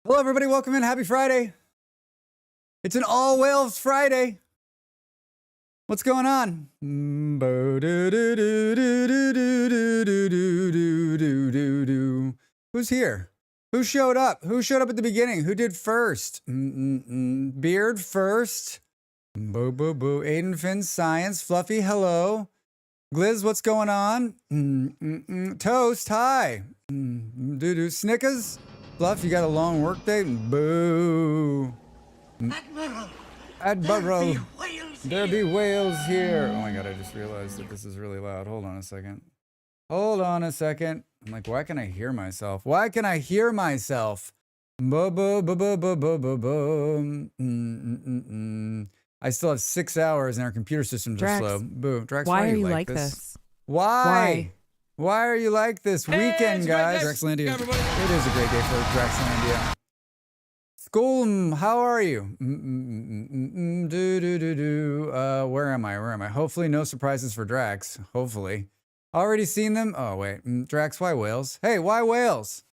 Hello, everybody. Welcome in. Happy Friday. It's an all whales Friday. What's going on? Who's here? Who showed up? Who showed up at the beginning? Who did first? Beard first. Boo, boo, boo. Aiden, Finn, Science. Fluffy, hello. Gliz, what's going on? Toast, hi. Snickers. Fluff, you got a long work day? Boo. Admiral. There be whales here. Oh my god, I just realized that this is really loud. Hold on a second. Hold on a second. I'm like, why can I hear myself? Why can I hear myself? I still have 6 hours and our computer systems are slow. Boo. Drax, why are you like this? Why? Why are you like this weekend, guys? Draxlandia. It is a great day for Draxlandia. School, how are you? Where am I? Hopefully no surprises for Drax. Hopefully. Already seen them? Oh, wait. Drax, why whales? Hey, why whales?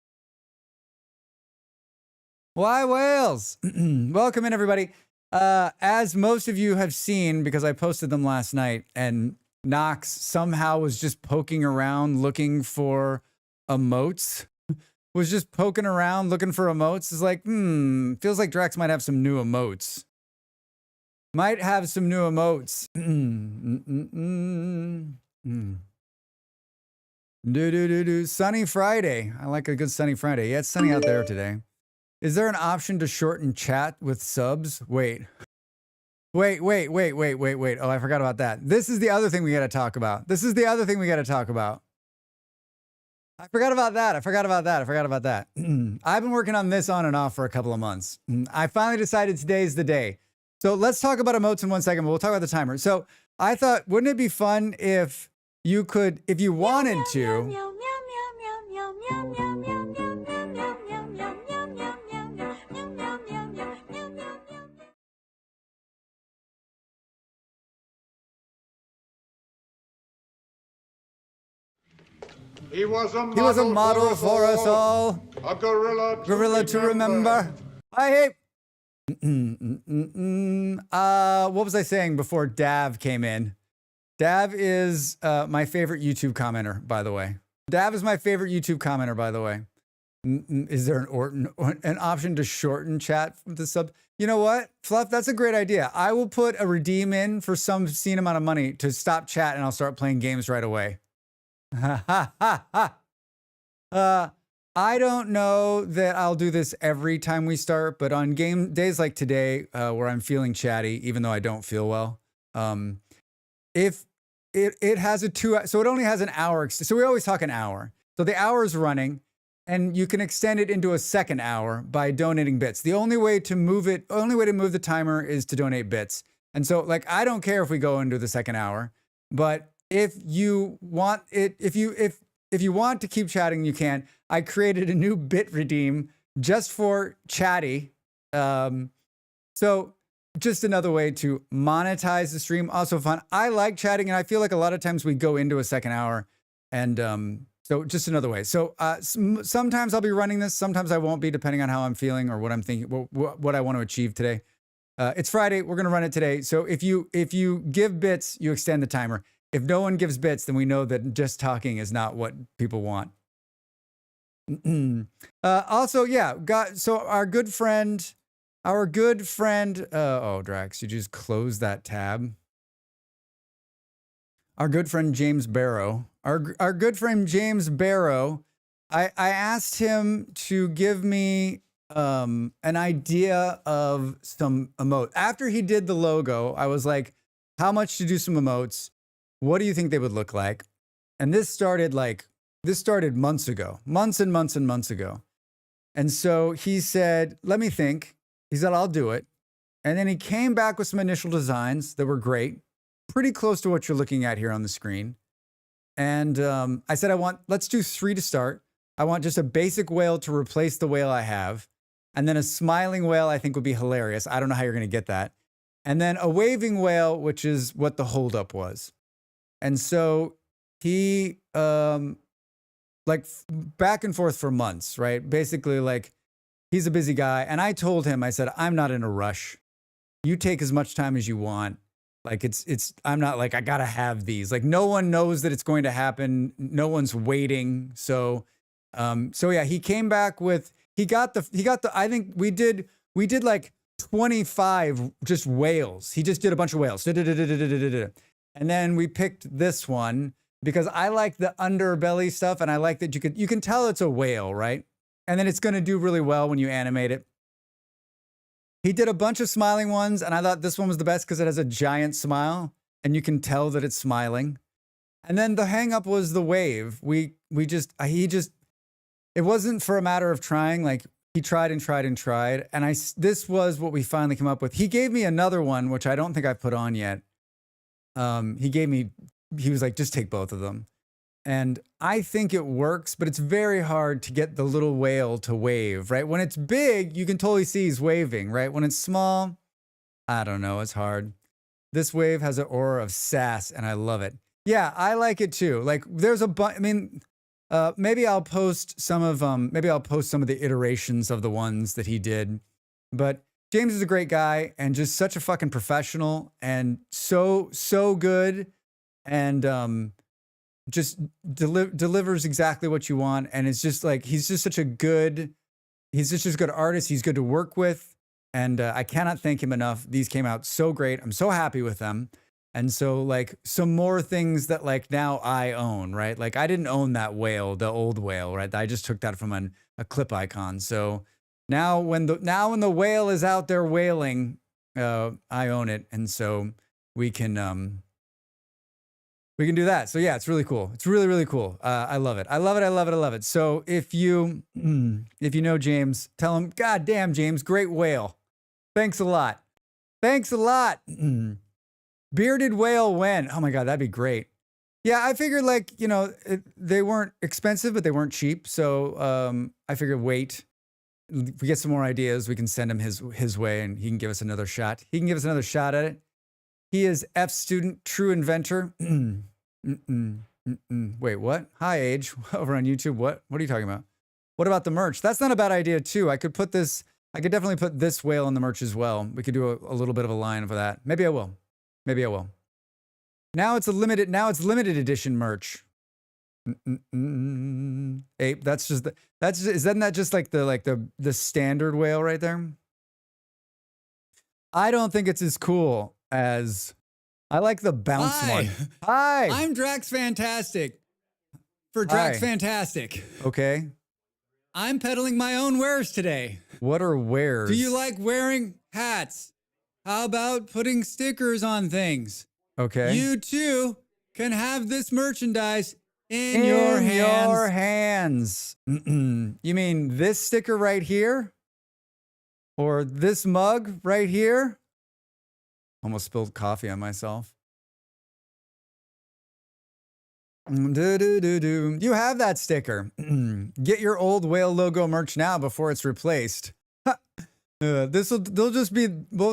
Why whales? Welcome in, everybody. As most of you have seen, because I posted them last night, and Nox somehow was just poking around looking for emotes. Was just poking around looking for emotes. It's like, feels like Drax might have some new emotes. Might have some new emotes. Sunny Friday. I like a good sunny Friday. Yeah, it's sunny out there today. Is there an option to shorten chat with subs? Wait. Oh, I forgot about that. This is the other thing we got to talk about. I forgot about that. I've been working on this on and off for a couple of months. I finally decided today's the day. So let's talk about emotes in 1 second, but we'll talk about the timer. So I thought, wouldn't it be fun if you could, if you wanted to, He was a model for us all. A Gorilla to remember. I hate. What was I saying before Dav came in? Dav is my favorite YouTube commenter, by the way. Is there an option to shorten chat with the sub? You know what, Fluff? That's a great idea. I will put a redeem in for some obscene amount of money to stop chat, and I'll start playing games right away. I don't know that I'll do this every time we start, but on game days like today, where I'm feeling chatty, even though I don't feel well, if it has a 2, so it only has an hour. So we always talk an hour. So the hour is running, and you can extend it into a second hour by donating bits. The only way to move the timer is to donate bits. And so, like, I don't care if we go into the second hour, but if you want it, if you want to keep chatting, you can. I created a new bit redeem just for chatty. So just another way to monetize the stream. Also fun. I like chatting, and I feel like a lot of times we go into a second hour, and so just another way. So sometimes I'll be running this, sometimes I won't be, depending on how I'm feeling or what I'm thinking, what I want to achieve today. It's Friday. We're gonna run it today. So if you give bits, you extend the timer. If no one gives bits, then we know that just talking is not what people want. Also, yeah, so our good friend, oh, Drax, you just closed that tab. Our good friend James Barrow, our good friend James Barrow I asked him to give me an idea of some emote. After he did the logo, I was like, how much to do some emotes? What do you think they would look like? And this started months ago, months and months and months ago. And so he said, let me think. He said, I'll do it. And then he came back with some initial designs that were great, pretty close to what you're looking at here on the screen. And I said, let's do 3 to start. I want just a basic whale to replace the whale I have. And then a smiling whale I think would be hilarious. I don't know how you're going to get that. And then a waving whale, which is what the holdup was. And so he, back and forth for months, right? Basically, like, he's a busy guy. And I told him, I said, I'm not in a rush. You take as much time as you want. Like, I'm not like, I gotta have these. Like, no one knows that it's going to happen. No one's waiting. So yeah, he came back with, I think we did like 25 just whales. He just did a bunch of whales. And then we picked this one because I like the underbelly stuff. And I like that you can tell it's a whale, right? And then it's going to do really well when you animate it. He did a bunch of smiling ones, and I thought this one was the best because it has a giant smile, and you can tell that it's smiling. And then the hang up was the wave. It wasn't for a matter of trying. Like, he tried and tried and tried, and this was what we finally came up with. He gave me another one, which I don't think I've put on yet. He was like, just take both of them. And I think it works, but it's very hard to get the little whale to wave, right? When it's big, you can totally see he's waving, right? When it's small, I don't know, it's hard. This wave has an aura of sass, and I love it. Yeah, I like it too. Like, there's a bunch, maybe I'll post some of the iterations of the ones that he did. But James is a great guy and just such a fucking professional and so good. And, just delivers exactly what you want. And it's just like, he's just a good artist. He's good to work with. And I cannot thank him enough. These came out so great. I'm so happy with them. And so, like, some more things that, like, now I own, right? Like, I didn't own that whale, the old whale, right? I just took that from a clip icon. So now when the whale is out there whaling, I own it. And so we can do that. So yeah, it's really cool. It's really, really cool. I love it. I love it. I love it. I love it. So if you know James, tell him, God damn, James, great whale. Thanks a lot. Thanks a lot. Bearded whale when? Oh my God, that'd be great. Yeah, I figured, like, they weren't expensive, but they weren't cheap. So I figured wait. If we get some more ideas, we can send him his way and he can give us another shot. He can give us another shot at it. He is F student, true inventor. Wait, what? Hi, Age, over on YouTube. What are you talking about? What about the merch? That's not a bad idea too. I could definitely put this whale in the merch as well. We could do a little bit of a line for that. Maybe I will. Now it's limited edition merch. Ape, isn't that just like the standard whale right there? I don't think it's as cool as, I like the bounce one. Hi. I'm Drax Fantastic for Drax Fantastic. Okay. I'm peddling my own wares today. What are wares? Do you like wearing hats? How about putting stickers on things? Okay. You too can have this merchandise in your hands. You mean this sticker right here? Or this mug right here? Almost spilled coffee on myself. You have that sticker. Get your old whale logo merch now before it's replaced. We'll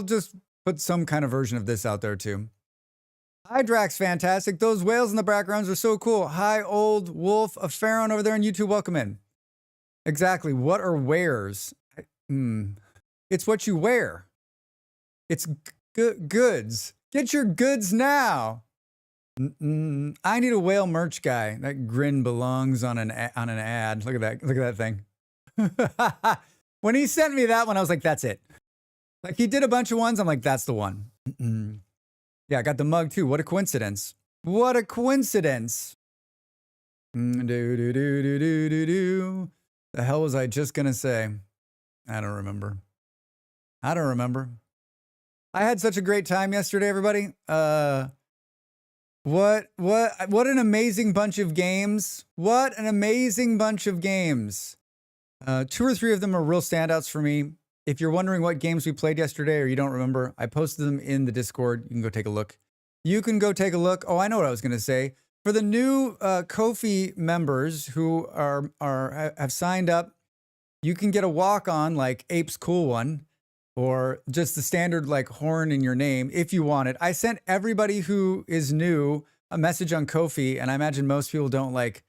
just put some kind of version of this out there too. Hi, Drax Fantastic. Those whales in the backgrounds are so cool. Hi, Old Wolf of Pharaoh over there on YouTube. Welcome in. Exactly. What are wares? It's what you wear. It's goods. Get your goods now. I need a whale merch guy. That grin belongs on an ad. Look at that thing. When he sent me that one, I was like, that's it. Like, he did a bunch of ones. I'm like, that's the one. Yeah, I got the mug too. What a coincidence. What a coincidence. Do do do do do do do. The hell was I just gonna say? I don't remember. I don't remember. I had such a great time yesterday, everybody. What an amazing bunch of games. What an amazing bunch of games. 2 or 3 of them are real standouts for me. If you're wondering what games we played yesterday or you don't remember, I posted them in the Discord. You can go take a look. You can go take a look. Oh, I know what I was going to say. For the new Ko-fi members who have signed up, you can get a walk-on like Ape's Cool One, or just the standard like horn in your name if you want it. I sent everybody who is new a message on Ko-fi, and I imagine most people don't like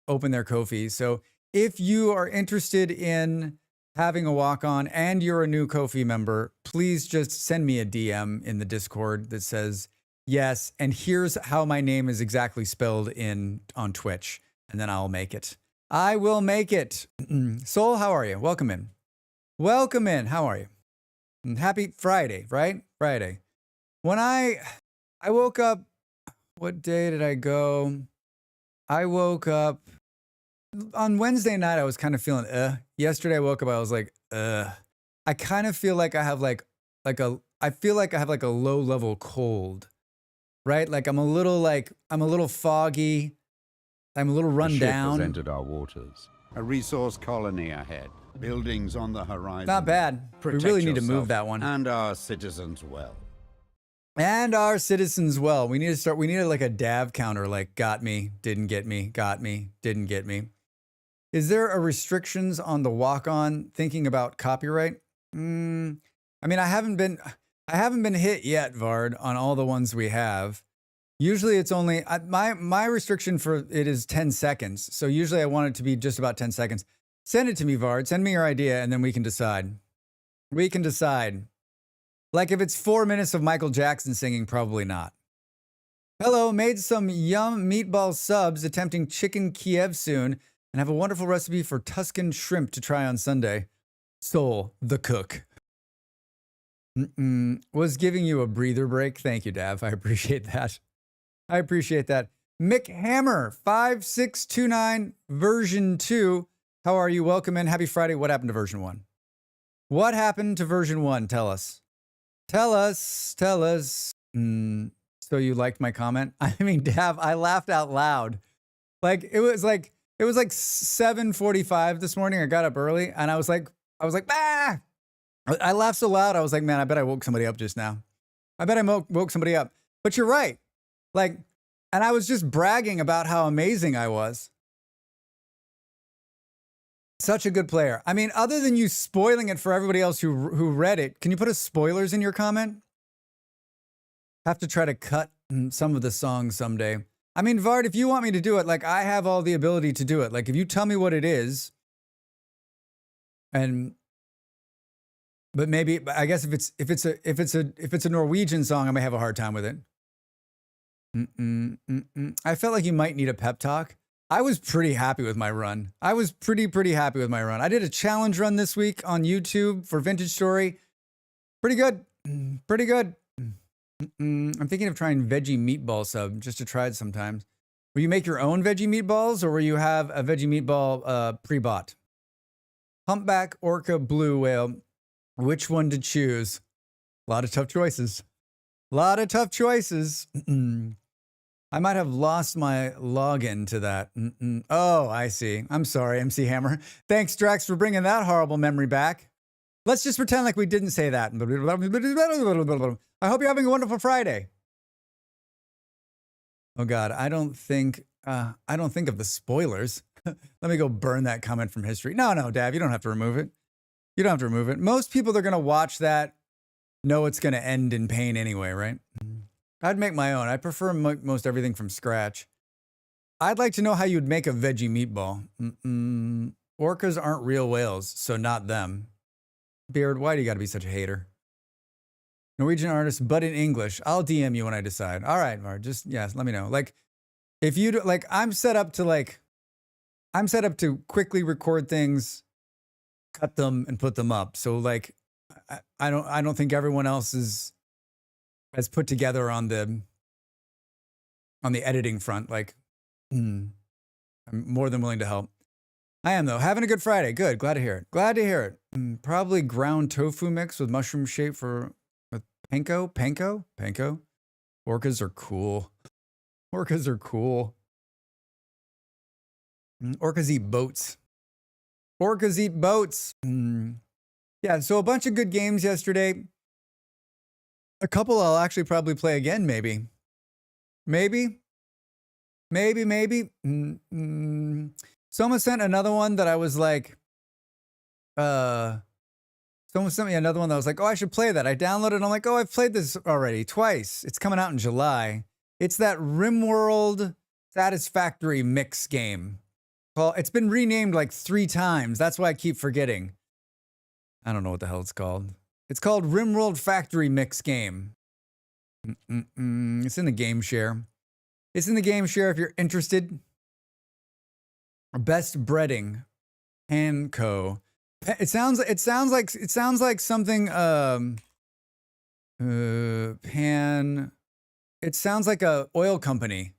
open their Ko-fi. So if you are interested in having a walk-on and you're a new Ko-fi member, please just send me a DM in the Discord that says, yes, and here's how my name is exactly spelled on Twitch, and then I'll make it. I will make it. Soul, how are you? Welcome in. Welcome in. How are you? And happy Friday, right? Friday. When I woke up, what day did I go? I woke up on Wednesday night. I was kind of feeling Yesterday I woke up, I was like, I kind of feel like I have I feel like I have like a low level cold, right? Like I'm a little foggy. I'm a little run down. The ship has entered our waters. A resource colony ahead. Buildings on the horizon. Not bad. Protect we really need to yourself move that one. And our citizens well. And our citizens well. We need like a DAV counter, like got me, didn't get me, got me, didn't get me. Is there a restrictions on the walk-on thinking about copyright? I mean, I haven't been hit yet, Vard, on all the ones we have. Usually it's only, my restriction for it is 10 seconds. So usually I want it to be just about 10 seconds. Send it to me, Vard. Send me your idea, and then we can decide. We can decide. Like if it's 4 minutes of Michael Jackson singing, probably not. Hello, made some yum meatball subs attempting chicken Kiev soon, and have a wonderful recipe for Tuscan shrimp to try on Sunday. Soul, the cook. Was giving you a breather break. Thank you, Dav. I appreciate that. I appreciate that. Mick Hammer, 5629, version 2. How are you? Welcome in. Happy Friday. What happened to version 1? What happened to version 1? Tell us. Tell us. Tell us. So you liked my comment? I mean, Dav, I laughed out loud. Like it was like 7:45 this morning. I got up early and I was like, bah! I laughed so loud. I was like, man, I bet I woke somebody up just now. I bet I woke somebody up. But you're right. Like, and I was just bragging about how amazing I was. Such a good player. I mean, other than you spoiling it for everybody else who read it, can you put a spoilers in your comment? Have to try to cut some of the songs someday. I mean, Vard, if you want me to do it, like I have all the ability to do it. Like if you tell me what it is, but maybe I guess if it's a Norwegian song, I may have a hard time with it. I felt like you might need a pep talk. I was pretty happy with my run. I was pretty happy with my run. I did a challenge run this week on YouTube for Vintage Story. Pretty good. Pretty good. I'm thinking of trying veggie meatball sub just to try it sometimes. Will you make your own veggie meatballs or will you have a veggie meatball pre-bought? Humpback, orca, blue whale. Which one to choose? A lot of tough choices. A lot of tough choices. I might have lost my login to that. Oh, I see. I'm sorry, MC Hammer. Thanks, Drax, for bringing that horrible memory back. Let's just pretend like we didn't say that. I hope you're having a wonderful Friday. Oh God, I don't think of the spoilers. Let me go burn that comment from history. No, Dav, you don't have to remove it. You don't have to remove it. Most people that are going to watch that know it's going to end in pain anyway, right? I'd make my own. I prefer most everything from scratch. I'd like to know how you'd make a veggie meatball. Orcas aren't real whales, so not them. Beard, why do you got to be such a hater? Norwegian artist, but in English. I'll DM you when I decide. All right, Mar, just, yes, let me know. Like, if you do, like, I'm set up to quickly record things, cut them, and put them up. So, like, I don't think everyone else has put together on the editing front. Like, I'm more than willing to help. I am, though. Having a good Friday. Good. Glad to hear it. Glad to hear it. Probably ground tofu mix with mushroom shape with panko. Panko. Orcas are cool. Orcas are cool. Orcas eat boats. Orcas eat boats. Yeah, so a bunch of good games yesterday. A couple I'll actually probably play again, maybe. Maybe. Someone sent another one that I was like, someone sent me another one that I was like, oh, I should play that. I downloaded it and I'm like, oh, I've played this already twice. It's coming out in July. It's that RimWorld Satisfactory Mix game. Well, it's been renamed like 3 times. That's why I keep forgetting. I don't know what the hell it's called. It's called RimWorld Factory Mix Game. It's in the game share. It's in the game share if you're interested. Best breading, Panko. It sounds like something. Pan. It sounds like a oil company.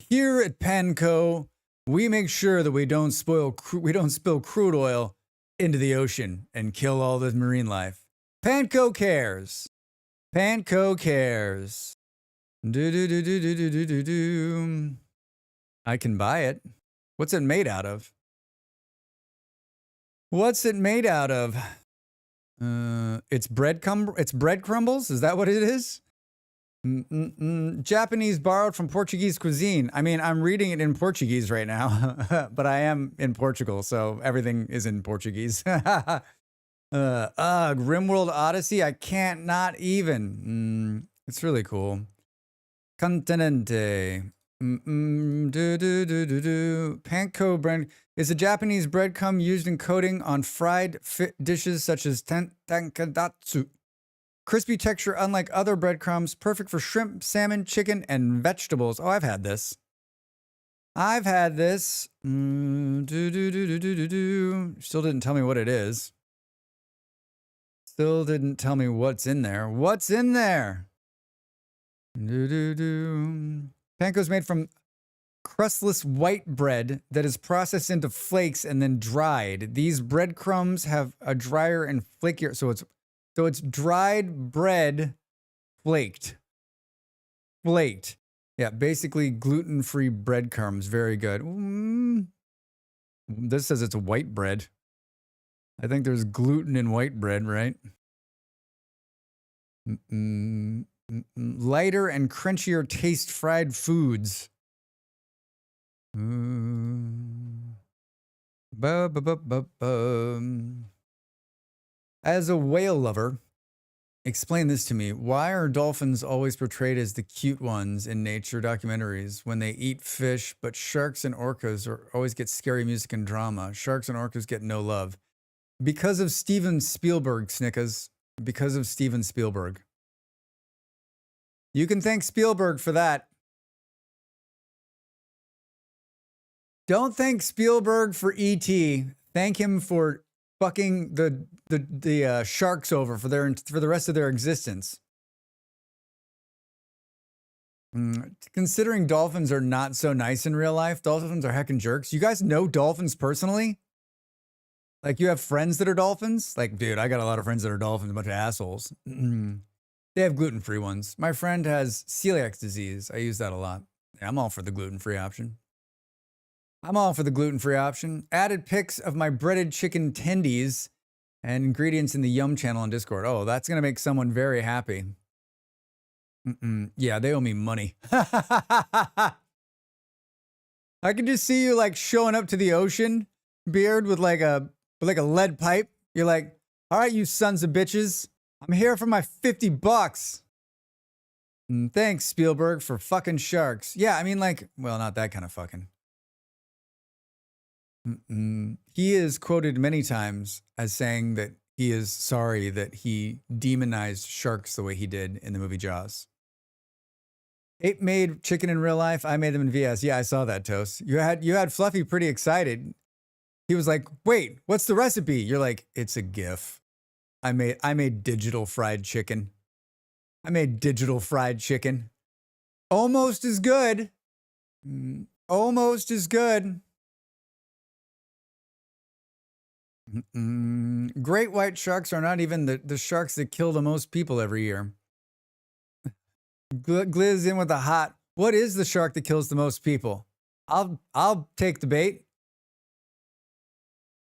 Here at Panko, we make sure that we don't spill crude oil into the ocean and kill all the marine life. Panko cares. Panko cares. Do. I can buy it. What's it made out of? What's it made out of? It's bread crumbles? Is that what it is? Japanese borrowed from Portuguese cuisine. I mean, I'm reading it in Portuguese right now, but I am in Portugal, so everything is in Portuguese. Grimworld Odyssey. I can't not even. It's really cool. Continente. Panko brand is a Japanese breadcrumb used in coating on fried dishes such as tankadatsu. Crispy texture, unlike other breadcrumbs, perfect for shrimp, salmon, chicken, and vegetables. Oh, I've had this. Still didn't tell me what it is. Still didn't tell me what's in there. What's in there? Panko is made from crustless white bread that is processed into flakes and then dried. These breadcrumbs have a drier and flakier, so it's dried bread flaked. Yeah, basically gluten-free breadcrumbs. Very good. This says it's white bread. I think there's gluten in white bread, right? Lighter and crunchier taste fried foods. As a whale lover, explain this to me. Why are dolphins always portrayed as the cute ones in nature documentaries when they eat fish, but sharks and orcas always get scary music and drama? Sharks and orcas get no love. Because of Steven Spielberg, Snickers. Because of Steven Spielberg. You can thank Spielberg for that. Don't thank Spielberg for E.T. Thank him for fucking the sharks over for the rest of their existence. Considering dolphins are not so nice in real life, dolphins are heckin' jerks. You guys know dolphins personally? Like, you have friends that are dolphins? Like, dude, I got a lot of friends that are dolphins, a bunch of assholes. They have gluten-free ones. My friend has celiac disease. I use that a lot. Yeah, I'm all for the gluten-free option. Added pics of my breaded chicken tendies and ingredients in the Yum channel on Discord. Oh, that's going to make someone very happy. Yeah, they owe me money. I can just see you like showing up to the ocean, Beard, with like a lead pipe. You're like, all right, you sons of bitches. I'm here for my $50. Thanks, Spielberg, for fucking sharks. Yeah, I mean, like, well, not that kind of fucking. He is quoted many times as saying that he is sorry that he demonized sharks the way he did in the movie Jaws. Ape made chicken in real life. I made them in VS. Yeah, I saw that, Toast. You had Fluffy pretty excited. He was like, wait, what's the recipe? You're like, it's a GIF. I made digital fried chicken. Almost as good. Almost as good. Great white sharks are not even the sharks that kill the most people every year. Gliz in with a hot. What is the shark that kills the most people? I'll take the bait.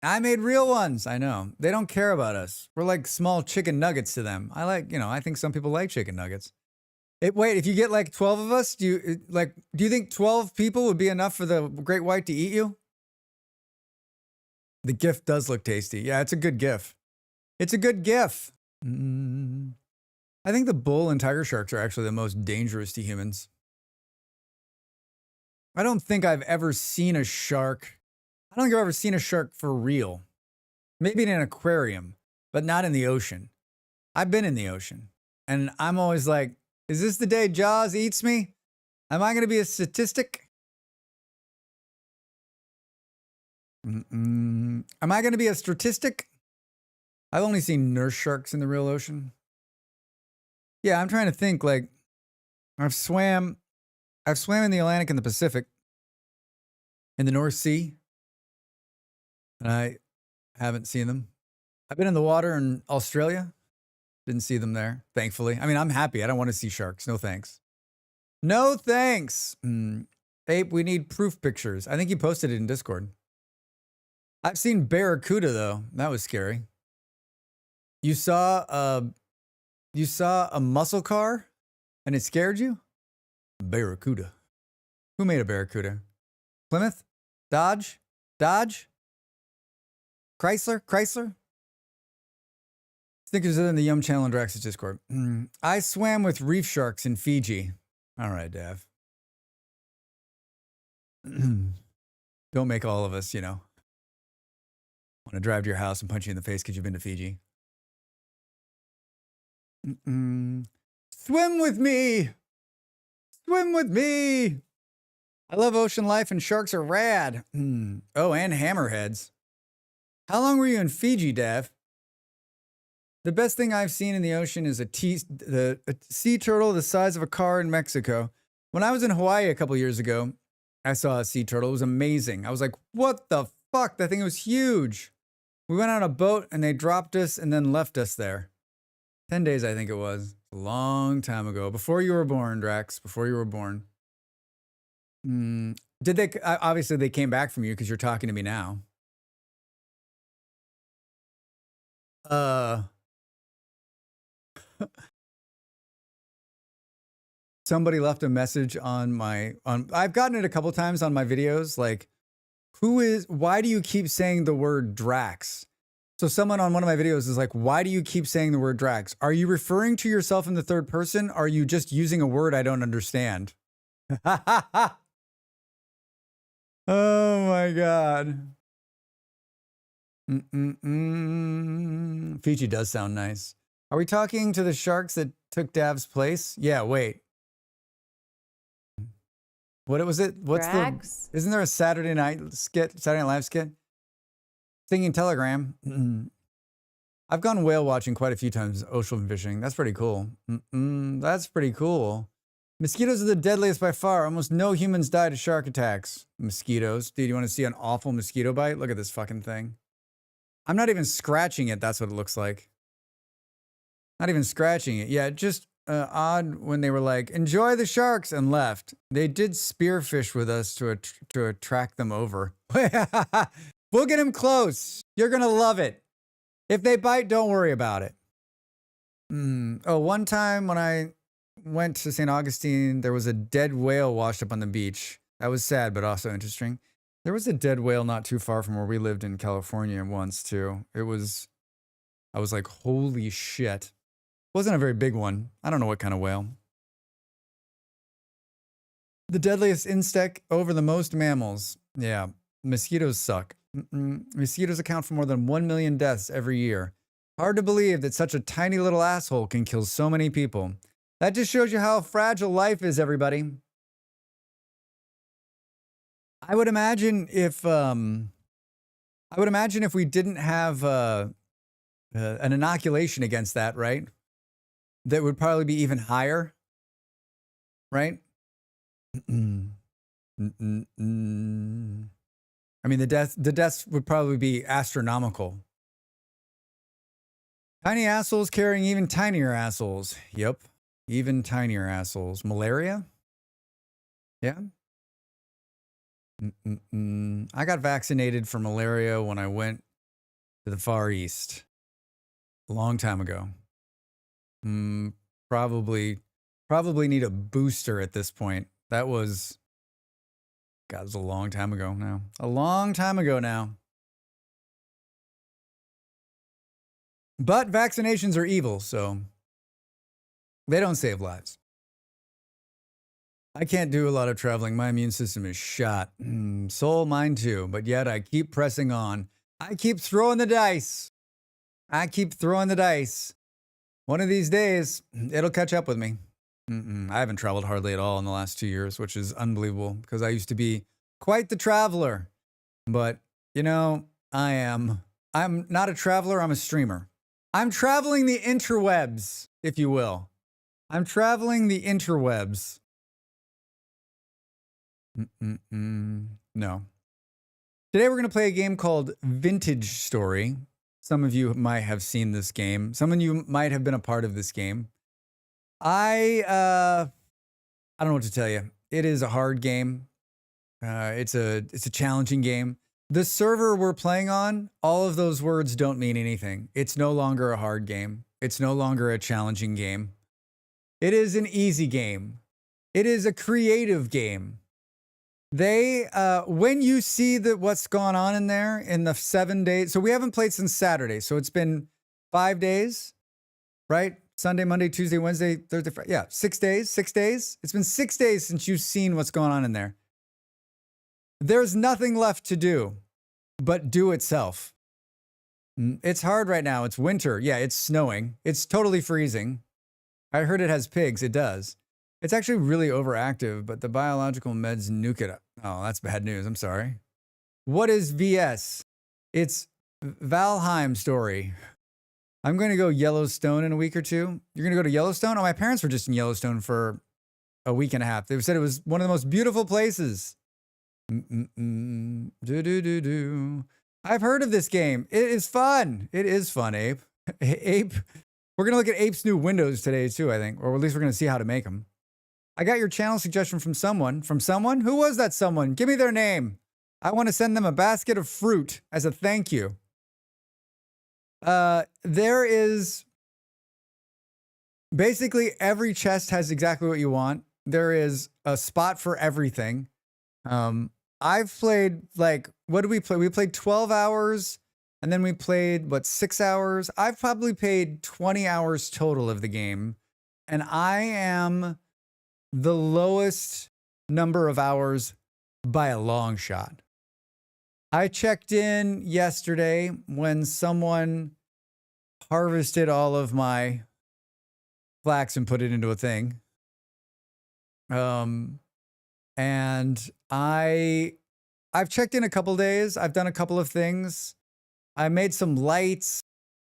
I made real ones. I know. They don't care about us. We're like small chicken nuggets to them. I think some people like chicken nuggets. Wait, if you get like 12 of us, do you think 12 people would be enough for the great white to eat you? The GIF does look tasty. Yeah, it's a good GIF. It's a good GIF. I think the bull and tiger sharks are actually the most dangerous to humans. I don't think I've ever seen a shark. I don't think I've ever seen a shark for real. Maybe in an aquarium, but not in the ocean. I've been in the ocean, and I'm always like, is this the day Jaws eats me? Am I going to be a statistic? Am I going to be a statistic? I've only seen nurse sharks in the real ocean. Yeah, I'm trying to think. Like, I've swam in the Atlantic and the Pacific, in the North Sea, and I haven't seen them. I've been in the water in Australia. Didn't see them there, thankfully. I mean, I'm happy. I don't want to see sharks. No thanks. No thanks. Ape, we need proof pictures. I think you posted it in Discord. I've seen barracuda, though. That was scary. You saw a muscle car and it scared you? Barracuda. Who made a barracuda? Plymouth? Dodge? Chrysler? Snickers in the Yum Channel and Drax's Discord. I swam with reef sharks in Fiji. All right, Dav. Don't make all of us, want to drive to your house and punch you in the face because you've been to Fiji. Swim with me. Swim with me. I love ocean life and sharks are rad. Oh, and hammerheads. How long were you in Fiji, Dav? The best thing I've seen in the ocean is a sea turtle the size of a car in Mexico. When I was in Hawaii a couple years ago, I saw a sea turtle. It was amazing. I was like, what the fuck? That thing was huge. We went on a boat and they dropped us and then left us there. 10 days, I think it was. A long time ago. Before you were born, Drax. Before you were born. Did they? Obviously, they came back from you because you're talking to me now. Somebody left a message on I've gotten it a couple times on my videos, like, why do you keep saying the word Drax? So someone on one of my videos is like, why do you keep saying the word Drax? Are you referring to yourself in the third person? Or are you just using a word I don't understand? Oh my God. Fiji does sound nice. Are we talking to the sharks that took Dav's place? Yeah, wait. What was it? Isn't there a Saturday Night Live skit? Singing Telegram. I've gone whale watching quite a few times, ocean fishing. That's pretty cool. That's pretty cool. Mosquitoes are the deadliest by far. Almost no humans died of shark attacks. Mosquitoes. Dude, you want to see an awful mosquito bite? Look at this fucking thing. I'm not even scratching it. That's what it looks like. Not even scratching it. Yeah, just odd when they were like, enjoy the sharks, and left. They did spearfish with us to attract them over. We'll get them close. You're going to love it. If they bite, don't worry about it. Oh, one time when I went to St. Augustine, there was a dead whale washed up on the beach. That was sad, but also interesting. There was a dead whale not too far from where we lived in California once, too. I was like, holy shit. Wasn't a very big one. I don't know what kind of whale. The deadliest insect over the most mammals. Yeah, mosquitoes suck. Mosquitoes account for more than 1 million deaths every year. Hard to believe that such a tiny little asshole can kill so many people. That just shows you how fragile life is, everybody. I would imagine if we didn't have an inoculation against that, right? That would probably be even higher, right? I mean, the deaths would probably be astronomical. Tiny assholes carrying even tinier assholes. Yep. Even tinier assholes. Malaria? Yeah. I got vaccinated for malaria when I went to the Far East a long time ago. Probably need a booster at this point. That was, God, it was a long time ago now. A long time ago now. But vaccinations are evil, so they don't save lives. I can't do a lot of traveling. My immune system is shot. Soul, mine too. But yet I keep pressing on. I keep throwing the dice. I keep throwing the dice. One of these days, it'll catch up with me. I haven't traveled hardly at all in the last 2 years, which is unbelievable because I used to be quite the traveler. But, you know, I'm not a traveler, I'm a streamer. I'm traveling the interwebs, if you will. I'm traveling the interwebs. No. Today we're going to play a game called Vintage Story. Some of you might have seen this game. Some of you might have been a part of this game. I don't know what to tell you. It is a hard game. It's a challenging game. The server we're playing on, all of those words don't mean anything. It's no longer a hard game. It's no longer a challenging game. It is an easy game. It is a creative game. They, when you see what's gone on in there in the 7 days, so we haven't played since Saturday. So it's been 5 days, right? Sunday, Monday, Tuesday, Wednesday, Thursday, Friday. Yeah, 6 days, 6 days. It's been 6 days since you've seen what's going on in there. There's nothing left to do but do itself. It's hard right now. It's winter. Yeah, it's snowing. It's totally freezing. I heard it has pigs. It does. It's actually really overactive, but the biological meds nuke it up. Oh, that's bad news. I'm sorry. What is VS? It's Valheim story. I'm going to go Yellowstone in a week or two. You're going to go to Yellowstone? Oh, my parents were just in Yellowstone for a week and a half. They said it was one of the most beautiful places. I've heard of this game. It is fun. It is fun, Ape. Ape. We're going to look at Ape's new windows today, too, I think. Or at least we're going to see how to make them. I got your channel suggestion from someone. From someone? Who was that someone? Give me their name. I want to send them a basket of fruit as a thank you. There is... Basically, every chest has exactly what you want. There is a spot for everything. I've played, like, what did we play? We played 12 hours, and then we played, 6 hours? I've probably played 20 hours total of the game, and I am the lowest number of hours by a long shot. I checked in yesterday when someone harvested all of my flax and put it into a thing. And I've checked in a couple days. I've done a couple of things. I made some lights.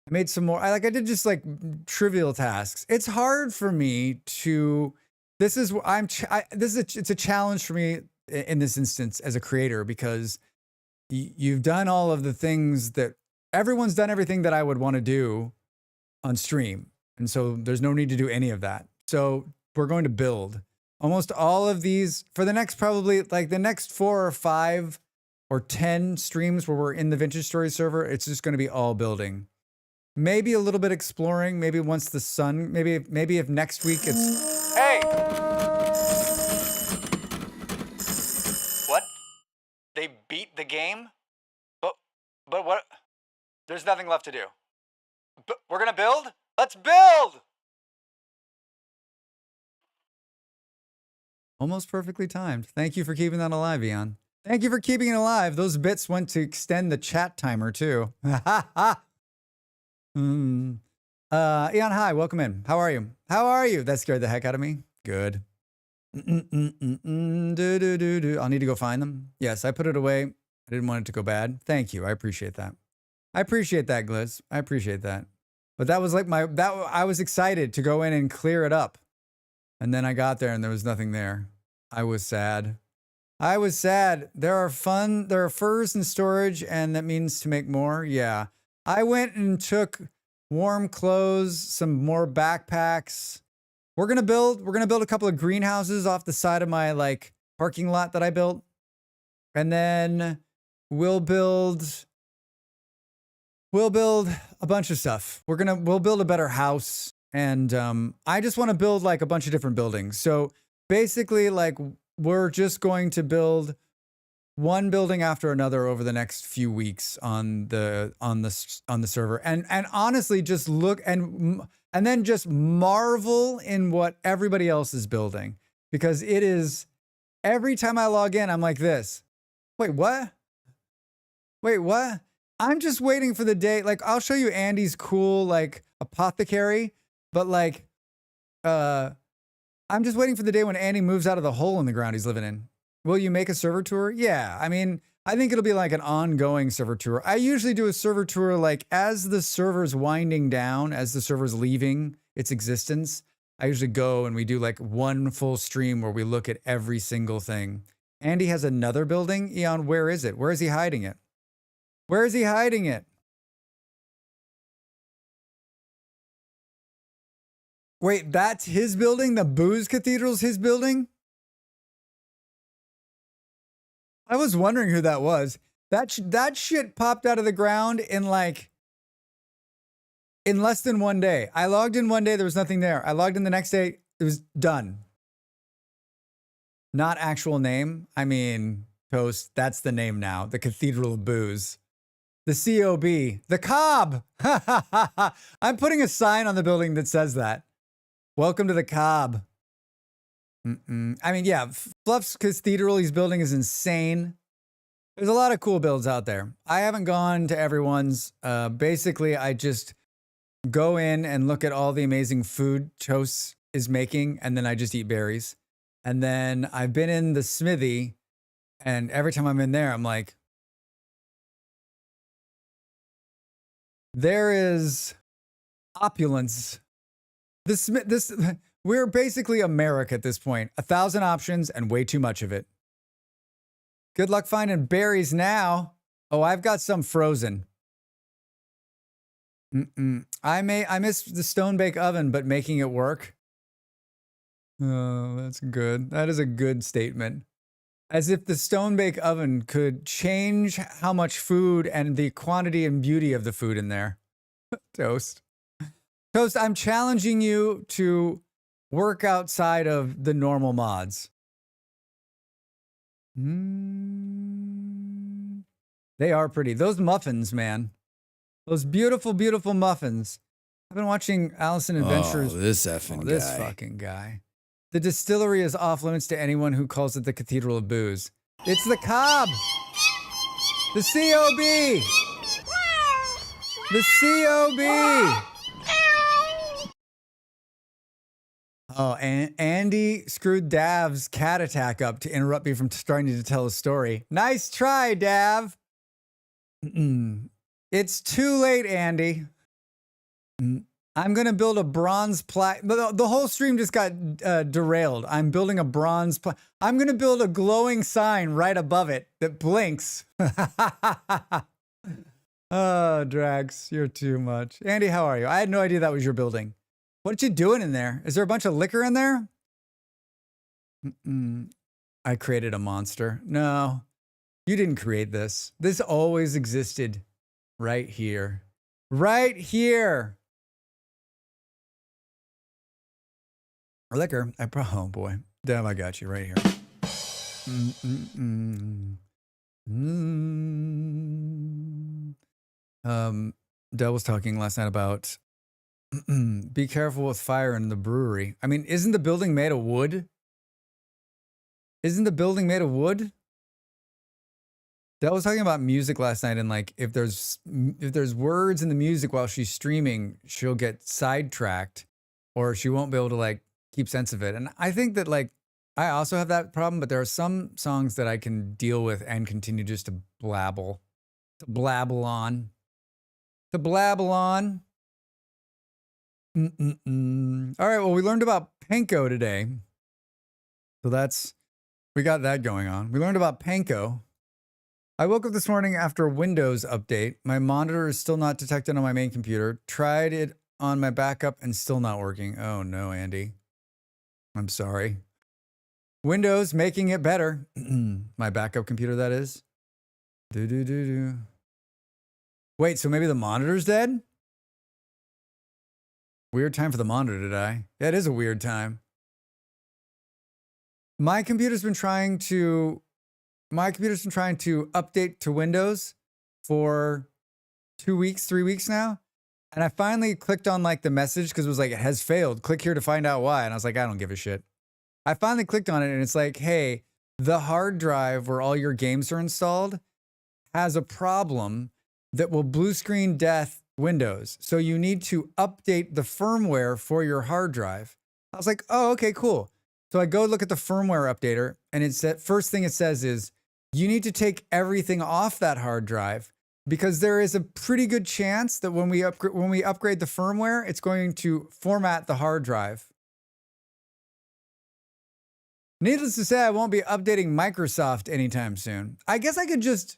I made some more. I did just like trivial tasks. It's hard for me to. It's a challenge for me in this instance as a creator because you've done all of the things that everyone's done everything that I would want to do on stream, and so there's no need to do any of that. So we're going to build. Almost all of these for the next probably like the next 4 or 5 or 10 streams where we're in the Vintage Story server, it's just going to be all building. Maybe a little bit exploring. Maybe once the sun, maybe if next week it's... Hey! What? They beat the game? But what? There's nothing left to do. But we're going to build? Let's build! Almost perfectly timed. Thank you for keeping that alive, Eon. Thank you for keeping it alive. Those bits went to extend the chat timer, too. Eon, hi. Welcome in. How are you? How are you? That scared the heck out of me. Good. I'll need to go find them. Yes, I put it away. I didn't want it to go bad. Thank you. I appreciate that. I appreciate that, Gliz. I appreciate that. But that was like I was excited to go in and clear it up. And then I got there and there was nothing there. I was sad. I was sad. There are furs in storage, and that means to make more. Yeah. I went and took warm clothes, some more backpacks. We're gonna build a couple of greenhouses off the side of my like parking lot that I built. And then we'll build a bunch of stuff. We'll build a better house. And I just want to build like a bunch of different buildings. So basically, like we're just going to build one building after another over the next few weeks on the server. And honestly, just look and then just marvel in what everybody else is building. Because it is every time I log in, I'm like this. Wait, what? Wait, what? I'm just waiting for the day. Like, I'll show you Andy's cool, like, apothecary, but like, I'm just waiting for the day when Andy moves out of the hole in the ground he's living in. Will you make a server tour? Yeah. I mean, I think it'll be like an ongoing server tour. I usually do a server tour like as the server's winding down, as the server's leaving its existence. I usually go and we do like one full stream where we look at every single thing. Andy has another building. Eon, where is it? Where is he hiding it? Where is he hiding it? Wait, that's his building? The Booze Cathedral's his building? I was wondering who that was. That shit popped out of the ground in like in less than 1 day. I logged in one day, there was nothing there. I logged in the next day, it was done. Not actual name. I mean, Toast, that's the name now. The Cathedral of Booze. The COB. The Cob. I'm putting a sign on the building that says that. Welcome to the Cob. I mean, yeah, Fluff's Cathedral he's building is insane. There's a lot of cool builds out there. I haven't gone to everyone's. Basically, I just go in and look at all the amazing food Toast is making, and then I just eat berries. And then I've been in the smithy, and every time I'm in there, I'm like, there is opulence. We're basically America at this point. 1,000 options and way too much of it. Good luck finding berries now. Oh, I've got some frozen. I miss the stone bake oven, but making it work. Oh, that's good. That is a good statement. As if the stone bake oven could change how much food and the quantity and beauty of the food in there. Toast. Toast, I'm challenging you to work outside of the normal mods. They are pretty. Those muffins, man. Those beautiful, beautiful muffins. I've been watching Alice in Adventures. This effing guy. This fucking guy. The distillery is off limits to anyone who calls it the Cathedral of Booze. It's the Cob. The COB. The COB. Oh, and Andy screwed Dav's cat attack up to interrupt me from starting to tell a story. Nice try, Dav. It's too late, Andy. I'm going to build a bronze plaque. The whole stream just got derailed. I'm building a bronze plaque. I'm going to build a glowing sign right above it that blinks. Oh, Drax, you're too much. Andy, how are you? I had no idea that was your building. What you doing in there? Is there a bunch of liquor in there? I created a monster. No, you didn't create this. This always existed right here. Right here. Liquor. Oh boy. Damn, I got you right here. Dell was talking last night about be careful with fire in the brewery. I mean, isn't the building made of wood? Isn't the building made of wood? Dell was talking about music last night, and like if there's words in the music while she's streaming, she'll get sidetracked, or she won't be able to like keep sense of it. And I think that like I also have that problem, but there are some songs that I can deal with and continue just to blabble on. All right, well, we learned about panko today. So We got that going on. We learned about panko. I woke up this morning after a Windows update. My monitor is still not detected on my main computer. Tried it on my backup and still not working. Oh no, Andy. I'm sorry. Windows making it better. My backup computer, that is. Wait, so maybe the monitor's dead? Weird time for the monitor to die. Yeah, it is a weird time. My computer's been trying to update to Windows for 2 weeks, 3 weeks now. And I finally clicked on like the message because it was like, it has failed. Click here to find out why. And I was like, I don't give a shit. I finally clicked on it and it's like, hey, the hard drive where all your games are installed has a problem that will blue screen death Windows. So you need to update the firmware for your hard drive. I was like, oh, okay, cool. So I go look at the firmware updater and it said, first thing it says is, you need to take everything off that hard drive because there is a pretty good chance that when we upgrade the firmware, it's going to format the hard drive. Needless to say, I won't be updating Microsoft anytime soon. I guess I could just...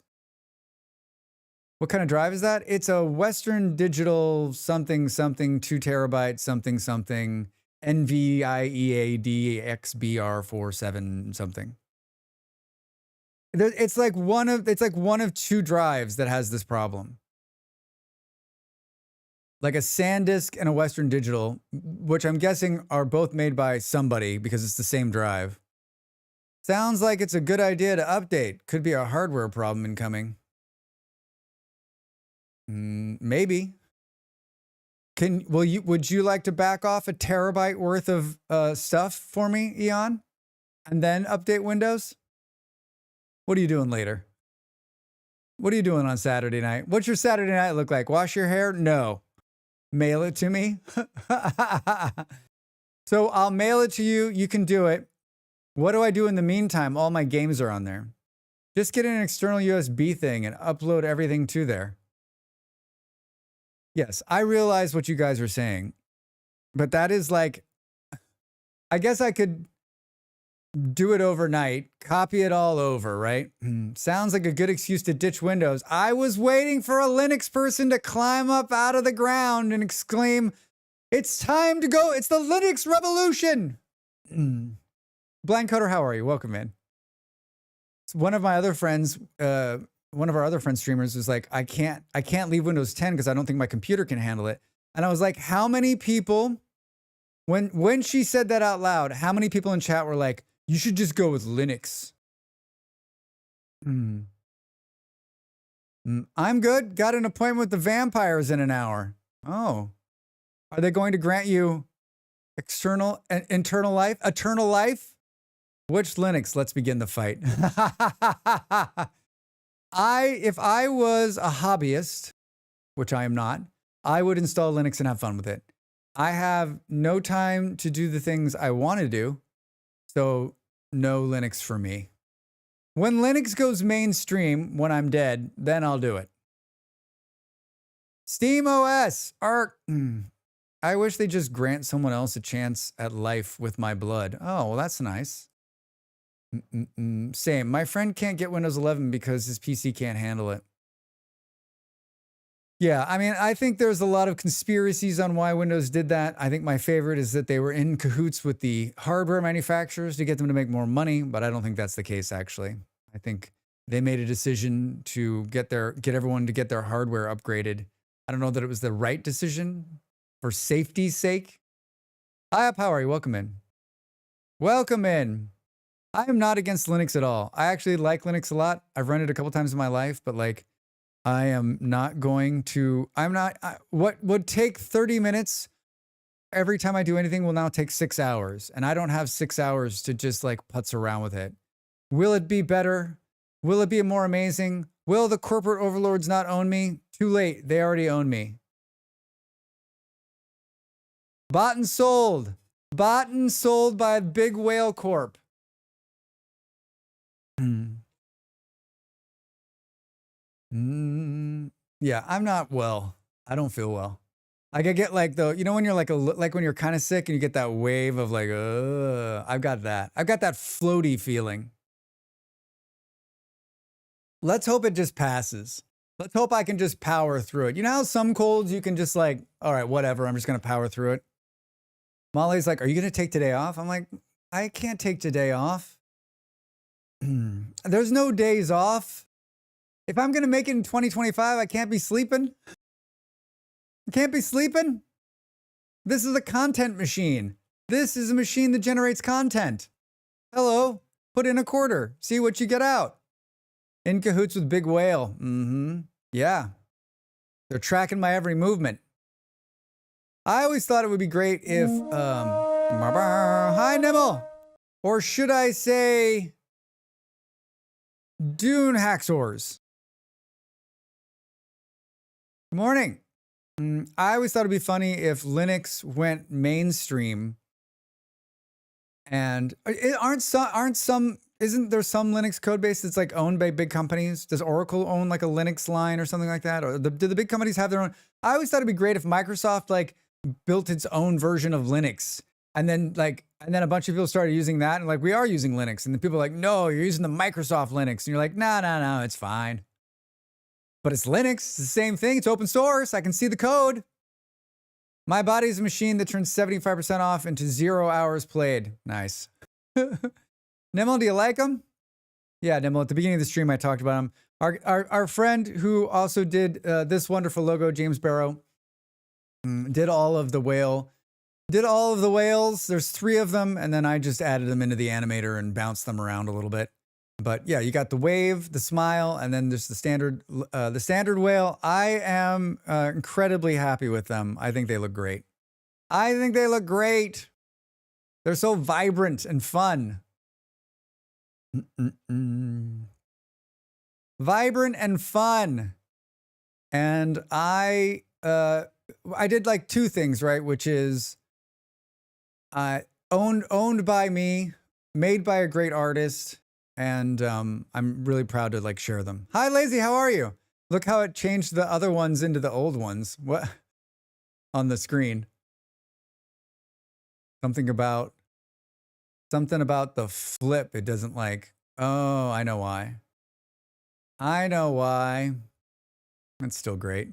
What kind of drive is that? It's a Western Digital something, 2 terabyte, something, NVIEADXBR47 something. It's like one of 2 drives that has this problem. Like a SanDisk and a Western Digital, which I'm guessing are both made by somebody because it's the same drive. Sounds like it's a good idea to update. Could be a hardware problem incoming. Maybe. Would you like to back off a terabyte worth of stuff for me, Eon? And then update Windows? What are you doing later? What are you doing on Saturday night? What's your Saturday night look like? Wash your hair? No. Mail it to me. So I'll mail it to you. You can do it. What do I do in the meantime? All my games are on there. Just get an external USB thing and upload everything to there. Yes, I realize what you guys are saying, but that is like, I guess I could do it overnight, copy it all over, right? Sounds like a good excuse to ditch Windows. I was waiting for a Linux person to climb up out of the ground and exclaim, it's time to go. It's the Linux revolution. Blind Coder, how are you? Welcome in. One of my other friends, one of our other friend streamers was like, I can't leave Windows 10 because I don't think my computer can handle it. And I was like, how many people, when she said that out loud, how many people in chat were like, you should just go with Linux? I'm good. Got an appointment with the vampires in an hour. Oh, are they going to grant you eternal life? Which Linux? Let's begin the fight. If I was a hobbyist, which I am not, I would install Linux and have fun with it. I have no time to do the things I want to do, so no Linux for me. When Linux goes mainstream, when I'm dead, then I'll do it. SteamOS, Arc. I wish they just grant someone else a chance at life with my blood. Oh, well, that's nice. Same. My friend can't get Windows 11 because his PC can't handle it. Yeah, I mean, I think there's a lot of conspiracies on why Windows did that. I think my favorite is that they were in cahoots with the hardware manufacturers to get them to make more money, but I don't think that's the case, actually. I think they made a decision to get everyone to get their hardware upgraded. I don't know that it was the right decision for safety's sake. Hi up, how are you? Welcome in. Welcome in. I am not against Linux at all. I actually like Linux a lot. I've run it a couple times in my life, but like, I am not going to, what would take 30 minutes every time I do anything will now take 6 hours. And I don't have 6 hours to just like putz around with it. Will it be better? Will it be more amazing? Will the corporate overlords not own me? Too late. They already own me. Bought and sold. Bought and sold by a big whale corp. Yeah, I'm not well. I don't feel well. Like I get like the, you know, when you're like when you're kind of sick and you get that wave of like, I've got that. I've got that floaty feeling. Let's hope it just passes. Let's hope I can just power through it. You know how some colds you can just like, all right, whatever, I'm just going to power through it. Molly's like, are you going to take today off? I'm like, I can't take today off. There's no days off. If I'm going to make it in 2025, I can't be sleeping. I can't be sleeping. This is a content machine. This is a machine that generates content. Hello, put in a quarter. See what you get out. In cahoots with Big Whale. Yeah. They're tracking my every movement. I always thought it would be great if, hi, Nimble. Or should I say, Dune Haxors. Good morning. I always thought it'd be funny if Linux went mainstream. And isn't there some Linux code base that's like owned by big companies? Does Oracle own like a Linux line or something like that? Or do the big companies have their own? I always thought it'd be great if Microsoft like built its own version of Linux. And then a bunch of people started using that and like, we are using Linux. And the people are like, no, you're using the Microsoft Linux. And you're like, no, it's fine. But it's Linux, it's the same thing. It's open source. I can see the code. My body's a machine that turns 75% off into 0 hours played. Nice. Nimble, do you like him? Yeah, Nimble, at the beginning of the stream, I talked about him. Our friend who also did this wonderful logo, James Barrow, did all of the whales. There's 3 of them, and then I just added them into the animator and bounced them around a little bit. But yeah, you got the wave, the smile, and then there's the standard whale. I am incredibly happy with them. I think they look great. They're so vibrant and fun. Vibrant and fun. And I did like 2 things, right? Which is owned by me, made by a great artist. And I'm really proud to like share them. Hi, Lazy, how are you? Look how it changed the other ones into the old ones. What? On the screen. Something about the flip. It doesn't like, oh, I know why. It's still great.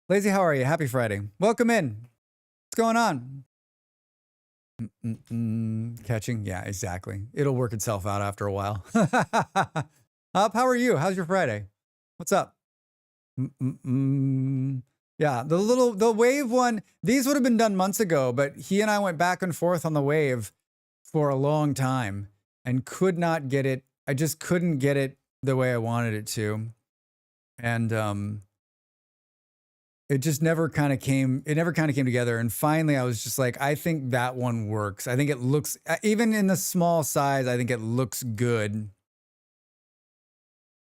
Lazy, how are you? Happy Friday. Welcome in. What's going on? Catching? Yeah, exactly. It'll work itself out after a while. Up, how are you? How's your Friday? What's up? Yeah, the wave one, these would have been done months ago, but he and I went back and forth on the wave for a long time and could not get it. I just couldn't get it the way I wanted it to. And it just never kind of came together. And finally I was just like, I think that one works. I think it looks, even in the small size, I think it looks good.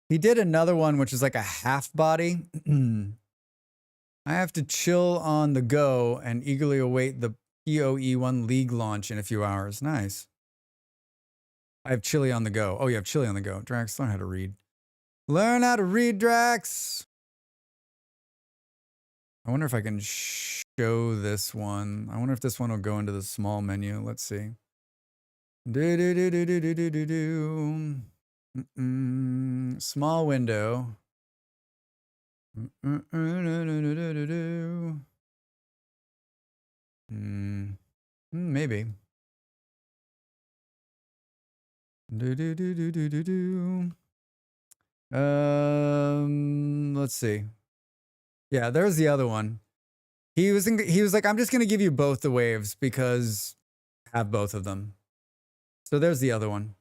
He did another one, which is like a half body. I have to chill on the go and eagerly await the PoE1 League launch in a few hours. Nice. I have chili on the go. Oh, you have chili on the go. Drax, learn how to read. Learn how to read, Drax. I wonder if I can show this one. I wonder if this one will go into the small menu. Let's see. Small window. Maybe. Let's see. Yeah, there's the other one. He was like, I'm just going to give you both the waves because I have both of them. So there's the other one.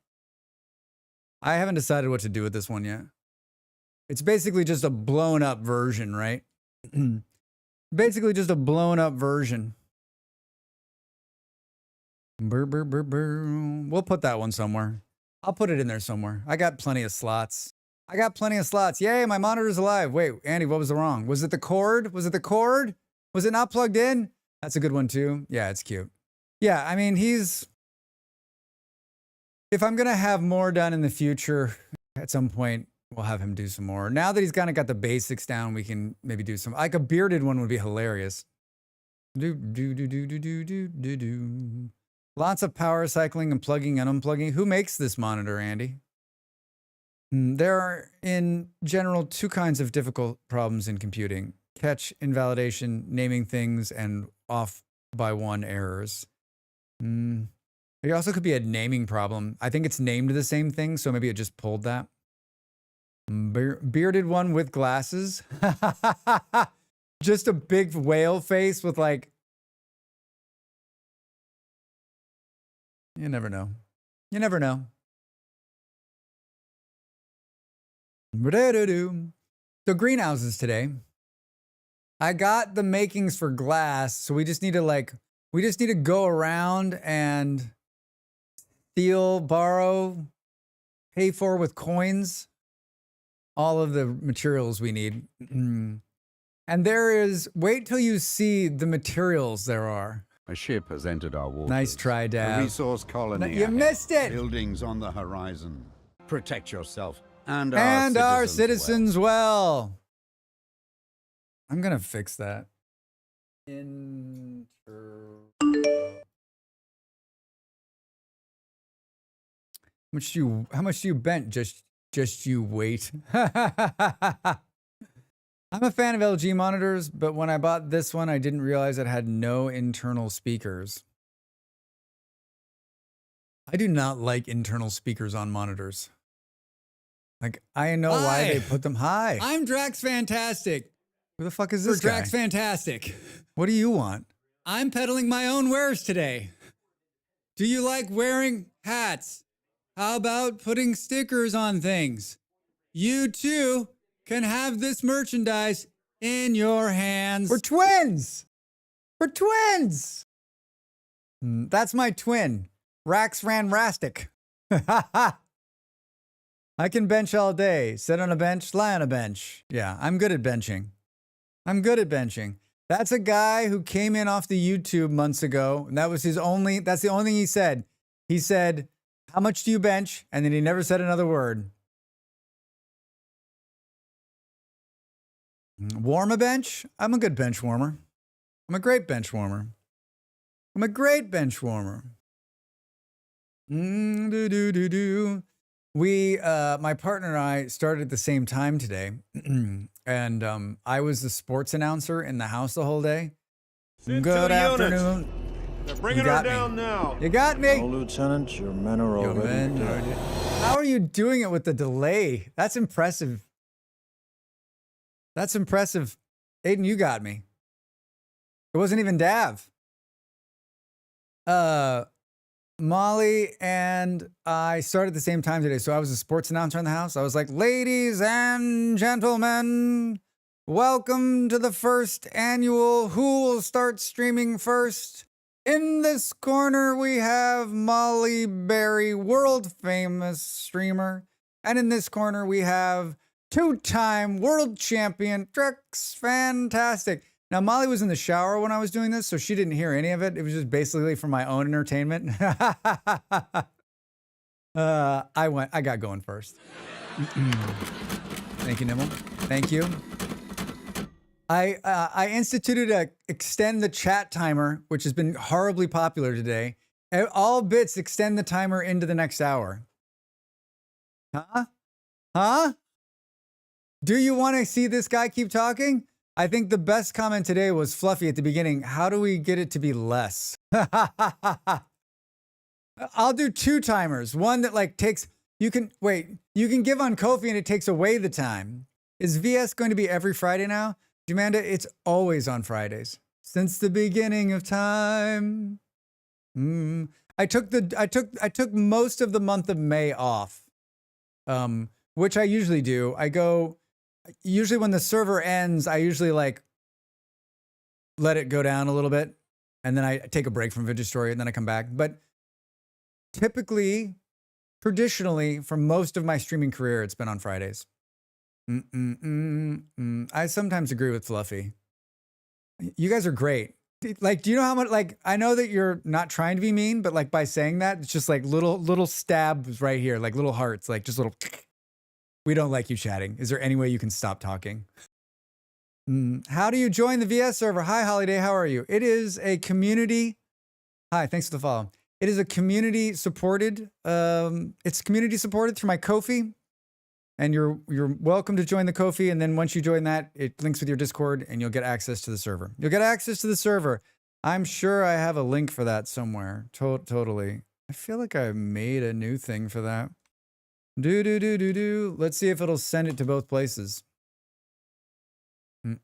I haven't decided what to do with this one yet. It's basically just a blown up version, right? Basically just a blown up version. We'll put that one somewhere. I'll put it in there somewhere. I got plenty of slots. Yay, my monitor's alive. Wait, Andy, what was wrong? Was it the cord? Was it not plugged in? That's a good one too. Yeah, it's cute. Yeah, I mean, if I'm going to have more done in the future, at some point, we'll have him do some more. Now that he's kind of got the basics down, we can maybe do some, like a bearded one would be hilarious. Lots of power cycling and plugging and unplugging. Who makes this monitor, Andy? There are, in general, two kinds of difficult problems in computing: catch, invalidation, naming things, and off by one errors. There also could be a naming problem. I think it's named the same thing, so maybe it just pulled that. Bearded one with glasses. Just a big whale face with like... You never know. You never know. So greenhouses today. I got the makings for glass, so we just need to go around and steal, borrow, pay for with coins all of the materials we need. And wait till you see the materials there are. A ship has entered our waters. Nice try, Dad. A resource colony. You missed it! Buildings on the horizon. Protect yourself and our citizens citizens well. I'm gonna fix that. How much do you bent? Just you wait. I'm a fan of LG monitors, but when I bought this one, I didn't realize it had no internal speakers. I do not like internal speakers on monitors. Like, I know why they put them high. I'm Drax Fantastic. Who the fuck is this guy? Drax Fantastic. What do you want? I'm peddling my own wares today. Do you like wearing hats? How about putting stickers on things? You too can have this merchandise in your hands. We're twins. We're twins. That's my twin, Rax Ran Rastic. I can bench all day. Sit on a bench, lie on a bench. Yeah, I'm good at benching. That's a guy who came in off the YouTube months ago, and that's the only thing he said. He said, "How much do you bench?" And then he never said another word. Warm a bench? I'm a good bench warmer. I'm a great bench warmer. My partner and I started at the same time today. And I was the sports announcer in the house the whole day. Good afternoon. They're bringing her down now. You got me. No, Lieutenant, your men are already dead. How are you doing it with the delay? That's impressive. Aiden, you got me. It wasn't even Dav. Molly and I started at the same time today. So I was a sports announcer in the house. I was like, ladies and gentlemen, welcome to the first annual Who Will Start Streaming First. In this corner, we have Molly Berry, world famous streamer. And in this corner, we have two-time world champion, Drax Fantastic. Now, Molly was in the shower when I was doing this, so she didn't hear any of it. It was just basically for my own entertainment. I got going first. Thank you, Nimble. Thank you. I instituted a extend the chat timer, which has been horribly popular today. All bits extend the timer into the next hour. Huh? Do you want to see this guy keep talking? I think the best comment today was Fluffy at the beginning. How do we get it to be less? I'll do two timers. One that like takes, you can give on Ko-fi and it takes away the time. Is VS going to be every Friday now? Jamanda, it's always on Fridays. Since the beginning of time. I took most of the month of May off. Which I usually do. Usually when the server ends, I usually like let it go down a little bit and then I take a break from Vintage Story and then I come back. But typically, traditionally, for most of my streaming career, it's been on Fridays. I sometimes agree with Fluffy. You guys are great. Like, do you know how much, like, I know that you're not trying to be mean, but like by saying that, it's just like little stabs right here, like little hearts, like just little... We don't like you chatting. Is there any way you can stop talking? How do you join the VS server? Hi, Holiday. How are you? It is a community. Hi, thanks for the follow. It is a community supported. It's community supported through my Ko-fi. And you're welcome to join the Ko-fi. And then once you join that, it links with your Discord and you'll get access to the server. You'll get access to the server. I'm sure I have a link for that somewhere. Totally. I feel like I made a new thing for that. Let's see if it'll send it to both places. It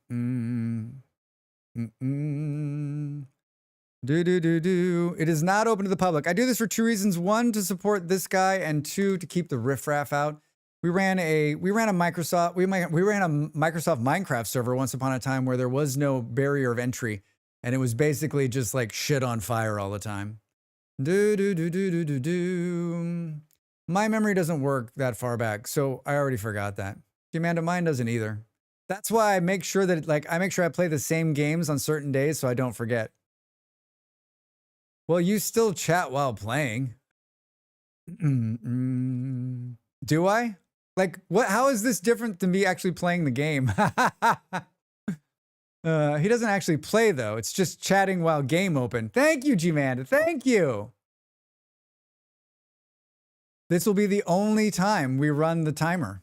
is not open to the public. I do this for two reasons. One, to support this guy, and two, to keep the riffraff out. We ran a Microsoft Minecraft server once upon a time where there was no barrier of entry, and it was basically just like shit on fire all the time. My memory doesn't work that far back, so I already forgot that. Amanda, mine doesn't either. That's why I make sure that I play the same games on certain days so I don't forget. Well, you still chat while playing. Do I? Like, what? How is this different than me actually playing the game? He doesn't actually play, though. It's just chatting while game open. Thank you, G-Man. Thank you. This will be the only time we run the timer.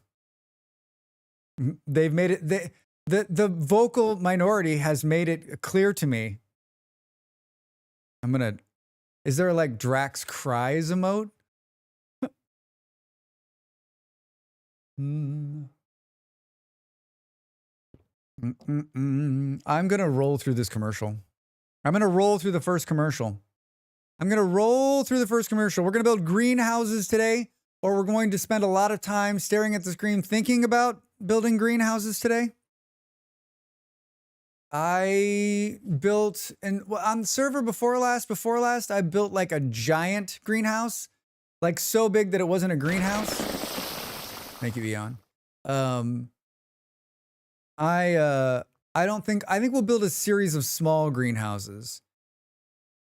They've made it... The vocal minority has made it clear to me. I'm gonna... Is there like Drax cries emote? I'm gonna roll through this commercial. I'm gonna roll through the first commercial. We're gonna build greenhouses today, or we're going to spend a lot of time staring at the screen thinking about building greenhouses today. I built, and on the server before last, I built like a giant greenhouse, like so big that it wasn't a greenhouse. Thank you, Eon. I think we'll build a series of small greenhouses.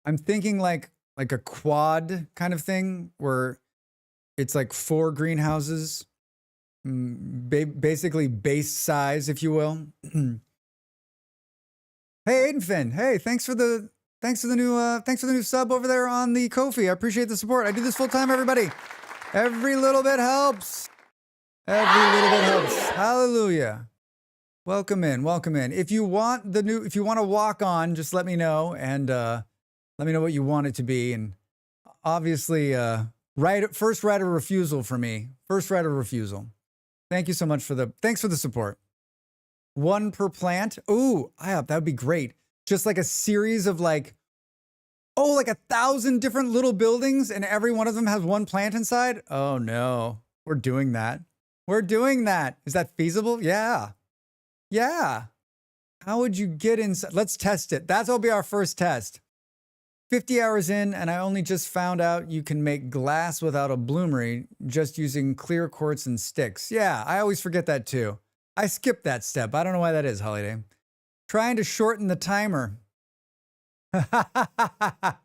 I'm thinking like a quad kind of thing where it's like 4 greenhouses, basically base size, if you will. Hey, Aidenfin. Hey, thanks for the new sub over there on the Ko-fi. I appreciate the support. I do this full time, everybody. Every little bit helps. Hallelujah. Welcome in. If you want to walk on, just let me know, and let me know what you want it to be. And obviously, first right of refusal for me. First right of refusal. Thank you so much thanks for the support. 1 per plant. Ooh, that would be great. Just like a series of like 1,000 different little buildings, and every one of them has 1 plant inside. Oh no, we're doing that. Is that feasible? Yeah. How would you get inside? Let's test it. That'll be our first test. 50 hours in, and I only just found out you can make glass without a bloomery just using clear quartz and sticks. Yeah, I always forget that too. I skipped that step. I don't know why that is, Holiday. Trying to shorten the timer. I'm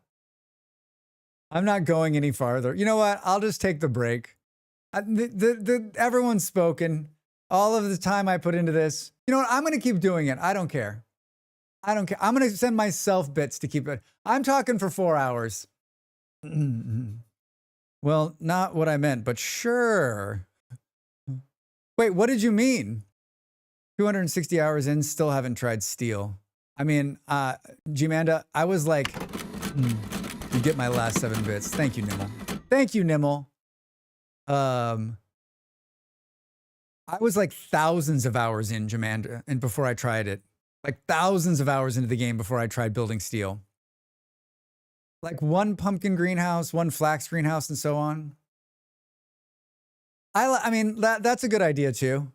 not going any farther. You know what? I'll just take the break. Everyone's spoken. All of the time I put into this. You know what? I'm going to keep doing it. I don't care. I'm going to send myself bits to keep it. I'm talking for 4 hours. Well, not what I meant, but sure. Wait, what did you mean? 260 hours in, still haven't tried steel. I mean, G-Manda, I was like, you get my last 7 bits. Thank you, Nimble. I was like thousands of hours in G-Manda, and before I tried it. Like thousands of hours into the game before I tried building steel. Like 1 pumpkin greenhouse, 1 flax greenhouse, and so on. I mean, that's a good idea too.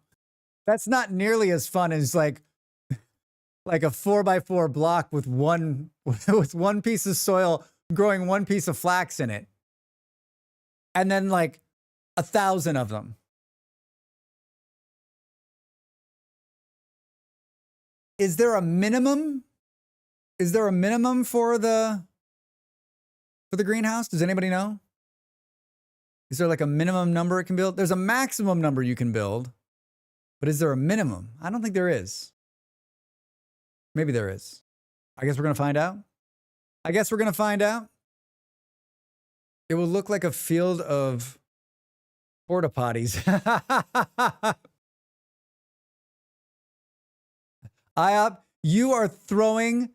That's not nearly as fun as like a 4x4 block with one piece of soil growing 1 piece of flax in it. And then like 1,000 of them. Is there a minimum? For the greenhouse? Does anybody know? Is there like a minimum number it can build? There's a maximum number you can build. But is there a minimum? I don't think there is. Maybe there is. I guess we're going to find out. It will look like a field of Porta potties. You are throwing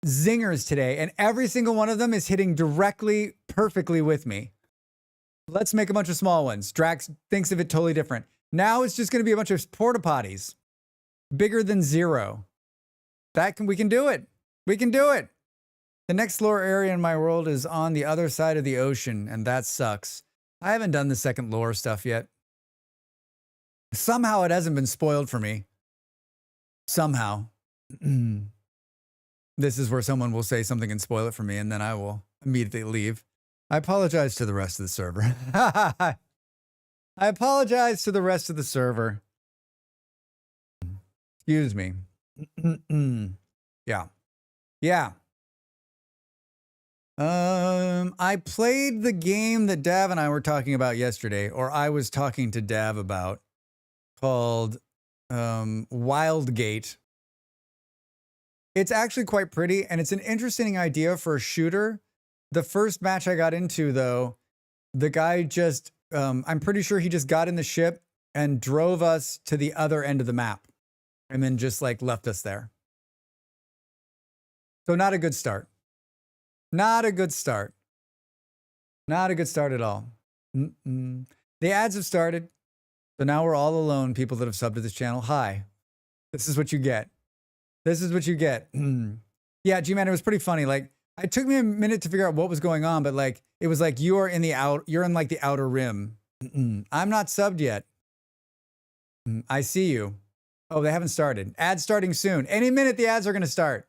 zingers today, and every single one of them is hitting directly, perfectly with me. Let's make a bunch of small ones. Drax thinks of it totally different. Now it's just going to be a bunch of porta potties. Bigger than 0. We can do it. We can do it. The next lore area in my world is on the other side of the ocean, and that sucks. I haven't done the second lore stuff yet. Somehow it hasn't been spoiled for me. Somehow. This is where someone will say something and spoil it for me, and then I will immediately leave. I apologize to the rest of the server. I apologize to the rest of the server. Excuse me. Yeah. Yeah. I played the game that Dav and I were talking about yesterday, or I was talking to Dav about, called Wildgate. It's actually quite pretty, and it's an interesting idea for a shooter. The first match I got into, though, the guy just, I'm pretty sure he just got in the ship and drove us to the other end of the map, and then just like left us there. So not a good start. Not a good start. Not a good start at all. The ads have started. So now we're all alone, people that have subbed to this channel. Hi. This is what you get. This is what you get. Yeah, G-Man, it was pretty funny. Like, it took me a minute to figure out what was going on, but like, it was like, you're in like the outer rim. I'm not subbed yet. I see you. Oh, they haven't started. Ads starting soon. Any minute the ads are going to start.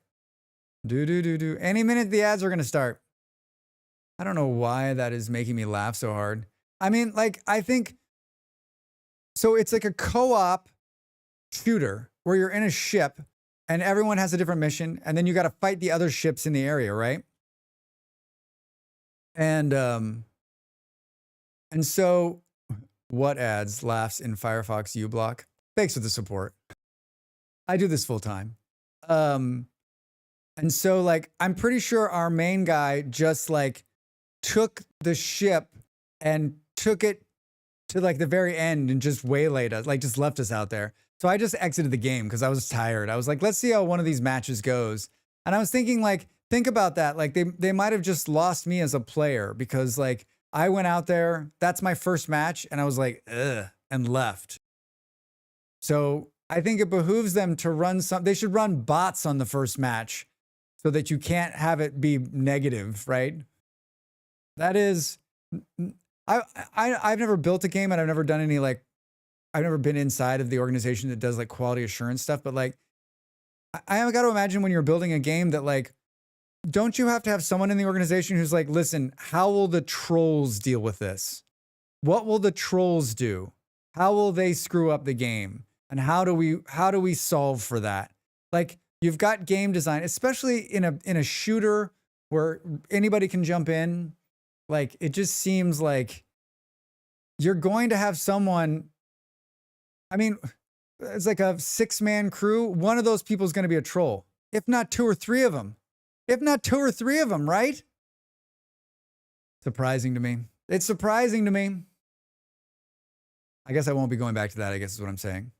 Any minute the ads are going to start. I don't know why that is making me laugh so hard. I mean, like, I think, so it's like a co-op shooter where you're in a ship and everyone has a different mission, and then you got to fight the other ships in the area, right? And so, what ads? Laughs in Firefox uBlock. Thanks for the support. I do this full time. And so, like, I'm pretty sure our main guy just like took the ship and took it to like the very end and just waylaid us, like just left us out there. So I just exited the game because I was tired. I was like, let's see how one of these matches goes. And I was thinking, like, think about that. Like, they might have just lost me as a player because, like, I went out there, that's my first match, and I was like, ugh, and left. So I think it behooves them to run they should run bots on the first match so that you can't have it be negative, right? That is, I've never built a game, and I've never done any, like, I've never been inside of the organization that does like quality assurance stuff, but like, I got to imagine when you're building a game that, like, don't you have to have someone in the organization who's like, listen, how will the trolls deal with this? What will the trolls do? How will they screw up the game? And how do we solve for that? Like, you've got game design, especially in a shooter where anybody can jump in. Like, it just seems like you're going to have someone. I mean, it's like a 6-man crew. One of those people is going to be a troll, if not 2 or 3 of them. If not 2 or 3 of them, right? Surprising to me. It's surprising to me. I guess I won't be going back to that, I guess is what I'm saying.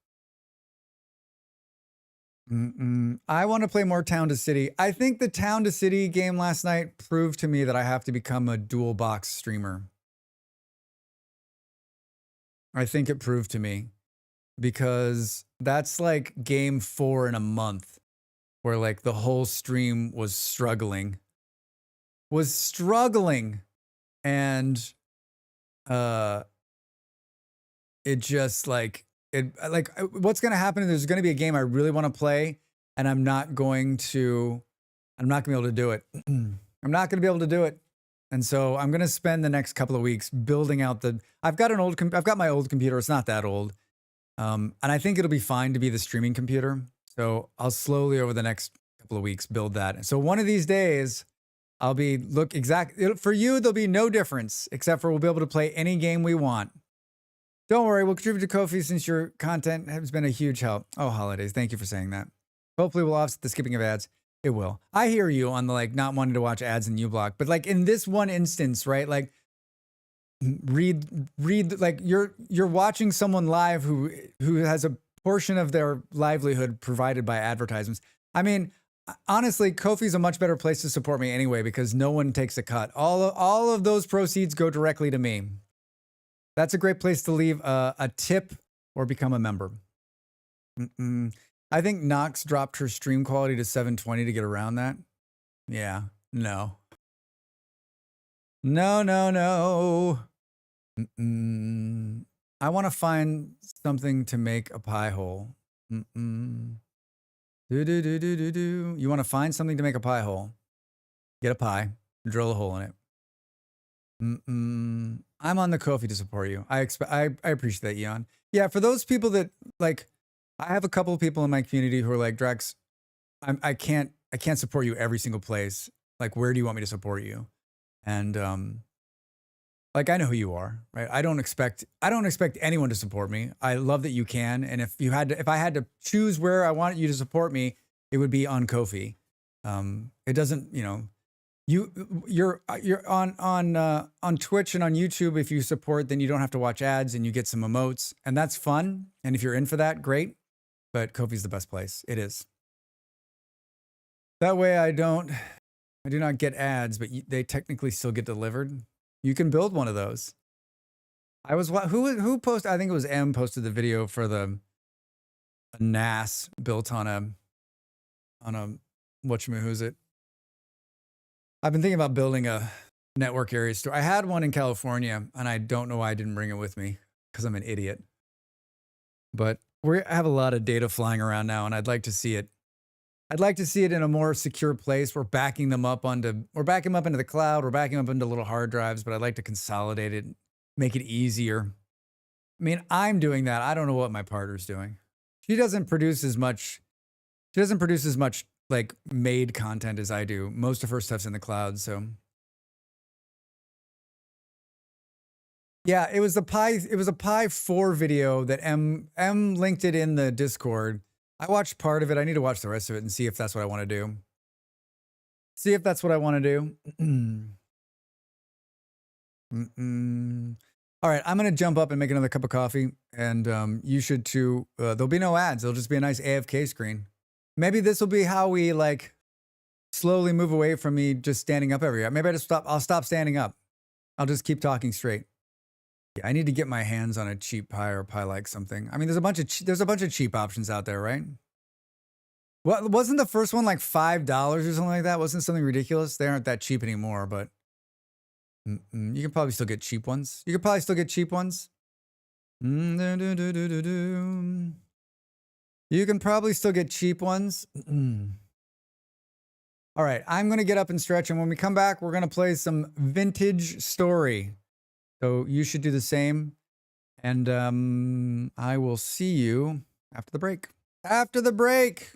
I want to play more Town to City. I think the Town to City game last night proved to me that I have to become a dual box streamer. I think it proved to me. Because that's like game 4 in a month where like the whole stream was struggling. And it just like, what's going to happen is there's going to be a game I really want to play, and I'm not going to be able to do it. I'm not going to be able to do it. And so I'm going to spend the next couple of weeks building out I've got my old computer. It's not that old. And I think it'll be fine to be the streaming computer. So I'll slowly over the next couple of weeks build that. So one of these days I'll be for you. There'll be no difference except for we'll be able to play any game we want. Don't worry. We'll contribute to Ko-fi since your content has been a huge help. Oh, holidays. Thank you for saying that. Hopefully we'll offset the skipping of ads. It will. I hear you on the, like, not wanting to watch ads in uBlock, but like in this one instance, right? Like, read like you're watching someone live who has a portion of their livelihood provided by advertisements. I mean, honestly, Ko-fi's a much better place to support me anyway because no one takes a cut. All of those proceeds go directly to me. That's a great place to leave a tip or become a member. I think Nox dropped her stream quality to 720 to get around that. Yeah, no. No, no, no. I want to find something to make a pie hole. You want to find something to make a pie hole? Get a pie, drill a hole in it. I'm on the Ko-fi to support you. I appreciate that, Eon. Yeah, for those people that like, I have a couple of people in my community who are like, Drex, I can't support you every single place. Like, where do you want me to support you? And like, I know who you are, right? I don't expect anyone to support me. I love that you can. And if I had to choose where I want you to support me, it would be on Ko-fi. It doesn't, you know, you're on Twitch and on YouTube. If you support, then you don't have to watch ads and you get some emotes, and that's fun. And if you're in for that, great. But Ko-fi's the best place. It is. That way I do not get ads, but they technically still get delivered. You can build one of those. Who posted? I think it was M posted the video for a NAS built on a who's it? I've been thinking about building a network area store. I had one in California, and I don't know why I didn't bring it with me because I'm an idiot. But I have a lot of data flying around now, and I'd like to see it. I'd like to see it in a more secure place. We're backing them up into the cloud. We're backing them up into little hard drives, but I'd like to consolidate it, make it easier. I mean, I'm doing that. I don't know what my partner's doing. She doesn't produce as much like made content as I do. Most of her stuff's in the cloud, so. Yeah, it was a Pi 4 video that M linked it in the Discord. I watched part of it. I need to watch the rest of it and see if that's what I want to do. All right, I'm going to jump up and make another cup of coffee, and you should too. There'll be no ads. It'll just be a nice AFK screen. Maybe this will be how we like slowly move away from me just standing up every hour. Maybe I'll stop standing up. I'll just keep talking straight. Yeah, I need to get my hands on a cheap pie or pie like something. I mean, there's a bunch of cheap options out there, right? What wasn't the first one like $5 or something like that? Wasn't something ridiculous? They aren't that cheap anymore, but you can probably still get cheap ones. You can probably still get cheap ones. You can probably still get cheap ones. All right, I'm going to get up and stretch, and when we come back, we're going to play some Vintage Story. So you should do the same, and I will see you after the break. After the break.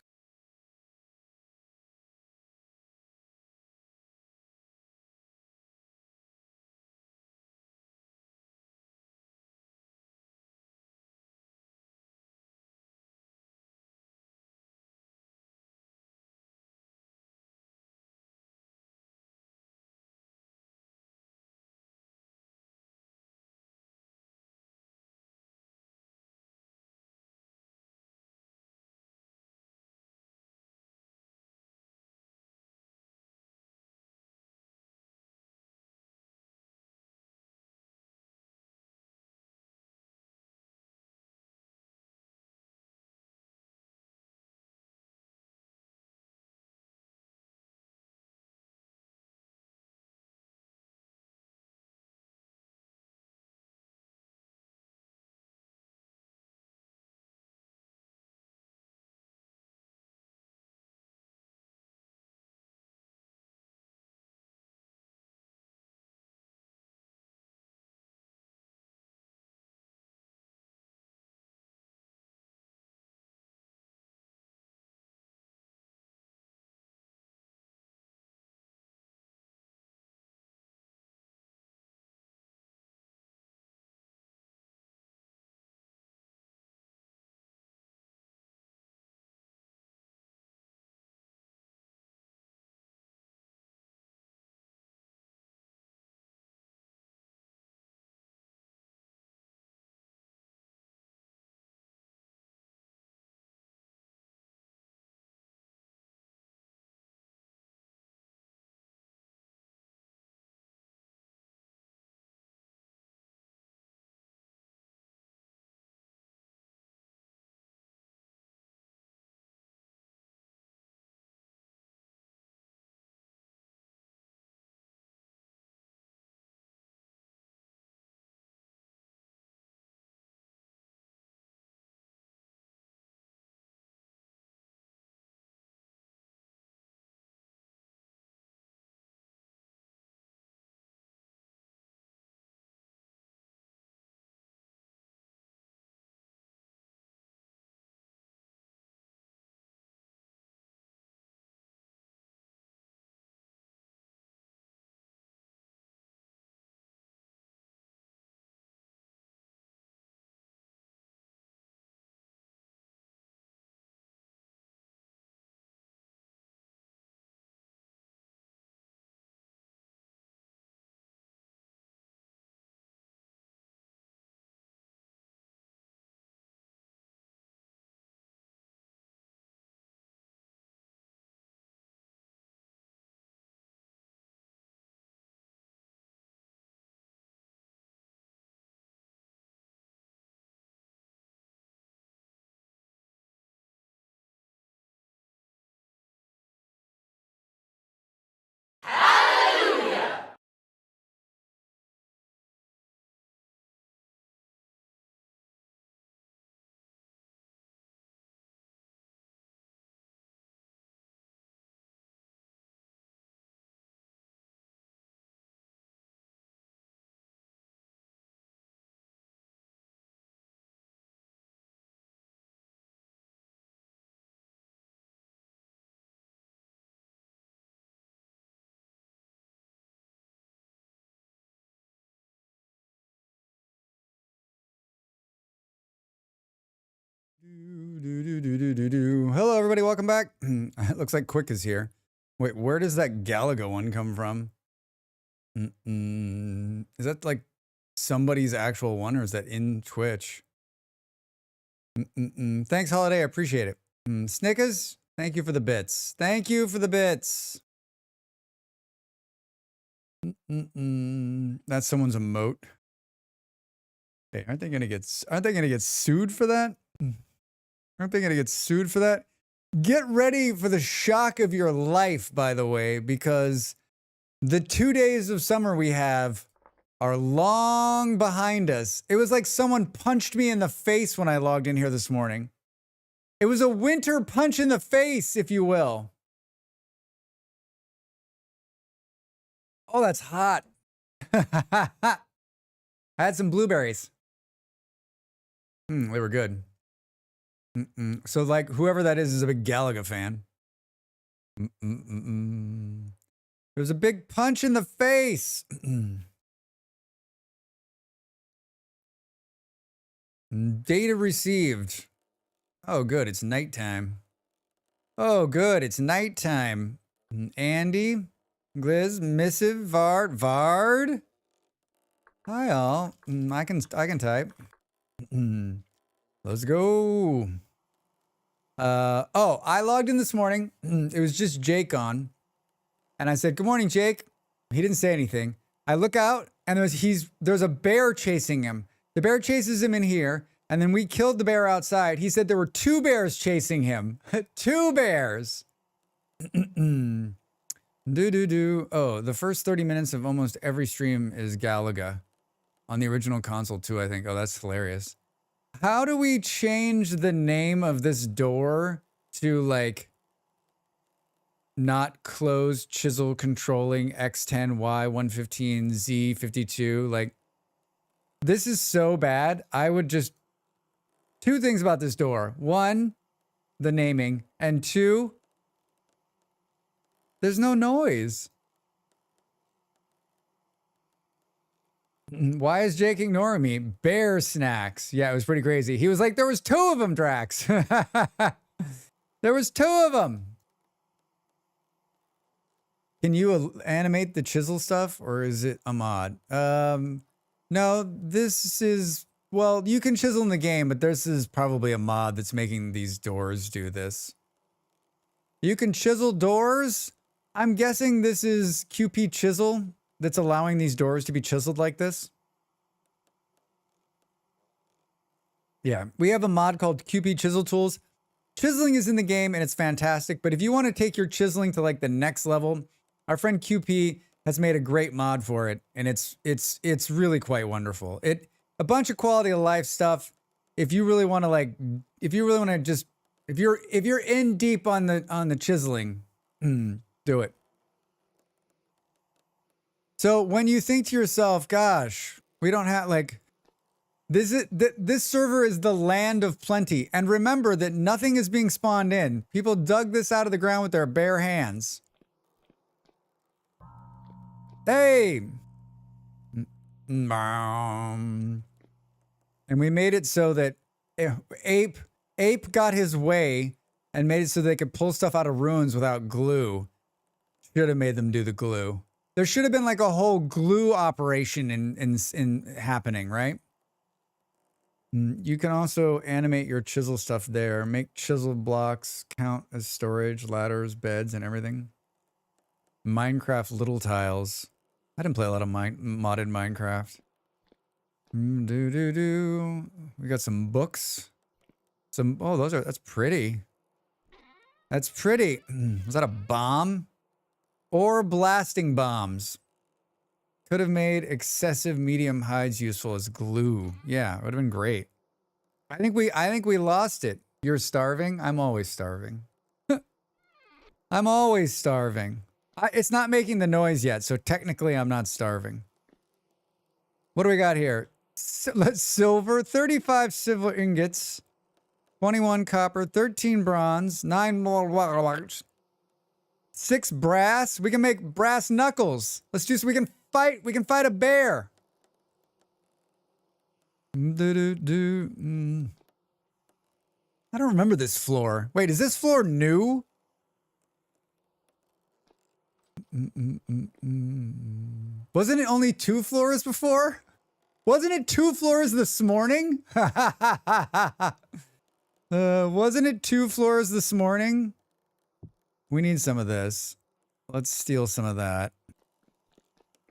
Hello, everybody. Welcome back. It looks like Quick is here. Wait, where does that Galaga one come from? Is that like somebody's actual one, or is that in Twitch? Thanks, Holiday. I appreciate it. Snickers, thank you for the bits. Thank you for the bits. That's someone's emote. Hey, aren't they gonna get sued for that? Aren't they gonna get sued for that? Get ready for the shock of your life, by the way, because the 2 days of summer we have are long behind us. It was like someone punched me in the face when I logged in here this morning. It was a winter punch in the face, if you will. Oh, that's hot. I had some blueberries. They were good. So, like, whoever that is a big Galaga fan. It was a big punch in the face. Data received. Oh, good. It's nighttime. Oh, good. It's nighttime. Andy, Gliz, Missive, Vard. Hi, all. I can type. Let's go. Oh, I logged in this morning. It was just Jake on. And I said, "Good morning, Jake." He didn't say anything. I look out and there's a bear chasing him. The bear chases him in here, and then we killed the bear outside. He said there were 2 bears chasing him. 2 bears. Oh, the first 30 minutes of almost every stream is Galaga. On the original console too, I think. Oh, that's hilarious. How do we change the name of this door to, like, not closed chisel controlling X10, Y115, Z52? Like, this is so bad. I would just... 2 things about this door. 1, the naming. And 2, there's no noise. Why is Jake ignoring me? Bear snacks. Yeah, it was pretty crazy. He was like, there was 2 of them, Drax. There was 2 of them. Can you animate the chisel stuff, or is it a mod? No, this is... Well, you can chisel in the game, but this is probably a mod that's making these doors do this. You can chisel doors? I'm guessing this is QP Chisel that's allowing these doors to be chiseled like this. Yeah, we have a mod called QP Chisel Tools. Chiseling is in the game and it's fantastic, but if you want to take your chiseling to like the next level, our friend QP has made a great mod for it, and it's really quite wonderful. A bunch of quality of life stuff. If you really want to if you're in deep on the chiseling, do it. So when you think to yourself, gosh, we don't have this server is the land of plenty. And remember that nothing is being spawned in. People dug this out of the ground with their bare hands. Hey. And we made it so that Ape got his way and made it so they could pull stuff out of ruins without glue. Should have made them do the glue. There should have been like a whole glue operation in happening, right? You can also animate your chisel stuff there. Make chisel blocks count as storage, ladders, beds, and everything. Minecraft little tiles. I didn't play a lot of modded Minecraft. We got some books. Oh, that's pretty. That's pretty. Was that a bomb? Or blasting bombs. Could have made excessive medium hides useful as glue. Yeah, it would have been great. I think we lost it. You're starving? I'm always starving. I'm always starving. It's not making the noise yet, so technically I'm not starving. What do we got here? Silver, 35 silver ingots, 21 copper, 13 bronze, 9 more, 6 brass. We can make brass knuckles. Let's do so we can fight a bear. I don't remember this floor. Wait, is this floor new? Wasn't it only 2 floors before? Wasn't it 2 floors this morning? Wasn't it 2 floors this morning? We need some of this. Let's steal some of that.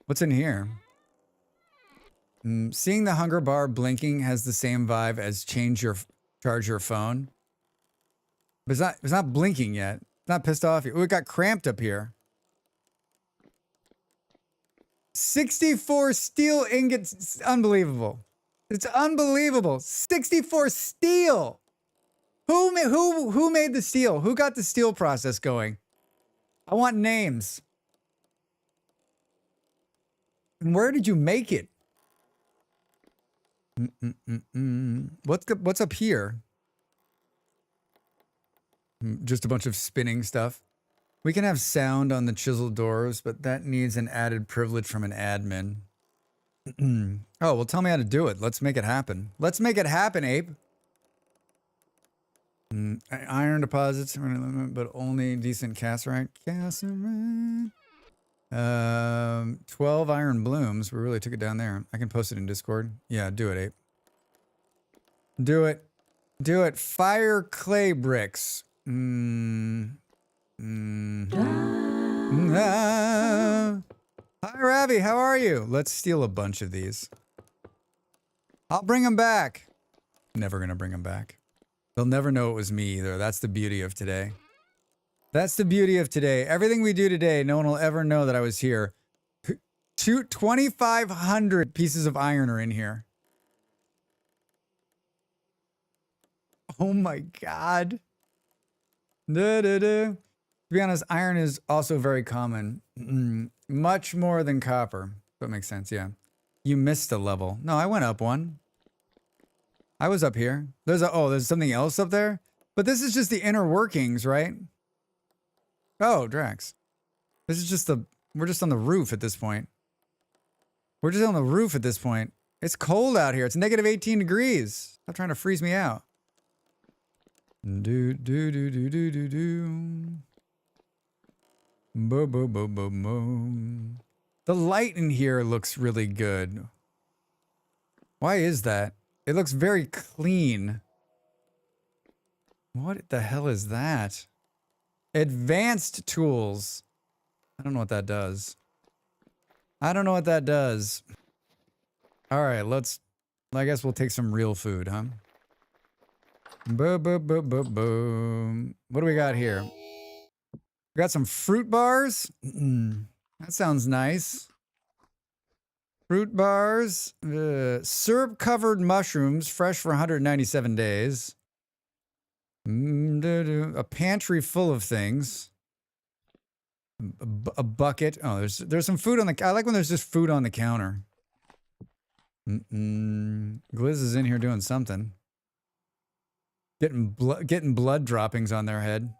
What's in here? Seeing the hunger bar blinking has the same vibe as charge your phone. But it's not blinking yet. It's not pissed off yet. Ooh, it got cramped up here. 64 steel ingots. It's unbelievable. It's unbelievable. 64 steel. Who made the steel? Who got the steel process going? I want names. And where did you make it? What's up here? Just a bunch of spinning stuff. We can have sound on the chiseled doors, but that needs an added privilege from an admin. Oh, well, tell me how to do it. Let's make it happen. Let's make it happen, Ape. Iron deposits, but only decent cassiterite. 12 iron blooms. We really took it down there. I can post it in Discord. Yeah, do it, Ape. Do it. Do it. Fire clay bricks. Hi, Ravi. How are you? Let's steal a bunch of these. I'll bring them back. Never gonna bring them back. They'll never know it was me either. That's the beauty of today. That's the beauty of today. Everything we do today, no one will ever know that I was here. 2,500 pieces of iron are in here. Oh my God. To be honest, iron is also very common. Much more than copper. That makes sense, yeah. You missed a level. No, I went up one. I was up here. There's something else up there? But this is just the inner workings, right? Oh, Drax. This is just we're just on the roof at this point. We're just on the roof at this point. It's cold out here. It's negative 18 degrees. Stop trying to freeze me out. Do. Bo. The light in here looks really good. Why is that? It looks very clean. What the hell is that? Advanced tools. I don't know what that does. I don't know what that does. All right, I guess we'll take some real food, huh? Boom. What do we got here? We got some fruit bars. That sounds nice. Fruit bars. Syrup-covered mushrooms, fresh for 197 days. A pantry full of things. A bucket. Oh, there's some food on the... I like when there's just food on the counter. Gliz is in here doing something. Getting blood droppings on their head.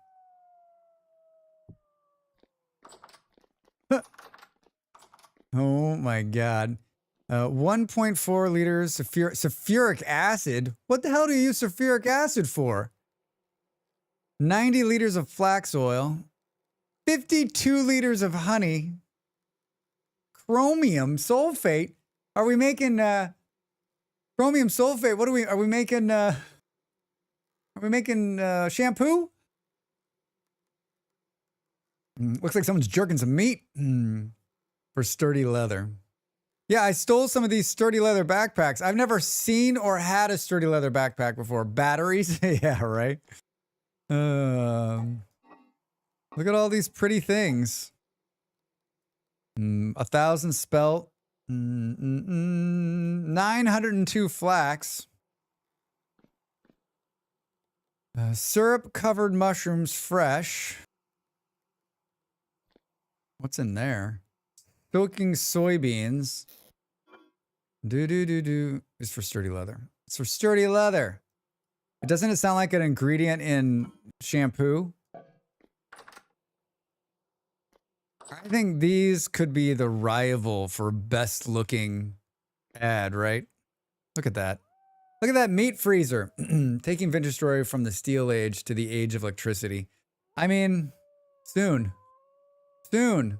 Oh my God. 1.4 liters sulfuric acid. What the hell do you use sulfuric acid for? 90 liters of flax oil. 52 liters of honey. Chromium sulfate. Are we making chromium sulfate? What are we making shampoo? Looks like someone's jerking some meat. For sturdy leather. Yeah, I stole some of these sturdy leather backpacks. I've never seen or had a sturdy leather backpack before. Batteries? Yeah, right. Look at all these pretty things. 1,000 spelt. 902 flax. Syrup-covered mushrooms fresh. What's in there? Soaking soybeans. It's for sturdy leather. It's for sturdy leather. Doesn't it sound like an ingredient in shampoo? I think these could be the rival for best looking ad, right? Look at that. Look at that meat freezer. Taking vintage story from the steel age to the age of electricity. I mean, soon. Soon.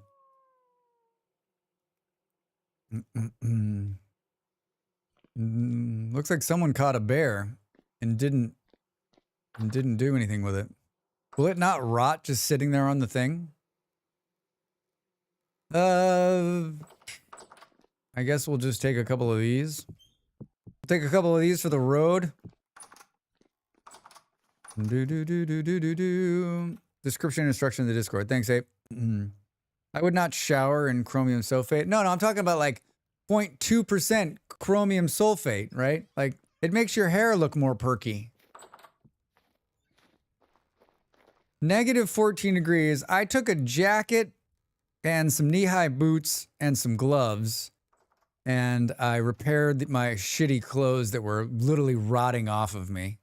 Looks like someone caught a bear and didn't do anything with it. Will it not rot just sitting there on the thing? I guess we'll just take a couple of these. Take a couple of these for the road. Description and instruction in the Discord. Thanks, Ape. I would not shower in chromium sulfate. No, I'm talking about like 0.2% chromium sulfate, right? Like it makes your hair look more perky. Negative 14 degrees. I took a jacket and some knee-high boots and some gloves, and I repaired my shitty clothes that were literally rotting off of me.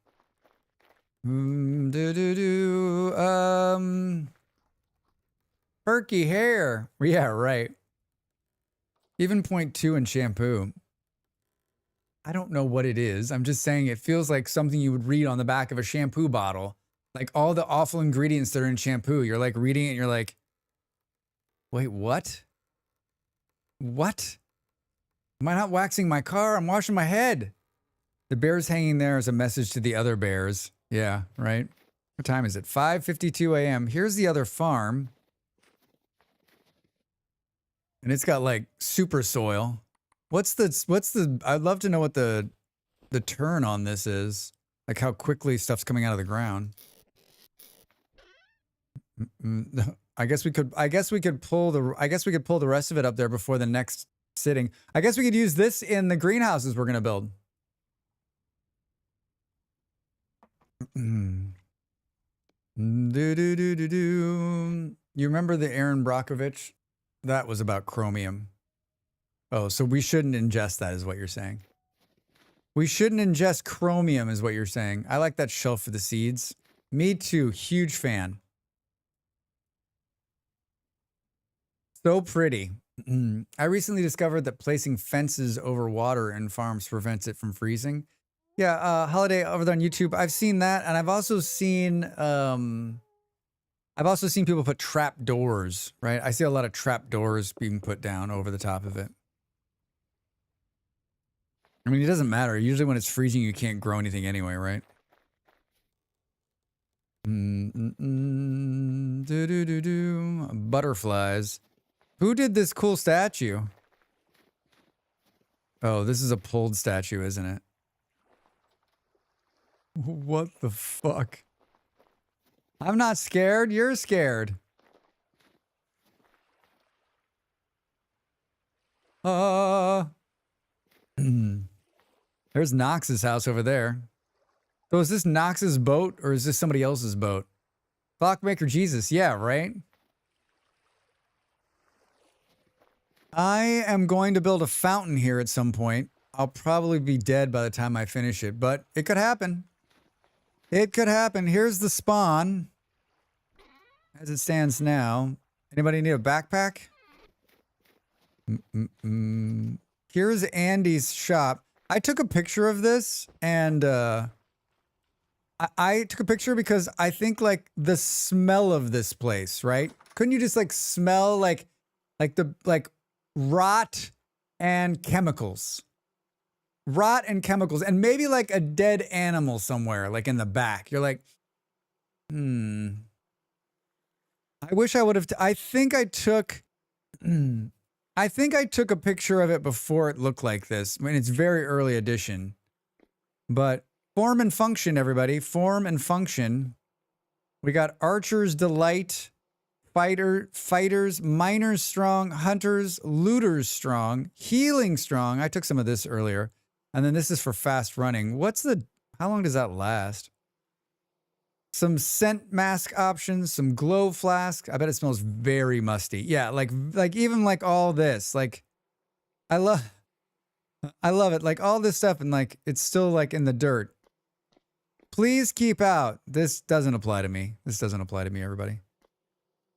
Perky hair. Yeah, right. Even 0.2 in shampoo. I don't know what it is. I'm just saying it feels like something you would read on the back of a shampoo bottle. Like all the awful ingredients that are in shampoo. You're like reading it and you're like, wait, what? What? Am I not waxing my car? I'm washing my head. The bear's hanging there as a message to the other bears. Yeah, right. What time is it? 5:52 a.m. Here's the other farm. And it's got like super soil. What's the I'd love to know what the turn on this is. Like how quickly stuff's coming out of the ground. I guess we could pull the rest of it up there before the next sitting. I guess we could use this in the greenhouses we're gonna build. You remember the Aaron Brockovich? That was about chromium. Oh, so we shouldn't ingest that, is what you're saying. We shouldn't ingest chromium, is what you're saying. I like that shelf for the seeds. Me too, huge fan. So pretty. I recently discovered that placing fences over water in farms prevents it from freezing. Yeah, Holiday over there on YouTube. I've seen that, and I've also seen people put trap doors, right? I see a lot of trap doors being put down over the top of it. I mean, it doesn't matter. Usually when it's freezing, you can't grow anything anyway, right? Butterflies. Who did this cool statue? Oh, this is a pulled statue, isn't it? What the fuck? I'm not scared. You're scared. There's Knox's house over there. So is this Knox's boat or is this somebody else's boat? Clockmaker Jesus. Yeah, right? I am going to build a fountain here at some point. I'll probably be dead by the time I finish it, but it could happen. It could happen. Here's the spawn as it stands now. Anybody need a backpack? Here's Andy's shop. I took a picture of this and I took a picture because I think like the smell of this place, right? Couldn't you just like smell like rot and chemicals? Rot and chemicals and maybe like a dead animal somewhere like in the back. You're like, I wish I would have. I think I took a picture of it before it looked like this. I mean, it's very early edition, but form and function, everybody. Form and function. We got Archer's Delight, Fighters, Miners Strong, Hunters, Looters Strong, Healing Strong. I took some of this earlier. And then this is for fast running. How long does that last? Some scent mask options, some glow flask. I bet it smells very musty. Yeah, like even like all this. Like, I love it. Like all this stuff and like it's still like in the dirt. Please keep out. This doesn't apply to me. This doesn't apply to me, everybody.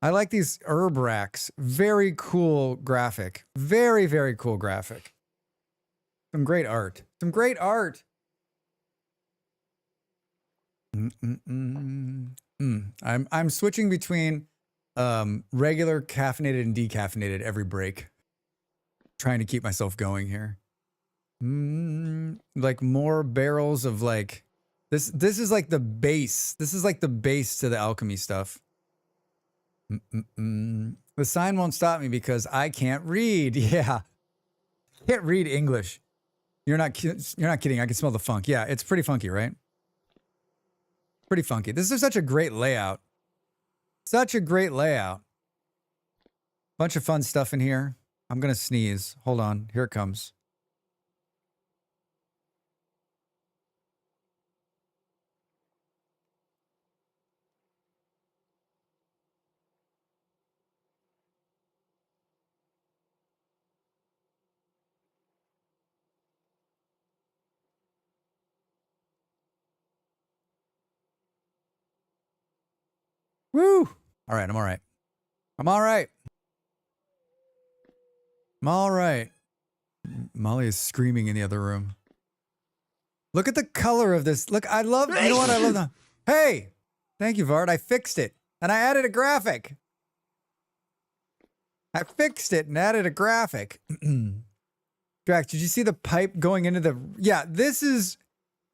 I like these herb racks. Very cool graphic. Very, very cool graphic. Some great art. Some great art. I'm switching between regular caffeinated and decaffeinated every break. Trying to keep myself going here. Like more barrels of like this is like the base. This is like the base to the alchemy stuff. The sign won't stop me because I can't read. Yeah. Can't read English. You're not kidding. I can smell the funk. Yeah, it's pretty funky, right? Pretty funky. This is such a great layout. Such a great layout. Bunch of fun stuff in here. I'm going to sneeze. Hold on. Here it comes. Woo! All right, I'm all right. I'm all right. I'm all right. Molly is screaming in the other room. Look at the color of this. Look, I love, you know what? I love the, hey, thank you, Vard. I fixed it. And I added a graphic. I fixed it and added a graphic. Drax, did you see the pipe going into the, yeah, this is,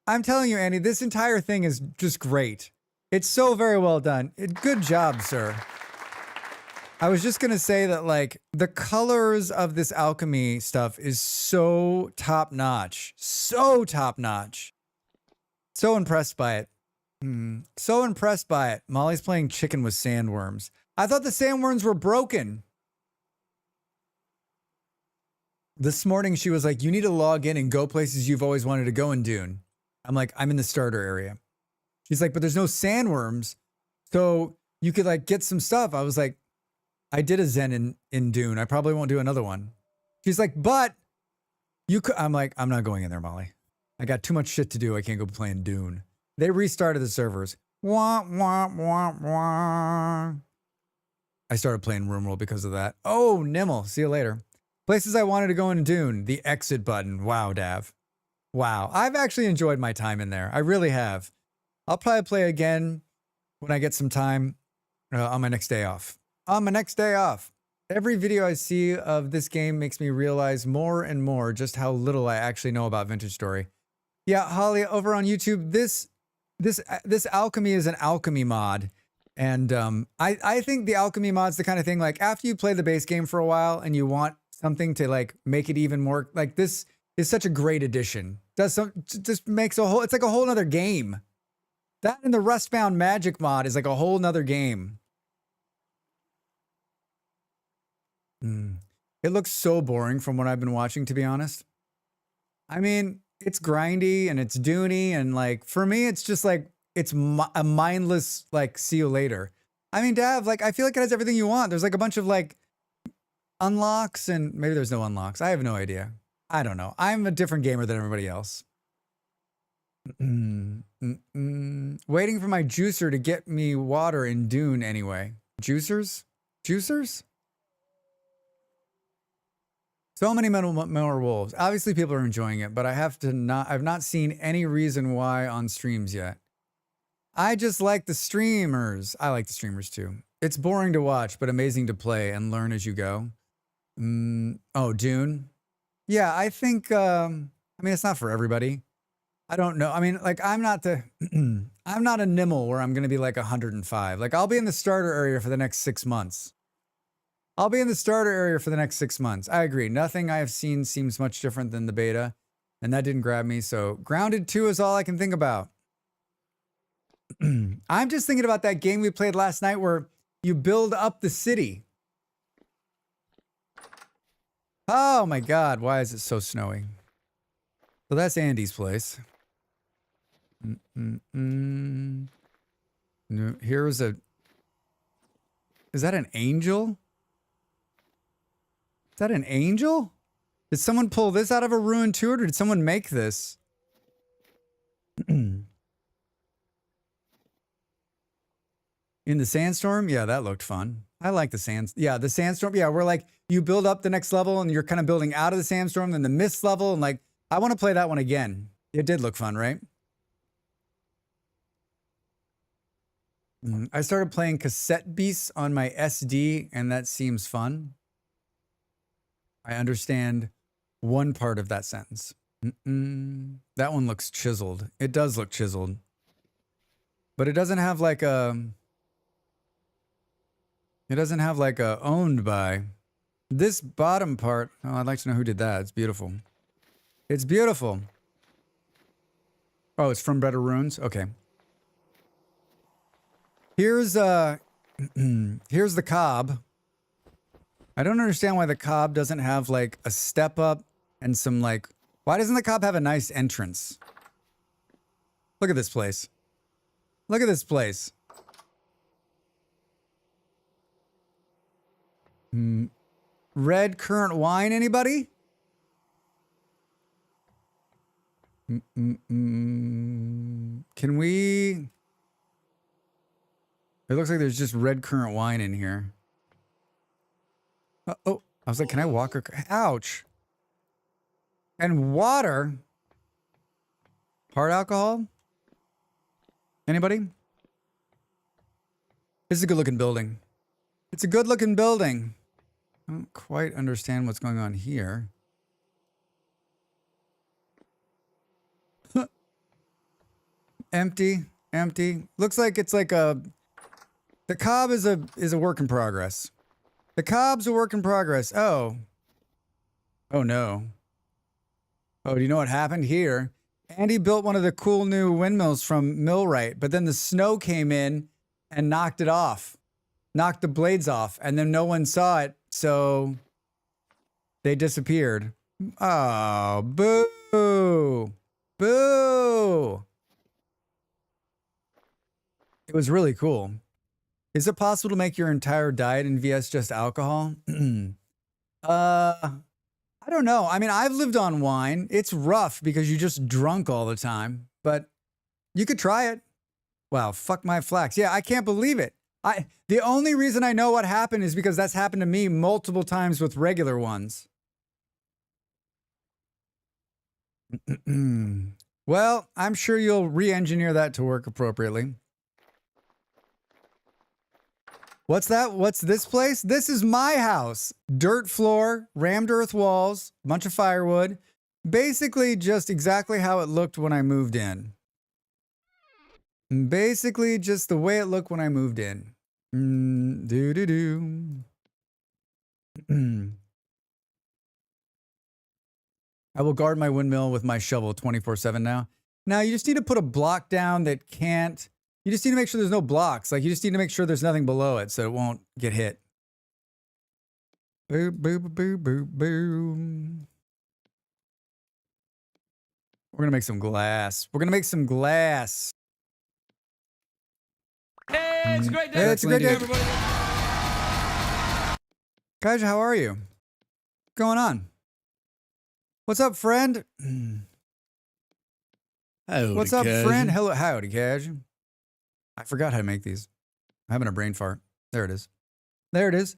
I'm telling you, Andy, this entire thing is just great. It's so very well done. Good job, sir. I was just going to say that, like, the colors of this alchemy stuff is so top-notch. So top-notch. So impressed by it. So impressed by it. Molly's playing chicken with sandworms. I thought the sandworms were broken. This morning, she was like, you need to log in and go places you've always wanted to go in Dune. I'm like, I'm in the starter area. She's like, but there's no sandworms. So you could, like, get some stuff. I was like, I did a Zen in Dune. I probably won't do another one. She's like, but you could. I'm like, I'm not going in there, Molly. I got too much shit to do. I can't go playing Dune. They restarted the servers. Wah, wah, wah, wah. I started playing RimWorld because of that. Oh, Nimble. See you later. Places I wanted to go in Dune. The exit button. Wow, Dav. Wow. I've actually enjoyed my time in there. I really have. I'll probably play again when I get some time on my next day off. On my next day off. Every video I see of this game makes me realize more and more just how little I actually know about Vintage Story. Yeah, Holly, over on YouTube, this alchemy is an alchemy mod. And I think the alchemy mod's the kind of thing, like, after you play the base game for a while and you want something to, like, make it even more, like, this is such a great addition. Just makes a whole, it's like a whole nother game. That and the Rustbound Magic mod is like a whole nother game. It looks so boring from what I've been watching, to be honest. I mean, it's grindy and it's Dune-y, and, like, for me, it's just like, it's a mindless, like, see you later. I mean, Dav, like, I feel like it has everything you want. There's like a bunch of, like, unlocks, and maybe there's no unlocks. I have no idea. I don't know. I'm a different gamer than everybody else. Waiting for my juicer to get me water in Dune anyway. Juicers? Juicers? So many more wolves. Obviously, people are enjoying it, but I've not seen any reason why on streams yet. I just like the streamers. I like the streamers too. It's boring to watch, but amazing to play and learn as you go. Oh, Dune? Yeah, I think, I mean, it's not for everybody. I don't know. I mean, like, I'm not a Nimble where I'm going to be like 105. Like, I'll be in the starter area for the next 6 months. I'll be in the starter area for the next 6 months. I agree. Nothing I have seen seems much different than the beta, and that didn't grab me. So Grounded 2 is all I can think about. I'm just thinking about that game we played last night where you build up the city. Oh my God, why is it so snowy? So that's Andy's place. Here's a... Is that an angel? Is that an angel? Did someone pull this out of a ruined too, or did someone make this? In the sandstorm? Yeah, that looked fun. I like the sands. Yeah, the sandstorm. Yeah, where, like, you build up the next level and you're kind of building out of the sandstorm, then the mist level, and, like, I want to play that one again. It did look fun, right? I started playing Cassette Beasts on my SD, and that seems fun. I understand one part of that sentence. That one looks chiseled. It does look chiseled. But it doesn't have like a... It doesn't have like a owned by. This bottom part... Oh, I'd like to know who did that. It's beautiful. It's beautiful. Oh, it's from Better Runes? Okay. Here's here's the cob. I don't understand why the cob doesn't have like a step up and some like... Why doesn't the cob have a nice entrance? Look at this place. Look at this place. Red currant wine, anybody? Can we... It looks like there's just red currant wine in here. Oh, I was like, can I walk? Ouch. And water. Hard alcohol? Anybody? This is a good looking building. It's a good looking building. I don't quite understand what's going on here. Empty, empty. Looks like it's like a... The cob is a work in progress. The cob's a work in progress. Oh. Oh no. Oh, do you know what happened here? Andy built one of the cool new windmills from Millwright, but then the snow came in and knocked it off. Knocked the blades off, and then no one saw it, so they disappeared. Oh, boo. Boo. It was really cool. Is it possible to make your entire diet in VS just alcohol? I don't know. I mean, I've lived on wine. It's rough because you just drunk all the time, but you could try it. Wow, fuck my flax. Yeah, I can't believe it. The only reason I know what happened is because that's happened to me multiple times with regular ones. Well, I'm sure you'll re-engineer that to work appropriately. What's that? What's this place? This is my house. Dirt floor, rammed earth walls, bunch of firewood. Basically just exactly how it looked when I moved in. Basically just the way it looked when I moved in. I will guard my windmill with my shovel 24/7 now. Now you just need to put a block down that can't... You just need to make sure there's no blocks. Like, you just need to make sure there's nothing below it so it won't get hit. Boo, boo, boo, boo, boo. We're going to make some glass. We're going to make some glass. Hey, it's a great day. Hey, it's a great day, everybody. Guys, how are you? What's going on? What's up, friend? Howdy, What's up, cousin. friend? Hello, howdy, Cash. I forgot how to make these. I'm having a brain fart. There it is. There it is.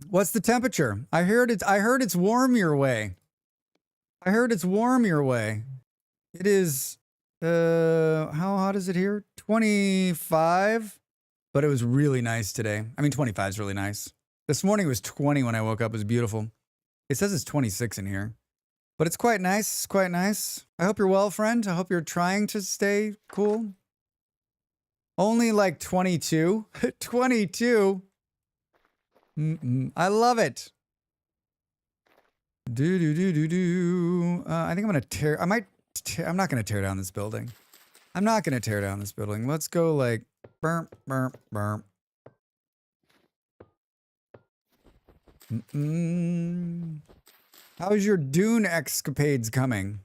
What's the temperature? I heard it's warm your way. I heard it's warm your way. It is how hot is it here? 25. But it was really nice today. I mean, 25 is really nice. This morning it was 20 when I woke up. It was beautiful. It says it's 26 in here. But it's quite nice. It's quite nice. I hope you're well, friend. I hope you're trying to stay cool. Only like 22. 22. I love it. I think I'm going to tear... I'm not going to tear down this building. I'm not going to tear down this building. Let's go like... Burp, burp, burp. How's your Dune escapades coming?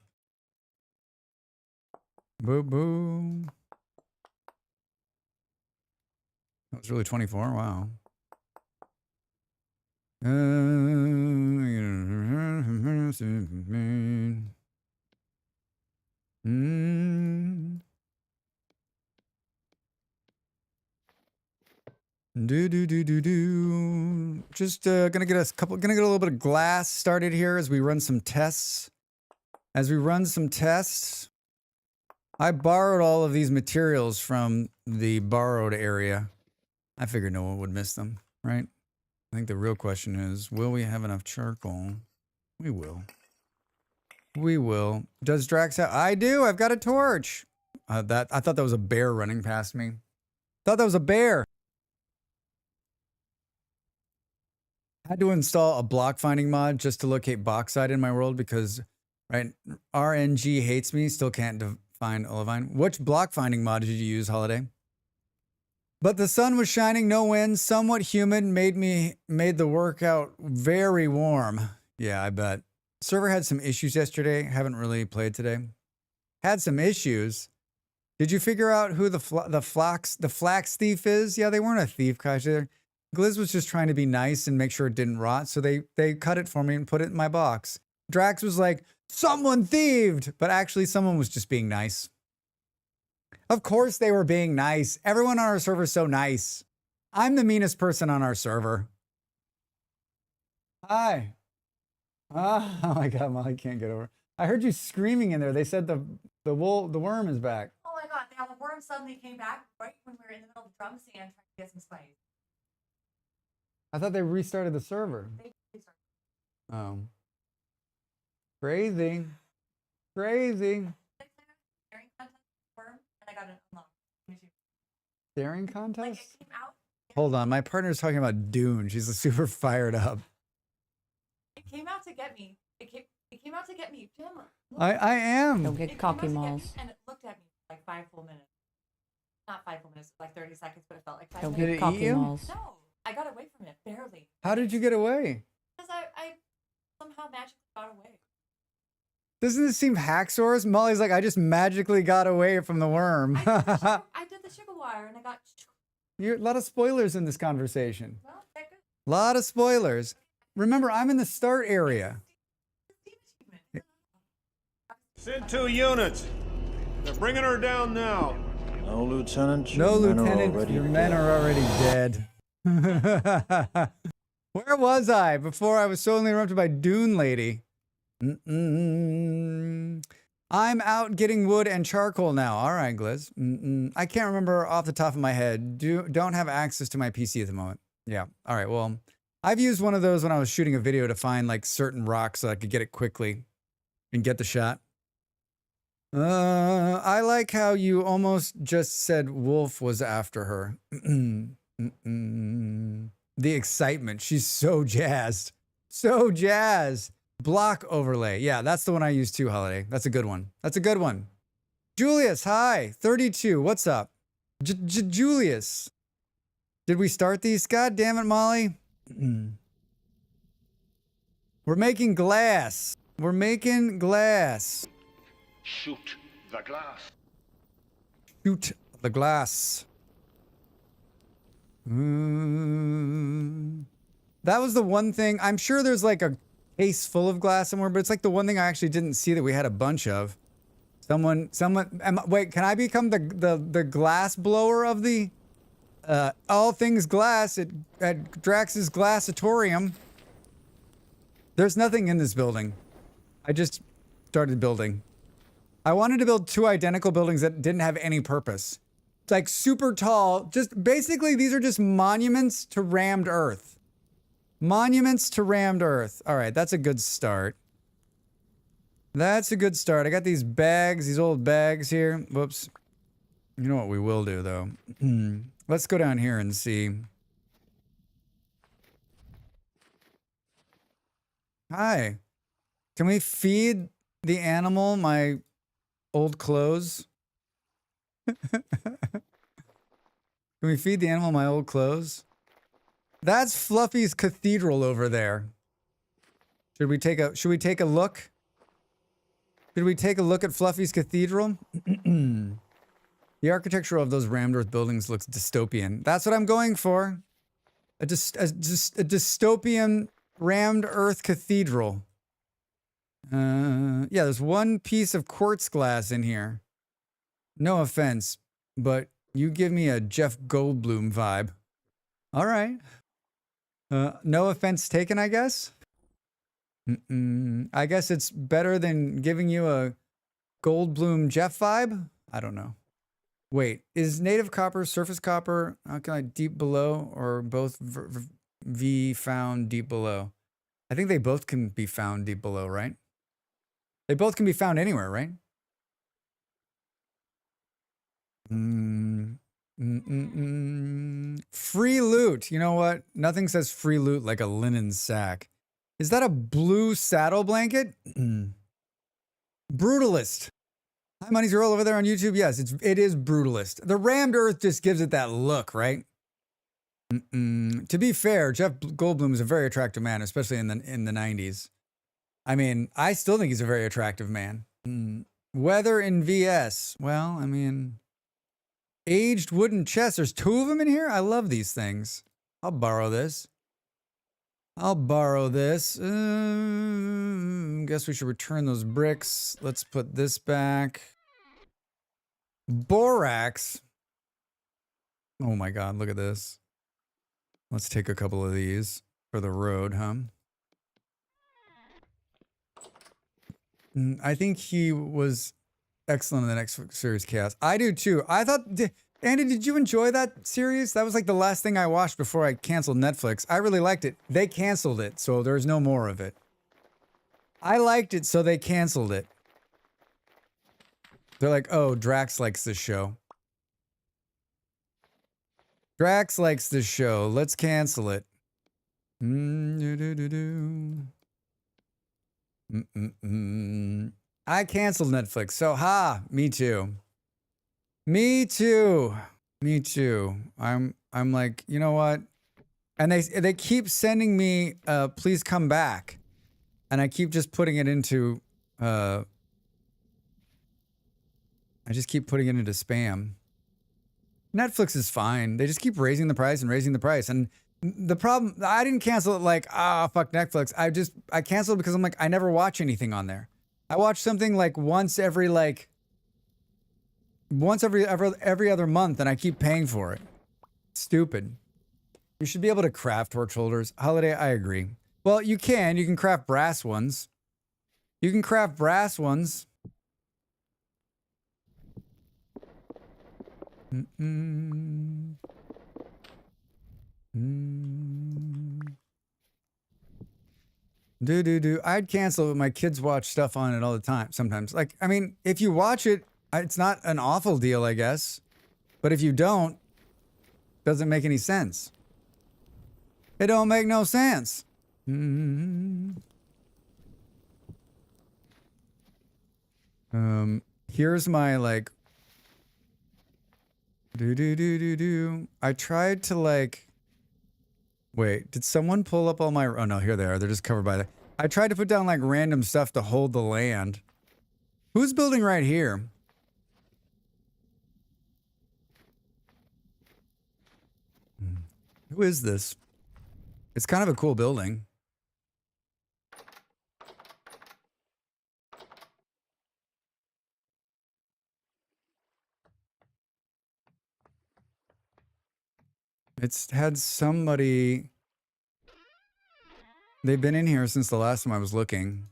Boo boo. That was really 24. Wow. Just gonna get a little bit of glass started here as we run some tests. I borrowed all of these materials from the borrowed area. I figured no one would miss them, right? I think the real question is, will we have enough charcoal? We will. We will. Does Drax have... I do. I've got a torch. I thought that was a bear running past me. Thought that was a bear. I had to install a block finding mod just to locate bauxite in my world because, right, RNG hates me. Still can't find olivine. Which block finding mod did you use, Holiday? But the sun was shining, no wind, somewhat humid, made the workout very warm. Yeah, I bet. Server had some issues yesterday. Haven't really played today. Had some issues. Did you figure out who the flax thief is? Yeah, they weren't a thief, Kaja. Gliz was just trying to be nice and make sure it didn't rot, so they cut it for me and put it in my box. Drax was like, someone thieved! But actually, someone was just being nice. Of course they were being nice. Everyone on our server is so nice. I'm the meanest person on our server. Hi. Oh my God, Molly can't get over. I heard you screaming in there. They said the worm is back. Oh my God, the worm suddenly came back right when we were in the middle of drum stand trying to get some spice. I thought they restarted the server. They restarted. Oh. Crazy. Crazy. Staring contest worm, and I got an unlock. Staring Like contest? it came out. Hold on, my partner's talking about Dune. She's super fired up. It came out to get me. It came out to get me. Jim, look. I am. Don't get It cocky came out to get malls. me, and it looked at me for like 5 full minutes. Not 5 full minutes, like 30 seconds, but it felt like 5 Don't Did minutes. it get eat cocky you? malls. No, I got away from it, barely. How did you get away? Because I somehow magically got away. Doesn't this seem Hacksaws? Molly's like, I just magically got away from the worm. I did the sugar wire, and I got... A lot of spoilers in this conversation. Well, that good. A lot of spoilers. Remember, I'm in the start area. Send 2 units. They're bringing her down now. No, Lieutenant. No, your men are Lieutenant, already your men dead. are already dead. Where was I before I was suddenly interrupted by Dune Lady? I'm out getting wood and charcoal now. All right, Gliz. I can't remember off the top of my head. Don't have access to my PC at the moment. Yeah. All right. Well, I've used one of those when I was shooting a video to find like certain rocks so I could get it quickly and get the shot. I like how you almost just said Wolf was after her. The excitement. She's so jazzed. So jazzed. Block overlay. Yeah, that's the one I use too, Holiday. That's a good one. That's a good one. Julius, hi. 32. What's up? Julius. Did we start these? God damn it, Molly. We're making glass. We're making glass. Shoot the glass. Shoot the glass. That was the one thing. I'm sure there's like a case full of glass somewhere, but it's like the one thing I actually didn't see that we had a bunch of. Wait, can I become the glass blower of the all things glass at Drax's Glassatorium? There's nothing in this building. I just started building. I wanted to build 2 identical buildings that didn't have any purpose. It's like super tall. Just basically, these are just monuments to rammed earth. Monuments to rammed earth. All right, that's a good start. That's a good start. I got these bags, these old bags here. Whoops. You know what we will do, though? Let's go down here and see. Hi. Can we feed the animal my old clothes? Can we feed the animal my old clothes? That's Fluffy's cathedral over there. Should we take a look? Should we take a look at Fluffy's cathedral? The architecture of those rammed earth buildings looks dystopian. That's what I'm going for. A dystopian rammed earth cathedral. Yeah, there's one piece of quartz glass in here. No offense, but you give me a Jeff Goldblum vibe. All right. No offense taken, I guess. I guess it's better than giving you a Goldblum Jeff vibe. I don't know. Wait, is native copper surface copper? How can I deep below or both V found deep below? I think they both can be found deep below, right? They both can be found anywhere, right? Free loot. You know what? Nothing says free loot like a linen sack. Is that a blue saddle blanket? Brutalist. Hi, Monies, you're all over there on YouTube. Yes, it is brutalist. The rammed earth just gives it that look, right? To be fair, Jeff Goldblum is a very attractive man, especially in the 90s. I mean, I still think he's a very attractive man. Weather in VS. Well, I mean, aged wooden chests. There's 2 of them in here. I love these things. I'll borrow this. Guess we should return those bricks. Let's put this back. Borax. Oh my God, look at this. Let's take a couple of these for the road, huh? I think he was excellent in the next series, Chaos. I do too. I thought, Andy, did you enjoy that series? That was like the last thing I watched before I canceled Netflix. I really liked it. They canceled it, so there's no more of it. I liked it, so they canceled it. They're like, oh, Drax likes this show. Drax likes this show. Let's cancel it. I canceled Netflix, so me too. Me too. Me too. I'm like, you know what? And they keep sending me please come back. And I keep just putting it into I just keep putting it into spam. Netflix is fine. They just keep raising the price and raising the price. And the problem, I didn't cancel it like, fuck Netflix. I canceled because I'm like, I never watch anything on there. I watch something like once every other month, and I keep paying for it. Stupid. You should be able to craft torch holders. Holiday, I agree. Well, you can craft brass ones. You can craft brass ones. I'd cancel it, but my kids watch stuff on it all the time sometimes. Like, I mean, if you watch it, it's not an awful deal, I guess. But if you don't, doesn't make any sense. It don't make no sense. Here's my like I tried to like wait, did someone pull up all my oh no, here they are. They're just covered by the I tried to put down like random stuff to hold the land. Who's building right here? Who is this? It's kind of a cool building. It's had somebody... They've been in here since the last time I was looking.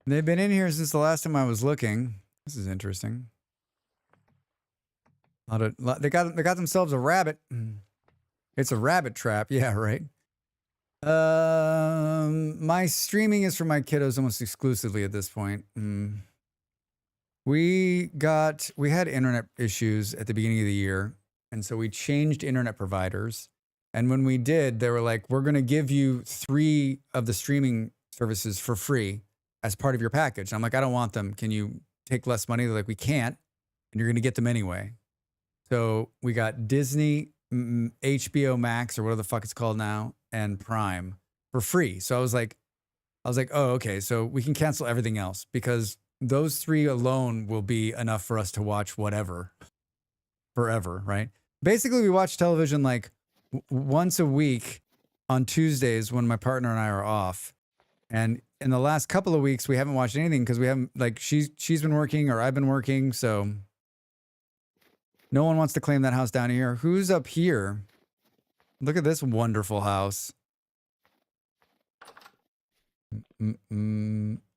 They've been in here since the last time I was looking. This is interesting. They got themselves a rabbit. It's a rabbit trap. Yeah, right. My streaming is for my kiddos almost exclusively at this point. We had internet issues at the beginning of the year, and so we changed internet providers. And when we did, they were like, we're going to give you 3 of the streaming services for free as part of your package. And I'm like, I don't want them. Can you take less money? They're like, we can't, and you're going to get them anyway. So we got Disney, HBO Max, or whatever the fuck it's called now, and Prime for free. So I was like, oh, okay. So we can cancel everything else because those 3 alone will be enough for us to watch whatever forever, right? Basically, we watch television like once a week on Tuesdays when my partner and I are off. And in the last couple of weeks, we haven't watched anything because we haven't, like, she's been working or I've been working. So no one wants to claim that house down here. Who's up here? Look at this wonderful house.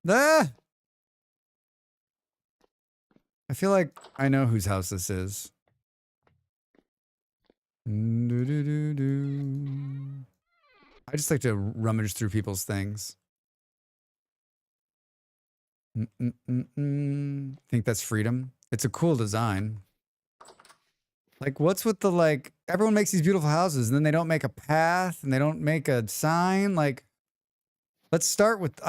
Ah! feel like I know whose house this is. I just like to rummage through people's things. Think that's freedom. It's a cool design. Like, what's with the, like, everyone makes these beautiful houses and then they don't make a path and they don't make a sign. Like, let's start with,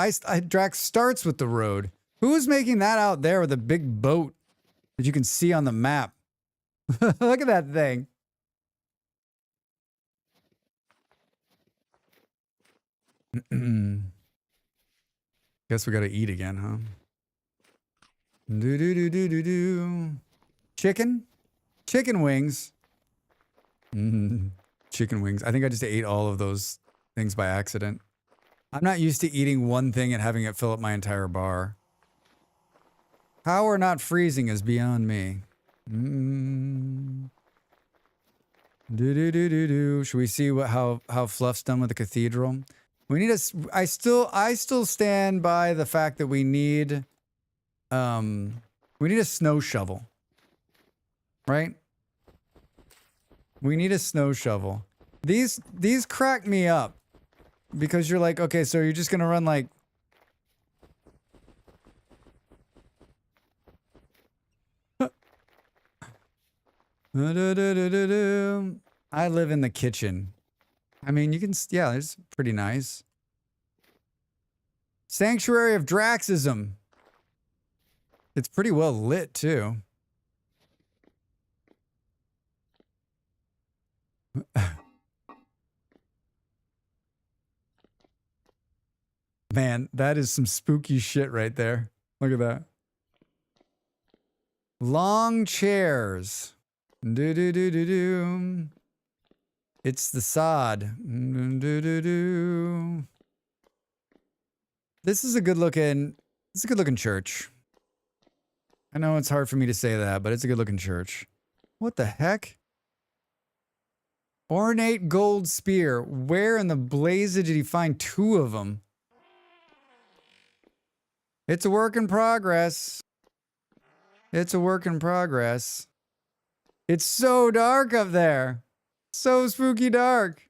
Drax starts with the road. Who's making that out there with a big boat that you can see on the map? Look at that thing. Guess we gotta eat again, huh? Chicken? Chicken wings. Chicken wings. I think I just ate all of those things by accident. I'm not used to eating one thing and having it fill up my entire bar. How we're not freezing is beyond me. Should we see how Fluff's done with the cathedral? We need a. I still stand by the fact that we need a snow shovel. Right? We need a snow shovel. These crack me up because you're like, okay, so you're just gonna run like. I live in the kitchen. I mean, you can, yeah, it's pretty nice. Sanctuary of Draxism. It's pretty well lit, too. Man, that is some spooky shit right there. Look at that. Long chairs. Do-do-do-do-do. It's the sod. Do-do-do-do. This is a good looking church. I know it's hard for me to say that, but it's a good looking church. What the heck? Ornate gold spear. Where in the blazes did he find two of them? It's a work in progress. It's a work in progress. It's so dark up there. So spooky dark.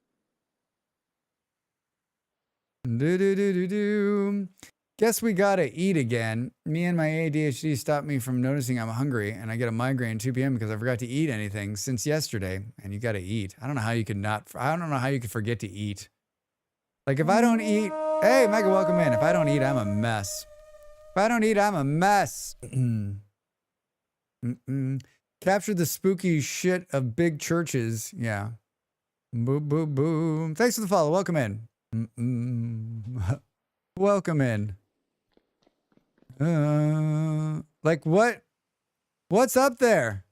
Do-do-do-do-do. Guess we gotta eat again. Me and my ADHD stopped me from noticing I'm hungry, and I get a migraine at 2 p.m. because I forgot to eat anything since yesterday. And you gotta eat. I don't know how you could forget to eat. Like, if I don't eat... Hey, Mega, welcome in. If I don't eat, I'm a mess. If I don't eat, I'm a mess. Capture the spooky shit of big churches. Yeah. Boom, boom, boom. Thanks for the follow. Welcome in. Welcome in. Like what? What's up there?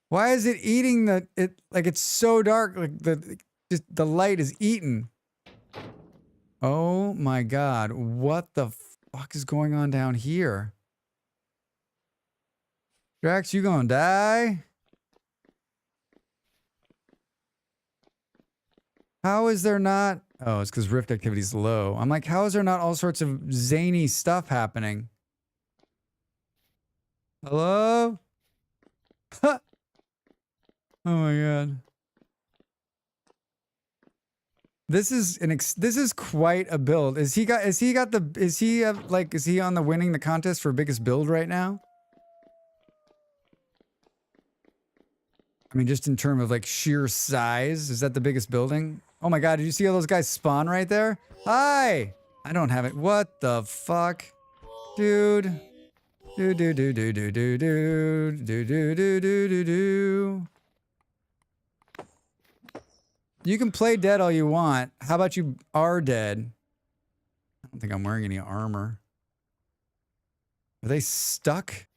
Why is it eating like it's so dark, like the light is eaten. Oh my god, what the fuck is going on down here? Drax, you gonna die? How is there not? Oh, it's because rift activity is low. I'm like, how is there not all sorts of zany stuff happening? Hello? Oh my god. This is quite a build. Is he on the winning the contest for biggest build right now? I mean, just in terms of like sheer size, is that the biggest building? Oh my god, did you see all those guys spawn right there? Hi! I don't have it. What the fuck? Dude. Do do do do do do do do do do do do do. You can play dead all you want. How about you are dead? I don't think I'm wearing any armor. Are they stuck?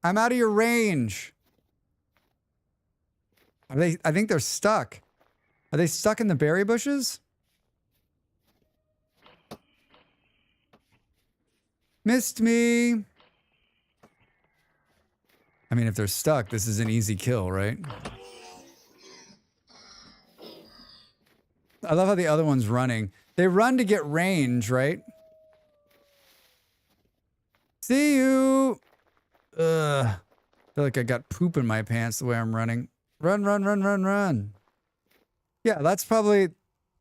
I'm out of your range. Are they? I think they're stuck. Are they stuck in the berry bushes? Missed me. I mean, if they're stuck, this is an easy kill, right? I love how the other one's running. They run to get range, right? See you. Ugh. I feel like I got poop in my pants the way I'm running. Run, run, run, run, run. Yeah, that's probably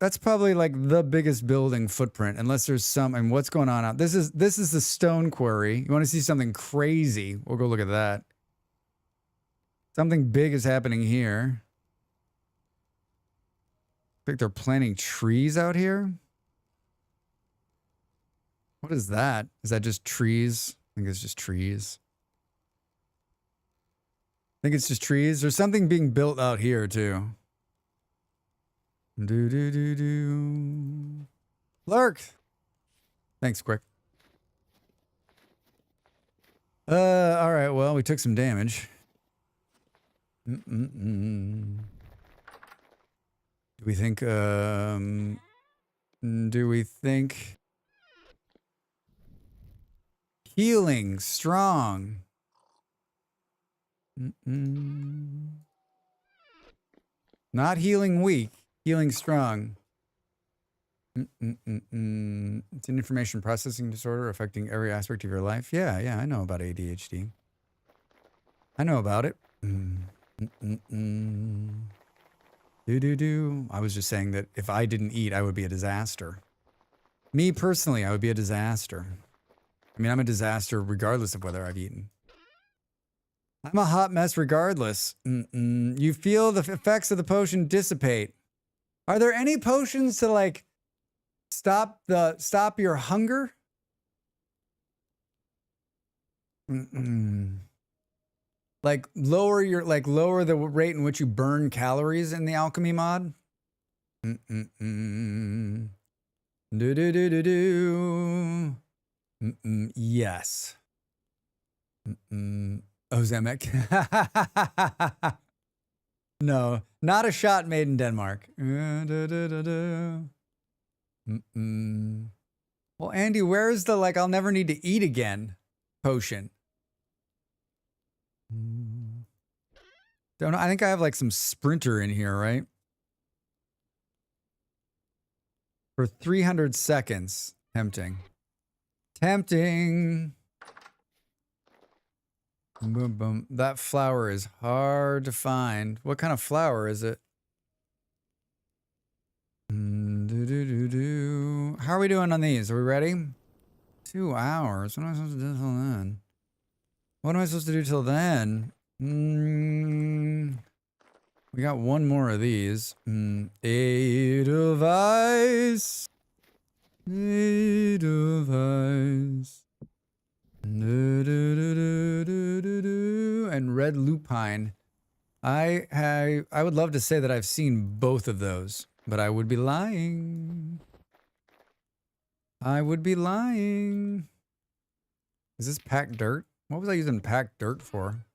like the biggest building footprint, unless there's some. And what's going on out? This is the stone quarry. You want to see something crazy? We'll go look at that. Something big is happening here. I think they're planting trees out here. What is that? Is that just trees? I think it's just trees. I think it's just trees. There's something being built out here too. Do do do do. Lurk. Thanks, Quick. All right. Well, we took some damage. Do we think? Do we think? Healing strong. Not healing weak. Healing strong. It's an information processing disorder affecting every aspect of your life. Yeah, I know about ADHD. I know about it. I was just saying that if I didn't eat, I would be a disaster. Me personally, I would be a disaster. I mean, I'm a disaster regardless of whether I've eaten. I'm a hot mess regardless. You feel the effects of the potion dissipate. Are there any potions to like stop your hunger? Like lower the rate in which you burn calories in the alchemy mod? Yes. Ozemic. No, not a shot made in Denmark. Well, Andy, where's the like I'll never need to eat again potion? Don't know. I think I have like some sprinter in here, right? For 300 seconds. Tempting. Tempting. Boom, boom. That flower is hard to find. What kind of flower is it? How are we doing on these? Are we ready? 2 hours. What am I supposed to do till then? What am I supposed to do till then? We got one more of these. 8 of ice. 8 of ice. And red lupine. I would love to say that I've seen both of those, but I would be lying. I would be lying. Is this packed dirt? What was I using packed dirt for?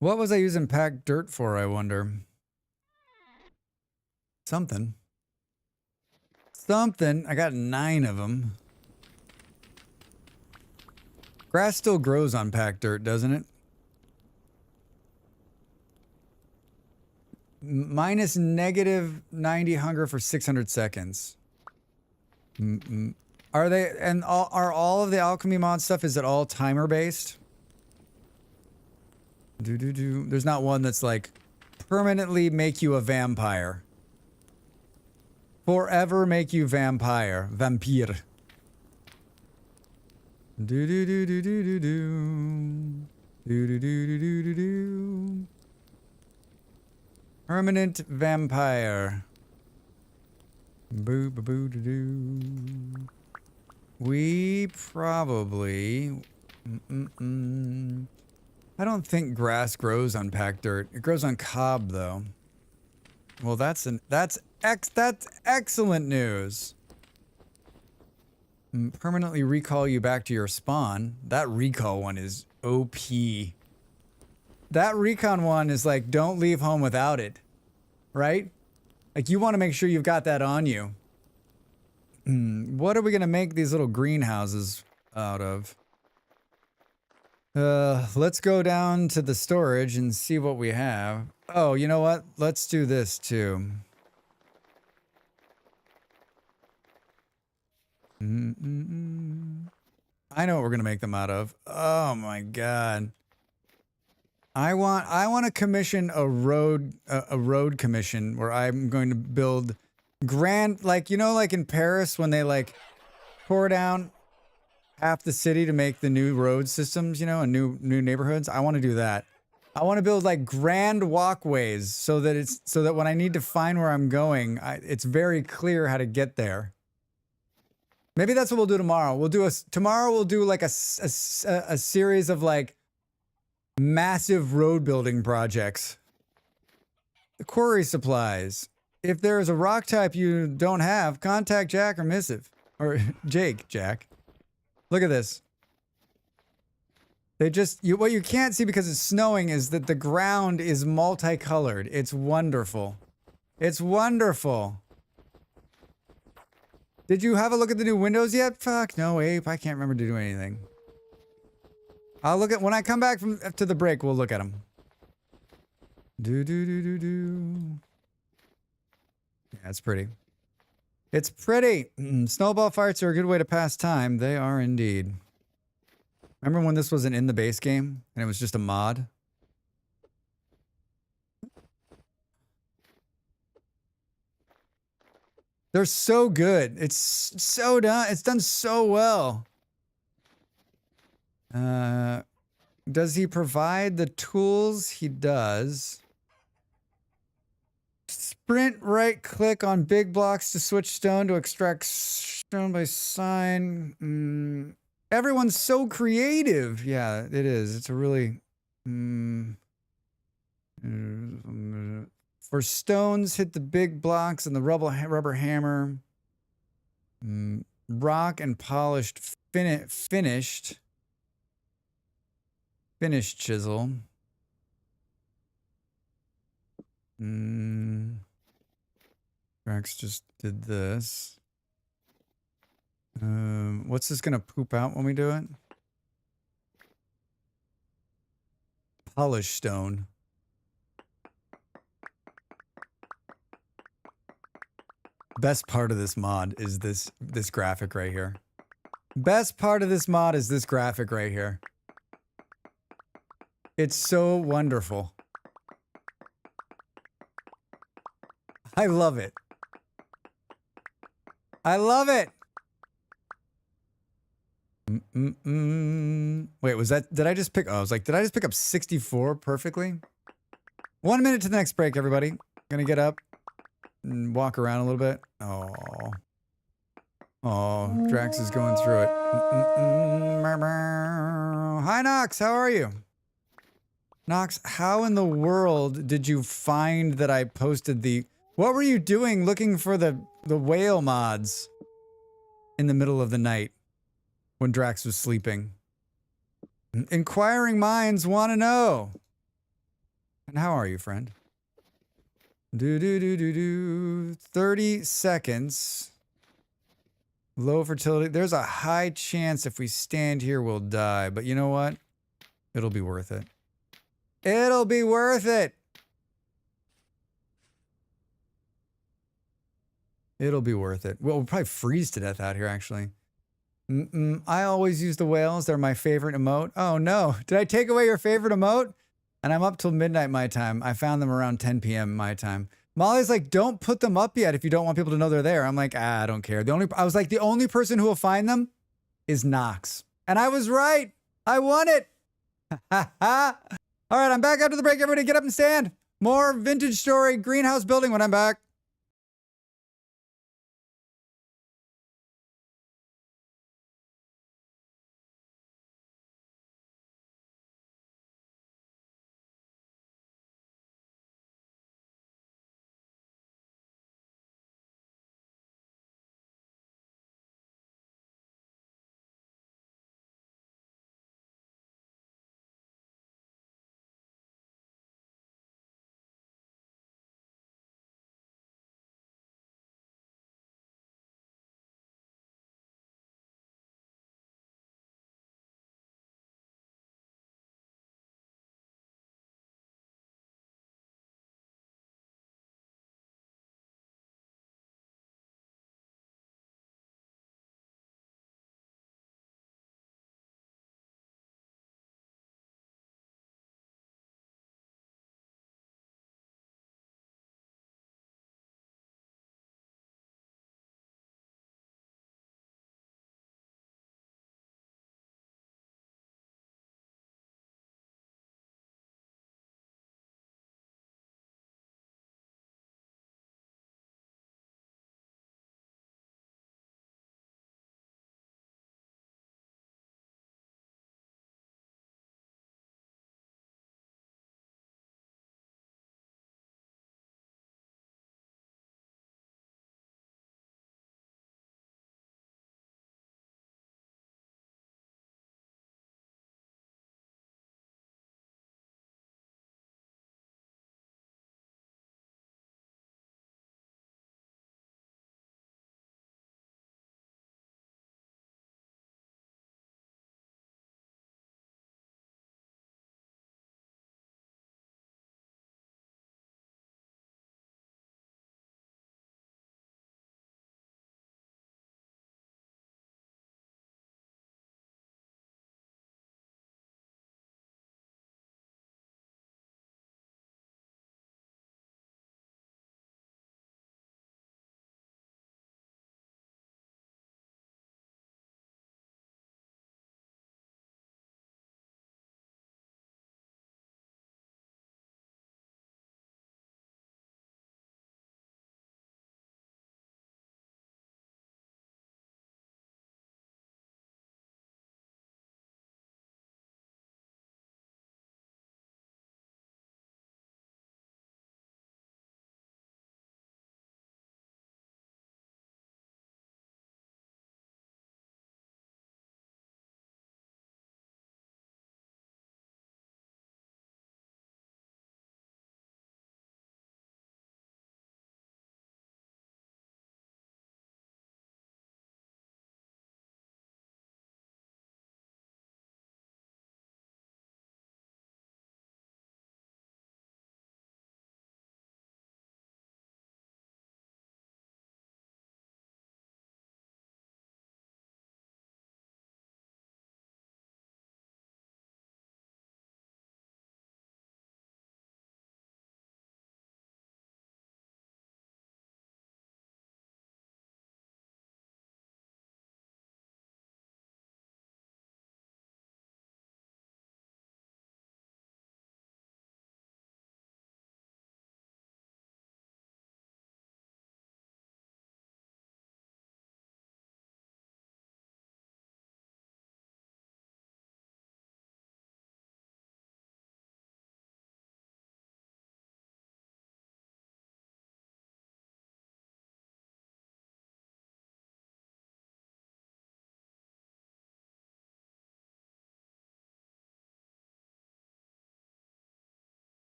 What was I using packed dirt for, I wonder? Something. Something. I got 9 of them. Grass still grows on packed dirt, doesn't it? Minus negative 90 hunger for 600 seconds. Are they, and are all of the alchemy mod stuff, is it all timer based? There's not one that's like permanently make you a vampire. Forever make you vampire. Vampire. Permanent vampire. Boo boo boo doo doo. We probably. I don't think grass grows on packed dirt. It grows on cob, though. Well, that's excellent news. Permanently recall you back to your spawn. That recall one is OP. That recon one is like, don't leave home without it, right? Like you want to make sure you've got that on you. What are we gonna make these little greenhouses out of? Let's go down to the storage and see what we have. Oh, you know what? Let's do this too. I know what we're gonna make them out of. Oh my god. I want to commission a road commission where I'm going to build grand, like, you know, like in Paris when they like tore down half the city to make the new road systems, you know, and new neighborhoods. I want to do that. I want to build like grand walkways so that when I need to find where I'm going, it's very clear how to get there. Maybe that's what we'll do tomorrow. Tomorrow we'll do like a series of like massive road building projects. The quarry supplies. If there is a rock type you don't have, contact Jack or Missive. Or Jack. Look at this. What you can't see because it's snowing is that the ground is multicolored. It's wonderful. It's wonderful. Did you have a look at the new windows yet? Fuck no, Ape. I can't remember to do anything. I'll look at when I come back to the break. We'll look at them. Do. Yeah, it's pretty. It's pretty. Snowball fights are a good way to pass time. They are indeed. Remember when this wasn't in the base game and it was just a mod? They're so good. It's so done. It's done so well. Does he provide the tools? He does. Sprint right click on big blocks to switch stone to extract stone by sign. Everyone's so creative. Yeah, it is. It's a really... For stones, hit the big blocks and the rubber hammer. Rock and polished finished chisel. Rex just did this. What's this gonna poop out when we do it? Polished stone. Best part of this mod is this graphic right here. Best part of this mod is this graphic right here. It's so wonderful. I love it. I love it. Wait, did I just pick? Oh, I was like, did I just pick up 64 perfectly? 1 minute to the next break, everybody. Gonna get up and walk around a little bit. Oh, Drax is going through it. Hi, Nox. How are you? Nox, how in the world did you find that I posted the... What were you doing looking for the whale mods in the middle of the night when Drax was sleeping? Inquiring minds want to know. And how are you, friend? 30 seconds. Low fertility. There's a high chance if we stand here we'll die. But you know what? It'll be worth it. It'll be worth it. It'll be worth it. We'll probably freeze to death out here, actually. I always use the whales. They're my favorite emote. Oh, no. Did I take away your favorite emote? And I'm up till midnight my time. I found them around 10 p.m. my time. Molly's like, don't put them up yet if you don't want people to know they're there. I'm like, I don't care. I was like, the only person who will find them is Nox. And I was right. I won it. All right, I'm back after the break. Everybody get up and stand. More vintage story greenhouse building when I'm back.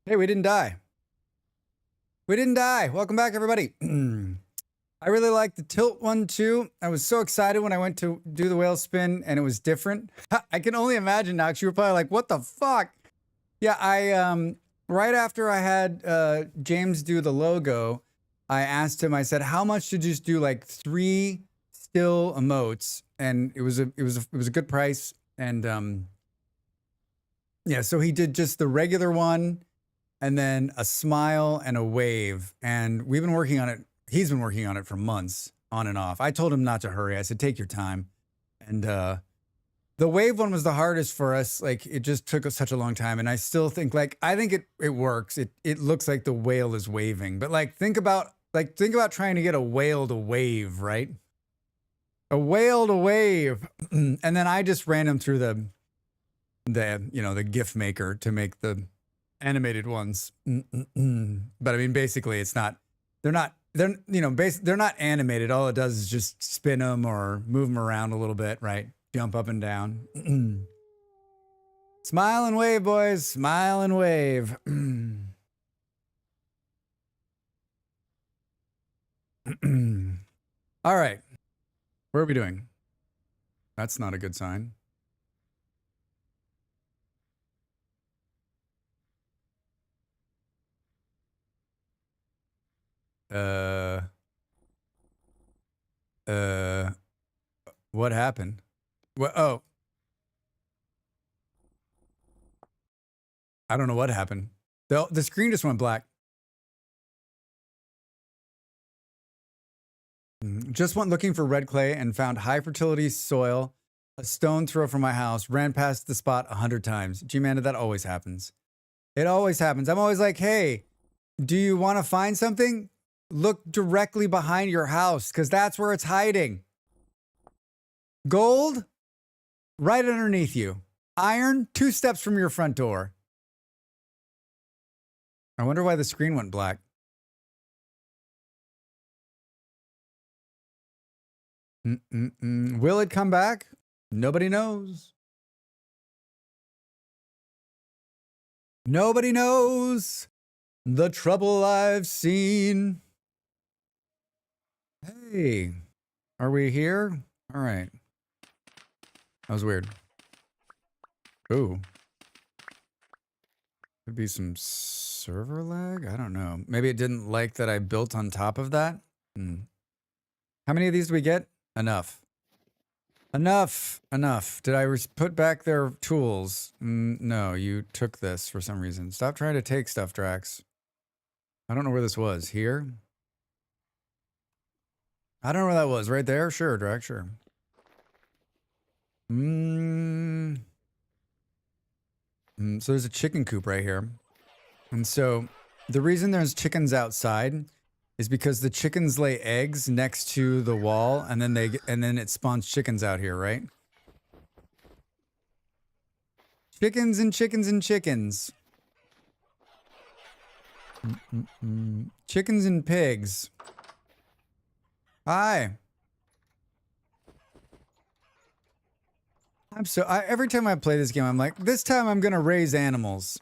Hey, we didn't die. We didn't die. Welcome back, everybody. I really like the tilt one too. I was so excited when I went to do the whale spin and it was different. I can only imagine now because you were probably like, what the fuck? Yeah, I right after I had James do the logo, I asked him, I said, how much to just do like 3 still emotes? And it was a good price. And yeah, so he did just the regular one and then a smile and a wave. And we've been working on it. He's been working on it for months on and off. I told him not to hurry. I said, take your time. And the wave one was the hardest for us. Like it just took us such a long time. And I still think I think it works. It looks like the whale is waving, but think about trying to get a whale to wave, right? A whale to wave. And then I just ran him through the GIF maker to make the animated ones. But I mean, basically they're not animated. All it does is just spin them or move them around a little bit, right? Jump up and down. Smile and wave, boys. Smile and wave. All right. What are we doing? That's not a good sign. What happened? What? Oh, I don't know what happened. The screen just went black. Just went looking for red clay and found high fertility soil, a stone throw from my house, ran past the spot 100 times. G-Man, that always happens. It always happens. I'm always like, hey, do you want to find something? Look directly behind your house because that's where it's hiding. Gold, right underneath you. Iron, 2 steps from your front door. I wonder why the screen went black. Will it come back? Nobody knows. Nobody knows the trouble I've seen. Hey, are we here? All right. That was weird. Ooh. Could be some server lag? I don't know. Maybe it didn't like that I built on top of that. How many of these do we get? Enough. Enough. Did I put back their tools? No, you took this for some reason. Stop trying to take stuff, Drax. I don't know where this was. Here? I don't know where that was. Right there? Sure, Drax, sure. So there's a chicken coop right here. And so the reason there's chickens outside is because the chickens lay eggs next to the wall and then it spawns chickens out here, right? Chickens and chickens and chickens. Chickens and pigs. Hi. Every time I play this game, I'm like, this time I'm gonna raise animals.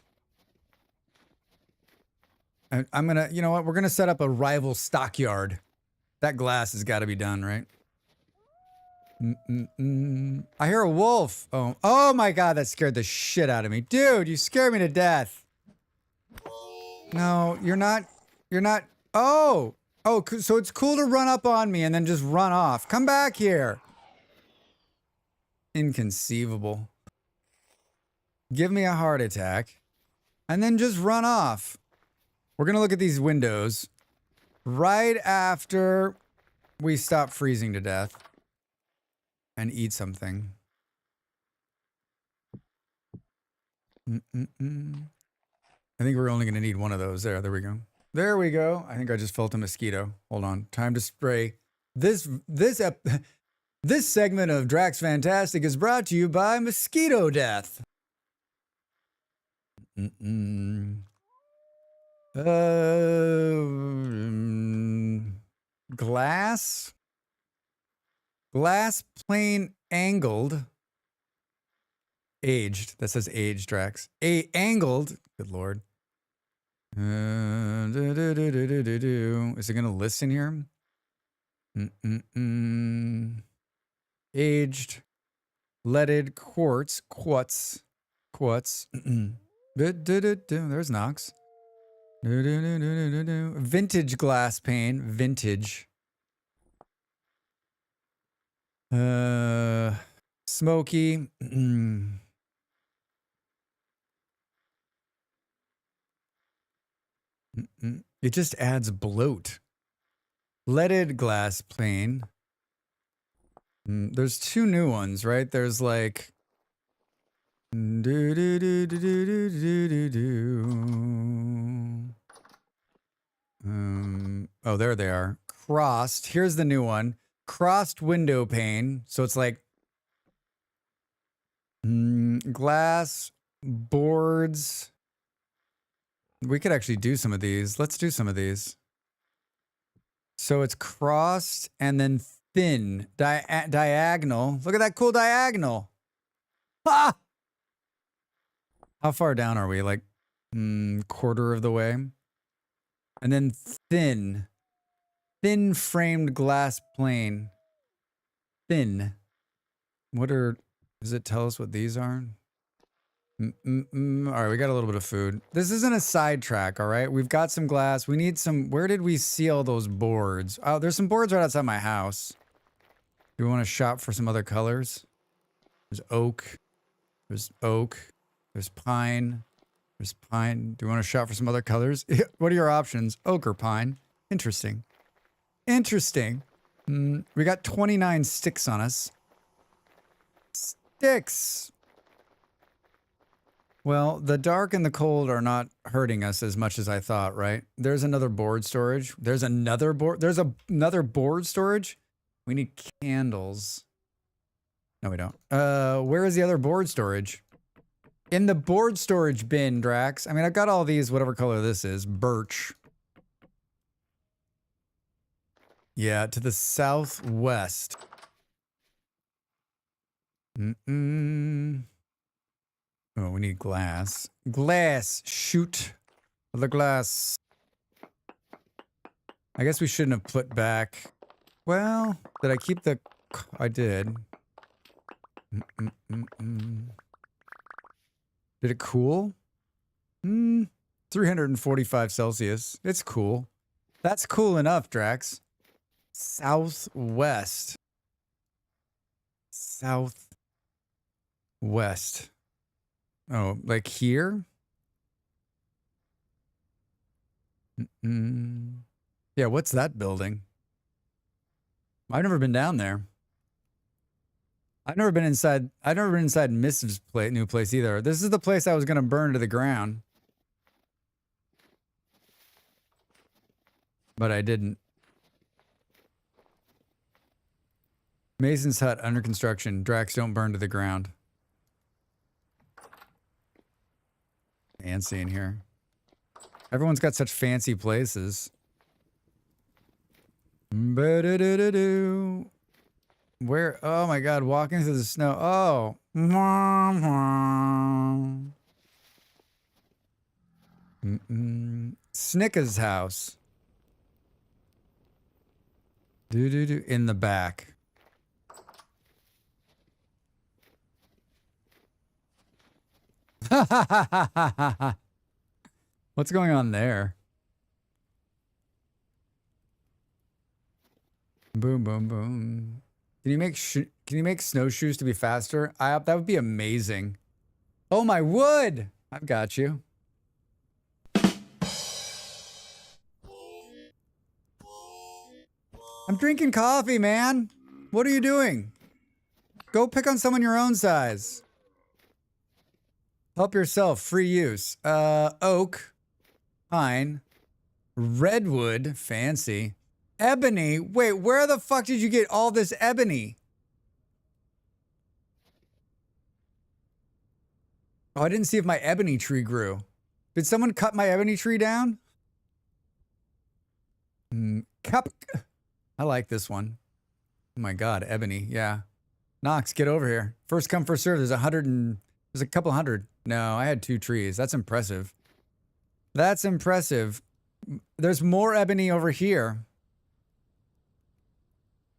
I'm gonna, you know what? We're gonna set up a rival stockyard. That glass has got to be done, right? I hear a wolf. Oh my God, that scared the shit out of me, dude. You scared me to death. No, you're not. Oh, so it's cool to run up on me and then just run off. Come back here. Inconceivable. Give me a heart attack and then just run off. We're going to look at these windows right after we stop freezing to death and eat something. I think we're only going to need one of those. There we go. There we go. I think I just felt a mosquito. Hold on. Time to spray. This segment of Drax Fantastic is brought to you by Mosquito Death. Glass plane angled. Aged. That says aged, Drax. Angled. Good Lord. Is it gonna listen here? Aged, leaded, quartz. There's Knox. Vintage glass pane, vintage. Smoky. It just adds bloat. Leaded glass plane. There's two new ones, right? There's like oh, there they are. Crossed. Here's the new one. Crossed window pane. So it's like glass boards. We could actually do some of these. Let's do some of these. So it's crossed and then thin. Diagonal. Look at that cool diagonal. Ah! How far down are we? Like quarter of the way. And then thin. Thin framed glass plane. Thin. Does it tell us what these are? All right, we got a little bit of food. This isn't a sidetrack, all right? We've got some glass. We need some... Where did we see all those boards? Oh, there's some boards right outside my house. Do we want to shop for some other colors? There's oak. There's oak. There's pine. There's pine. Do we want to shop for some other colors? What are your options? Oak or pine? Interesting. Interesting. We got 29 sticks on us. Sticks! Well, the dark and the cold are not hurting us as much as I thought, right? There's another board storage. There's another board. There's another board storage. We need candles. No, we don't. Where is the other board storage? In the board storage bin, Drax. I mean, I've got all these, whatever color this is. Birch. Yeah, to the southwest. Oh, we need glass. Glass! Shoot! The glass. I guess we shouldn't have put back... Well, did I keep the... I did. Did it cool? 345 Celsius. It's cool. That's cool enough, Drax. Southwest. Southwest. Oh, like here? Yeah, what's that building? I've never been down there. I've never been inside Mrs. new place either. This is the place I was going to burn to the ground. But I didn't. Mason's hut under construction. Drax, don't burn to the ground. Fancy in here. Everyone's got such fancy places. Where? Oh my God, walking through the snow. Oh. Snicker's house. In the back. What's going on there? Boom, boom, boom. Can you make snowshoes to be faster? That would be amazing. Oh, my wood! I've got you. I'm drinking coffee, man. What are you doing? Go pick on someone your own size. Help yourself. Free use. Oak. Pine. Redwood. Fancy. Ebony. Wait, where the fuck did you get all this ebony? Oh, I didn't see if my ebony tree grew. Did someone cut my ebony tree down? Cup. I like this one. Oh my God, ebony. Yeah. Knox, get over here. First come, first serve. There's a couple hundred. No, I had 2 trees. That's impressive. That's impressive. There's more ebony over here.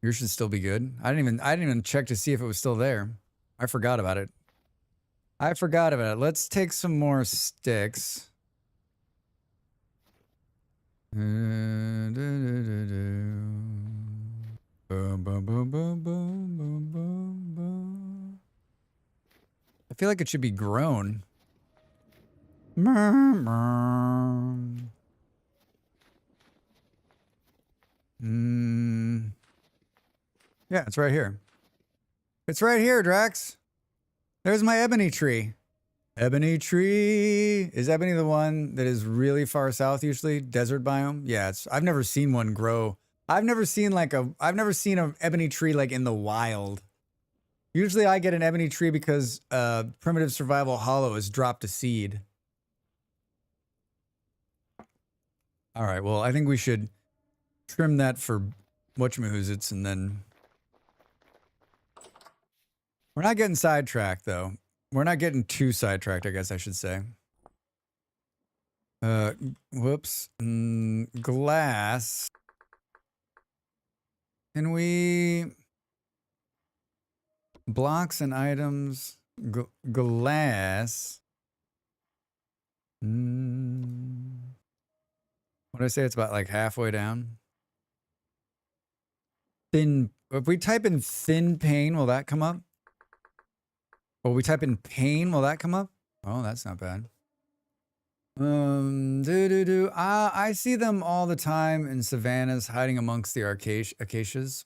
Yours should still be good. I didn't even check to see if it was still there. I forgot about it. I forgot about it. Let's take some more sticks. I feel like it should be grown. Yeah, it's right here. It's right here, Drax. There's my ebony tree. Ebony tree. Is ebony the one that is really far south usually? Desert biome? Yeah, I've never seen one grow. I've never seen an ebony tree like in the wild. Usually I get an ebony tree because Primitive Survival Hollow has dropped a seed. All right, well, I think we should trim that for whatchamahoozits and then... We're not getting sidetracked, though. We're not getting too sidetracked, I guess I should say. Whoops. Glass. Can we... Blocks and items. Glass. What did I say? It's about like halfway down. Thin. If we type in thin pane, will that come up? Or we type in pane, will that come up? Oh, that's not bad. I see them all the time in savannas hiding amongst the acacias.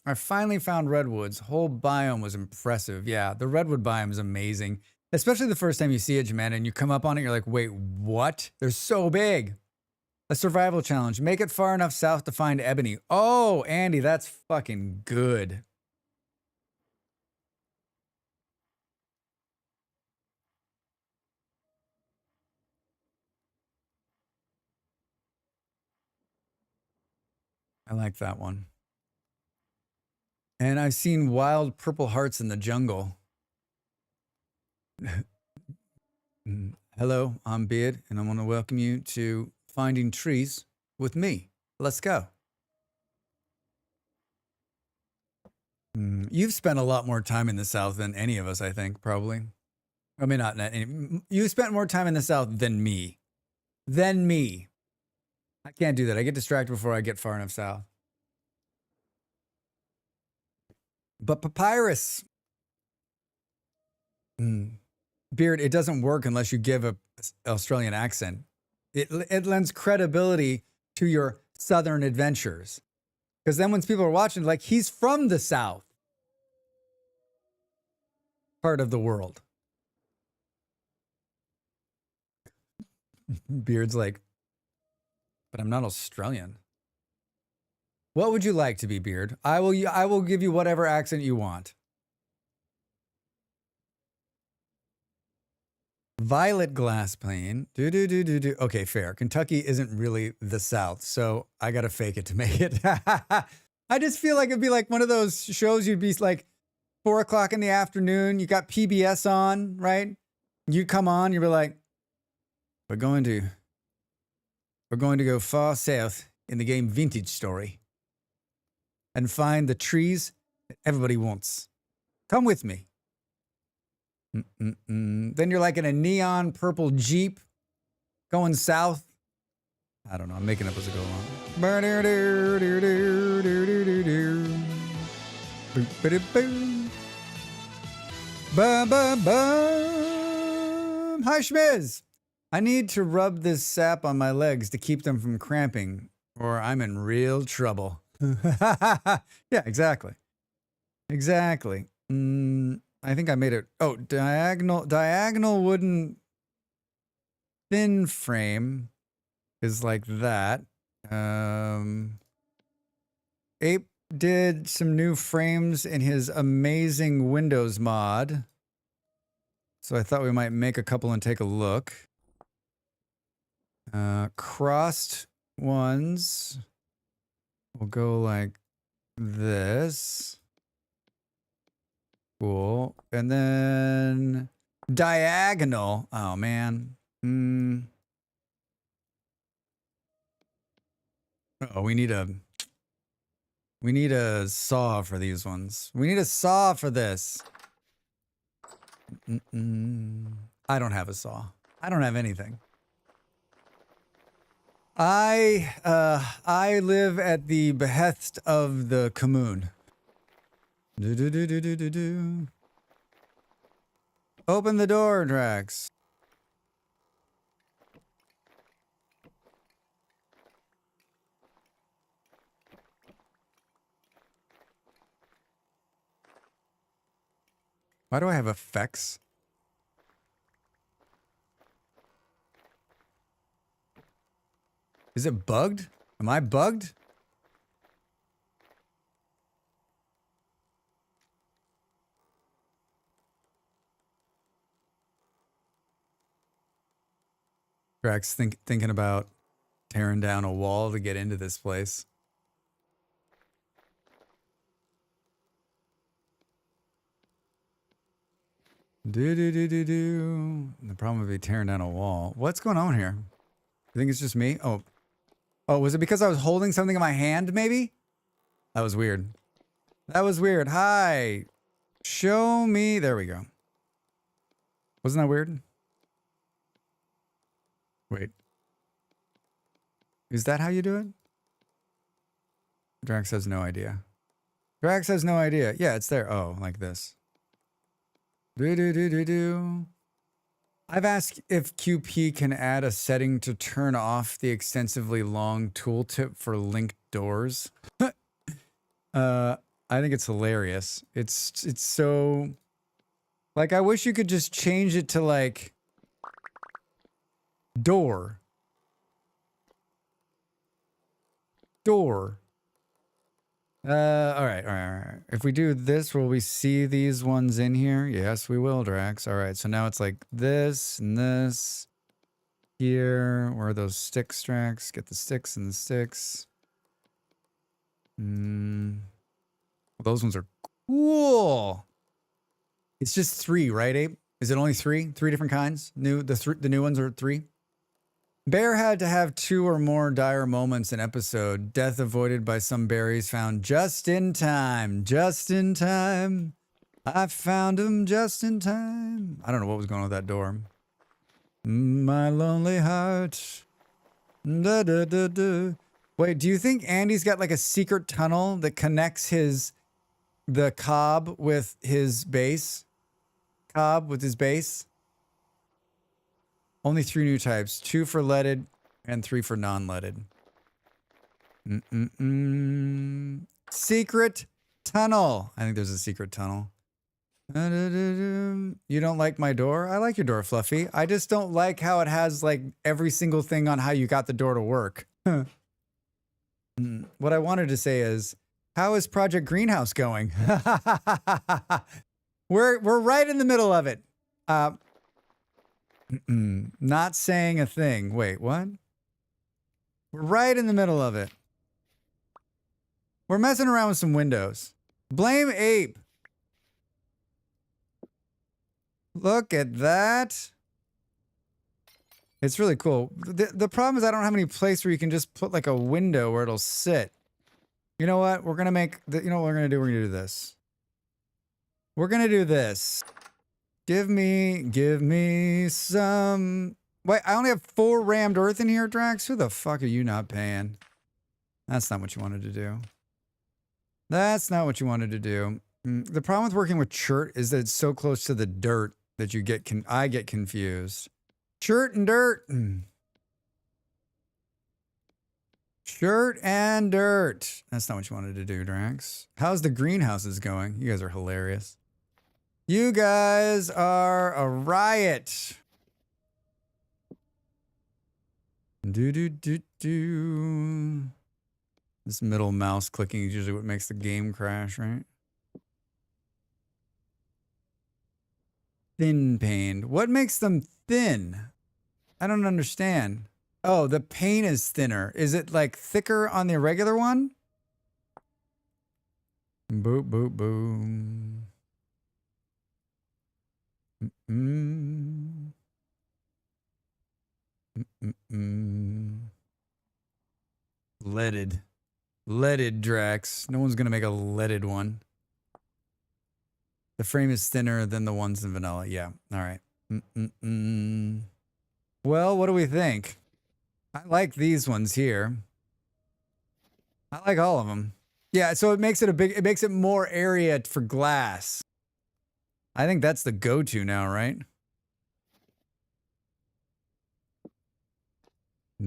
I finally found redwoods. Whole biome was impressive. Yeah, the redwood biome is amazing. Especially the first time you see it, Jamanda, and you come up on it, you're like, wait, what? They're so big. A survival challenge. Make it far enough south to find ebony. Oh, Andy, that's fucking good. I like that one. And I've seen wild purple hearts in the jungle. Hello, I'm Beard, and I want to welcome you to Finding Trees with me. Let's go. You've spent a lot more time in the South than any of us, I think, probably. I mean, not any. You spent more time in the South than me. Than me. I can't do that. I get distracted before I get far enough south. But papyrus. Beard, it doesn't work unless you give a Australian accent. It lends credibility to your Southern adventures. Because then when people are watching, like, he's from the South part of the world. Beard's like, but I'm not Australian. What would you like to be, Beard? I will give you whatever accent you want. Violet glass pane. Okay, fair. Kentucky isn't really the South, so I gotta fake it to make it. I just feel like it'd be like one of those shows you'd be like 4 o'clock in the afternoon. You got PBS on, right? You'd come on, you'd be like, we're going to go far south in the game Vintage Story and find the trees that everybody wants. Come with me. Then you're like in a neon purple Jeep going south. I don't know. I'm making up as I go along. Hi, Schmiz. I need to rub this sap on my legs to keep them from cramping, or I'm in real trouble. Yeah, exactly. Exactly. I think I made it. Oh, diagonal wooden thin frame is like that. Ape did some new frames in his amazing Windows mod. So I thought we might make a couple and take a look. Crossed ones will go like this. Cool. And then diagonal. Oh, man. Oh, we need a saw for these ones. We need a saw for this. I don't have a saw. I don't have anything. I live at the behest of the commune. Do. Open the door, Drax. Why do I have effects? Is it bugged? Am I bugged? Drax thinking about tearing down a wall to get into this place. Do. The problem would be tearing down a wall. What's going on here? You think it's just me? Oh, was it because I was holding something in my hand, maybe? That was weird. That was weird. Hi. Show me. There we go. Wasn't that weird? Wait. Is that how you do it? Drax has no idea. Drax has no idea. Yeah, it's there. Oh, like this. Do. I've asked if QP can add a setting to turn off the extensively long tooltip for linked doors. I think it's hilarious. It's so like I wish you could just change it to like door. All right. If we do this, will we see these ones in here? Yes, we will, Drax. All right, so now it's like this and this. Here, where are those sticks, Drax? Get the sticks and the sticks. Those ones are cool. It's just 3, right, Abe? Is it only 3? 3 different kinds? The new ones are 3? Bear had to have 2 or more dire moments an episode. Death avoided by some berries found just in time. Just in time. I found them just in time. I don't know what was going on with that door. My lonely heart. Da. Wait, do you think Andy's got like a secret tunnel that connects the cob with his base? Cob with his base? Only 3 new types. 2 for leaded and 3 for non-leaded. Secret tunnel. I think there's a secret tunnel. You don't like my door? I like your door, Fluffy. I just don't like how it has like every single thing on how you got the door to work. What I wanted to say is, how is Project Greenhouse going? We're right in the middle of it. Not saying a thing. Wait, what? We're right in the middle of it. We're messing around with some windows. Blame Ape. Look at that. It's really cool. The problem is I don't have any place where you can just put like a window where it'll sit. You know what? We're going to make... you know what we're going to do? We're going to do this. We're going to do this. Give me some... Wait, I only have 4 rammed earth in here, Drax? Who the fuck are you not paying? That's not what you wanted to do. That's not what you wanted to do. The problem with working with chert is that it's so close to the dirt that you get... I get confused. Chert and dirt. Chert and dirt. That's not what you wanted to do, Drax. How's the greenhouses going? You guys are hilarious. You guys are a riot. Do. This middle mouse clicking is usually what makes the game crash, right? Thin paned. What makes them thin? I don't understand. Oh, the pane is thinner. Is it like thicker on the irregular one? Boop, boop, boom. Leaded. Leaded Drax. No one's gonna make a leaded one. The frame is thinner than the ones in vanilla. Yeah. All right. Well, what do we think? I like these ones here. I like all of them. Yeah, so it makes it more area for glass. I think that's the go-to now, right? I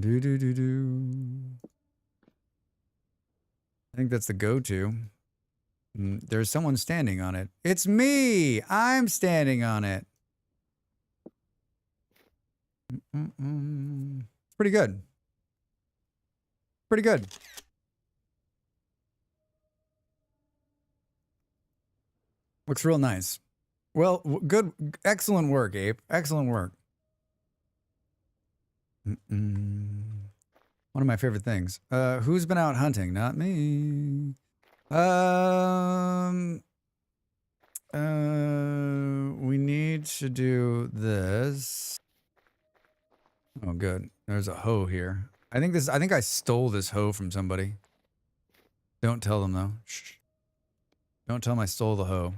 think that's the go-to. There's someone standing on it. It's me! I'm standing on it. It's pretty good. Pretty good. Looks real nice. Well, good. Excellent work, Ape. Excellent work. One of my favorite things. Who's been out hunting? Not me. We need to do this. Oh, good. There's a hoe here. I think I stole this hoe from somebody. Don't tell them though. Shh. Don't tell them I stole the hoe.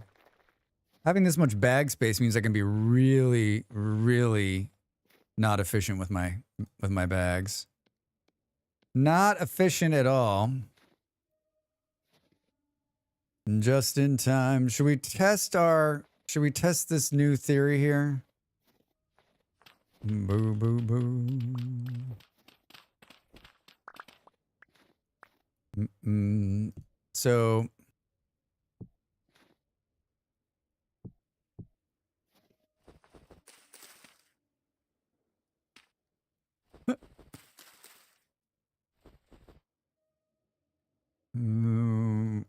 Having this much bag space means I can be really, really not efficient with my bags. Not efficient at all. Just in time. Should we test this new theory here? Boo, boo, boo. So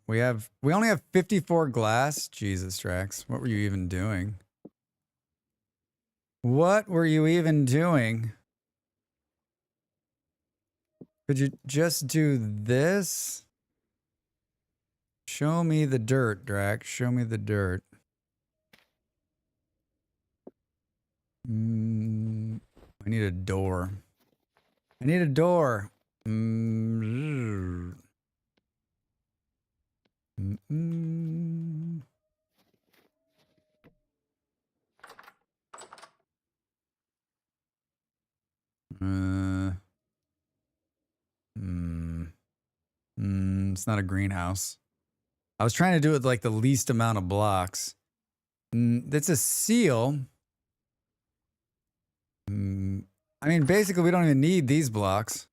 we only have 54 glass. Jesus, Drax. What were you even doing? What were you even doing? Could you just do this? Show me the dirt, Drax. Show me the dirt. I need a door. I need a door. It's not a greenhouse. I was trying to do it like the least amount of blocks. It's a seal. I mean, basically, we don't even need these blocks.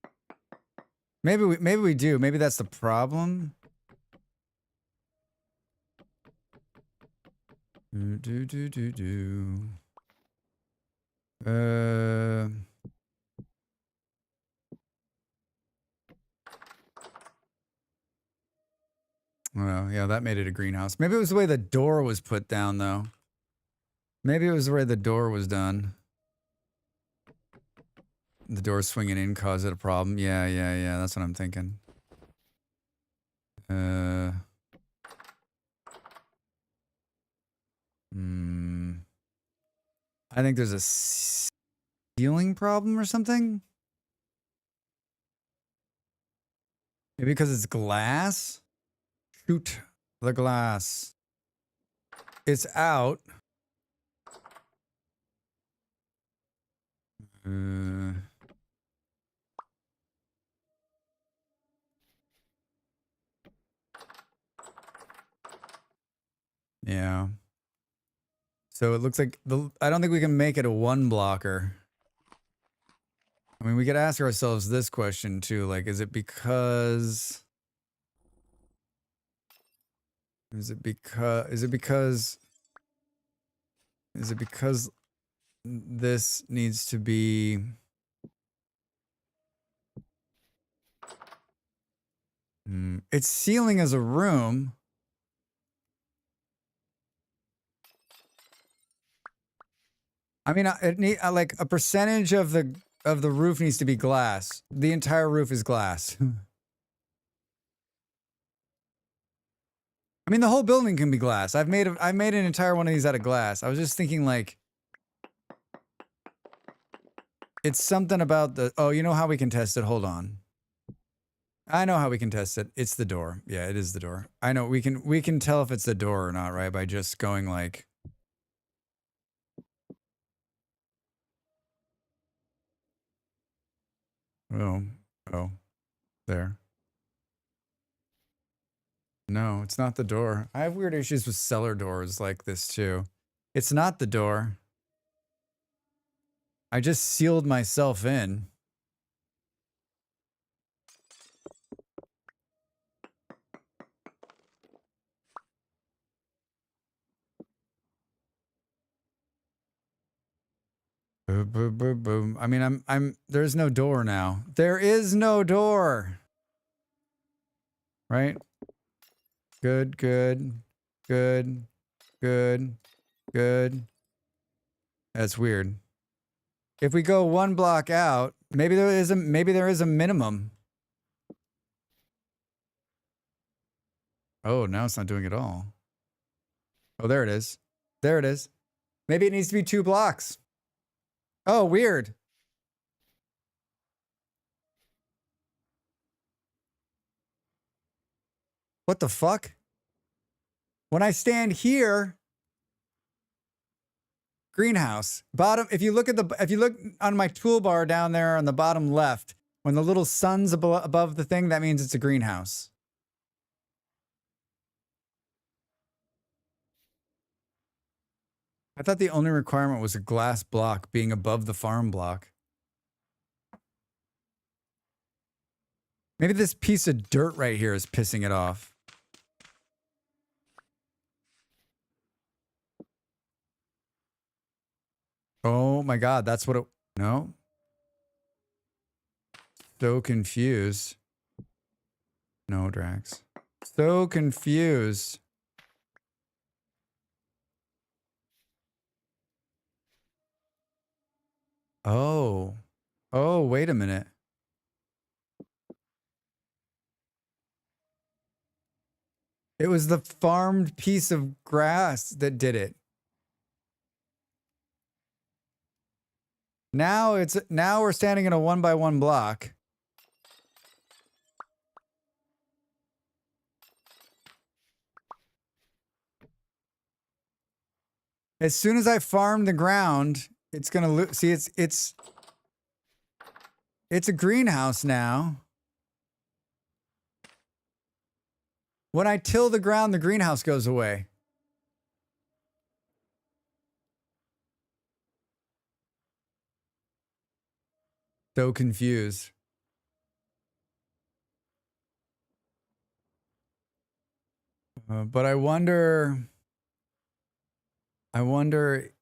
Maybe we do. Maybe that's the problem. Well, yeah, that made it a greenhouse. Maybe it was the way the door was put down, though. Maybe it was the way the door was done. The door swinging in caused it a problem. Yeah. That's what I'm thinking. I think there's a ceiling problem or something. Maybe because it's glass. Shoot the glass. It's out. Yeah. So it looks like I don't think we can make it a one blocker. I mean, we could ask ourselves this question too, like, is it because this needs to be it's ceiling as a room. I mean, like a percentage of the roof needs to be glass. The entire roof is glass. I mean, the whole building can be glass. I made an entire one of these out of glass. I was just thinking, like, it's something about the. Oh, you know how we can test it? Hold on. I know how we can test it. It's the door. Yeah, it is the door. I know we can tell if it's the door or not, right? By just going like. Oh, oh, there. No, it's not the door. I have weird issues with cellar doors like this too. It's not the door. I just sealed myself in. Boom, boom, boom, boom. I mean, there's no door now. There is no door. Right? Good, good, good, good, good. That's weird. If we go one block out, maybe there is a minimum. Oh, now it's not doing it all. Oh, there it is. There it is. Maybe it needs to be 2 blocks. Oh, weird. What the fuck? When I stand here, greenhouse bottom. If you look on my toolbar down there on the bottom left, when the little sun's above the thing, that means it's a greenhouse. I thought the only requirement was a glass block being above the farm block. Maybe this piece of dirt right here is pissing it off. Oh my God, that's what it... No. So confused. No, Drax. So confused. Oh. Oh, wait a minute. It was the farmed piece of grass that did it. Now we're standing in a 1x1 block. As soon as I farm the ground, it's gonna see it's a greenhouse now. When I till the ground, the greenhouse goes away. So confused. But I wonder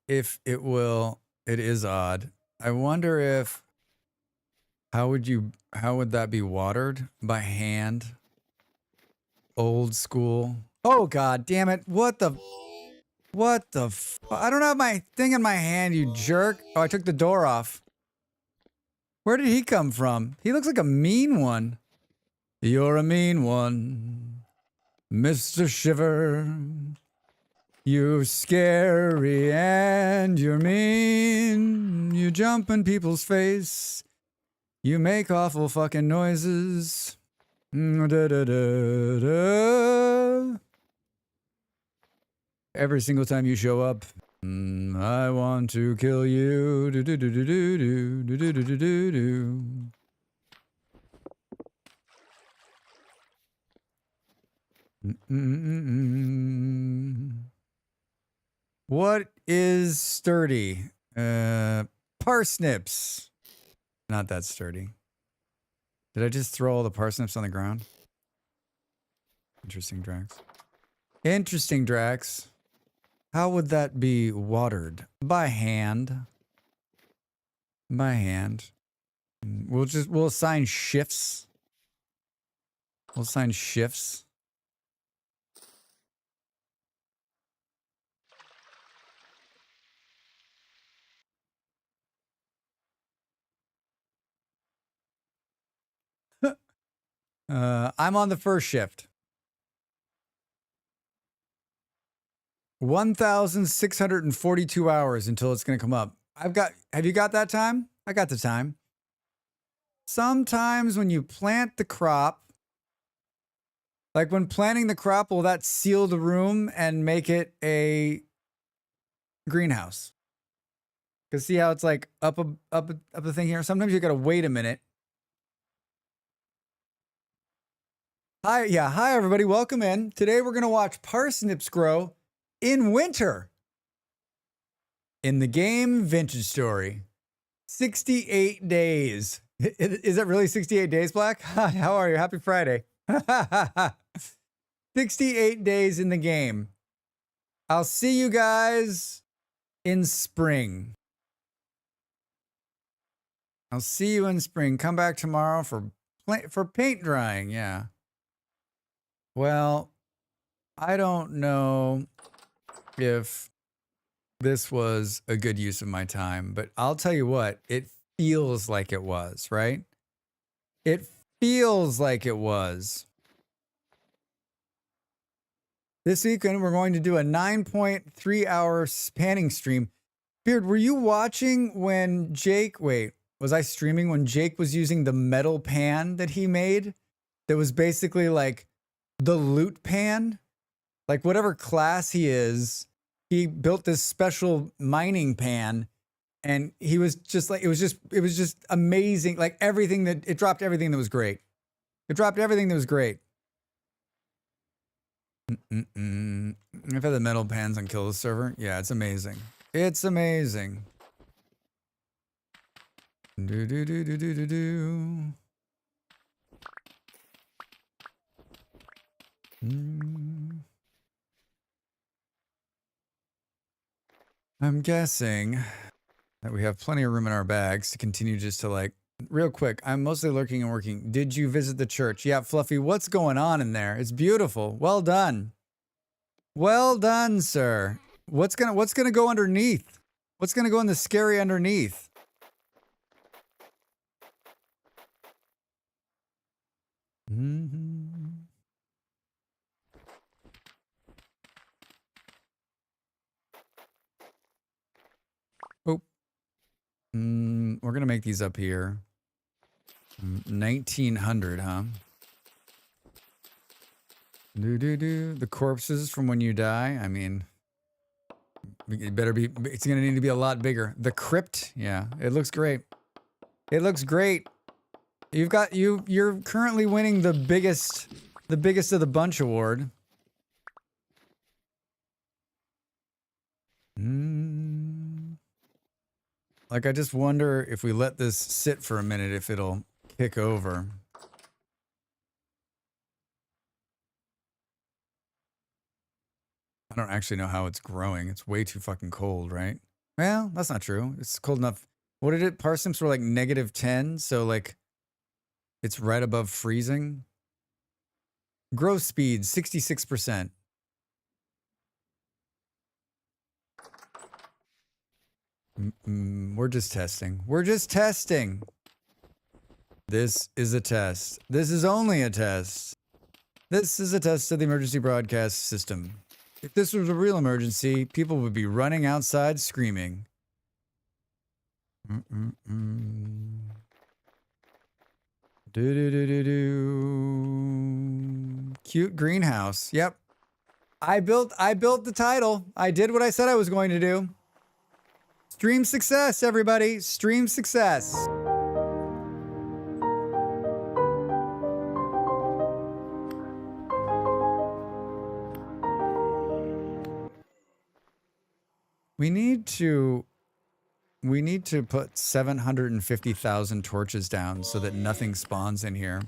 if it will, it is odd. I wonder if, how would that be watered? By hand? Old school. Oh, God damn it. What the I don't have my thing in my hand, you jerk. Oh, I took the door off. Where did he come from? He looks like a mean one. You're a mean one, Mr. Shiver. You're scary and you're mean. You jump in people's face. You make awful fucking noises. Da, da, da, da. Every single time you show up, I want to kill you. Do, do, do, do, do, do, do, do, do, do, do. What is sturdy? Parsnips. Not that sturdy. Did I just throw all the parsnips on the ground? Interesting, Drax. Interesting, Drax. How would that be watered? By hand. By hand. We'll assign shifts. We'll assign shifts. I'm on the first shift. 1,642 hours until it's going to come up. Have you got that time? I got the time. Sometimes when you plant the crop, Like when planting the crop, will that seal the room and make it a greenhouse? Because see how it's like up the thing here? Sometimes you got to wait a minute. Hi everybody, welcome in. Today we're going to watch parsnips grow in winter. In the game Vintage Story. 68 days. Is that really 68 days, Black? Hi, how are you? Happy Friday. 68 days in the game. I'll see you guys in spring. I'll see you in spring. Come back tomorrow for paint drying. Yeah. Well, I don't know if this was a good use of my time, but I'll tell you what, it feels like it was, right? It feels like it was. This weekend, we're going to do a 9.3-hour panning stream. Beard, were you watching when was I streaming when Jake was using the metal pan that he made? That was basically like the loot pan? Like whatever class he is, he built this special mining pan, and he was just like, it was just amazing. Like it dropped everything that was great. It dropped everything that was great. I've had the metal pans on Kill the Server. Yeah, it's amazing. It's amazing. I'm guessing that we have plenty of room in our bags to continue just to like, real quick, I'm mostly lurking and working. Did you visit the church? Yeah, Fluffy, what's going on in there? It's beautiful. Well done. Well done, sir. What's gonna go underneath? What's gonna go in the scary underneath? Oh. We're gonna make these up here. 1900, huh? The corpses from when you die. I mean, it better be. It's gonna need to be a lot bigger. The crypt. Yeah, it looks great. It looks great. You're currently winning the biggest of the bunch award. Like, I just wonder if we let this sit for a minute, if it'll kick over. I don't actually know how it's growing. It's way too fucking cold, right? Well, that's not true. It's cold enough. What did it? Parsnips were like -10, so like it's right above freezing. Growth speed, 66%. We're just testing. We're just testing. This is a test. This is only a test. This is a test of the emergency broadcast system. If this was a real emergency, people would be running outside screaming. Cute greenhouse. Yep. I built the title. I did what I said I was going to do. Stream success, everybody. Stream success. We need to put 750,000 torches down so that nothing spawns in here.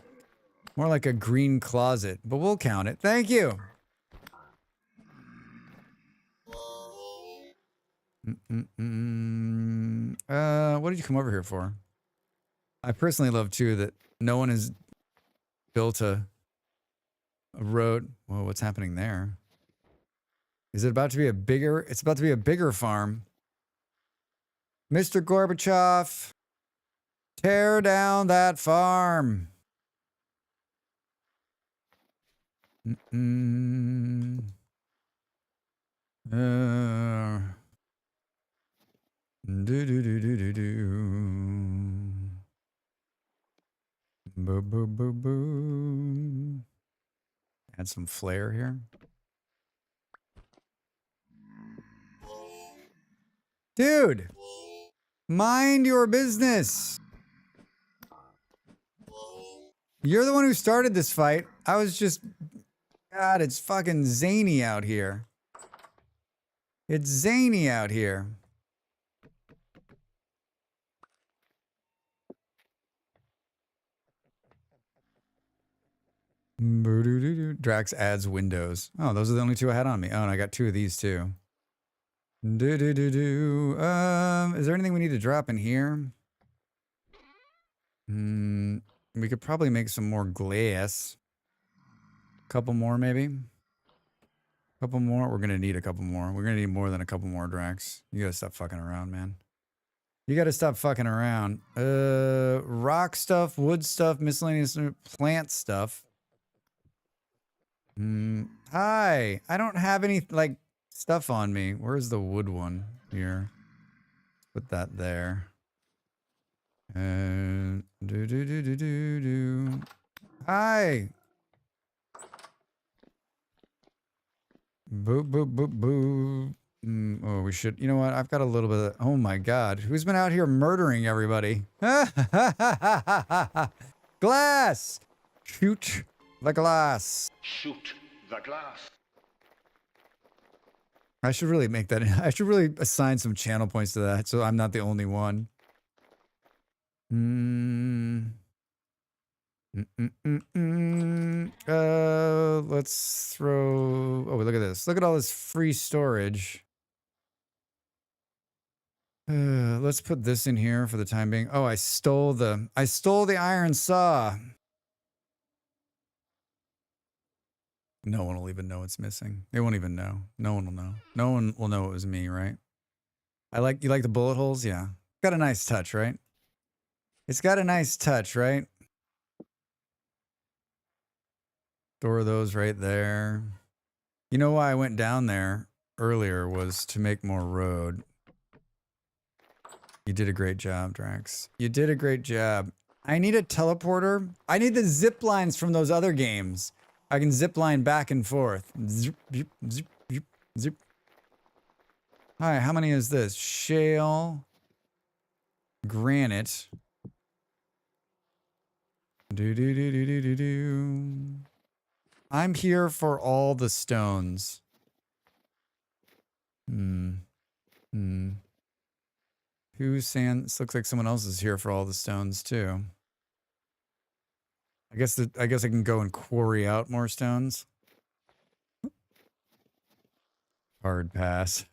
More like a green closet, but we'll count it. Thank you. What did you come over here for? I personally love too that no one has built a road. Whoa, what's happening there? Is it about to be a bigger? It's about to be a bigger farm. Mr. Gorbachev, tear down that farm. Add some flair here. Dude, mind your business. You're the one who started this fight. I was just... God, it's fucking zany out here. It's zany out here. Drax adds windows. Oh, those are the only two I had on me. Oh, and I got two of these too. Is there anything we need to drop in here? We could probably make some more glass. Couple more, maybe. Couple more. We're gonna need a couple more. We're gonna need more than a couple more, Drax. You gotta stop fucking around, man. You gotta stop fucking around. Rock stuff, wood stuff, miscellaneous plant stuff. Hi. I don't have any, like, stuff on me. Where's the wood one? Here. Put that there. Hi. Boo, boo, boo, boo. Oh, we should, you know what? I've got a little bit of, oh my God. Who's been out here murdering everybody? Glass. Shoot the glass. Shoot the glass. I should really make that. I should really assign some channel points to that so I'm not the only one. Let's throw. Oh, look at this. Look at all this free storage. Let's put this in here for the time being. Oh, I stole the iron saw. No one will even know it's missing. They won't even know. No one will know. No one will know it was me, right? You like the bullet holes? Yeah. Got a nice touch, right? It's got a nice touch, right? Store those right there. You know why I went down there earlier was to make more road. You did a great job, Drax. You did a great job. I need a teleporter. I need the zip lines from those other games. I can zip line back and forth. Zip, zip, zip, zip, zip. Hi, how many is this? Shale. Granite. Do. I'm here for all the stones. Who's saying this looks like someone else is here for all the stones too. I guess I can go and quarry out more stones. Hard pass.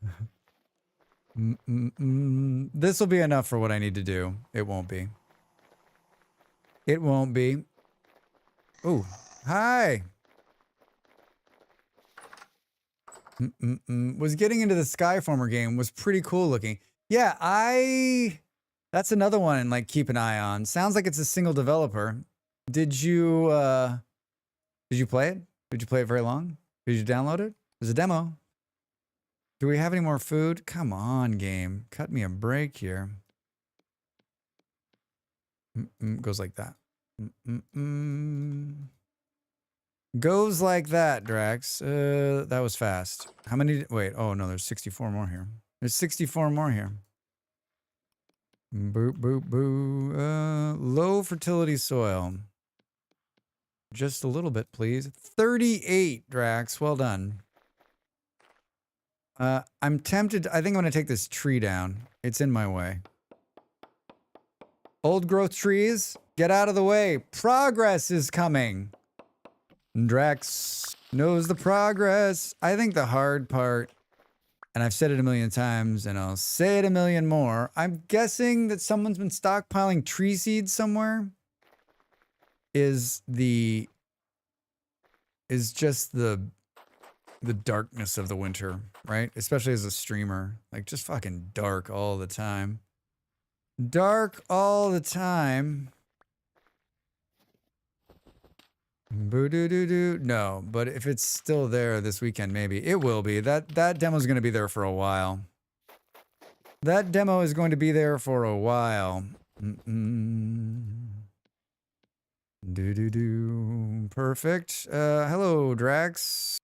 This will be enough for what I need to do. It won't be. It won't be. Oh, hi. Was getting into the Skyformer game was pretty cool looking. Yeah, that's another one, like, keep an eye on. Sounds like it's a single developer. Did you play it? Did you play it very long? Did you download it? There's a demo. Do we have any more food? Come on, game. Cut me a break here. Goes like that. Goes like that, Drax. That was fast. How many? Wait. Oh, no, there's 64 more here. There's 64 more here. Boo, boo, boo. Low fertility soil. Just a little bit, please. 38, Drax. Well done. I'm tempted. I think I'm going to take this tree down. It's in my way. Old growth trees, get out of the way. Progress is coming. Drax knows the progress. I think the hard part, and I've said it a million times, and I'll say it a million more. I'm guessing that someone's been stockpiling tree seeds somewhere. Is just the darkness of the winter, right? Especially as a streamer, like just fucking dark all the time. Dark all the time. Boo-doo-doo-doo. No, but if it's still there this weekend, maybe. It will be. That demo's going to be there for a while. That demo is going to be there for a while. Do-do-do. Perfect. Hello, Drax.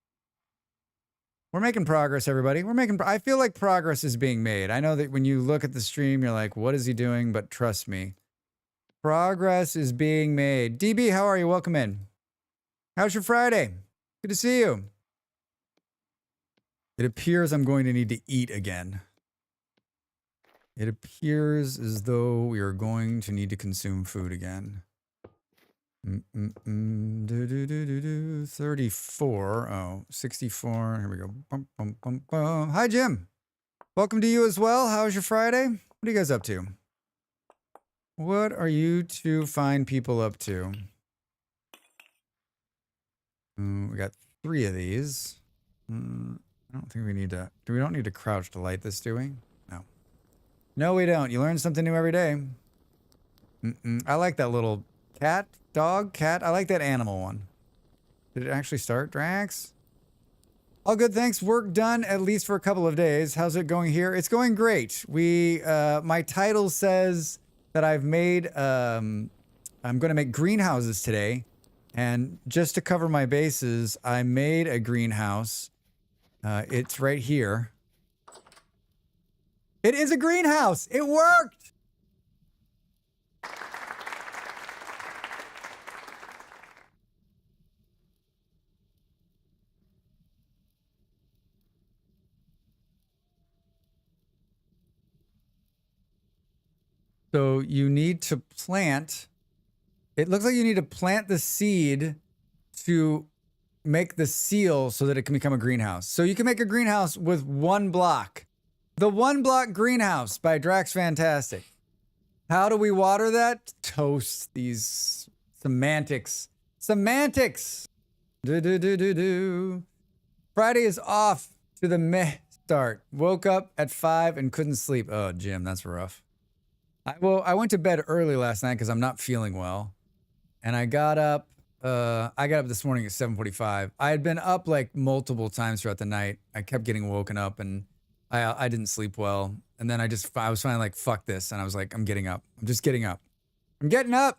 We're making progress, everybody. I feel like progress is being made. I know that when you look at the stream, you're like, what is he doing? But trust me, progress is being made. DB, how are you? Welcome in. How's your Friday? Good to see you. It appears I'm going to need to eat again. It appears as though we are going to need to consume food again. 34. Oh, 64. Here we go. Bum, bum, bum, bum. Hi, Jim. Welcome to you as well. How's your Friday? What are you guys up to? What are you two fine people up to? We got 3 of these. I don't think we need to. We don't need to crouch to light this, do we? No. No, we don't. You learn something new every day. I like that little cat. Dog, cat. I like that animal one. Did it actually start, Drax? All good, thanks. Work done, at least for a couple of days. How's it going here? It's going great. My title says that I've made, I'm going to make greenhouses today. And just to cover my bases, I made a greenhouse. It's right here. It is a greenhouse. It worked. So you need to plant. It looks like you need to plant the seed to make the seal so that it can become a greenhouse. So you can make a greenhouse with 1 block. The 1 block greenhouse by Drax Fantastic. How do we water that? Toast these semantics. Semantics. Friday is off to the meh start. Woke up at 5 and couldn't sleep. Oh, Jim, that's rough. I went to bed early last night because I'm not feeling well. And I got up this morning at 7:45. I had been up like multiple times throughout the night. I kept getting woken up and I didn't sleep well. And then I was finally like, fuck this. And I was like, I'm getting up. I'm just getting up. I'm getting up.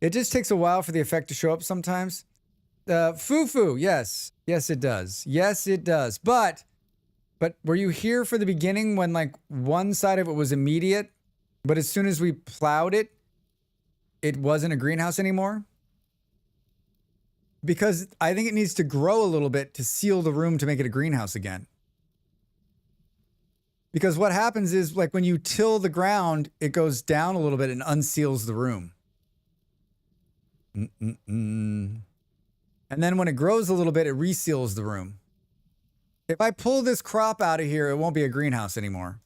It just takes a while for the effect to show up sometimes. Foo-foo, yes. Yes, it does. Yes, it does. But were you here for the beginning when like one side of it was immediate? But as soon as we plowed it, it wasn't a greenhouse anymore? Because I think it needs to grow a little bit to seal the room to make it a greenhouse again. Because what happens is, like, when you till the ground, it goes down a little bit and unseals the room. And then when it grows a little bit, it reseals the room. If I pull this crop out of here, it won't be a greenhouse anymore.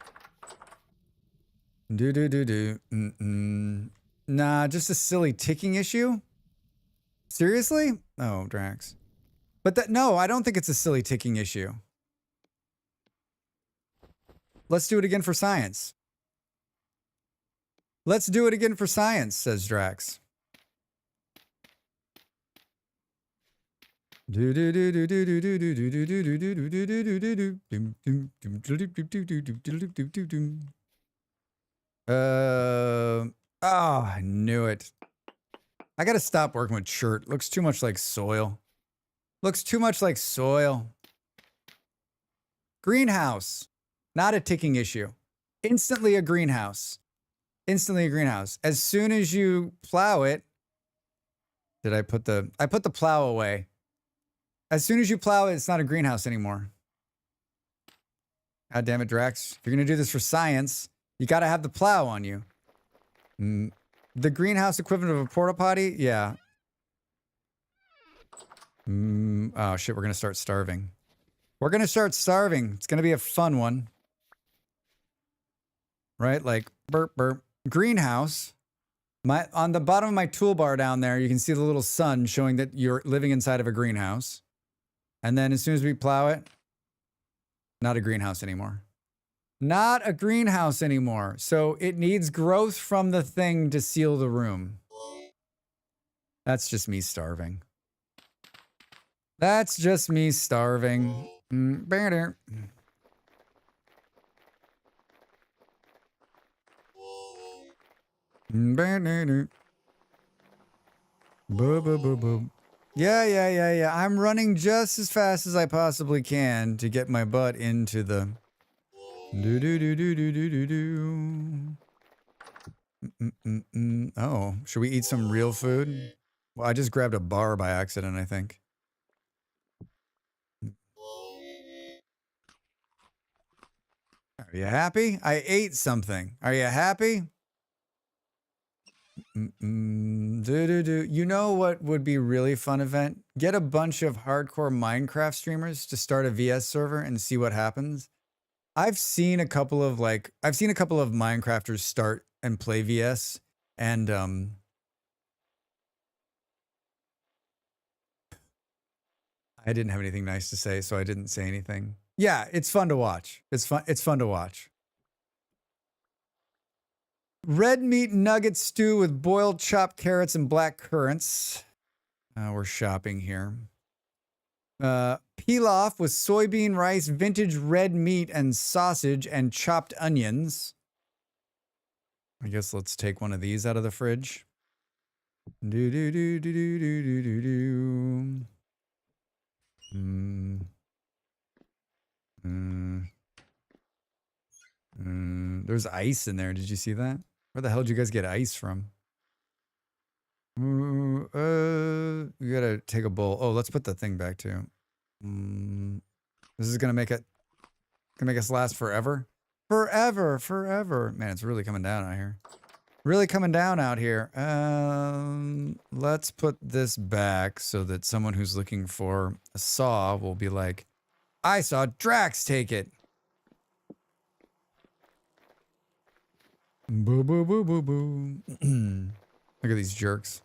Nah, just a silly ticking issue? Seriously? Oh, Drax. But no, I don't think it's a silly ticking issue. Let's do it again for science. Let's do it again for science, says Drax. I knew it. I gotta stop working with chert. Looks too much like soil. Looks too much like soil. Greenhouse. Not a ticking issue. Instantly a greenhouse. Instantly a greenhouse. As soon as you plow it. I put the plow away. As soon as you plow it, it's not a greenhouse anymore. God damn it, Drax. If you're gonna do this for science, you gotta have the plow on you. The greenhouse equivalent of a porta potty? Yeah. Oh shit, we're gonna start starving. We're gonna start starving. It's gonna be a fun one. Right? Like, burp, burp. Greenhouse. On the bottom of my toolbar down there, you can see the little sun showing that you're living inside of a greenhouse. And then as soon as we plow it, not a greenhouse anymore. Not a greenhouse anymore. So it needs growth from the thing to seal the room. That's just me starving. That's just me starving. Better. Yeah. I'm running just as fast as I possibly can to get my butt into the Oh, should we eat some real food? Well, I just grabbed a bar by accident, I think. Are you happy? I ate something. Are you happy? You know what would be really fun event? Get a bunch of hardcore Minecraft streamers to start a VS server and see what happens. I've seen a couple of Minecrafters start and play VS, and I didn't have anything nice to say, so I didn't say anything. Yeah, it's fun to watch. It's fun to watch. Red meat nugget stew with boiled chopped carrots and black currants. We're shopping here. Pilaf with soybean rice, vintage red meat and sausage and chopped onions. I guess let's take one of these out of the fridge. There's ice in there. Did you see that? Where the hell did you guys get ice from? We gotta take a bowl. Oh, let's put the thing back too. This is gonna make us last forever. Forever. Man, it's really coming down out here. Let's put this back so that someone who's looking for a saw will be like, I saw Drax take it. Boo, boo, boo, boo, boo. Look at these jerks.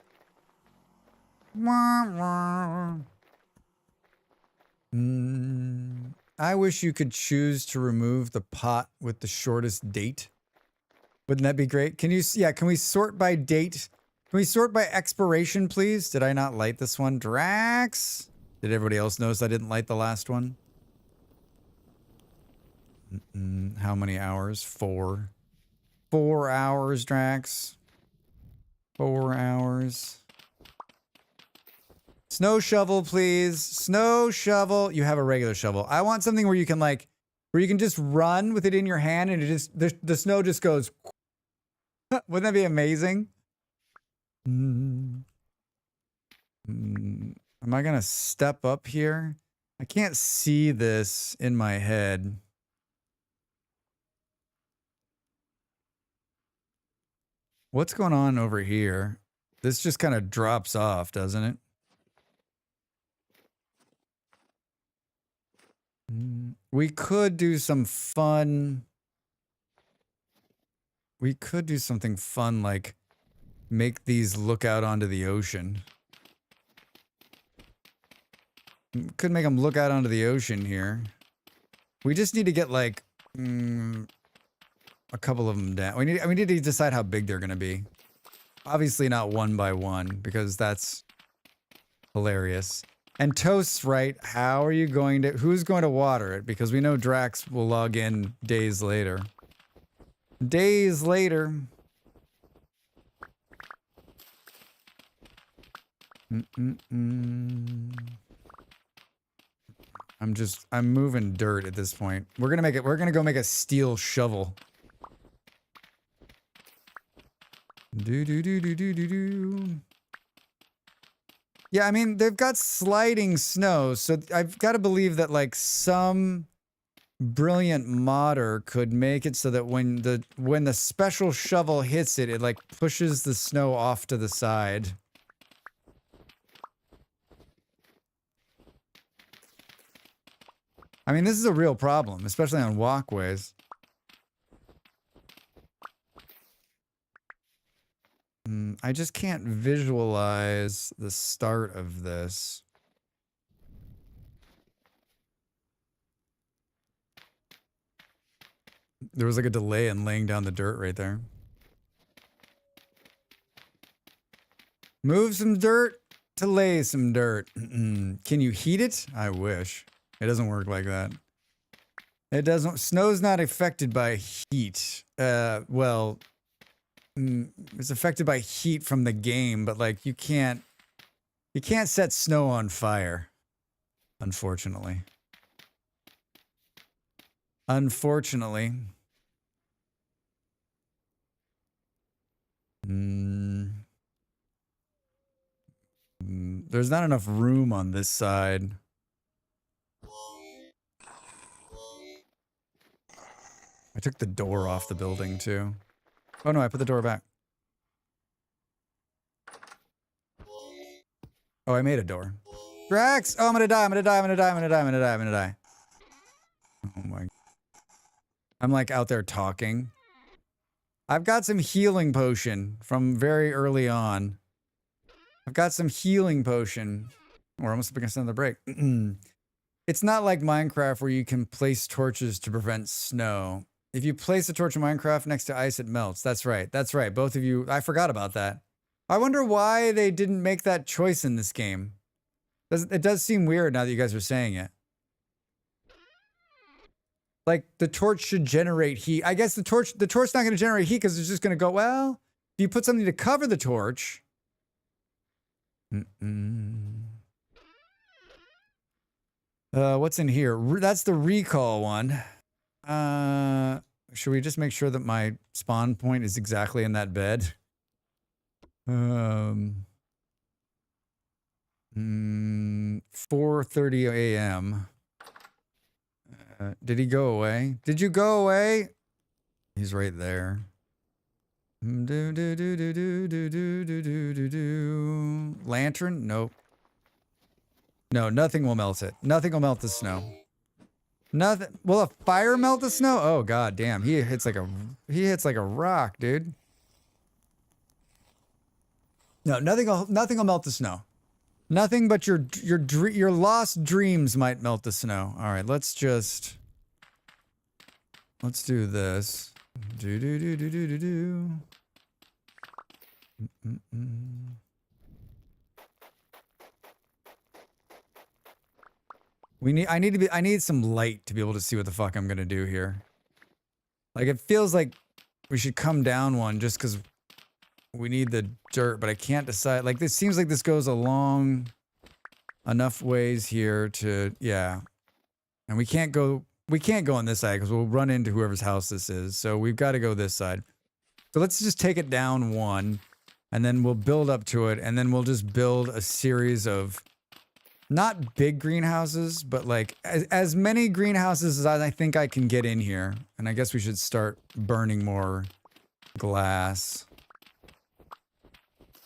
I wish you could choose to remove the pot with the shortest date. Wouldn't that be great? Can we sort by date? Can we sort by expiration, please? Did I not light this one? Drax? Did everybody else notice I didn't light the last one? How many hours? 4. 4 hours, Drax. 4 hours. Snow shovel, please. Snow shovel. You have a regular shovel. I want something where you can just run with it in your hand and the snow just goes. Wouldn't that be amazing? Am I gonna step up here? I can't see this in my head. What's going on over here? This just kind of drops off, doesn't it? We could do some fun. We could do something fun like make these look out onto the ocean. Could make them look out onto the ocean here. We just need to get like a couple of them down. We need to decide how big they're going to be. Obviously not one by one because that's hilarious. And Toast's right. How are you going to... Who's going to water it? Because we know Drax will log in days later. Days later. I'm moving dirt at this point. We're gonna go make a steel shovel. Yeah, I mean, they've got sliding snow, so I've got to believe that like some brilliant modder could make it so that when the special shovel hits it, it like pushes the snow off to the side. I mean, this is a real problem, especially on walkways. I just can't visualize the start of this. There was like a delay in laying down the dirt right there. Move some dirt to lay some dirt. Can you heat it? I wish. It doesn't work like that. It doesn't. Snow's not affected by heat. Well, it's affected by heat from the game, but like you can't You can't set snow on fire, unfortunately. Unfortunately. There's not enough room on this side. I took the door off the building too. Oh no, I put the door back. Oh, I made a door. Drax! Oh, I'm gonna die, I'm gonna die, I'm gonna die, I'm gonna die, I'm gonna die, I'm gonna die. Oh my. I'm like out there talking. I've got some healing potion from very early on. I've got some healing potion. We're almost gonna send the break. It's not like Minecraft where you can place torches to prevent snow. If you place a torch in Minecraft next to ice, it melts. That's right. That's right. Both of you, I forgot about that. I wonder why they didn't make that choice in this game. It does seem weird now that you guys are saying it. Like, the torch should generate heat. I guess the torch's not going to generate heat because it's just going to go, well, if you put something to cover the torch. What's in here? That's the recall one. Should we just make sure that my spawn point is exactly in that bed? 4:30 a.m. Did he go away? Did you go away? He's right there. Lantern? Nope. No, nothing will melt it. Nothing will melt the snow. Nothing. Will a fire melt the snow? Oh god damn. He hits like a rock, dude. No, nothing will melt the snow. Nothing but your lost dreams might melt the snow. All right, let's do this. I need some light to be able to see what the fuck I'm gonna do here. Like, it feels like we should come down one just because we need the dirt, but I can't decide. Like, this seems like this goes along enough ways here to, yeah. And we can't go on this side because we'll run into whoever's house this is. So we've got to go this side. So let's just take it down one, and then we'll build up to it, and then we'll just build a series of not big greenhouses, but like as many greenhouses as I think I can get in here. And I guess we should start burning more glass.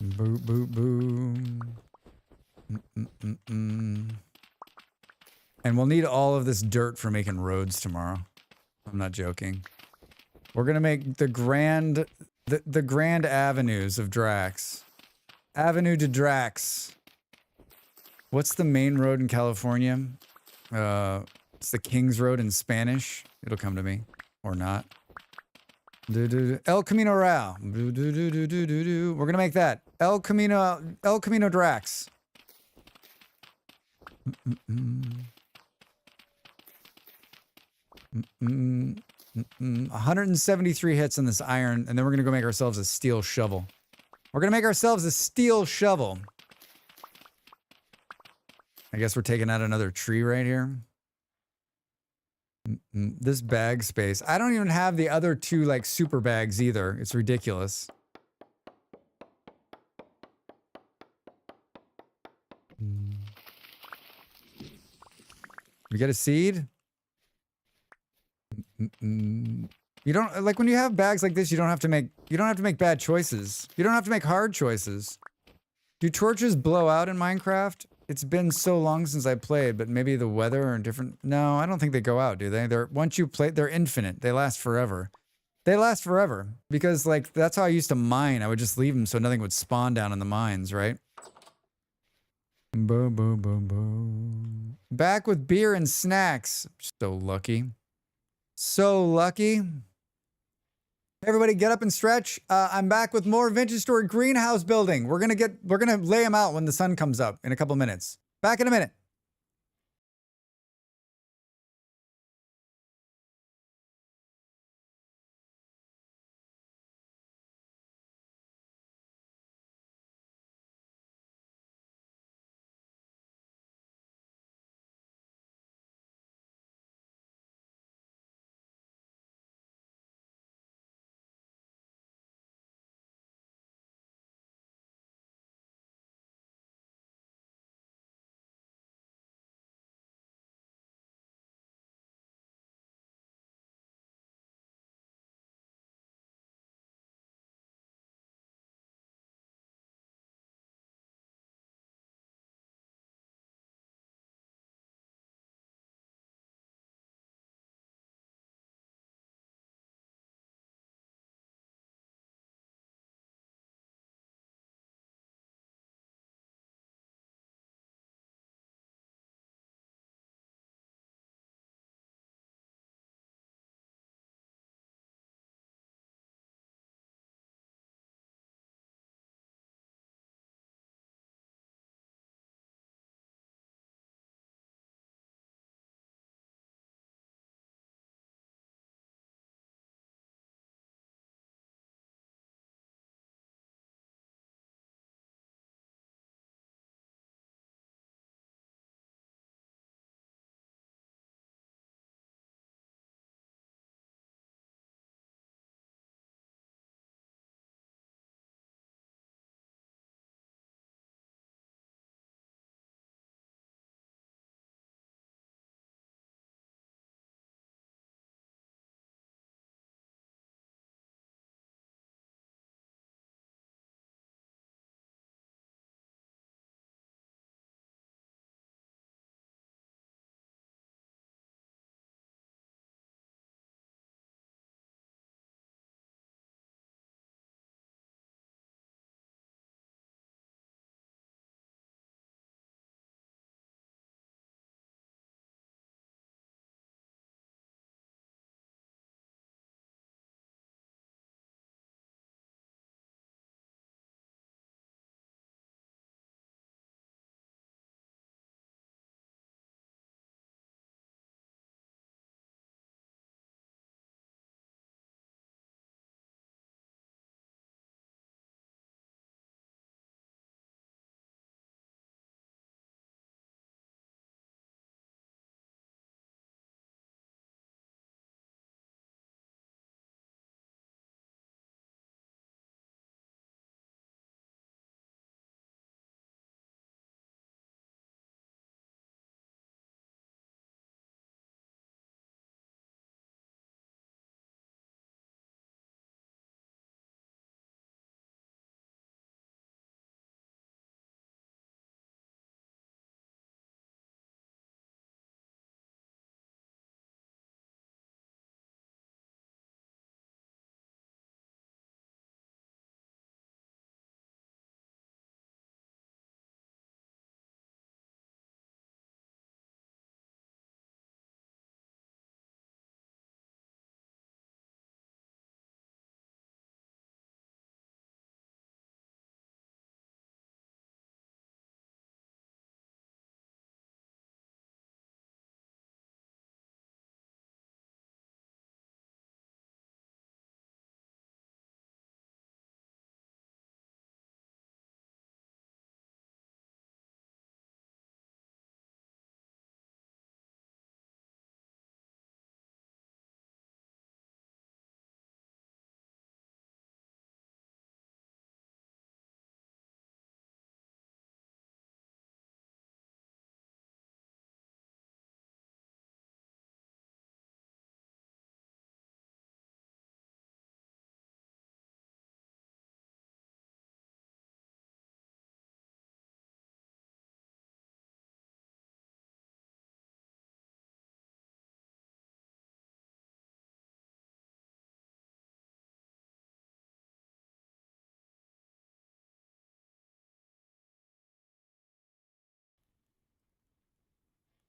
Boop, boop, boom. And we'll need all of this dirt for making roads tomorrow. I'm not joking. We're gonna make the grand avenues of Drax. Avenue de Drax. What's the main road in California? It's the King's Road in Spanish. It'll come to me. Or not. El Camino Real. We're gonna make that. El Camino Drax. 173 hits on this iron, and then we're gonna go make ourselves a steel shovel. We're gonna make ourselves a steel shovel. I guess we're taking out another tree right here. This bag space. I don't even have the other two, like, super bags either. It's ridiculous. We get a seed? You don't, like, when you have bags like this, you don't have to make bad choices. You don't have to make hard choices. Do torches blow out in Minecraft? It's been so long since I played, but maybe the weather or different. No, I don't think they go out, do they? Once you play, they're infinite. They last forever. They last forever because, like, that's how I used to mine. I would just leave them so nothing would spawn down in the mines, right? Boom, boom, boom, boom. Back with beer and snacks. So lucky. So lucky. Everybody get up and stretch. I'm back with more Vintage Store greenhouse building. We're gonna lay them out when the sun comes up in a couple minutes. Back in a minute.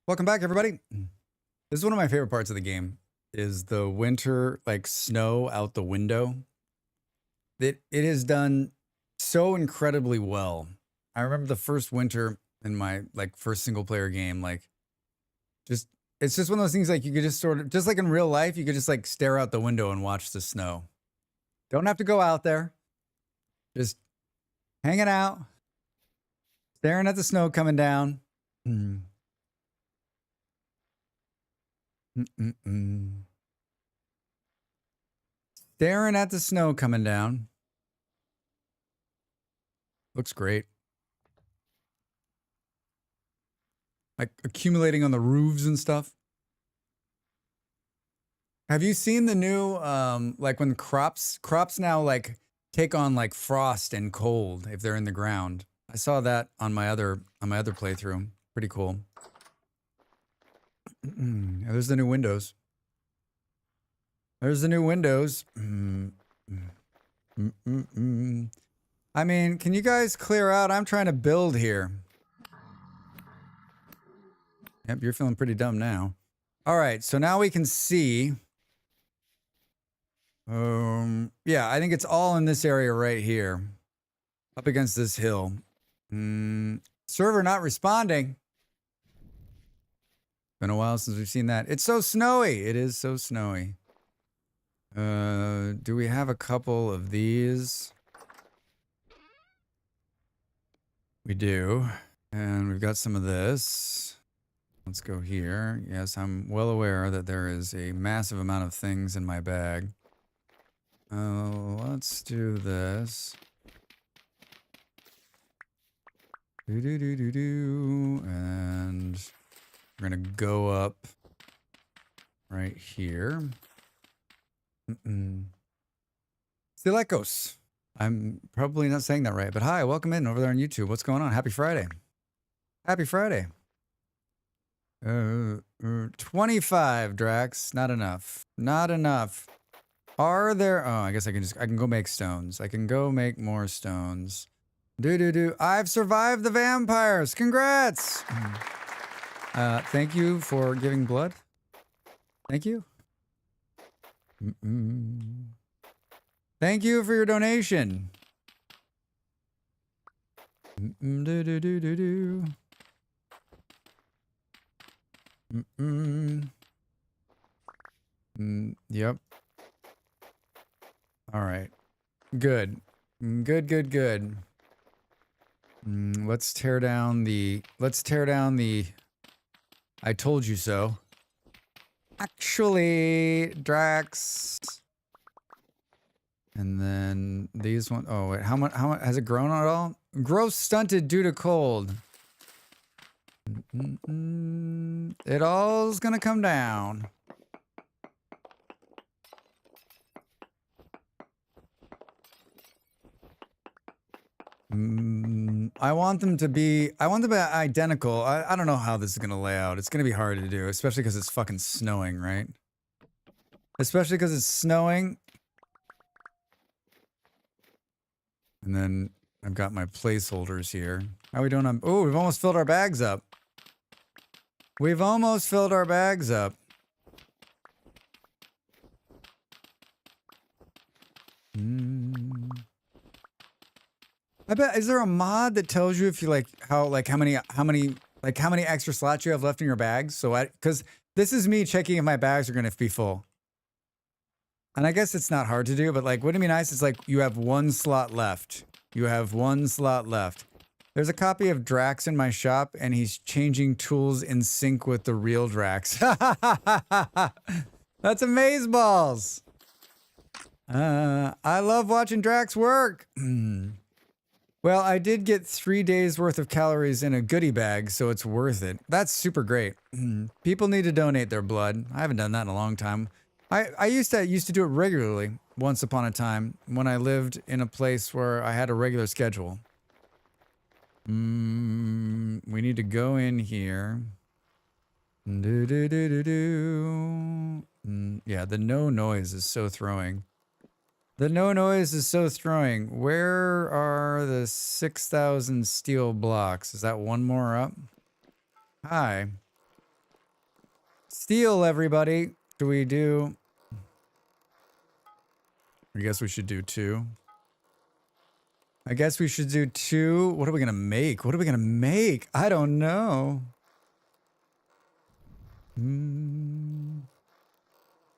Welcome back, everybody. This is one of my favorite parts of the game, is the winter, like, snow out the window. It is done so incredibly well. I remember the first winter in my, like, first single-player game, like, just, it's just one of those things, like, you could just sort of, just like in real life, you could just, like, stare out the window and watch the snow. Don't have to go out there. Just hanging out, staring at the snow coming down. Staring at the snow coming down. Looks great. Like accumulating on the roofs and stuff. Have you seen the new like when crops now like take on like frost and cold if they're in the ground? I saw that on my other playthrough. Pretty cool. There's the new windows. There's the new windows. I mean, can you guys clear out? I'm trying to build here. Yep, you're feeling pretty dumb now. All right, so now we can see. Yeah, I think it's all in this area right here. Up against this hill. Server not responding. Been a while since we've seen that. It's so snowy. It is so snowy. Do we have a couple of these? We do. And we've got some of this. Let's go here. Yes, I'm well aware that there is a massive amount of things in my bag. Let's do this. And we're going to go up right here. Silecos. I'm probably not saying that right, but hi, welcome in over there on YouTube. What's going on? Happy Friday. Happy Friday. 25, Drax. Not enough. Not enough. Are there... Oh, I guess I can go make stones. I can go make more stones. I've survived the vampires. Congrats. Thank you for giving blood. Thank you. Thank you for your donation. Yep. All right. Good. Good. Let's tear down the I told you so. Actually, Drax. And then these ones. Oh, wait. How much has it grown at all? Growth stunted due to cold. It all's gonna come down. I want them to be identical. I don't know how this is gonna lay out. It's gonna be hard to do, especially because it's fucking snowing, right? Especially because it's snowing. And then I've got my placeholders here. How are we doing? Oh, we've almost filled our bags up. We've almost filled our bags up. I bet, is there a mod that tells you if you how many extra slots you have left in your bags? So because this is me checking if my bags are going to be full. And I guess it's not hard to do, but like, wouldn't it be nice? It's like you have one slot left. You have one slot left. There's a copy of Drax in my shop, and he's changing tools in sync with the real Drax. That's amazeballs. I love watching Drax work. Well, I did get 3 days worth of calories in a goodie bag, so it's worth it. That's super great. People need to donate their blood. I haven't done that in a long time. I used to do it regularly once upon a time when I lived in a place where I had a regular schedule. We need to go in here. Yeah, the no noise is so throwing. The no noise is so throwing. Where are the 6,000 steel blocks? Is that one more up? Hi. Steel, everybody. Do we do... I guess we should do 2. I guess we should do 2. What are we gonna make? What are we gonna make? I don't know. Do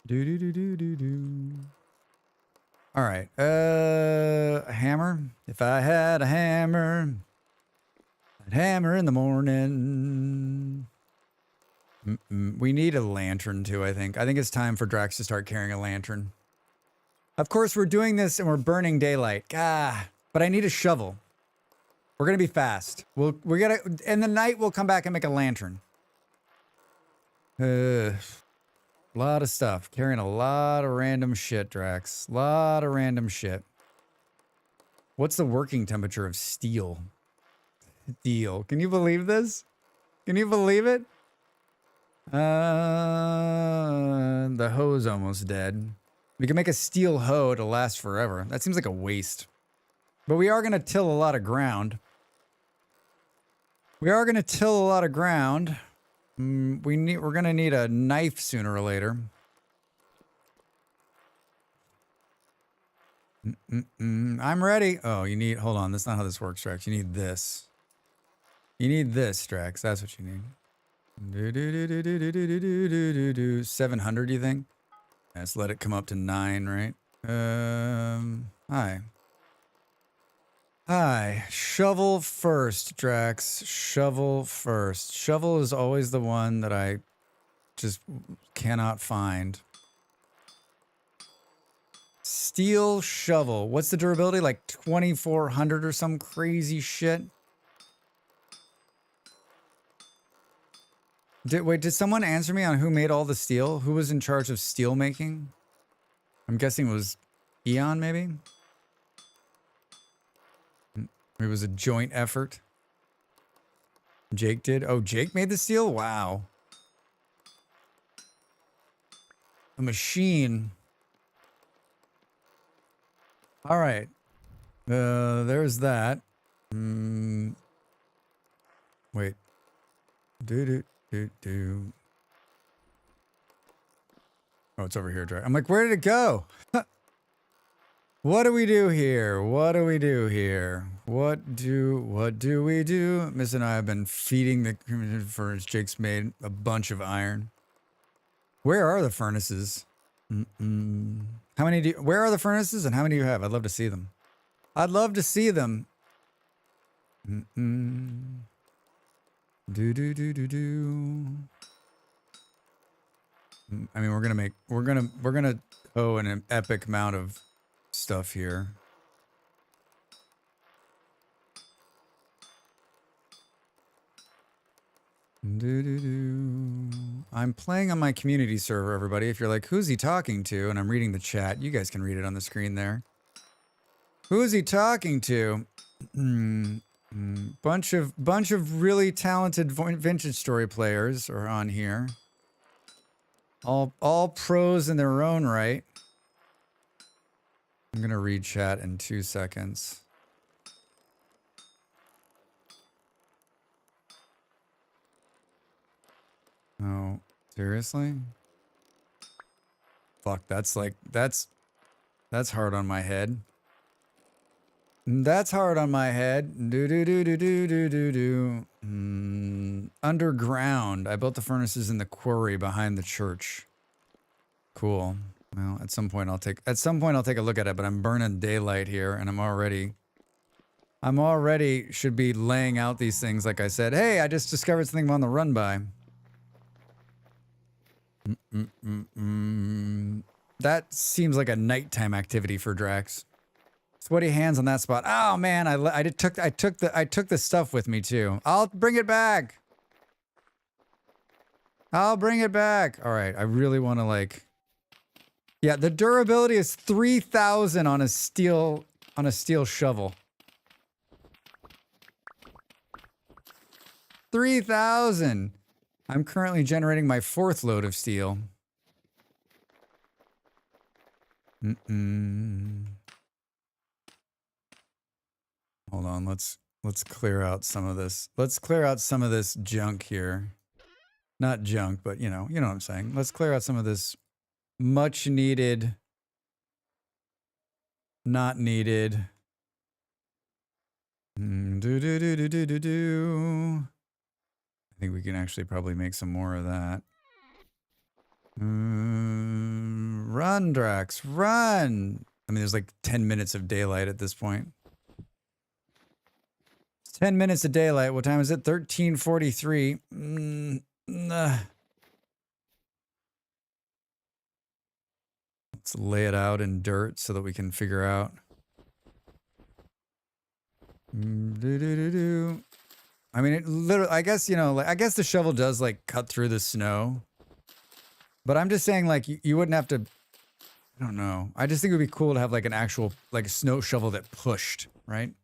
do do do do do. All right. A hammer. If I had a hammer, I'd hammer in the morning. We need a lantern too, I think. I think it's time for Drax to start carrying a lantern. Of course, we're doing this and we're burning daylight. But I need a shovel. We're gonna be fast. We're gonna in the night we'll come back and make a lantern. A lot of stuff. Carrying a lot of random shit, Drax. Lot of random shit. What's the working temperature of steel? Steel. Can you believe this? Can you believe it? The hoe's almost dead. We can make a steel hoe to last forever. That seems like a waste. But we are going to till a lot of ground. We're going to need a knife sooner or later. I'm ready. Oh, you need, hold on. That's not how this works, Drax. You need this. You need this, Drax. That's what you need. 700, you think? Let's let it come up to 9, right? Hi. Hi. Shovel first, Drax. Shovel first. Shovel is always the one that I just cannot find. Steel shovel. What's the durability? Like 2400 or some crazy shit? Did someone answer me on who made all the steel? Who was in charge of steel making? I'm guessing it was Eon, maybe? It was a joint effort. Jake did? Oh, Jake made the steel? Wow. A machine. All right. There's that. Wait. Do. Oh, it's over here, Dry. I'm like, where did it go? What do we do here? What do we do here? What do we do? Miss and I have been feeding the furnace. Jake's made a bunch of iron. Where are the furnaces? How many do you, where are the furnaces and how many do you have? I'd love to see them. I'd love to see them. Do. I mean, we're gonna owe an epic amount of stuff here. I'm playing on my community server, everybody. If you're like, who's he talking to? And I'm reading the chat. You guys can read it on the screen there. Who is he talking to? Bunch of really talented vintage story players are on here. All pros in their own right. I'm gonna read chat in 2 seconds. Oh, seriously? Fuck, that's hard on my head. That's hard on my head. Underground. I built the furnaces in the quarry behind the church. Cool. Well, at some point I'll take a look at it, but I'm burning daylight here and I'm already should be laying out these things like I said. Hey, I just discovered something I'm on the run by. That seems like a nighttime activity for Drax. Sweaty hands on that spot. Oh man, I took the stuff with me too. I'll bring it back. All right, I really want to like. Yeah, the durability is 3,000 on a steel shovel. 3,000. I'm currently generating my 4th load of steel. Hold on, let's clear out some of this. Let's clear out some of this junk here. Not junk, but you know what I'm saying. Let's clear out some of this much needed, not needed. Do. I think we can actually probably make some more of that. Run, Drax, run! I mean, there's like 10 minutes of daylight at this point. It's 10 minutes of daylight. What time is it? 13:43. Let's lay it out in dirt so that we can figure out. I mean, it literally, I guess, you know, like, I guess the shovel does like cut through the snow. But I'm just saying, like, you wouldn't have to, I don't know. I just think it would be cool to have like an actual, like, a snow shovel that pushed, right?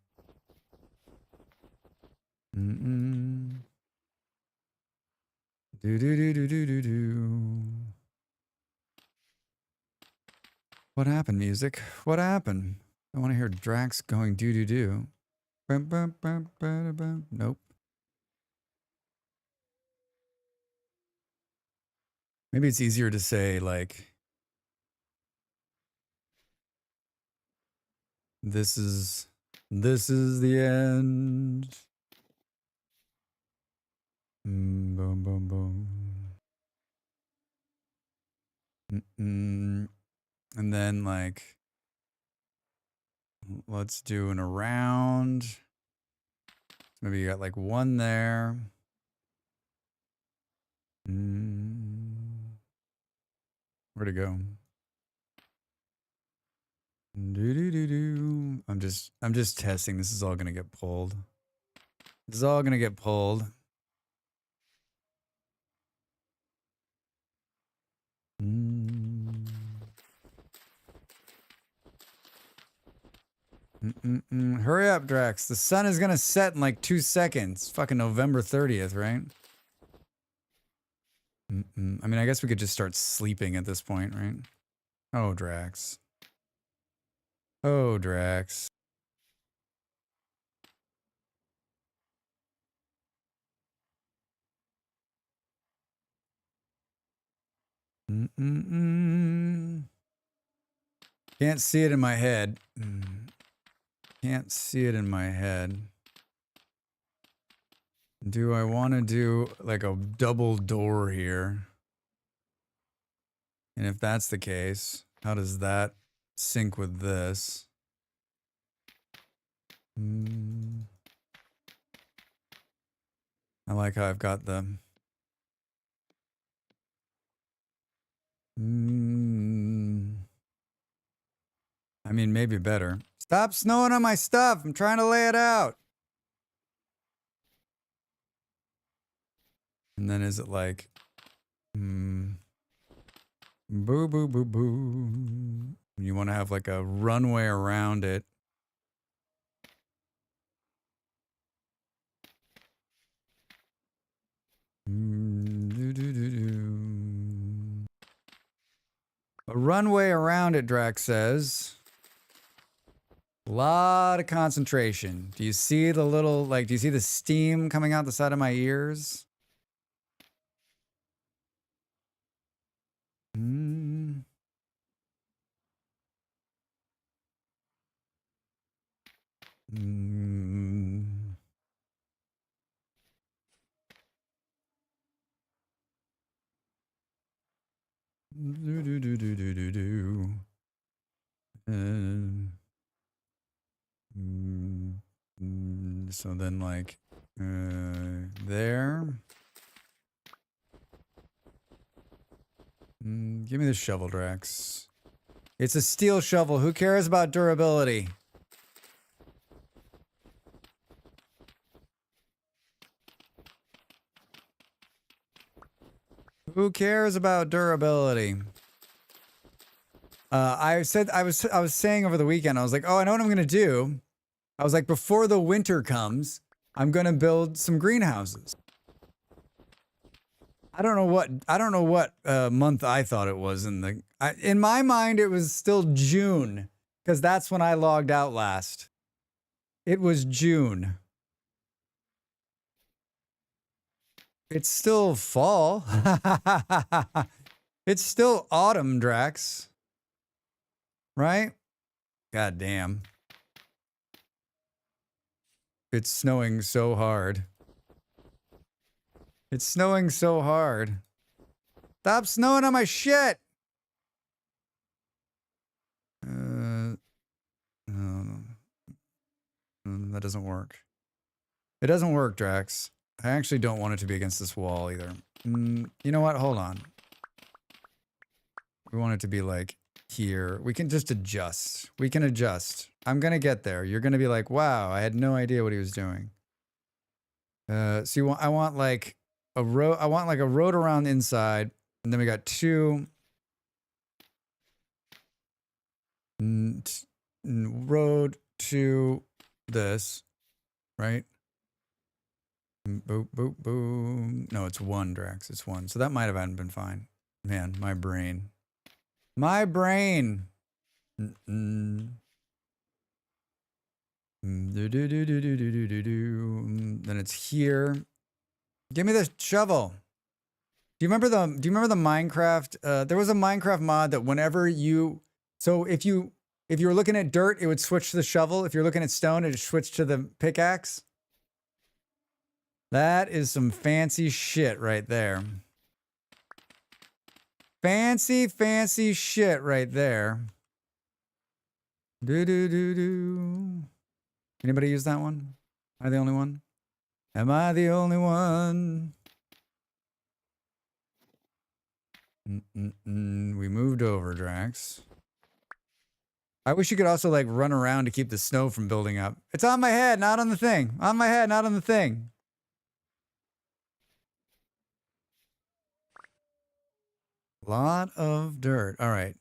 What happened, music? What happened? I want to hear Drax going do. Nope. Maybe it's easier to say, like, this is the end. Boom, boom, boom. And then, like, let's do an around. Maybe you got like one there. Where'd it go? I'm just testing. This is all gonna get pulled. This is all gonna get pulled. Hurry up, Drax. The sun is gonna set in like 2 seconds. Fucking November 30th, right? I mean, I guess we could just start sleeping at this point, right? Oh, Drax. Oh, Drax. Can't see it in my head. Can't see it in my head. Do I want to do like a double door here? And if that's the case, how does that sync with this? I like how I've got the... I mean, maybe better. Stop snowing on my stuff. I'm trying to lay it out. And then is it like... Boo, boo, boo, boo. You want to have like a runway around it. A runway around it, Drax says. A lot of concentration. Do you see the little, like, do you see the steam coming out the side of my ears? So then, like, there. Give me the shovel, Drax. It's a steel shovel. Who cares about durability? Who cares about durability? I was saying over the weekend, I was like, oh, I know what I'm gonna do. I was like, before the winter comes, I'm gonna build some greenhouses. I don't know what month I thought it was in my mind it was still June, because that's when I logged out last. It was June. It's still fall. It's still autumn, Drax. Right? God damn. It's snowing so hard. It's snowing so hard. Stop snowing on my shit! No, that doesn't work. It doesn't work, Drax. I actually don't want it to be against this wall either. You know what? Hold on. We want it to be like here. We can just adjust. We can adjust. I'm gonna get there. You're gonna be like, wow, I had no idea what he was doing. I want like a road. I want like a road around the inside, and then we got two road to this, right? Boop, boop, boom. No, it's one, Drax. It's one. So that might have been fine. Man, my brain. My brain. Then it's here. Give me the shovel. Do you remember the Minecraft? There was a Minecraft mod that whenever you, so if you were looking at dirt, it would switch to the shovel. If you're looking at stone, it would switch to the pickaxe. That is some fancy shit right there. Fancy, fancy shit right there. Do. Anybody use that one? Am I the only one? Am I the only one? We moved over, Drax. I wish you could also like run around to keep the snow from building up. It's on my head, not on the thing. On my head, not on the thing. Lot of dirt. All right.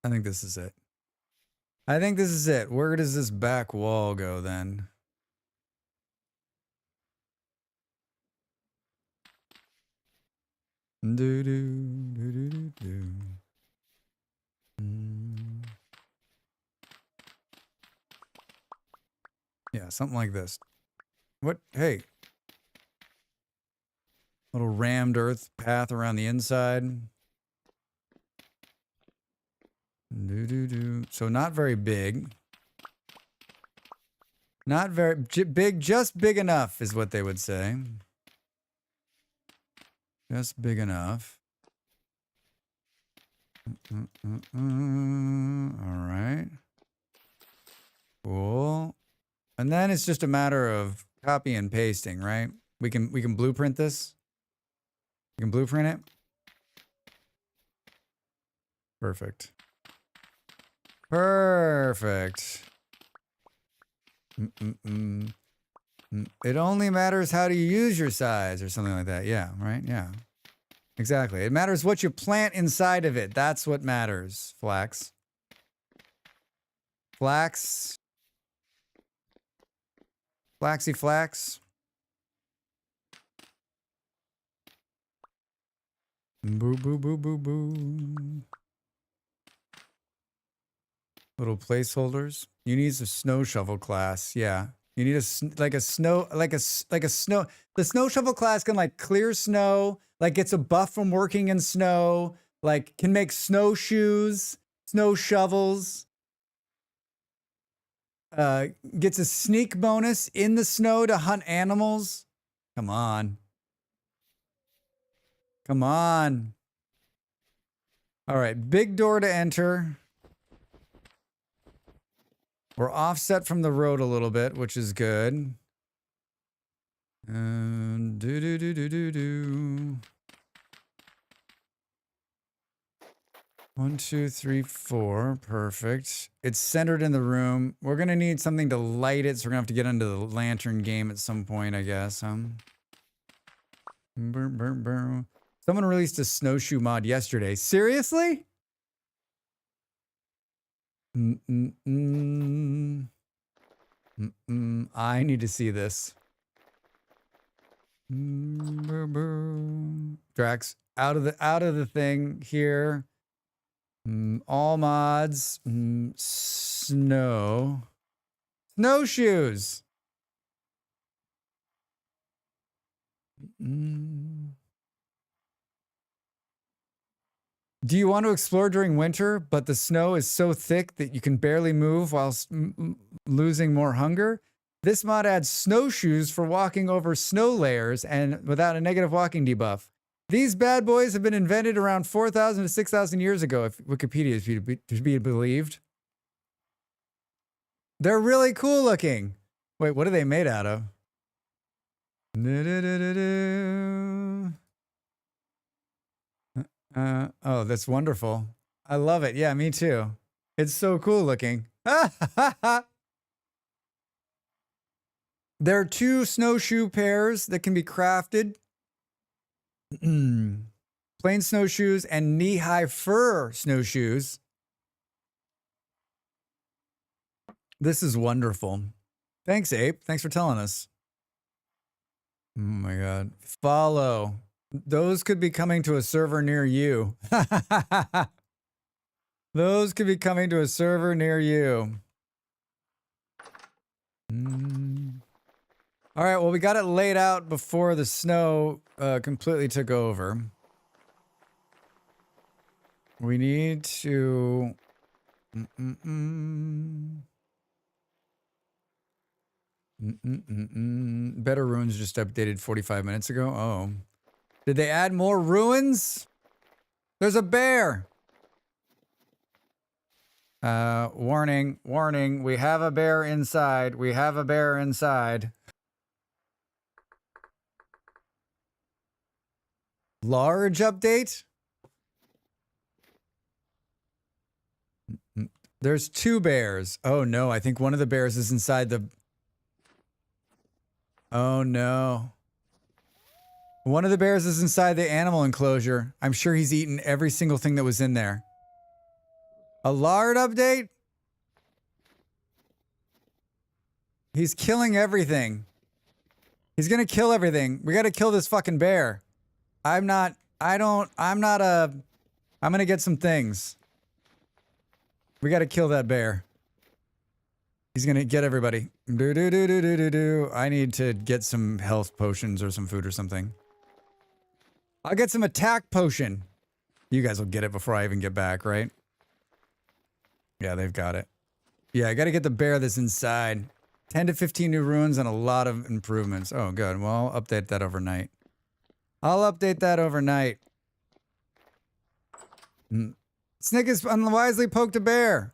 I think this is it. I think this is it. Where does this back wall go then? Yeah, something like this. What? Hey. Little rammed earth path around the inside. So not very big. Not very big, just big enough is what they would say. Just big enough. All right. Cool. And then it's just a matter of copy and pasting, right? We can blueprint this. We can blueprint it. Perfect. Perfect. It only matters how do you use your size or something like that. Yeah, right? Yeah. Exactly. It matters what you plant inside of it. That's what matters. Flax. Flax. Flaxy flax. Boo, boo, boo, boo, boo. Little placeholders. You need a snow shovel class. Yeah. You need a snow. The snow shovel class can like clear snow, like gets a buff from working in snow, like can make snowshoes, snow shovels. Gets a sneak bonus in the snow to hunt animals. Come on. Come on. All right, big door to enter. We're offset from the road a little bit, which is good. Do. 1, 2, 3, 4. Perfect. It's centered in the room. We're going to need something to light it, so we're going to have to get into the lantern game at some point, I guess. Someone released a snowshoe mod yesterday. Seriously? I need to see this. Drax, out of the thing here. All mods. snow. Snowshoes. Do you want to explore during winter, but the snow is so thick that you can barely move while losing more hunger? This mod adds snowshoes for walking over snow layers and without a negative walking debuff. These bad boys have been invented around 4,000 to 6,000 years ago, if Wikipedia is to be believed. They're really cool looking. Wait, what are they made out of? Oh, that's wonderful. I love it. Yeah, me too. It's so cool looking. There are 2 snowshoe pairs that can be crafted. Plain snowshoes and knee-high fur snowshoes. This is wonderful. Thanks, Ape. Thanks for telling us. Oh my God. Follow. Those could be coming to a server near you. Those could be coming to a server near you. All right, well, we got it laid out before the snow completely took over. We need to... Better Ruins just updated 45 minutes ago. Oh. Did they add more ruins? There's a bear. Warning, warning. We have a bear inside. We have a bear inside. Large update? There's 2 bears. Oh no, I think one of the bears is inside the... Oh no. One of the bears is inside the animal enclosure. I'm sure he's eaten every single thing that was in there. A lard update? He's killing everything. He's gonna kill everything. We gotta kill this fucking bear. I'm gonna get some things. We gotta kill that bear. He's gonna get everybody. I need to get some health potions or some food or something. I'll get some attack potion. You guys will get it before I even get back, right? Yeah, they've got it. Yeah, I gotta get the bear that's inside. 10 to 15 new ruins and a lot of improvements. Oh, good. Well, I'll update that overnight. I'll update that overnight. Snick has unwisely poked a bear.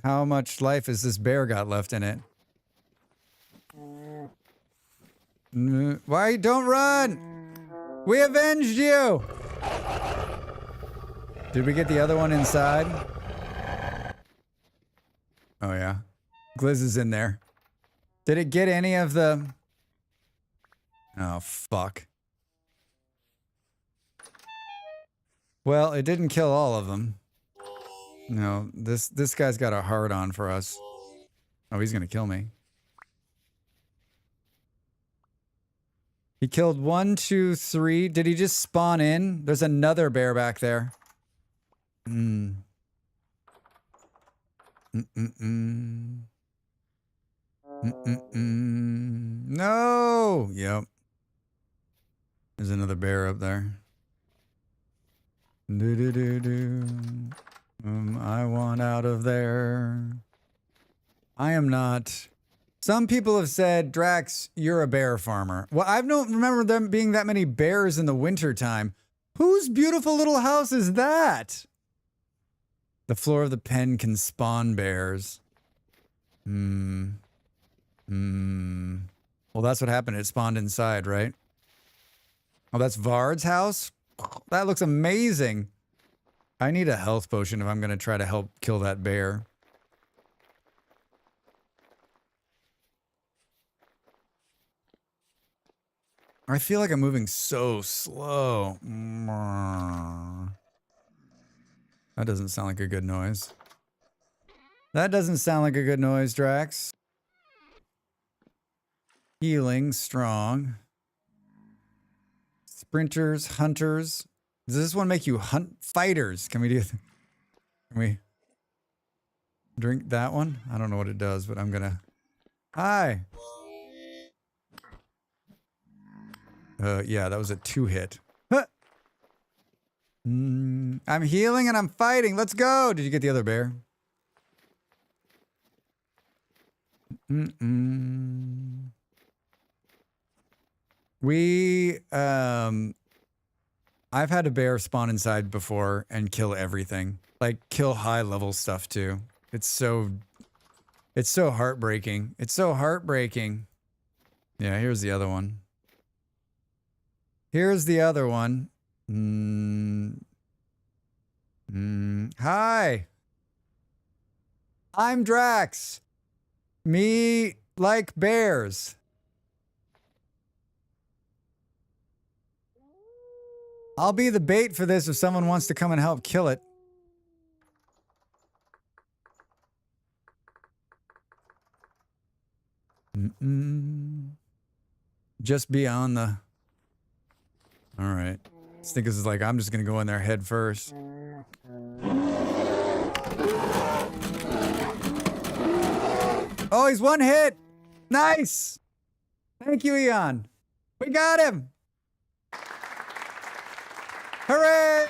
How much life has this bear got left in it? Why? Don't run! We avenged you! Did we get the other one inside? Oh, yeah. Gliz is in there. Did it get any of the... Oh, fuck. Well, it didn't kill all of them. No, this guy's got a hard-on for us. Oh, he's gonna kill me. He killed 1, 2, 3. Did he just spawn in? There's another bear back there. No! Yep. There's another bear up there. I want out of there. I am not. Some people have said, Drax, you're a bear farmer. Well, I don't remember there being that many bears in the wintertime. Whose beautiful little house is that? The floor of the pen can spawn bears. Well, that's what happened. It spawned inside, right? Oh, that's Vard's house? That looks amazing. I need a health potion if I'm going to try to help kill that bear. I feel like I'm moving so slow. That doesn't sound like a good noise. That doesn't sound like a good noise, Drax. Healing, strong. Sprinters, hunters. Does this one make you hunt fighters? Can we do... Can we... Drink that one. I don't know what it does, but I'm gonna. Hi. Yeah, that was a 2-hit. Huh. I'm healing and I'm fighting. Let's go. Did you get the other bear? I've had a bear spawn inside before and kill everything. Like, kill high-level stuff, too. It's so heartbreaking. It's so heartbreaking. Yeah, here's the other one. Here's the other one. Hi. I'm Drax. Me like bears. I'll be the bait for this if someone wants to come and help kill it. Just beyond the... Alright. Stinkers is like, I'm just gonna go in there head first. Oh, he's 1 hit! Nice! Thank you, Eon. We got him! Hooray!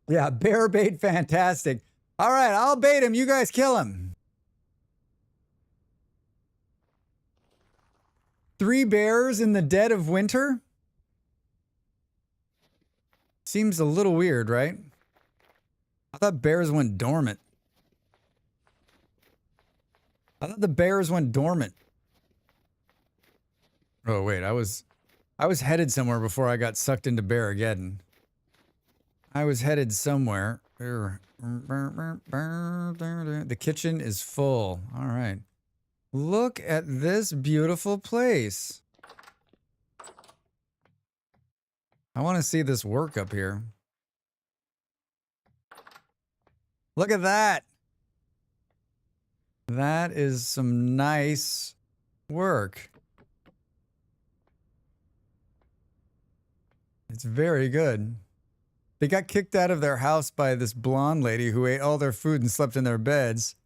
Yeah, bear bait, fantastic. All right, I'll bait him. You guys kill him. 3 bears in the dead of winter? Seems a little weird, right? I thought bears went dormant. I thought the bears went dormant. Oh, wait, I was headed somewhere before I got sucked into Bearageddon. I was headed somewhere. The kitchen is full. All right. Look at this beautiful place. I want to see this work up here. Look at that. That is some nice work. It's very good. They got kicked out of their house by this blonde lady who ate all their food and slept in their beds.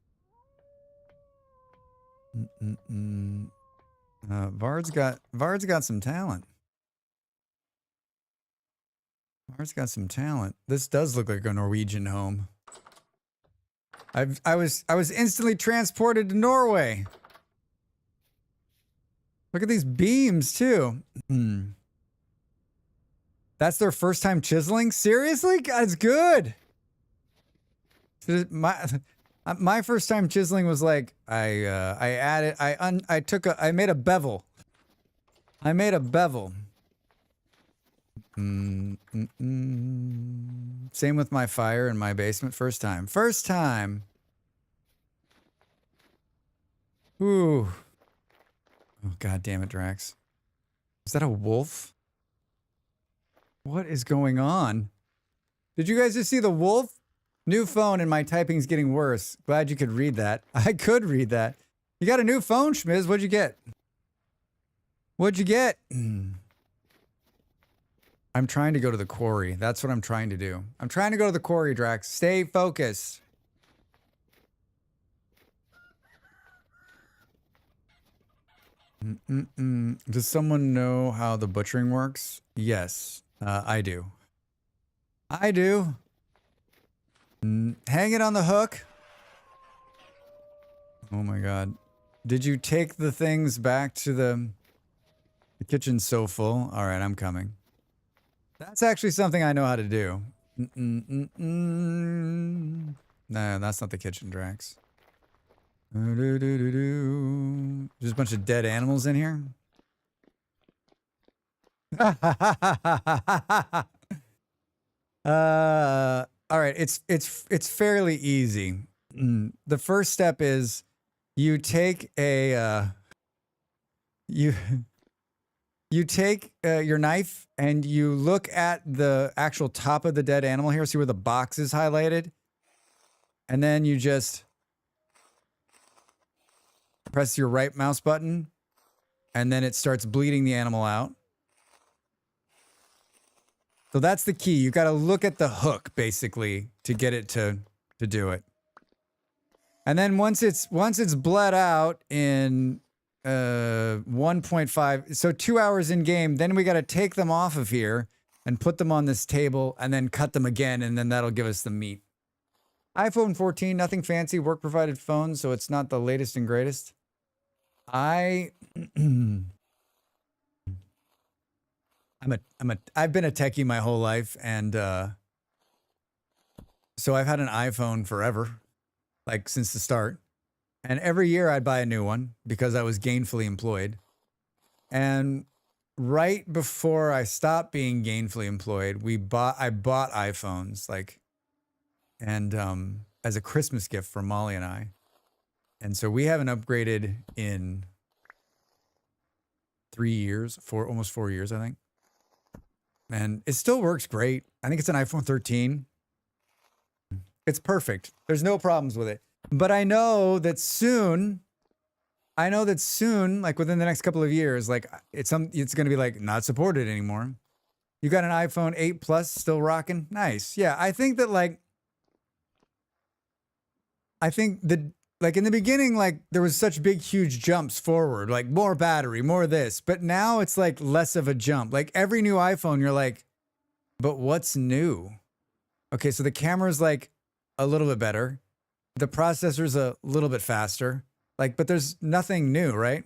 Vard's got some talent. Vard's got some talent. This does look like a Norwegian home. I was instantly transported to Norway. Look at these beams too. That's their first time chiseling? Seriously? God, it's good. My first time chiseling was like I made a bevel. I made a bevel. Same with my fire in my basement. First time. First time. Ooh. Oh, God damn it, Drax. Is that a wolf? What is going on? Did you guys just see the wolf? New phone and my typing's getting worse. Glad you could read that. I could read that. You got a new phone, Schmiz. What'd you get? What'd you get? I'm trying to go to the quarry. That's what I'm trying to do. I'm trying to go to the quarry, Drax. Stay focused. Does someone know how the butchering works? Yes, I do. I do. Hang it on the hook. Oh my God. Did you take the things back to the kitchen's so full? All right, I'm coming. That's actually something I know how to do. No, that's not the kitchen, Drax. There's a bunch of dead animals in here. All right, it's fairly easy. The first step is you take a you take your knife and you look at the actual top of the dead animal here, see where the box is highlighted, and then you just press your right mouse button, and then it starts bleeding the animal out. So that's the key. You got to look at the hook basically to get it to do it. And then once it's bled out in 1.5, so 2 hours in game, then we got to take them off of here and put them on this table and then cut them again, and then that'll give us the meat. iPhone 14, nothing fancy, work provided phone, so it's not the latest and greatest. I've been a techie my whole life, and so I've had an iPhone forever, like since the start. And every year I'd buy a new one because I was gainfully employed. And right before I stopped being gainfully employed, I bought iPhones, like, and as a Christmas gift for Molly and I. And so we haven't upgraded in 3 years, almost 4 years, I think. And it still works great. I think it's an iPhone 13. It's perfect. There's no problems with it. But I know that soon, like within the next couple of years, like it's going to be like not supported anymore. You got an iPhone 8 Plus still rocking? Nice. Yeah, I think that like in the beginning, like there was such big, huge jumps forward, like more battery, more this. But now it's like less of a jump. Like every new iPhone, you're like, but what's new? Okay, so the camera's like a little bit better. The processor's a little bit faster. Like, but there's nothing new, right?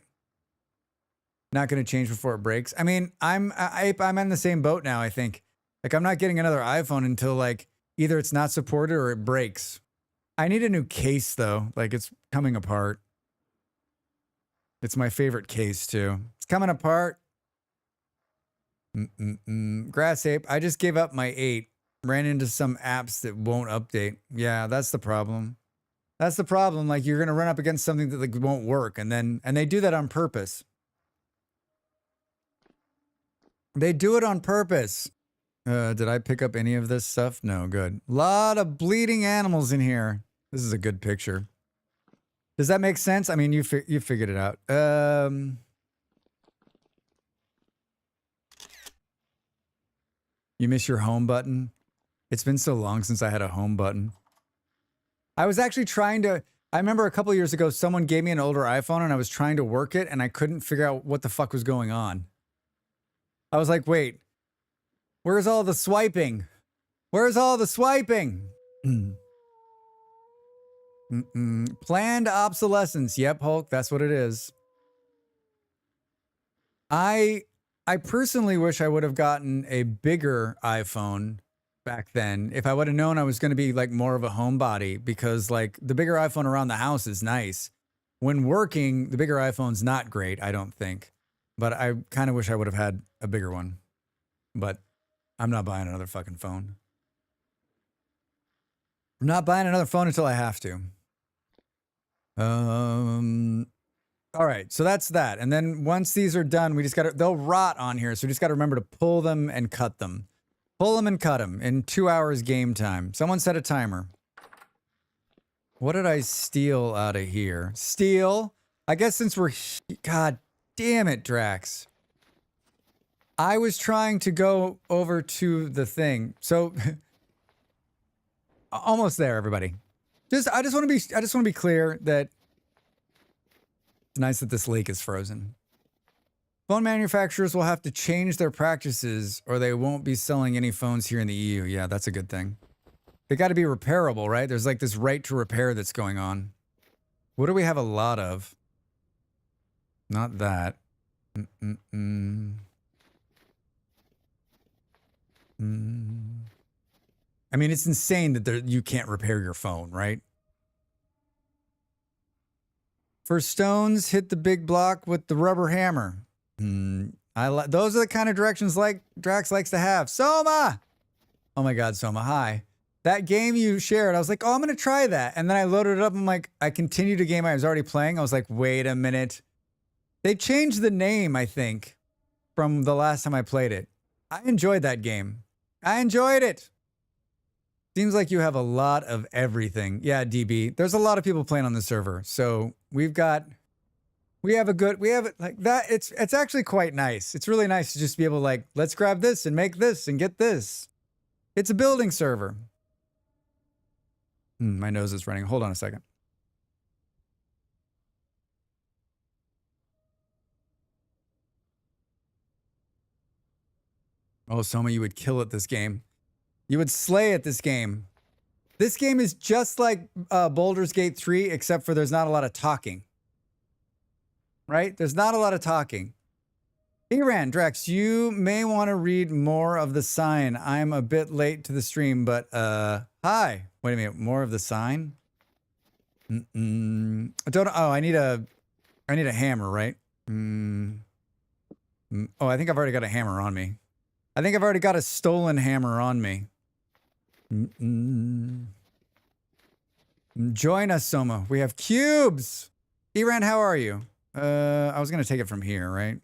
Not going to change before it breaks. I mean, I'm in the same boat now, I think. Like, I'm not getting another iPhone until like either it's not supported or it breaks. I need a new case though. Like it's coming apart. It's my favorite case too. It's coming apart. Grass ape. I just gave up my 8. Ran into some apps that won't update. Yeah, that's the problem. That's the problem. Like you're going to run up against something that like won't work. And they do that on purpose. They do it on purpose. Did I pick up any of this stuff? No, good. Lot of bleeding animals in here. This is a good picture. Does that make sense? I mean, you figured it out. You miss your home button? It's been so long since I had a home button. I was actually I remember a couple of years ago, someone gave me an older iPhone and I was trying to work it and I couldn't figure out what the fuck was going on. I was like, wait, where's all the swiping? Where's all the swiping? Planned obsolescence. Yep, Hulk, that's what it is. I personally wish I would have gotten a bigger iPhone back then. If I would have known I was going to be like more of a homebody, because like the bigger iPhone around the house is nice. When working, the bigger iPhone's not great, I don't think. But I kind of wish I would have had a bigger one. But I'm not buying another fucking phone. I'm not buying another phone until I have to. All right, so that's that. And then once these are done, they'll rot on here. So we just got to remember to pull them and cut them. Pull them and cut them in 2 hours game time. Someone set a timer. What did I steal out of here? Steal? I guess since God damn it, Drax. I was trying to go over to the thing. So almost there, everybody. I just want to be clear that it's nice that this lake is frozen. Phone manufacturers will have to change their practices or they won't be selling any phones here in the EU. Yeah, that's a good thing. They got to be repairable, right? There's like this right to repair that's going on. What do we have a lot of? Not that. I mean, it's insane that you can't repair your phone, right? For stones, hit the big block with the rubber hammer. Those are the kind of directions like Drax likes to have. Soma! Oh my God, Soma, hi. That game you shared, I was like, oh, I'm going to try that. And then I loaded it up. I'm like, I continued a game I was already playing. I was like, wait a minute. They changed the name, I think, from the last time I played it. I enjoyed that game. I enjoyed it. Seems like you have a lot of everything. Yeah, DB. There's a lot of people playing on the server. So we've got We have it like that. It's actually quite nice. It's really nice to just be able to like, let's grab this and make this and get this. It's a building server. My nose is running. Hold on a second. Oh, Soma, you would kill at this game. You would slay at this game. This game is just like Baldur's Gate 3, except for there's not a lot of talking. Right? There's not a lot of talking. Iran, Drex, you may want to read more of the sign. I'm a bit late to the stream, but hi. Wait a minute, more of the sign? I need a hammer, right? Oh, I think I've already got a hammer on me. I think I've already got a stolen hammer on me. Join us, Soma. We have cubes. Iran, how are you? I was gonna take it from here, right?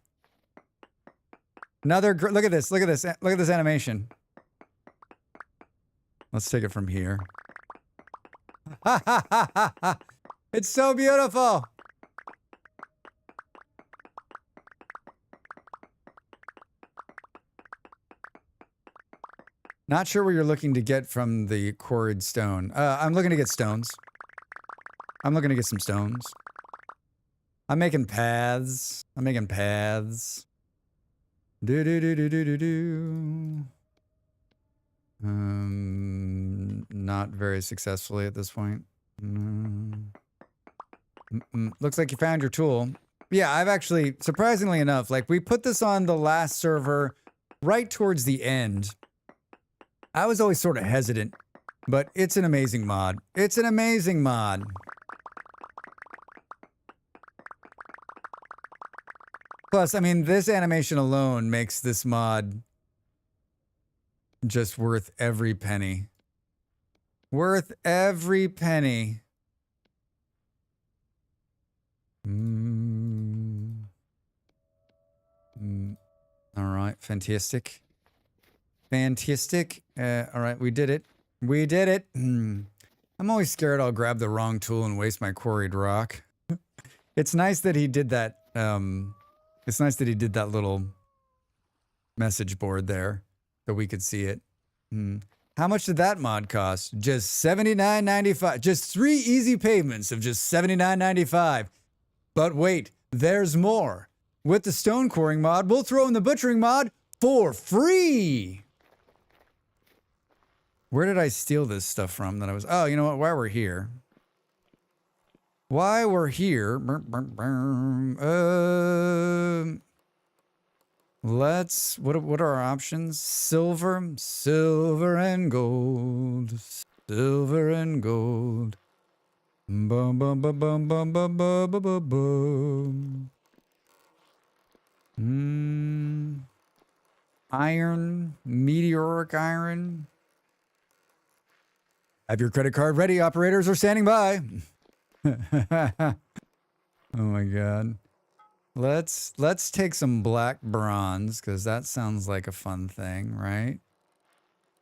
Look at this. Look at this. Look at this animation. Let's take it from here. It's so beautiful. Not sure where you're looking to get from the quarried stone. I'm looking to get stones. I'm looking to get some stones. I'm making paths. I'm making paths. Do do do do do do do. Not very successfully at this point. Looks like you found your tool. Yeah, I've actually, surprisingly enough, like we put this on the last server right towards the end. I was always sort of hesitant, but it's an amazing mod. It's an amazing mod. Plus, I mean, this animation alone makes this mod just worth every penny. Worth every penny. All right, fantastic. Fantastic. All right, we did it. We did it. I'm always scared I'll grab the wrong tool and waste my quarried rock. It's nice that he did that. It's nice that he did that little message board there so we could see it. How much did that mod cost? Just $79.95. Just 3 easy payments of just $79.95. But wait, there's more. With the stone quarrying mod, we'll throw in the butchering mod for free. Where did I steal this stuff from that I was... Oh, you know what? While we're here... Why we're here... let's... What are our options? Silver. Silver and gold. Silver and gold. Bum bum bum bum bum bum bum bum bum. Iron. Meteoric iron. Have your credit card ready. Operators are standing by. Oh my god. Let's take some black bronze, because that sounds like a fun thing, right?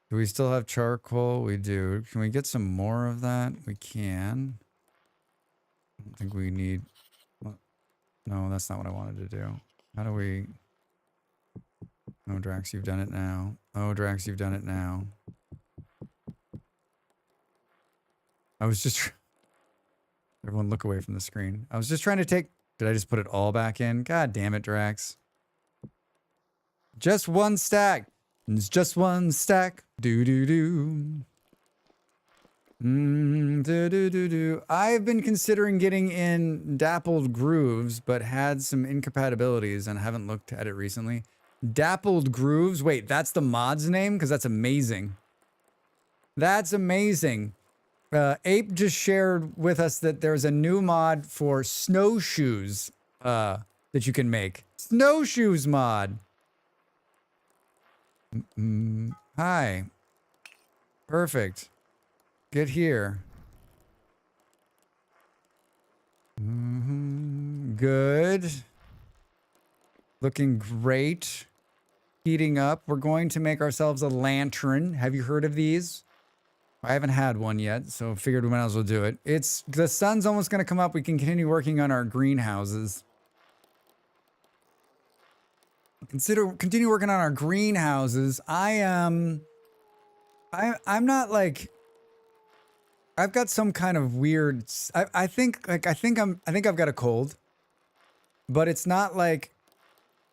Do we still have charcoal? We do. Can we get some more of that? We can. I don't think we need... No, that's not what I wanted to do. How do we... Oh, Drax, you've done it now. Oh, Drax, you've done it now. I was just... Everyone look away from the screen. I was just trying to take... Did I just put it all back in? God damn it, Drax. Just one stack. It's just one stack. Do-do-do. Do-do-do-do. I've been considering getting in Dappled Grooves, but had some incompatibilities and haven't looked at it recently. Dappled Grooves? Wait, that's the mod's name? Because that's amazing. That's amazing. Ape just shared with us that there's a new mod for snowshoes that you can make. Snowshoes mod. Hi. Perfect. Get here. Good. Looking great. Heating up. We're going to make ourselves a lantern. Have you heard of these? I haven't had one yet, so figured we might as well do it. The sun's almost going to come up. We can continue working on our greenhouses. Continue working on our greenhouses. I'm not like, I've got some kind of weird, I think I've got a cold, but it's not like,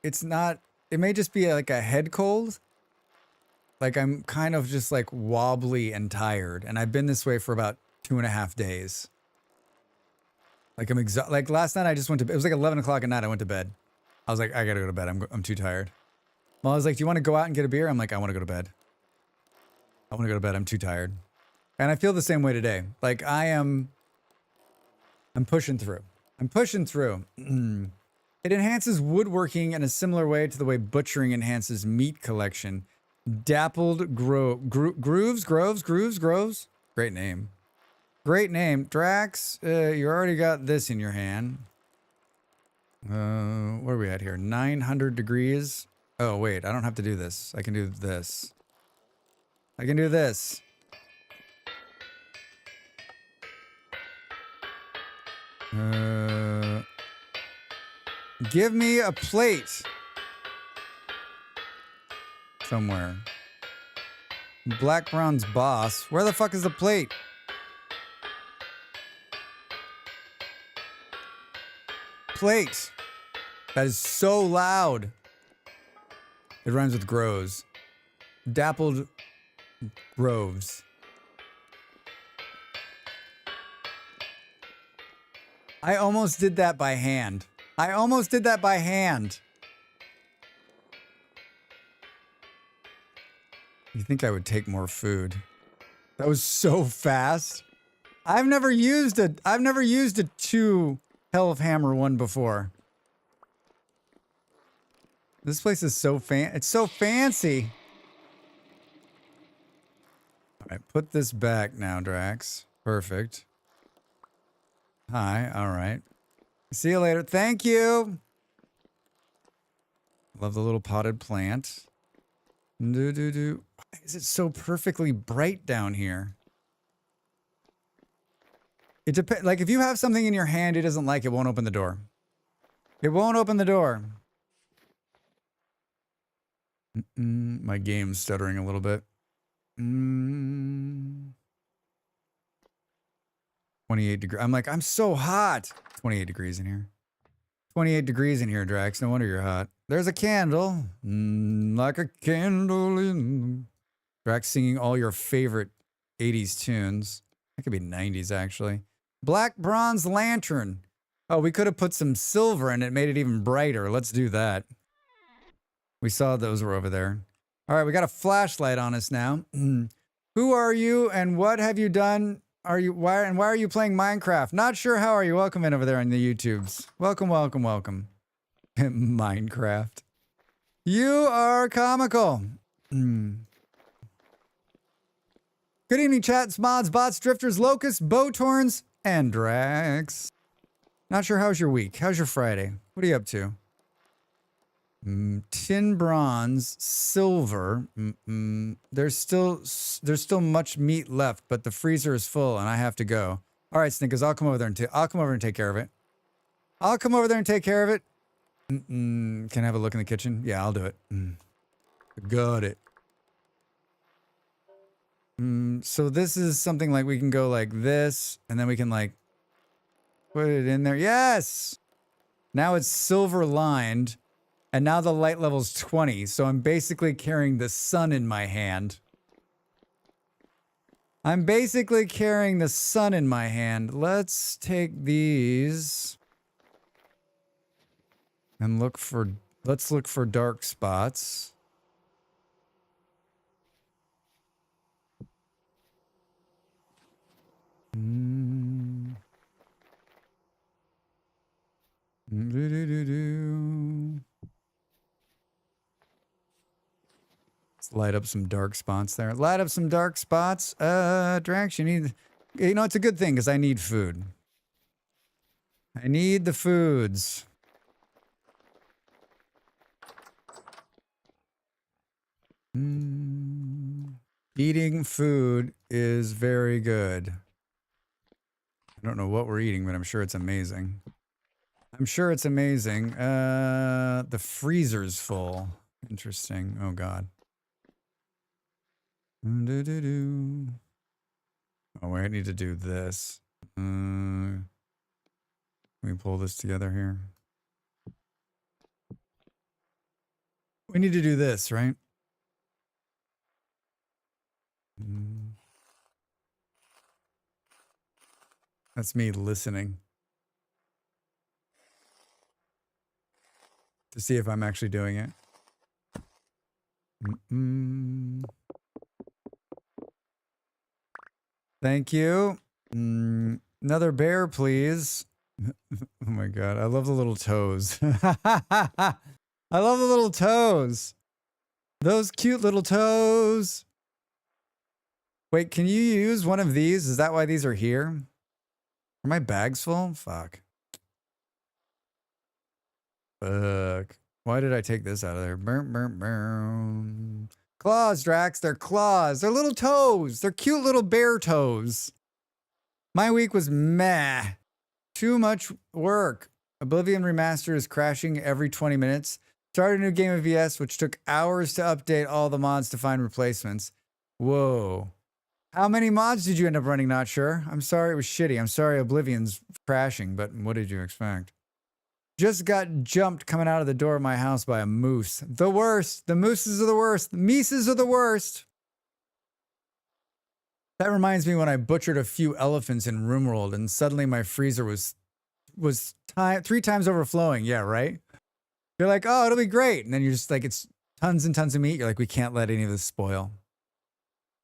it may just be like a head cold. Like I'm kind of just like wobbly and tired. And I've been this way for about 2.5 days. Like I'm like last night I just went to, it was like 11 o'clock at night. I went to bed. I was like, I gotta go to bed. I'm too tired. Well, I was like, do you want to go out and get a beer? I'm like, I want to go to bed. I want to go to bed. I'm too tired. And I feel the same way today. Like I'm pushing through. I'm pushing through. It enhances woodworking in a similar way to the way butchering enhances meat collection. Dappled grooves. Great name. Great name. Drax, you already got this in your hand. Where are we at here? 900 degrees. Oh, wait, I don't have to do this. I can do this. I can do this. Give me a plate. Somewhere. Black Brown's boss. Where the fuck is the plate? Plate. That is so loud. It rhymes with grows. Dappled groves. I almost did that by hand. You think I would take more food? That was so fast. I've never used a 2 Hell of Hammer one before. This place is so it's so fancy. All right, put this back now, Drax. Perfect. Hi, all right. See you later. Thank you. Love the little potted plant. Why is it so perfectly bright down here? It depends. Like if you have something in your hand it doesn't like, it won't open the door. It won't open the door. My game's stuttering a little bit. 28 degrees. I'm like, I'm so hot. 28 degrees in here. 28 degrees in here, Drax. No wonder you're hot. There's a candle. Like a candle in... Drax singing all your favorite 80s tunes. That could be 90s, actually. Black bronze lantern. Oh, we could have put some silver in it, made it even brighter. Let's do that. We saw those were over there. All right, we got a flashlight on us now. Who are you and what have you done? Why are you playing Minecraft? Not sure. How are you? Welcome in over there on the YouTubes. Welcome. Minecraft. You are comical. Good evening, chats, mods, bots, drifters, locusts, boatorns, and Drax. Not sure how's your week. How's your Friday? What are you up to? Tin, bronze, silver. There's still much meat left, but the freezer is full and I have to go. All right, Snickers, I'll come over there and take care of it. Can I have a look in the kitchen? Yeah, I'll do it. Got it. So this is something like we can go like this, and then we can like put it in there. Yes! Now it's silver lined, and now the light level's 20, so I'm basically carrying the sun in my hand. Let's take these and let's look for dark spots. Let's light up some dark spots there. Drax, you know, it's a good thing because I need food. I need the foods. Eating food is very good. I don't know what we're eating, but I'm sure it's amazing. I'm sure it's amazing. The freezer's full. Interesting. Oh God. Do-do-do. Oh, wait, I need to do this. Can we pull this together here? We need to do this, right? That's me listening to see if I'm actually doing it. Thank you. Another bear, please. Oh my God. I love the little toes. I love the little toes. Those cute little toes. Wait, can you use one of these? Is that why these are here? Are my bags full? Fuck. Fuck. Why did I take this out of there? Burn, burn, burn. Claws, Drax. They're claws. They're little toes. They're cute little bear toes. My week was meh. Too much work. Oblivion Remastered is crashing every 20 minutes. Started a new game of VS, which took hours to update all the mods to find replacements. Whoa. How many mods did you end up running? Not sure. I'm sorry it was shitty. I'm sorry Oblivion's crashing, but what did you expect? Just got jumped coming out of the door of my house by a moose. The worst. The mooses are the worst. The mises are the worst. That reminds me when I butchered a few elephants in RimWorld and suddenly my freezer was 3 times overflowing. Yeah, right? You're like, oh, it'll be great. And then you're just like, it's tons and tons of meat. You're like, we can't let any of this spoil.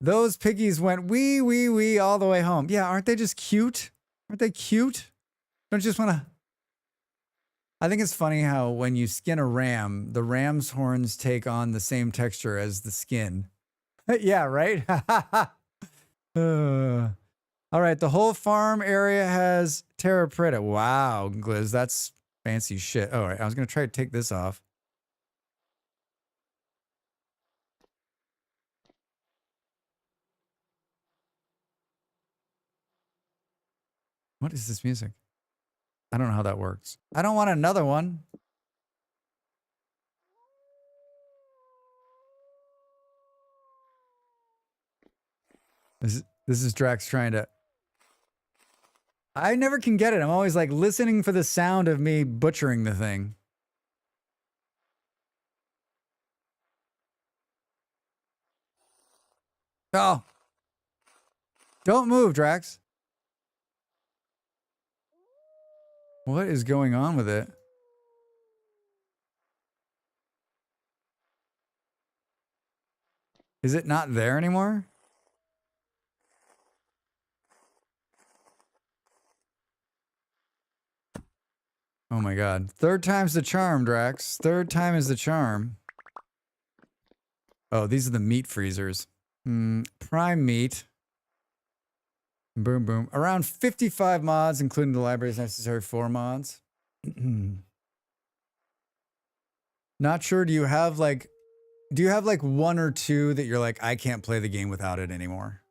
Those piggies went wee, wee, wee all the way home. Yeah, aren't they just cute? Aren't they cute? Don't you just want to... I think it's funny how when you skin a ram, the ram's horns take on the same texture as the skin. Yeah, right? All right, the whole farm area has terra preta. Wow, Gliz, that's fancy shit. All right, I was going to try to take this off. What is this music? I don't know how that works. I don't want another one. This is Drax trying to... I never can get it. I'm always like listening for the sound of me butchering the thing. Oh. Don't move, Drax. What is going on with it? Is it not there anymore? Oh my God. Third time's the charm, Drax. Third time is the charm. Oh, these are the meat freezers. Prime meat. Boom, boom. Around 55 mods, including the library's necessary 4 mods. Not sure. Do you have like 1 or 2 that you're like, I can't play the game without it anymore?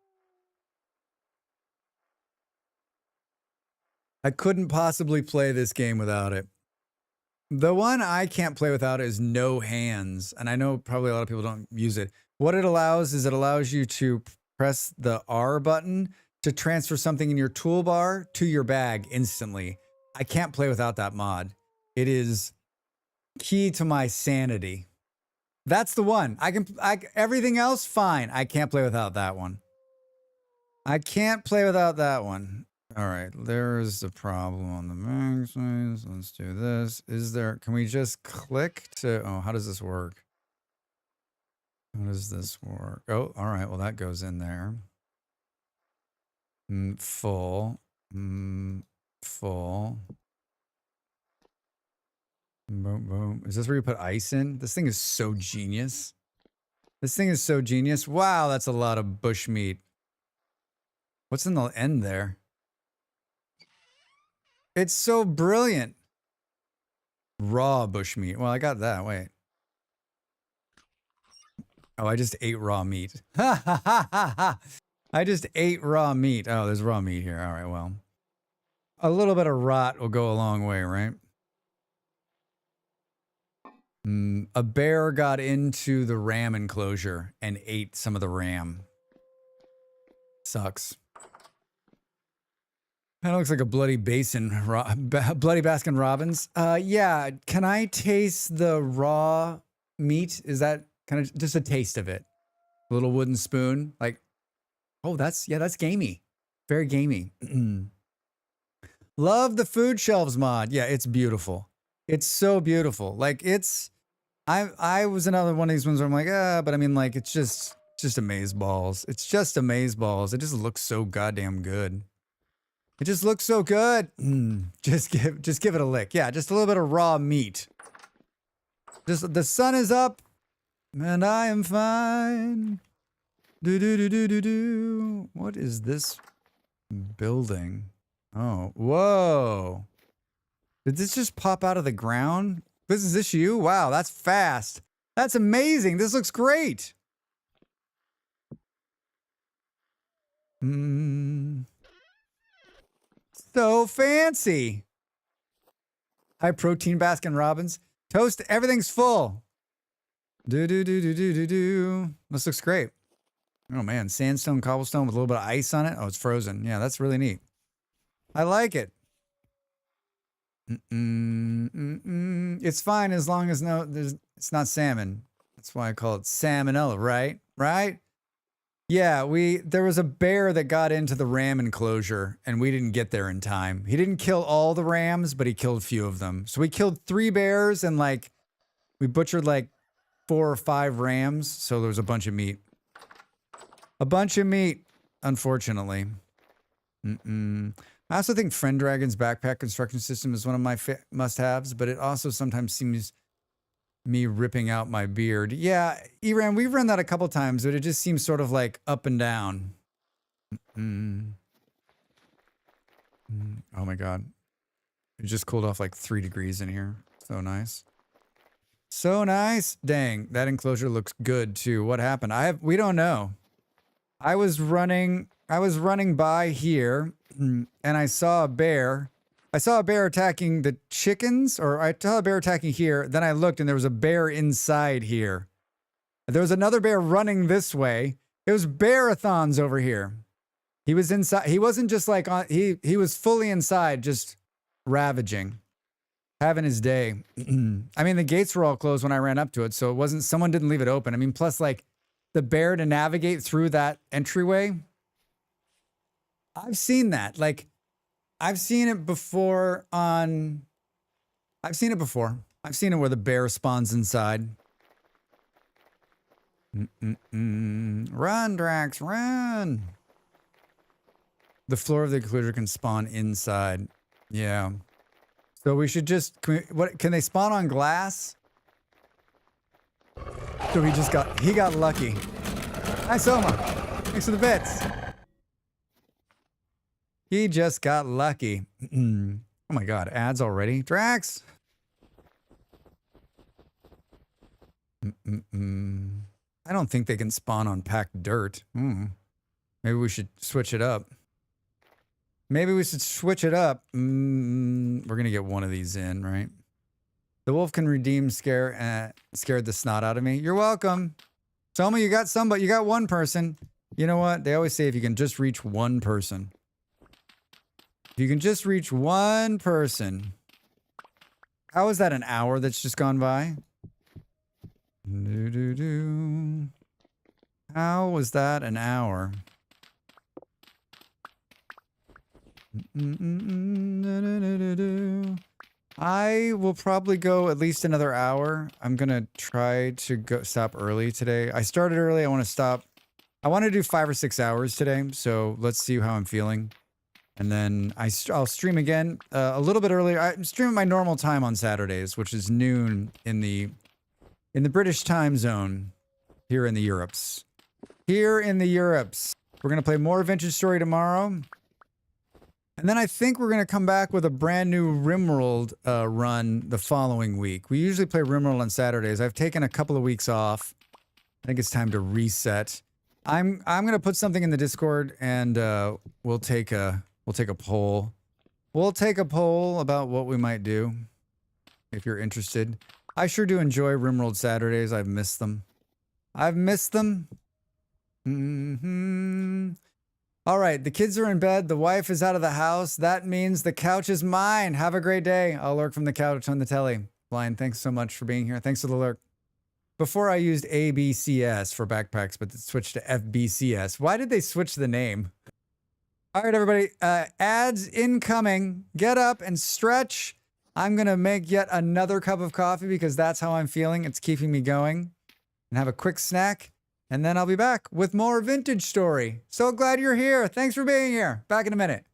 I couldn't possibly play this game without it. The one I can't play without is no hands. And I know probably a lot of people don't use it. What it allows is it allows you to press the R button to transfer something in your toolbar to your bag instantly. I can't play without that mod. It is key to my sanity. That's the one. Everything else, fine. I can't play without that one. I can't play without that one. All right, there's a problem on the mag size. Let's do this. Can we just click to, oh, how does this work? How does this work? Oh, all right, well, that goes in there. Full. Full. Boom, boom. Is this where you put ice in? This thing is so genius. This thing is so genius. Wow, that's a lot of bush meat. What's in the end there? It's so brilliant. Raw bushmeat. Well, I got that. Wait. Oh, I just ate raw meat. I just ate raw meat. Oh, there's raw meat here. All right, well. A little bit of rot will go a long way, right? A bear got into the ram enclosure and ate some of the ram. Sucks. Kind of looks like a bloody bloody Baskin Robbins. Yeah. Can I taste the raw meat? Is that kind of just a taste of it? A little wooden spoon. Like, oh, that's gamey. Very gamey. Love the food shelves mod. Yeah, it's beautiful. It's so beautiful. Like I was another one of these ones where I'm like, but I mean, like, it's just amazeballs. It's just amazeballs. It just looks so goddamn good. It just looks so good. Just give it a lick. Yeah, just a little bit of raw meat. Just the sun is up, and I am fine. Do do do do do do. What is this building? Oh, whoa! Did this just pop out of the ground? Is this you? Wow, that's fast. That's amazing. This looks great. So fancy. High protein Baskin Robbins. Toast, everything's full. Do do do do do do do. This looks great. Oh man, sandstone cobblestone with a little bit of ice on it. Oh, it's frozen. Yeah, that's really neat. I like it. It's fine as long as it's not salmon. That's why I call it salmonella, right? Right? Yeah, there was a bear that got into the ram enclosure and we didn't get there in time. He didn't kill all the rams, but he killed a few of them. So we killed 3 bears and like we butchered like 4 or 5 rams. So there was a bunch of meat. A bunch of meat, unfortunately. I also think Friend Dragon's backpack construction system is one of my must-haves, but it also sometimes seems me ripping out my beard. Yeah, Eran, we've run that a couple times, but it just seems sort of like up and down. Oh my god. It just cooled off like 3 degrees in here. So nice. So nice. Dang, that enclosure looks good too. What happened? We don't know. I was running by here and I saw a bear. I saw a bear attacking the chickens, or I saw a bear attacking here. Then I looked and there was a bear inside here. There was another bear running this way. It was bearathons over here. He was inside. He wasn't just like he was fully inside, just ravaging, having his day. I mean, the gates were all closed when I ran up to it, so it wasn't, someone didn't leave it open. I mean, plus like the bear to navigate through that entryway. I've seen that. Like, I've seen it before. I've seen it where the bear spawns inside. Run, Drax, run. The floor of the enclosure can spawn inside. Yeah. So we should just, can they spawn on glass? So he got lucky. Hi, Soma. Thanks for the bits. He just got lucky. Oh my god, ads already? Drax! I don't think they can spawn on packed dirt. Maybe we should switch it up. We're gonna get one of these in, right? The wolf can redeem scared the snot out of me. You're welcome. Soma, you got one person. You know what? They always say if you can just reach one person. If you can just reach one person. How is that an hour that's just gone by? How was that an hour? I will probably go at least another hour. I'm gonna try to stop early today. I started early. I want to stop. I want to do 5 or 6 hours today. So let's see how I'm feeling. And then I'll stream again a little bit earlier. I'm streaming my normal time on Saturdays, which is noon in the British time zone here in the Europes. We're going to play more Vintage Story tomorrow. And then I think we're going to come back with a brand new RimWorld run the following week. We usually play RimWorld on Saturdays. I've taken a couple of weeks off. I think it's time to reset. I'm going to put something in the Discord and we'll take a poll. We'll take a poll about what we might do if you're interested. I sure do enjoy Rimworld Saturdays. I've missed them. I've missed them. All right, the kids are in bed. The wife is out of the house. That means the couch is mine. Have a great day. I'll lurk from the couch on the telly. Blind, thanks so much for being here. Thanks for the lurk. Before I used ABCS for backpacks, but it switched to FBCS. Why did they switch the name? All right, everybody. Ads incoming. Get up and stretch. I'm going to make yet another cup of coffee because that's how I'm feeling. It's keeping me going. And have a quick snack. And then I'll be back with more vintage story. So glad you're here. Thanks for being here. Back in a minute.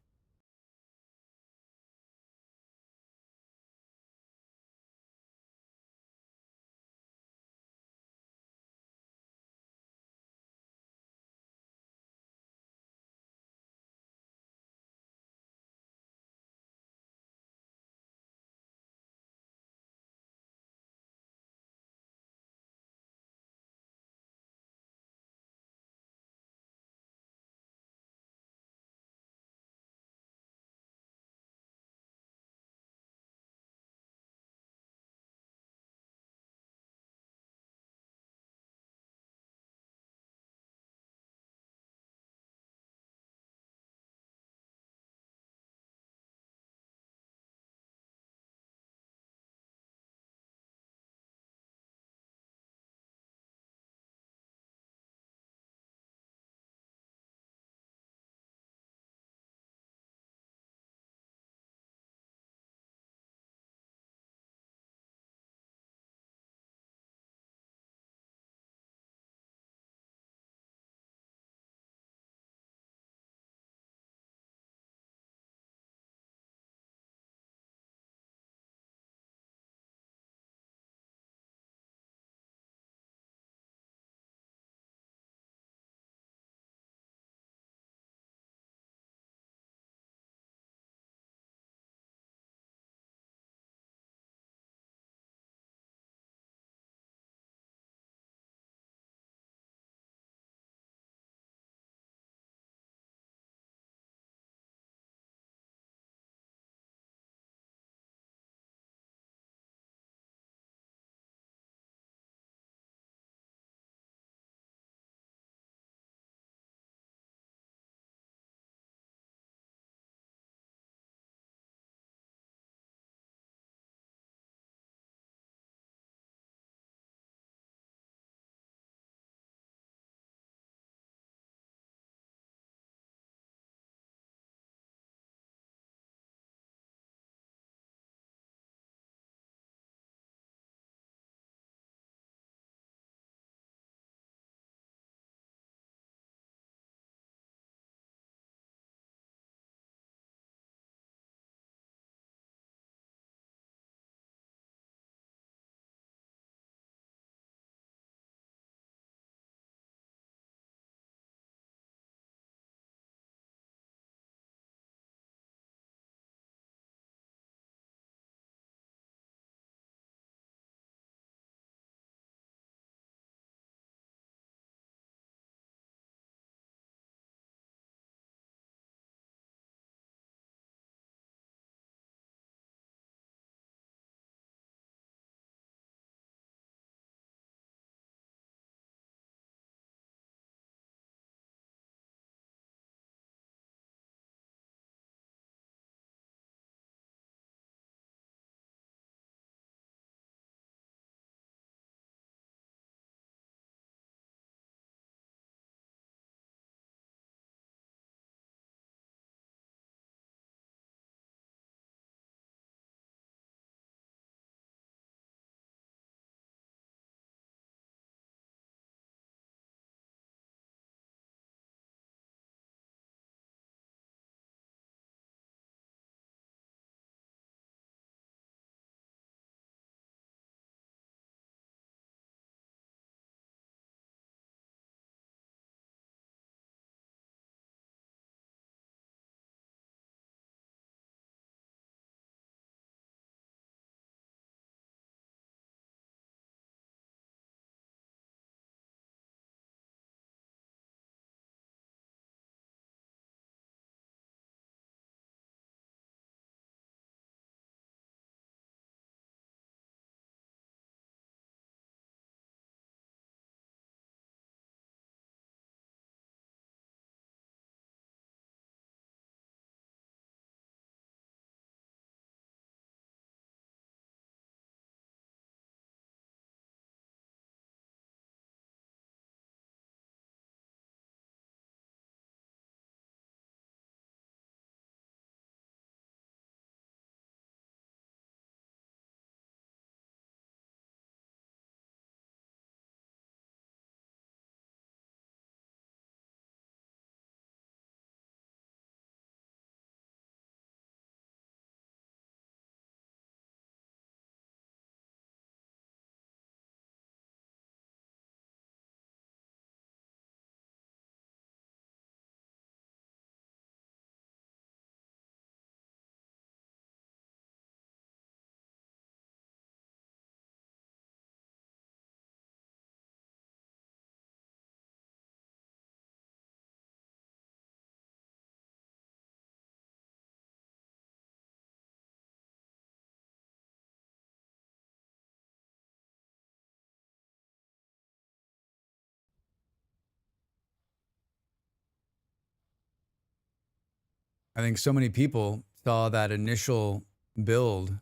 I think so many people saw that initial build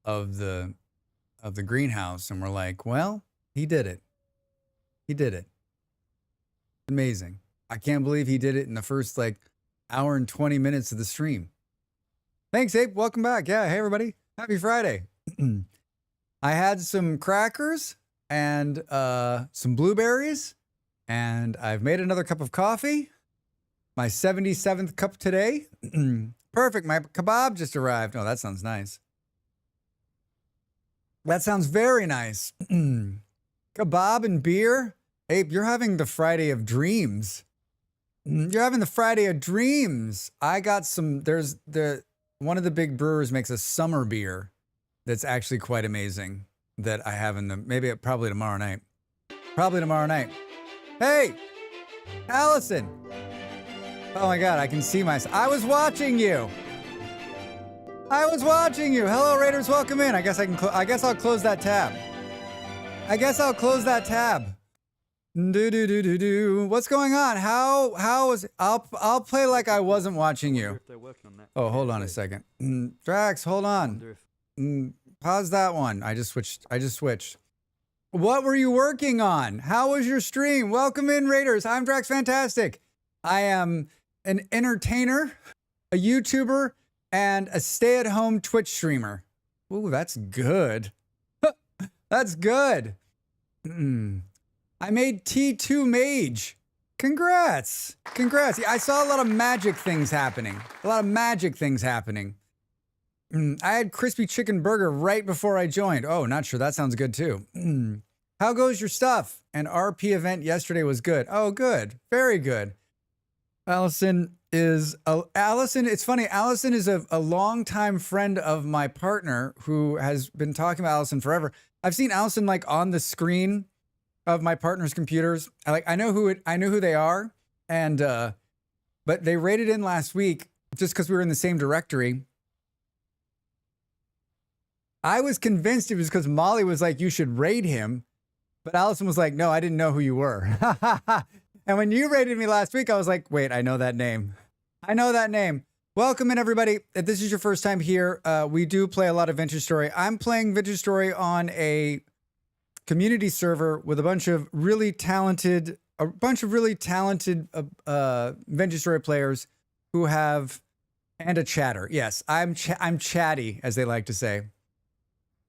of the greenhouse and were like, well, he did it. He did it. Amazing. I can't believe he did it in the first like hour and 20 minutes of the stream. Thanks, Ape. Welcome back. Yeah. Hey, everybody. Happy Friday. I had some crackers and some blueberries, and I've made another cup of coffee. My 77th cup today. Perfect. My kebab just arrived. Oh, that sounds nice. That sounds very nice. Kebab and beer. Ape, you're having the Friday of dreams. You're having the Friday of dreams. I got some, one of the big brewers makes a summer beer that's actually quite amazing that I have probably tomorrow night. Probably tomorrow night. Hey, Allison. Oh my God, I can see myself. I was watching you. Hello, Raiders, welcome in. I guess I'll close that tab. What's going on? How was I'll play like I wasn't watching you. Oh, hold on a second. Drax, hold on. Pause that one. I just switched. What were you working on? How was your stream? Welcome in, Raiders. I'm Drax Fantastic. I am an entertainer, a YouTuber, and a stay-at-home Twitch streamer. Ooh, that's good. That's good. I made T2 Mage. Congrats. I saw a lot of magic things happening. I had crispy chicken burger right before I joined. Oh, not sure. That sounds good too. How goes your stuff? An RP event yesterday was good. Oh, good. Very good. Allison, it's funny. Allison is a longtime friend of my partner who has been talking about Allison forever. I've seen Allison like on the screen of my partner's computers. I know who they are. And, but they raided in last week just because we were in the same directory. I was convinced it was because Molly was like, you should raid him. But Allison was like, no, I didn't know who you were. And when you raided me last week, I was like, wait, I know that name. Welcome in, everybody. If this is your first time here, we do play a lot of Vintage Story. I'm playing Vintage Story on a community server with a bunch of really talented Vintage Story players who have, and a chatter. Yes, I'm chatty, as they like to say.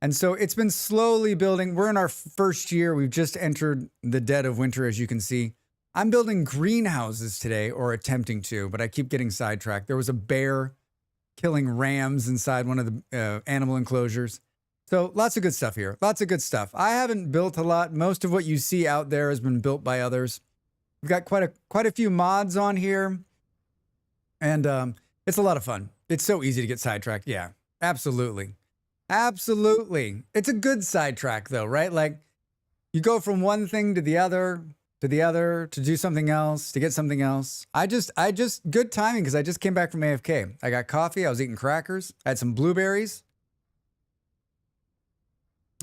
And so it's been slowly building. We're in our first year. We've just entered the dead of winter, as you can see. I'm building greenhouses today, or attempting to, but I keep getting sidetracked. There was a bear killing rams inside one of the animal enclosures. So lots of good stuff here. I haven't built a lot. Most of what you see out there has been built by others. We've got quite a few mods on here. And it's a lot of fun. It's so easy to get sidetracked. Yeah, absolutely. It's a good sidetrack though, right? Like you go from one thing to the other, to do something else, to get something else. I just good timing because I just came back from AFK. I got coffee. I was eating crackers. I had some blueberries.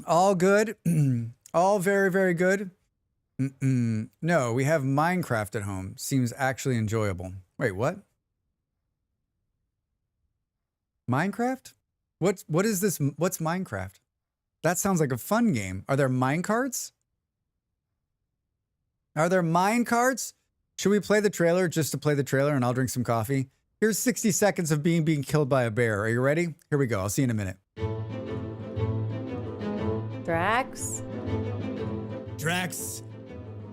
All good. All very, very good. No, we have Minecraft at home. Seems actually enjoyable. Wait, what? Minecraft? What is this? What's Minecraft? That sounds like a fun game. Are there minecarts? Should we play the trailer just to play the trailer and I'll drink some coffee? Here's 60 seconds of being killed by a bear. Are you ready? Here we go. I'll see you in a minute. Drax? Drax,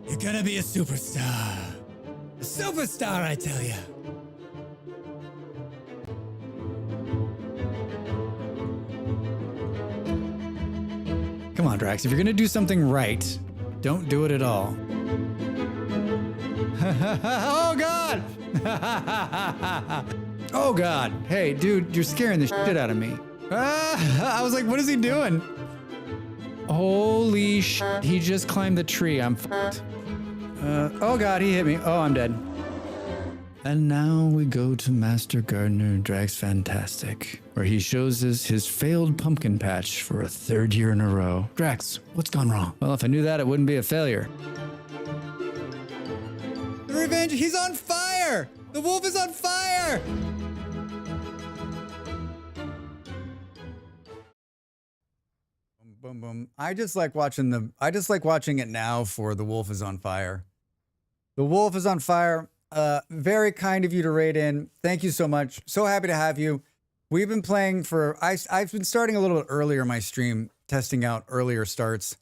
you're gonna be a superstar. A superstar, I tell you. Come on, Drax. If you're gonna do something right, don't do it at all. Oh, God! Oh, God. Hey, dude, you're scaring the shit out of me. I was like, what is he doing? Holy shit. He just climbed the tree. I'm fucked. Oh, God, he hit me. Oh, I'm dead. And now we go to Master Gardener Drax Fantastic, where he shows us his failed pumpkin patch for a third year in a row. Drax, what's gone wrong? Well, if I knew that, it wouldn't be a failure. The revenge, he's on fire! The wolf is on fire! I just like watching it now for The Wolf is on Fire. The Wolf is on Fire. Very kind of you to raid in. Thank you so much. So happy to have you. We've been playing I've been starting a little bit earlier my stream, testing out earlier starts,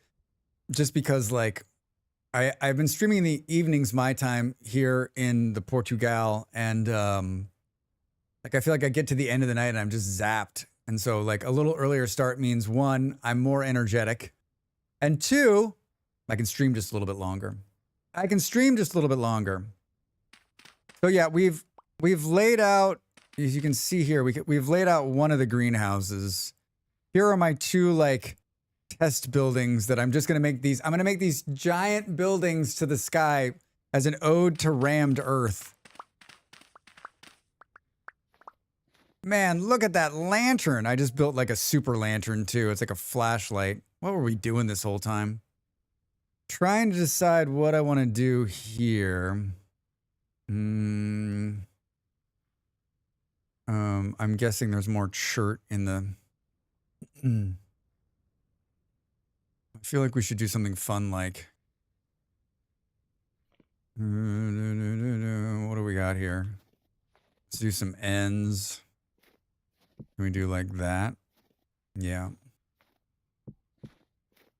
just because like I've been streaming in the evenings my time here in the Portugal, and like I feel like I get to the end of the night and I'm just zapped. And so like a little earlier start means one, I'm more energetic, and two, I can stream just a little bit longer. So yeah, we've laid out, as you can see here, we've laid out one of the greenhouses. Here are my two like test buildings that I'm just going to make these. I'm going to make these giant buildings to the sky as an ode to rammed earth. Man, look at that lantern. I just built like a super lantern too. It's like a flashlight. What were we doing this whole time? Trying to decide what I want to do here. I'm guessing there's more chert in the... I feel like we should do something fun like... What do we got here? Let's do some ends. Can we do like that? Yeah.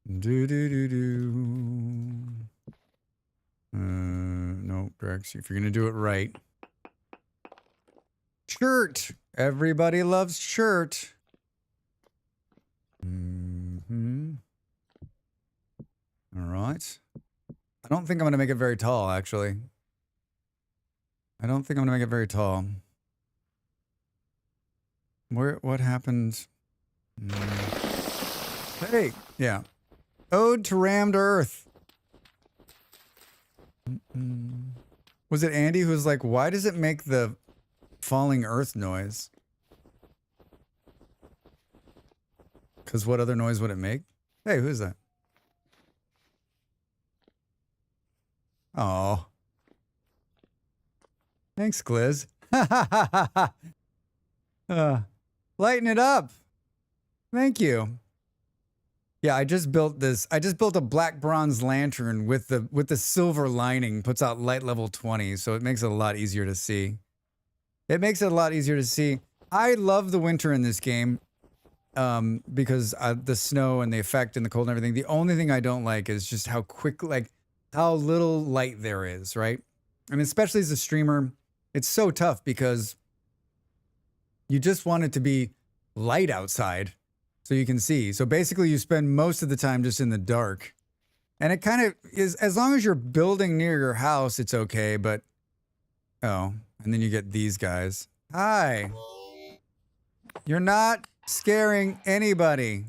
No, Drex, if you're gonna do it right. Shirt. Everybody loves shirt. All right. I don't think I'm gonna make it very tall, actually. I don't think I'm gonna make it very tall. What happened? Hey, yeah. Ode to rammed earth. Was it Andy who was like, why does it make the falling earth noise? Because what other noise would it make? Hey, who's that? Oh. Thanks, Gliz. Lighten it up. Thank you. Yeah, I just built this. I just built a black bronze lantern with the silver lining. Puts out light level 20, so it makes it a lot easier to see. I love the winter in this game because the snow and the effect and the cold and everything. The only thing I don't like is just how quick, like how little light there is, right? And especially as a streamer, it's so tough because you just want it to be light outside so you can see. So basically you spend most of the time just in the dark. And it kind of is, as long as you're building near your house, it's okay, but oh, and then you get these guys. Hi. You're not scaring anybody. Is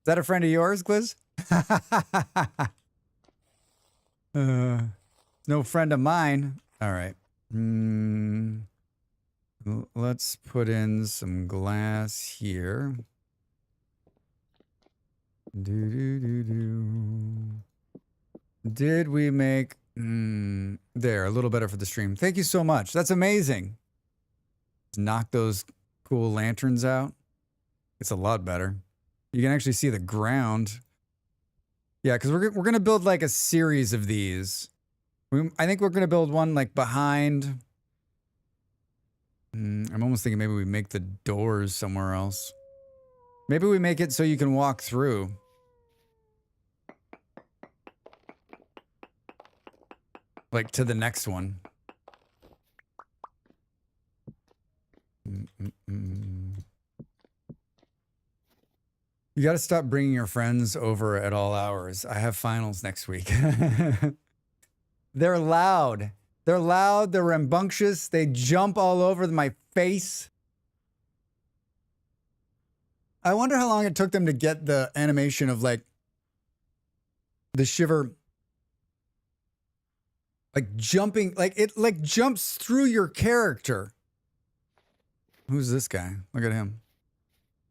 that a friend of yours, Gliz? No friend of mine. All right. Let's put in some glass here. Did we make... there, a little better for the stream. Thank you so much. That's amazing. Let's knock those cool lanterns out. It's a lot better. You can actually see the ground. Yeah, because we're going to build like a series of these. I think we're going to build one like behind... I'm almost thinking maybe we make the doors somewhere else. Maybe we make it so you can walk through. Like to the next one. You got to stop bringing your friends over at all hours. I have finals next week. They're loud. They're loud, they're rambunctious, they jump all over my face. I wonder how long it took them to get the animation of like the shiver, like jumping, like it like jumps through your character. Who's this guy? Look at him.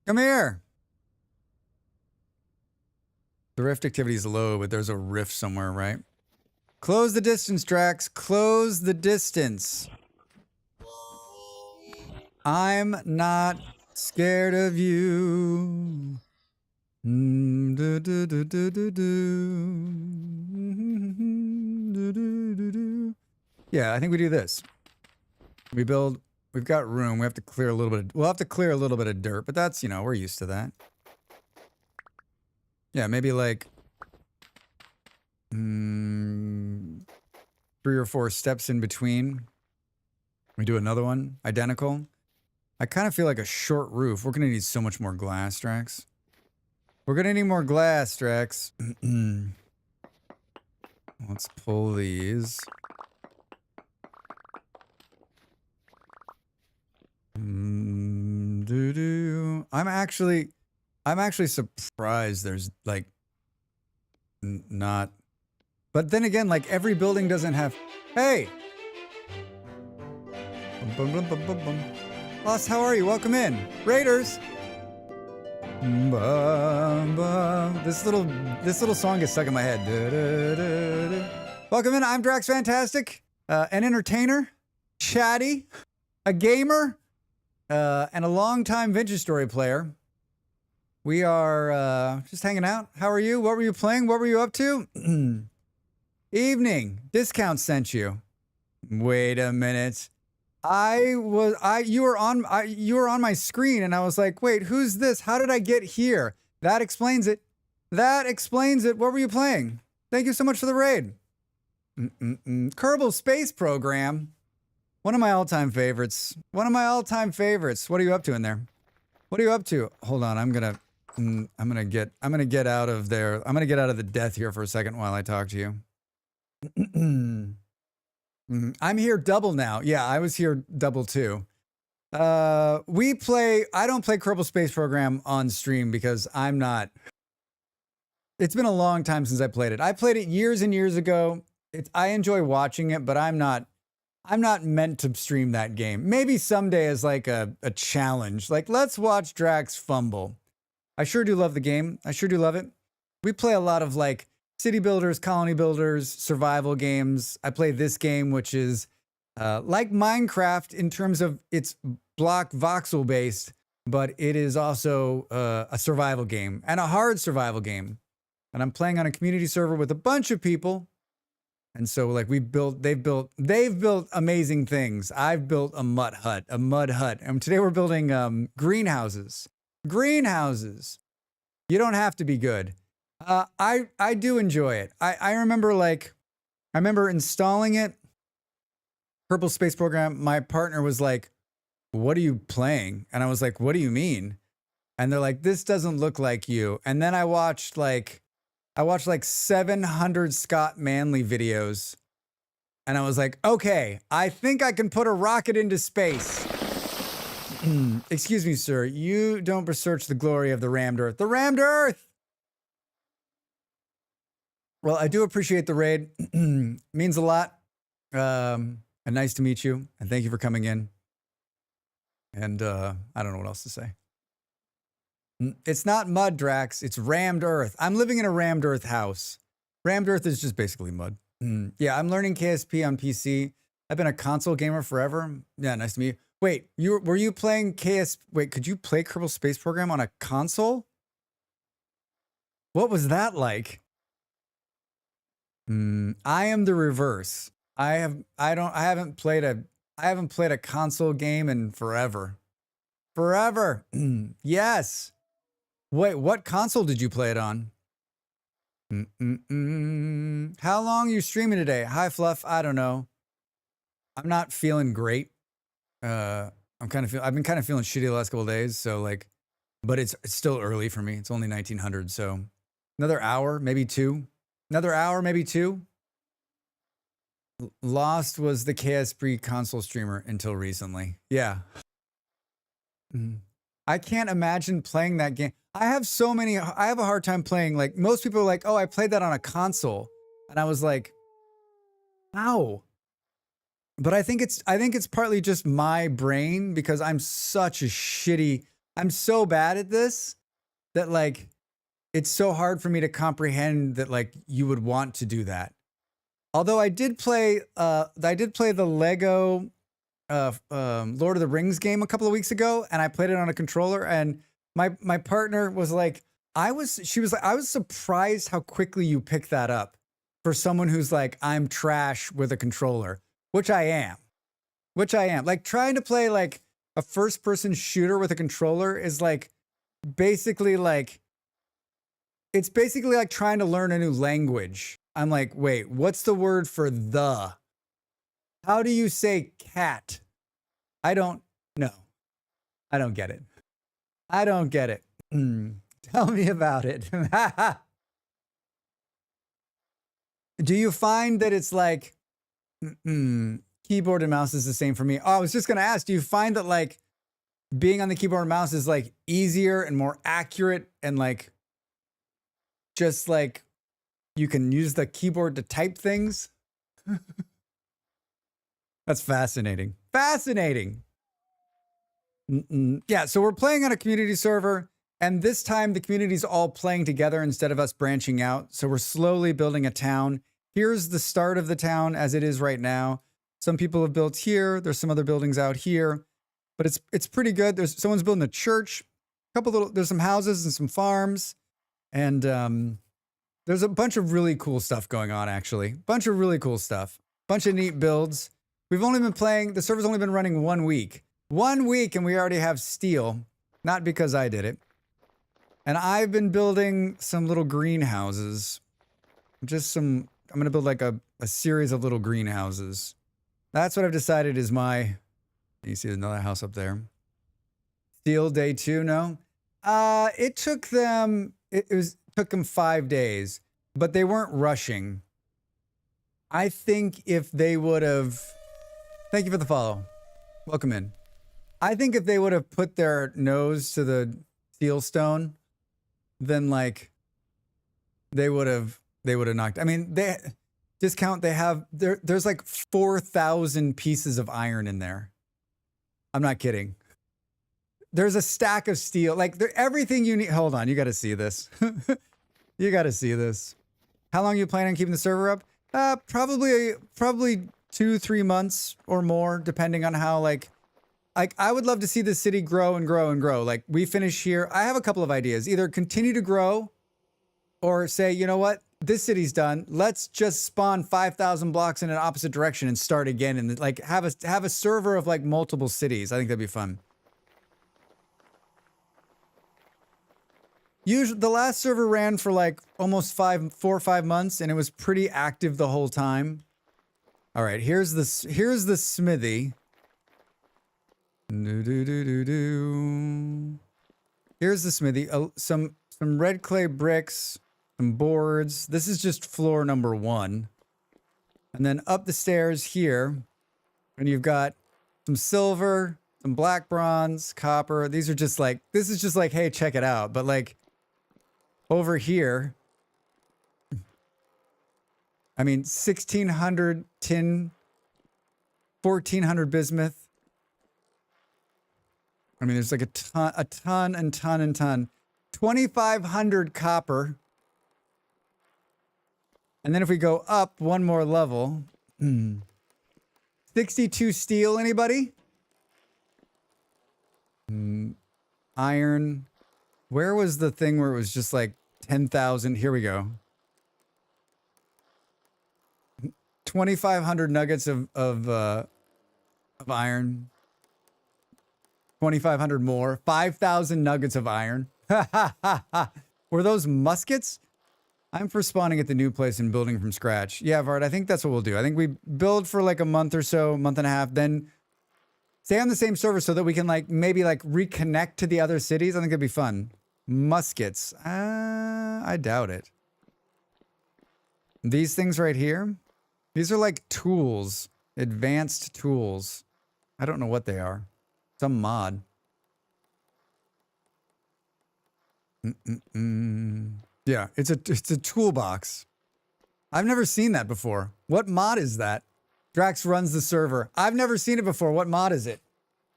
Come here. The rift activity is low, but there's a rift somewhere, right? Close the distance, Drax. Close the distance. I'm not scared of you. Do, do, do, do, do, do. Do, do, do, do. Yeah, I think we do this. We build. We've got room. We have to clear a little bit. We'll have to clear a little bit of dirt, but that's, you know, we're used to that. Yeah, maybe like 3 or 4 steps in between. We do another one, identical. I kind of feel like a short roof. We're gonna need so much more glass, Drax. We're gonna need more glass, Drax. Let's pull these. I'm actually surprised there's like not. But then again, like every building doesn't have. Hey. Bum, bum, bum, bum, bum. Lost, how are you? Welcome in, Raiders. Bum, bum. This little song gets stuck in my head. Welcome in. I'm Drax Fantastic, an entertainer, chatty, a gamer, and a longtime Vintage Story player. We are just hanging out. How are you? What were you playing? What were you up to? Evening. Discount sent you. Wait a minute. You were on my screen, and I was like, wait, who's this? How did I get here? That explains it. That explains it. What were you playing? Thank you so much for the raid. Kerbal Space Program. One of my all-time favorites. One of my all-time favorites. What are you up to in there? What are you up to? Hold on, I'm gonna get out of there. I'm gonna get out of the death here for a second while I talk to you. I'm here double now. Yeah, I was here double too. I don't play Kerbal Space Program on stream because I'm not. It's been a long time since I played it. I played it years and years ago. I enjoy watching it, but I'm not meant to stream that game. Maybe someday as like a challenge. Like, let's watch Drax fumble. I sure do love the game. I sure do love it. We play a lot of like city builders, colony builders, survival games. I play this game, which is like Minecraft in terms of it's block voxel based, but it is also a survival game and a hard survival game. And I'm playing on a community server with a bunch of people. And so like they've built amazing things. I've built a mud hut. And today we're building greenhouses. Greenhouses. You don't have to be good. I do enjoy it. I remember installing it. Kerbal Space Program. My partner was like, "What are you playing?" And I was like, "What do you mean?" And they're like, "This doesn't look like you." And then I watched like 700 Scott Manley videos. And I was like, okay, I think I can put a rocket into space. Excuse me, sir. You don't research the glory of the rammed earth. The rammed earth! Well, I do appreciate the raid. Means a lot. And nice to meet you. And thank you for coming in. And I don't know what else to say. It's not mud, Drax. It's rammed earth. I'm living in a rammed earth house. Rammed earth is just basically mud. Yeah, I'm learning KSP on PC. I've been a console gamer forever. Yeah, nice to meet you. Wait, were you playing KSP? Wait, could you play Kerbal Space Program on a console? What was that like? I am the reverse. I haven't played a console game in forever. Forever. Yes. Wait, what console did you play it on? How long are you streaming today? Hi, Fluff. I don't know. I'm not feeling great. I've been kind of feeling shitty the last couple of days. So like, but it's still early for me. It's only 1900. So another hour, maybe two. Another hour, maybe two. Lost was the KSP console streamer until recently. Yeah. I can't imagine playing that game. I have a hard time playing. Like most people are like, oh, I played that on a console. And I was like, ow. But I think it's partly just my brain because I'm so bad at this that like, it's so hard for me to comprehend that like you would want to do that. Although I did play the Lego Lord of the Rings game a couple of weeks ago, and I played it on a controller, and my partner was like, she was like, I was surprised how quickly you pick that up for someone who's like, I'm trash with a controller, which I am. Like trying to play like a first person shooter with a controller is like basically like, it's basically like trying to learn a new language. I'm like, wait, what's the word for the? How do you say cat? I don't know. I don't get it. I don't get it. Tell me about it. Do you find that it's like keyboard and mouse is the same for me? Oh, I was just going to ask, do you find that like being on the keyboard and mouse is like easier and more accurate and like just like you can use the keyboard to type things? That's fascinating. Fascinating. Yeah, so we're playing on a community server, and this time the community's all playing together instead of us branching out. So we're slowly building a town. Here's the start of the town as it is right now. Some people have built here. There's some other buildings out here, but it's pretty good. Someone's building a church. There's some houses and some farms, and there's a bunch of really cool stuff going on. Actually, bunch of really cool stuff. Bunch of neat builds. We've only been playing. The server's only been running 1 week. 1 week, and we already have steel. Not because I did it. And I've been building some little greenhouses. I'm going to build like a series of little greenhouses. That's what I've decided is you see another house up there. Steel day 2, no? It took them 5 days, but they weren't rushing. I think if they would have, thank you for the follow. Welcome in. I think if they would have put their nose to the steel stone, then like they would have knocked. I mean, there's like 4,000 pieces of iron in there. I'm not kidding. There's a stack of steel, like everything you need. Hold on, you got to see this. You got to see this. How long are you planning on keeping the server up? Probably 2-3 months or more, depending on how like I would love to see the city grow and grow and grow. Like we finish here. I have a couple of ideas. Either continue to grow or say, you know what? This city's done. Let's just spawn 5,000 blocks in an opposite direction and start again and like have a server of like multiple cities. I think that'd be fun. Usually the last server ran for like almost 4 or 5 months and it was pretty active the whole time. All right, here's the smithy. Here's the smithy. Some red clay bricks, some boards. This is just floor number 1. And then up the stairs here, and you've got some silver, some black bronze, copper. This is just like, hey, check it out. But like over here, I mean, 1,600 tin, 1,400 bismuth. I mean, there's like a ton. 2,500 copper. And then if we go up one more level, 62 steel, anybody? Iron. Where was the thing where it was just like 10,000? Here we go. 2,500 nuggets of iron. 2,500 more. 5,000 nuggets of iron. Were those muskets? I'm for spawning at the new place and building from scratch. Yeah, Vard, I think that's what we'll do. I think we build for like a month or so, month and a half, then stay on the same server so that we can like maybe like reconnect to the other cities. I think it'd be fun. Muskets. I doubt it. These things right here, these are like tools, advanced tools. I don't know what they are. Some mod. Yeah, it's a toolbox. I've never seen that before. What mod is that? Drax runs the server. I've never seen it before. What mod is it?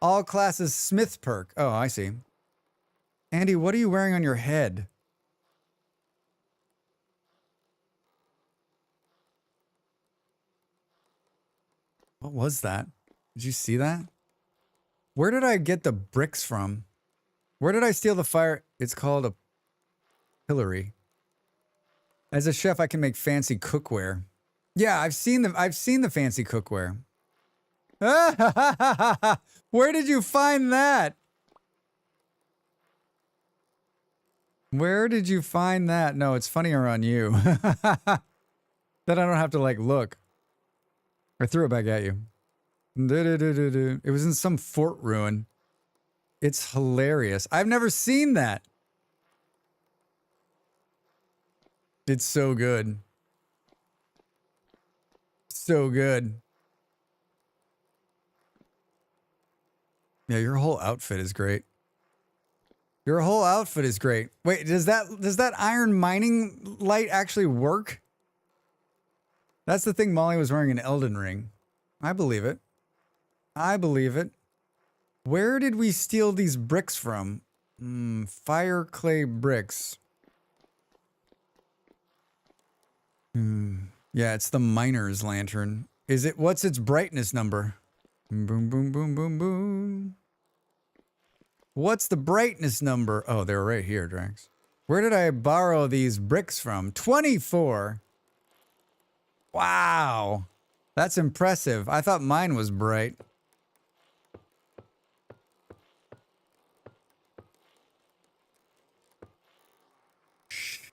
All classes Smith perk. Oh, I see. Andy, what are you wearing on your head? What was that? Did you see that? Where did I get the bricks from? Where did I steal the fire? It's called a Hillary. As a chef, I can make fancy cookware. Yeah, I've seen the fancy cookware. Where did you find that? Where did you find that? No, it's funnier on you. Then I don't have to like look. I threw it back at you. It was in some fort ruin. It's hilarious. I've never seen that. It's so good. So good. Yeah, your whole outfit is great. Your whole outfit is great. Wait, does that iron mining light actually work? That's the thing Molly was wearing in Elden Ring. I believe it. I believe it. Where did we steal these bricks from? Fire clay bricks. Yeah, it's the miner's lantern. Is it? What's its brightness number? Boom, boom, boom, boom, boom. What's the brightness number? Oh, they're right here, Drax. Where did I borrow these bricks from? 24. Wow. That's impressive. I thought mine was bright. Shh.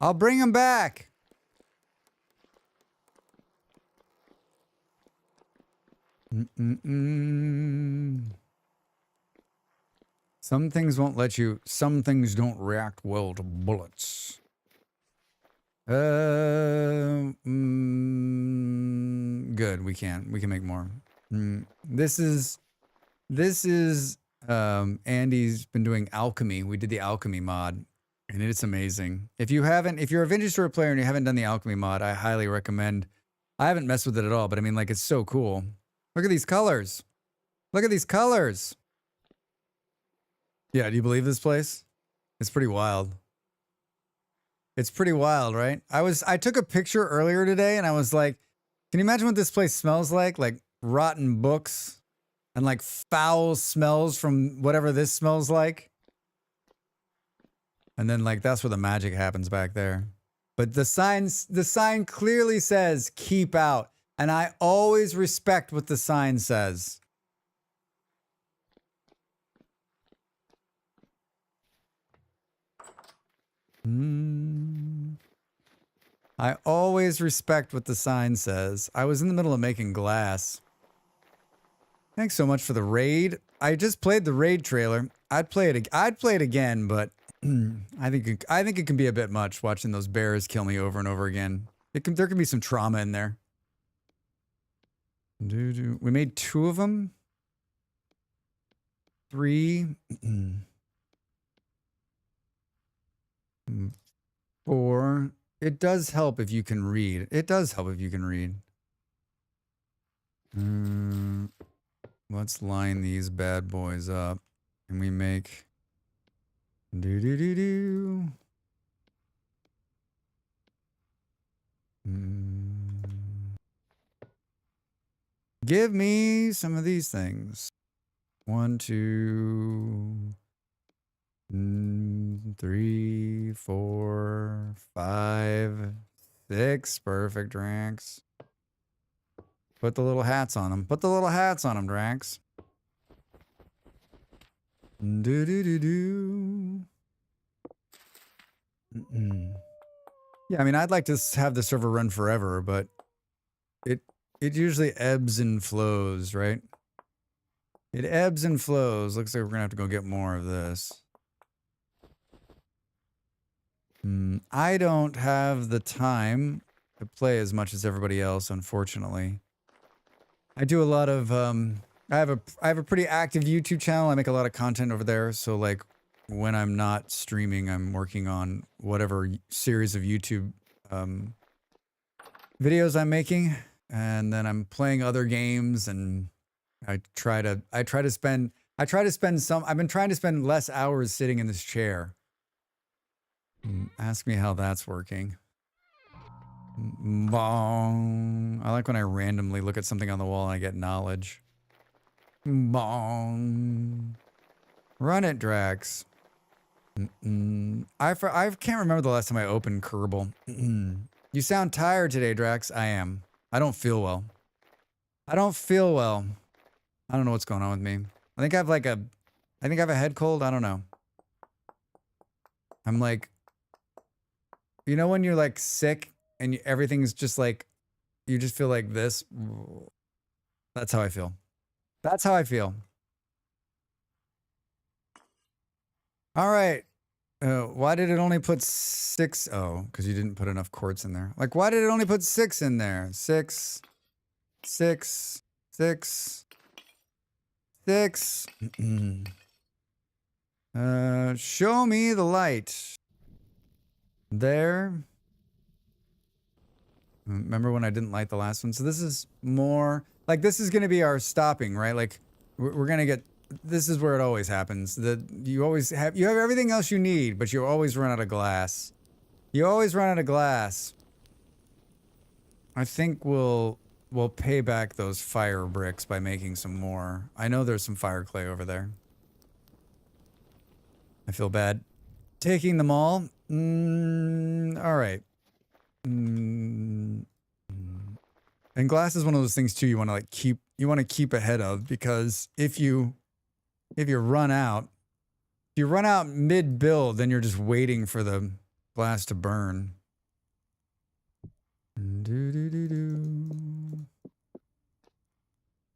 I'll bring them back. Some things won't let you. Some things don't react well to bullets. Good. We can make more. This is Andy's been doing alchemy. We did the alchemy mod, and it's amazing. If you're a Vintage Store player and you haven't done the alchemy mod, I highly recommend. I haven't messed with it at all, but I mean, like, it's so cool. Look at these colors. Look at these colors. Yeah, do you believe this place? It's pretty wild. It's pretty wild, right? I took a picture earlier today and I was like, can you imagine what this place smells like? Like rotten books and like foul smells from whatever this smells like. And then like that's where the magic happens back there. But the sign clearly says keep out. And I always respect what the sign says. I always respect what the sign says. I was in the middle of making glass. Thanks so much for the raid. I just played the raid trailer. I'd play it again, but I think it can be a bit much watching those bears kill me over and over again. There can be some trauma in there. We made 2 of them. 3. 4. It does help if you can read. It does help if you can read. Let's line these bad boys up. And we make... Give me some of these things. 1, 2... 3, 4, 5, 6. Perfect, Drax. Put the little hats on them. Put the little hats on them, Drax. Yeah, I mean, I'd like to have the server run forever, but it usually ebbs and flows, right? It ebbs and flows. Looks like we're gonna have to go get more of this. I don't have the time to play as much as everybody else, unfortunately. I do a lot of I have a pretty active YouTube channel. I make a lot of content over there, so like when I'm not streaming, I'm working on whatever series of YouTube videos I'm making, and then I'm playing other games, and I've been trying to spend less hours sitting in this chair. Ask me how that's working. Bong. I like when I randomly look at something on the wall and I get knowledge. Bong. Run it, Drax. I can't remember the last time I opened Kerbal. You sound tired today, Drax. I am. I don't feel well. I don't feel well. I don't know what's going on with me. I think I have a head cold. I don't know. I'm like, you know when you're like sick and everything's just like, you just feel like this? That's how I feel. That's how I feel. All right. Why did it only put 6? Oh, because you didn't put enough quartz in there. Like, why did it only put 6 in there? 6, 6, 6, 6. Show me the light. There. Remember when I didn't light the last one? So this is more like this is going to be our stopping, right? Like we're going to get, this is where it always happens. You have everything else you need, but you always run out of glass. You always run out of glass. I think we'll pay back those fire bricks by making some more. I know there's some fire clay over there. I feel bad taking them all. All right. And glass is one of those things too you want to keep ahead of, because if you run out, if you run out mid build, then you're just waiting for the glass to burn.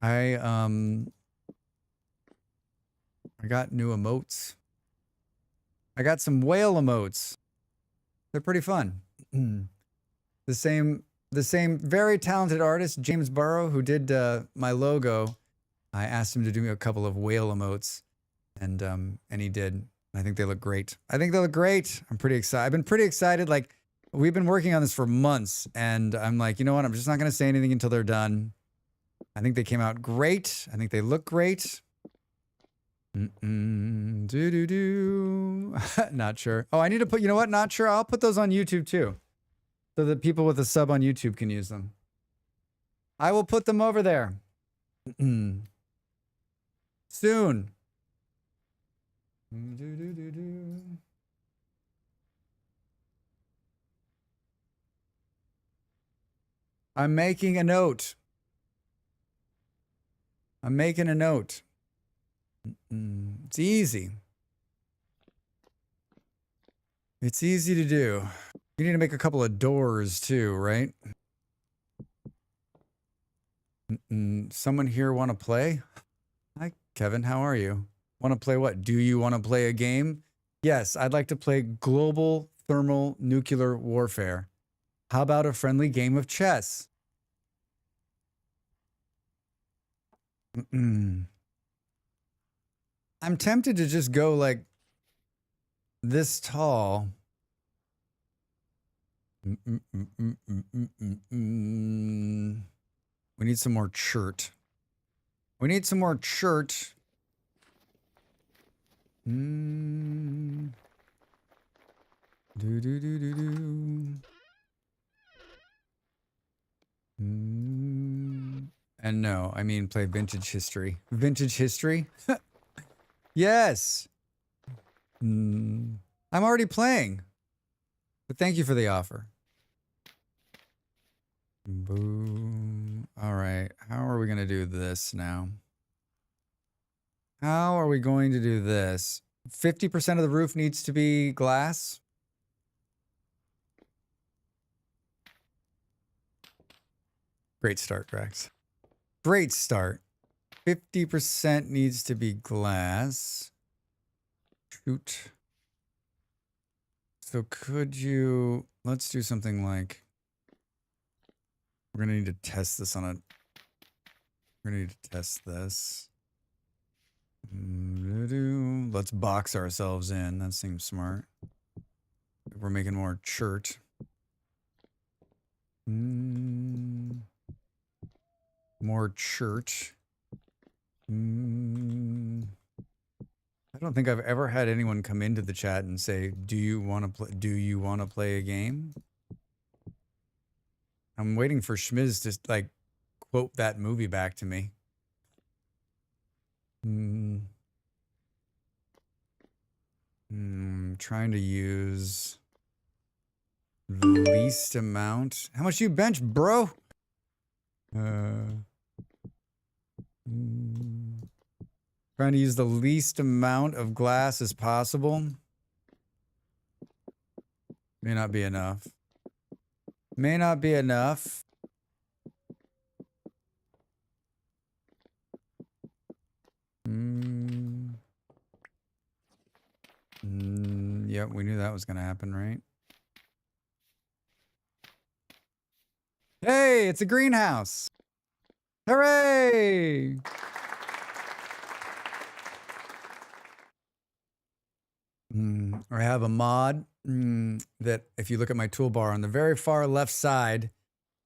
I got new emotes. I got some whale emotes. They're pretty fun. The same very talented artist, James Burrow, who did my logo. I asked him to do me a couple of whale emotes, and he did. I think they look great. I'm pretty excited. I've been pretty excited. Like, we've been working on this for months, and I'm like, you know what? I'm just not going to say anything until they're done. I think they came out great. I think they look great. Not sure. Oh, I need to put, you know what? Not sure. I'll put those on YouTube too, so that people with a sub on YouTube can use them. I will put them over there. Soon. I'm making a note. It's easy. It's easy to do. You need to make a couple of doors too, right? Someone here want to play? Hi, Kevin. How are you? Want to play what? Do you want to play a game? Yes, I'd like to play global thermal nuclear warfare. How about a friendly game of chess? I'm tempted to just go like this tall. We need some more chert. We need some more chert. And no, I mean play vintage history. Vintage history? Yes. I'm already playing. But thank you for the offer. Boom. All right. How are we going to do this now? How are we going to do this? 50% of the roof needs to be glass. Great start, Drax. Great start. 50% needs to be glass. Shoot. So could you, let's do something like, we're going to need to test this on a, we're going to need to test this. Let's box ourselves in. That seems smart. We're making more chert. More church. I don't think I've ever had anyone come into the chat and say, "Do you want to play? Do you want to play a game?" I'm waiting for Schmiz to like quote that movie back to me. Trying to use the least amount. How much you bench, bro? Trying to use the least amount of glass as possible. May not be enough. May not be enough. Yep, we knew that was going to happen, right? Hey, it's a greenhouse. Hooray! I have a mod that if you look at my toolbar on the very far left side,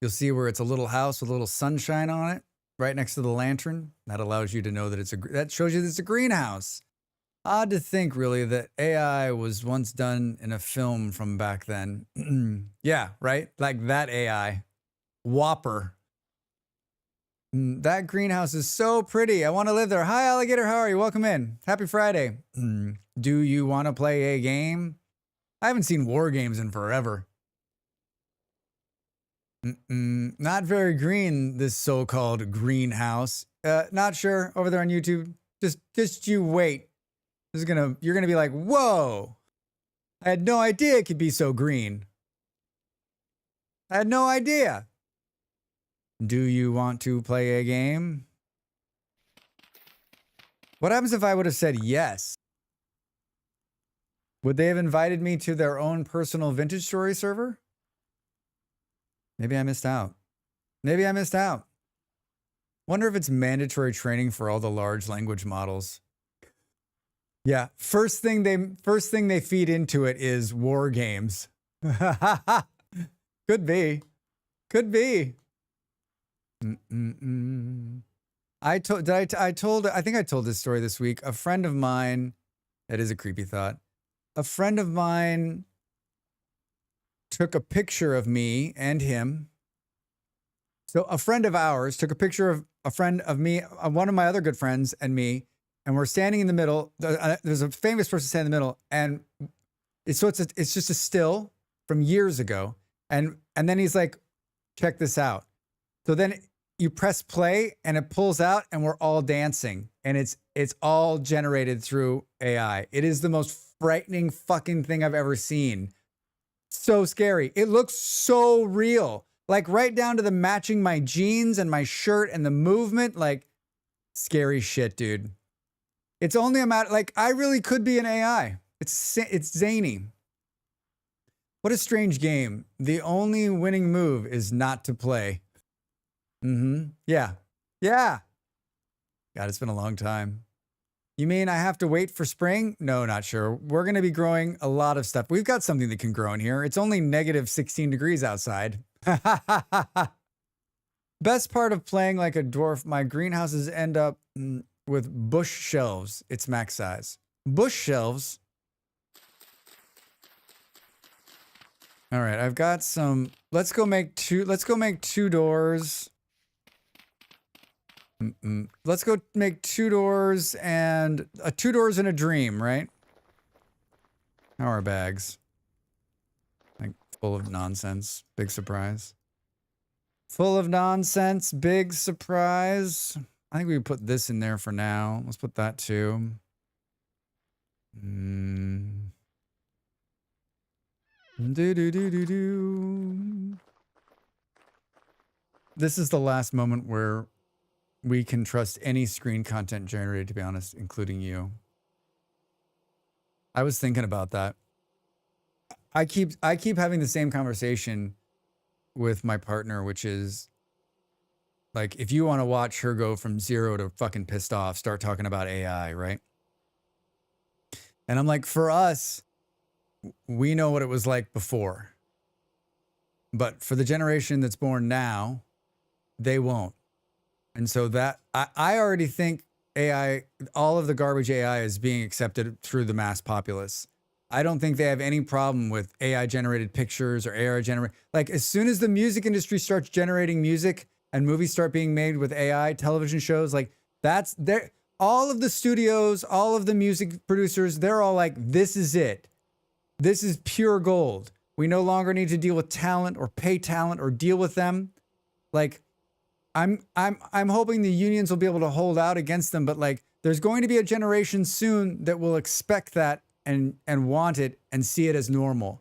you'll see where it's a little house with a little sunshine on it right next to the lantern. That allows you to know that that shows you that it's a greenhouse. Odd to think, really, that AI was once done in a film from back then. Yeah, right? Like that AI. Whopper. That greenhouse is so pretty. I want to live there. Hi, alligator. How are you? Welcome in. Happy Friday. Do you want to play a game? I haven't seen war games in forever. Not very green, this so-called greenhouse. Not sure. Over there on YouTube. Just you wait. You're gonna be like, whoa! I had no idea it could be so green. I had no idea. Do you want to play a game? What happens if I would have said yes? Would they have invited me to their own personal vintage story server? Maybe I missed out. Maybe I missed out. Wonder if it's mandatory training for all the large language models. Yeah, first thing they feed into it is war games. Could be. Could be. I think I told this story this week. A friend of mine, that is a creepy thought. A friend of mine took a picture of me and him. So a friend of ours took a picture of a friend of me, one of my other good friends and me, and we're standing in the middle. There's a famous person standing in the middle, and it's just a still from years ago. And then he's like, check this out. So then you press play and it pulls out and we're all dancing, and it's all generated through AI. It is the most frightening fucking thing I've ever seen. So scary. It looks so real. Like right down to the matching my jeans and my shirt and the movement, like scary shit, dude. It's only a matter, like I really could be an AI. It's zany. What a strange game. The only winning move is not to play. Yeah. Yeah. God, it's been a long time. You mean I have to wait for spring? No, not sure. We're going to be growing a lot of stuff. We've got something that can grow in here. It's only negative 16 degrees outside. Best part of playing like a dwarf, my greenhouses end up with bush shelves. It's max size. Bush shelves. All right, I've got some. Let's go make two doors. Let's go make 2 doors and 2 doors and a dream, right? How are bags? Like full of nonsense. Big surprise. Full of nonsense. Big surprise. I think we put this in there for now. Let's put that too. This is the last moment where we can trust any screen content generated, to be honest, including you. I was thinking about that. I keep having the same conversation with my partner, which is like, if you want to watch her go from 0 to fucking pissed off, start talking about AI, right? And I'm like, for us, we know what it was like before. But for the generation that's born now, they won't. And so that I already think AI, all of the garbage AI is being accepted through the mass populace. I don't think they have any problem with AI generated pictures or AI generated. Like as soon as the music industry starts generating music and movies start being made with AI, television shows, like that's there. all of the studios, all of the music producers, they're all like, this is it. This is pure gold. We no longer need to deal with talent or pay talent or deal with them. Like, I'm hoping the unions will be able to hold out against them, but like, there's going to be a generation soon that will expect that and want it and see it as normal.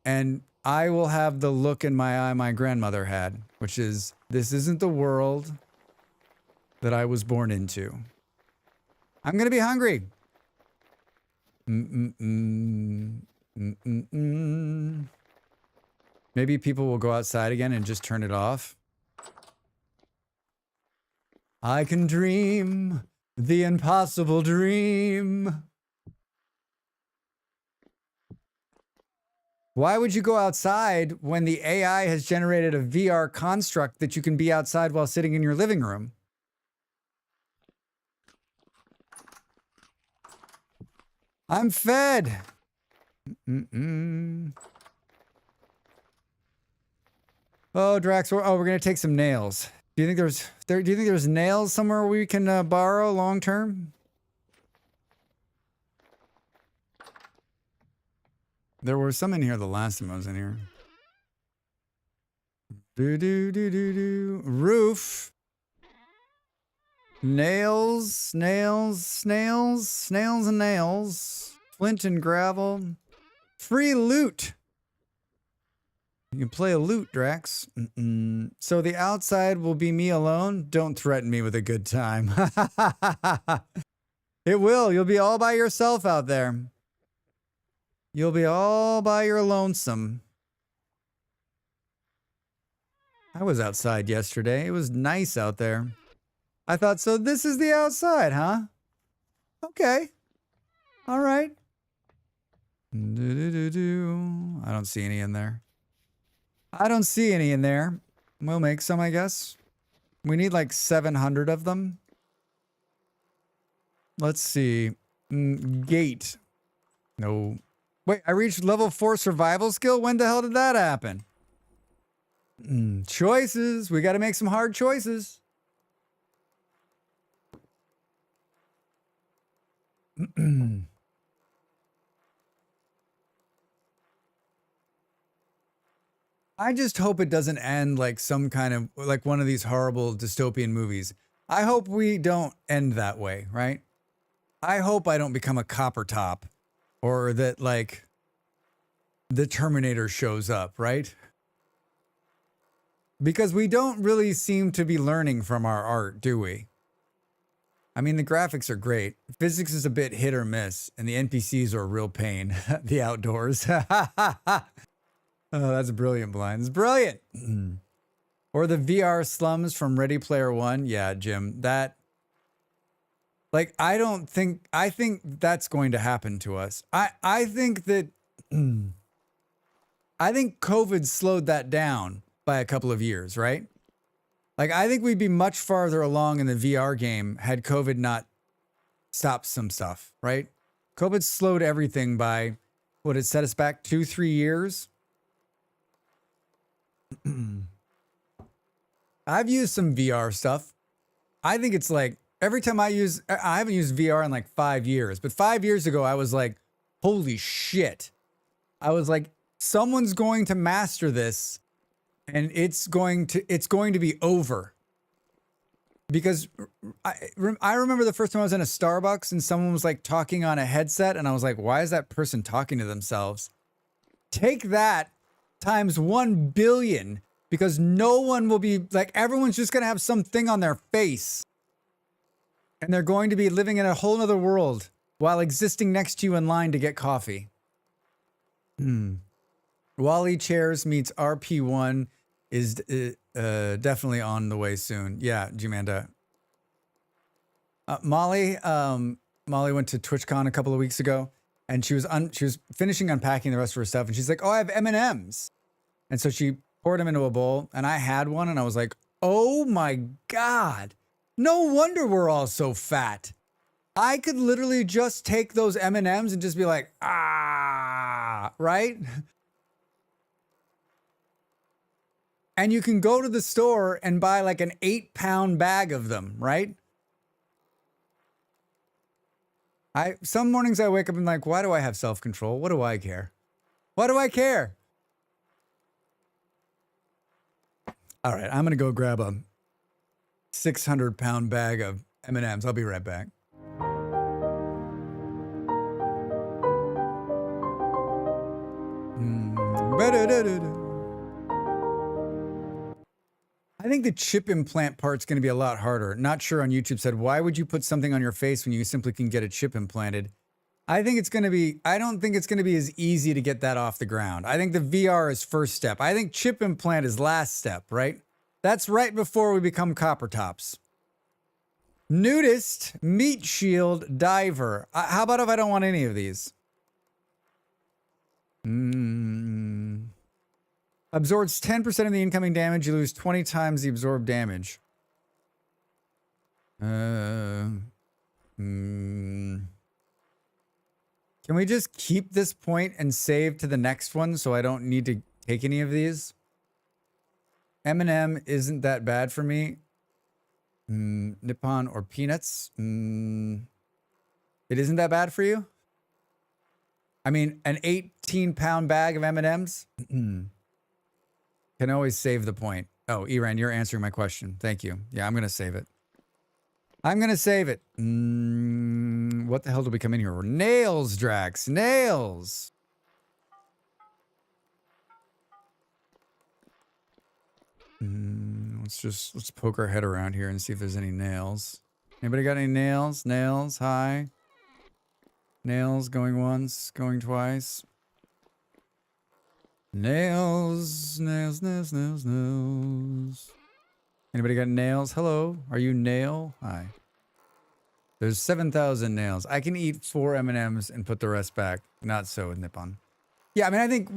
And I will have the look in my eye my grandmother had, which is, this isn't the world that I was born into. I'm going to be hungry. Maybe people will go outside again and just turn it off. I can dream the impossible dream. Why would you go outside when the AI has generated a VR construct that you can be outside while sitting in your living room? I'm fed. Oh, Drax, we're gonna take some nails. Do you think there's nails somewhere we can borrow long term? There were some in here the last time I was in here. Roof. Nails and nails. Flint and gravel. Free loot. You can play a loot, Drax. So the outside will be me alone? Don't threaten me with a good time. It will. You'll be all by yourself out there. You'll be all by your lonesome. I was outside yesterday. It was nice out there. I thought, so this is the outside, huh? Okay. All right. I don't see any in there. We'll make some, I guess. We need like 700 of them. Let's see. Gate. No. Wait, I reached level 4 survival skill? When the hell did that happen? Choices. We got to make some hard choices. I just hope it doesn't end like some kind of, like one of these horrible dystopian movies. I hope we don't end that way, right? I hope I don't become a copper top or that like the Terminator shows up, right? Because we don't really seem to be learning from our art, do we? I mean, the graphics are great. Physics is a bit hit or miss, and the NPCs are a real pain. The outdoors. Oh, that's a brilliant blind. It's brilliant. Or the VR slums from Ready Player One. Yeah, Jim, that, like, I think that's going to happen to us. I think that, I think COVID slowed that down by a couple of years, right? Like, I think we'd be much farther along in the VR game had COVID not stopped some stuff, right? COVID slowed everything by, what, it set us back 2-3 years? I've used some VR stuff. I think it's like, every time I haven't used VR in like 5 years, but 5 years ago, I was like, holy shit. I was like, someone's going to master this. And it's going to be over. Because I remember the first time I was in a Starbucks and someone was like talking on a headset and I was like, why is that person talking to themselves? Take that times 1 billion, because no one will be like, everyone's just going to have something on their face. And they're going to be living in a whole other world while existing next to you in line to get coffee. Wally Chairs meets RP1 is definitely on the way soon. Yeah, Jumanda. Molly went to TwitchCon a couple of weeks ago, and she was finishing unpacking the rest of her stuff, and she's like, "Oh, I have M&Ms," and so she poured them into a bowl, and I had one, and I was like, "Oh my god, no wonder we're all so fat." I could literally just take those M&Ms and just be like, ah, right? And you can go to the store and buy like an 8-pound bag of them, right? Some mornings I wake up and like, why do I have self-control? What do I care? What do I care? All right, I'm gonna go grab a 600-pound bag of M&Ms. I'll be right back. I think the chip implant part's going to be a lot harder. Not sure on YouTube said, why would you put something on your face when you simply can get a chip implanted? I don't think it's going to be as easy to get that off the ground. I think the VR is first step. I think chip implant is last step, right? That's right before we become copper tops. Nudist, meat shield, diver. How about if I don't want any of these? Absorbs 10% of the incoming damage. You lose 20 times the absorbed damage. Can we just keep this point and save to the next one so I don't need to take any of these? M&M isn't that bad for me. Nippon or peanuts. It isn't that bad for you? I mean, an 18-pound bag of M&Ms? Can always save the point. Oh, Iran, you're answering my question. Thank you. Yeah, I'm going to save it. I'm going to save it. What the hell did we come in here? Nails, Drax. Nails. Let's poke our head around here and see if there's any nails. Anybody got any nails? Nails, hi. Nails going once, going twice. Nails, nails, nails, nails, nails. Anybody got nails? Hello, are you nail? Hi. There's 7,000 nails. I can eat 4 M&Ms and put the rest back. Not so with Nippon. Yeah, I mean, I think,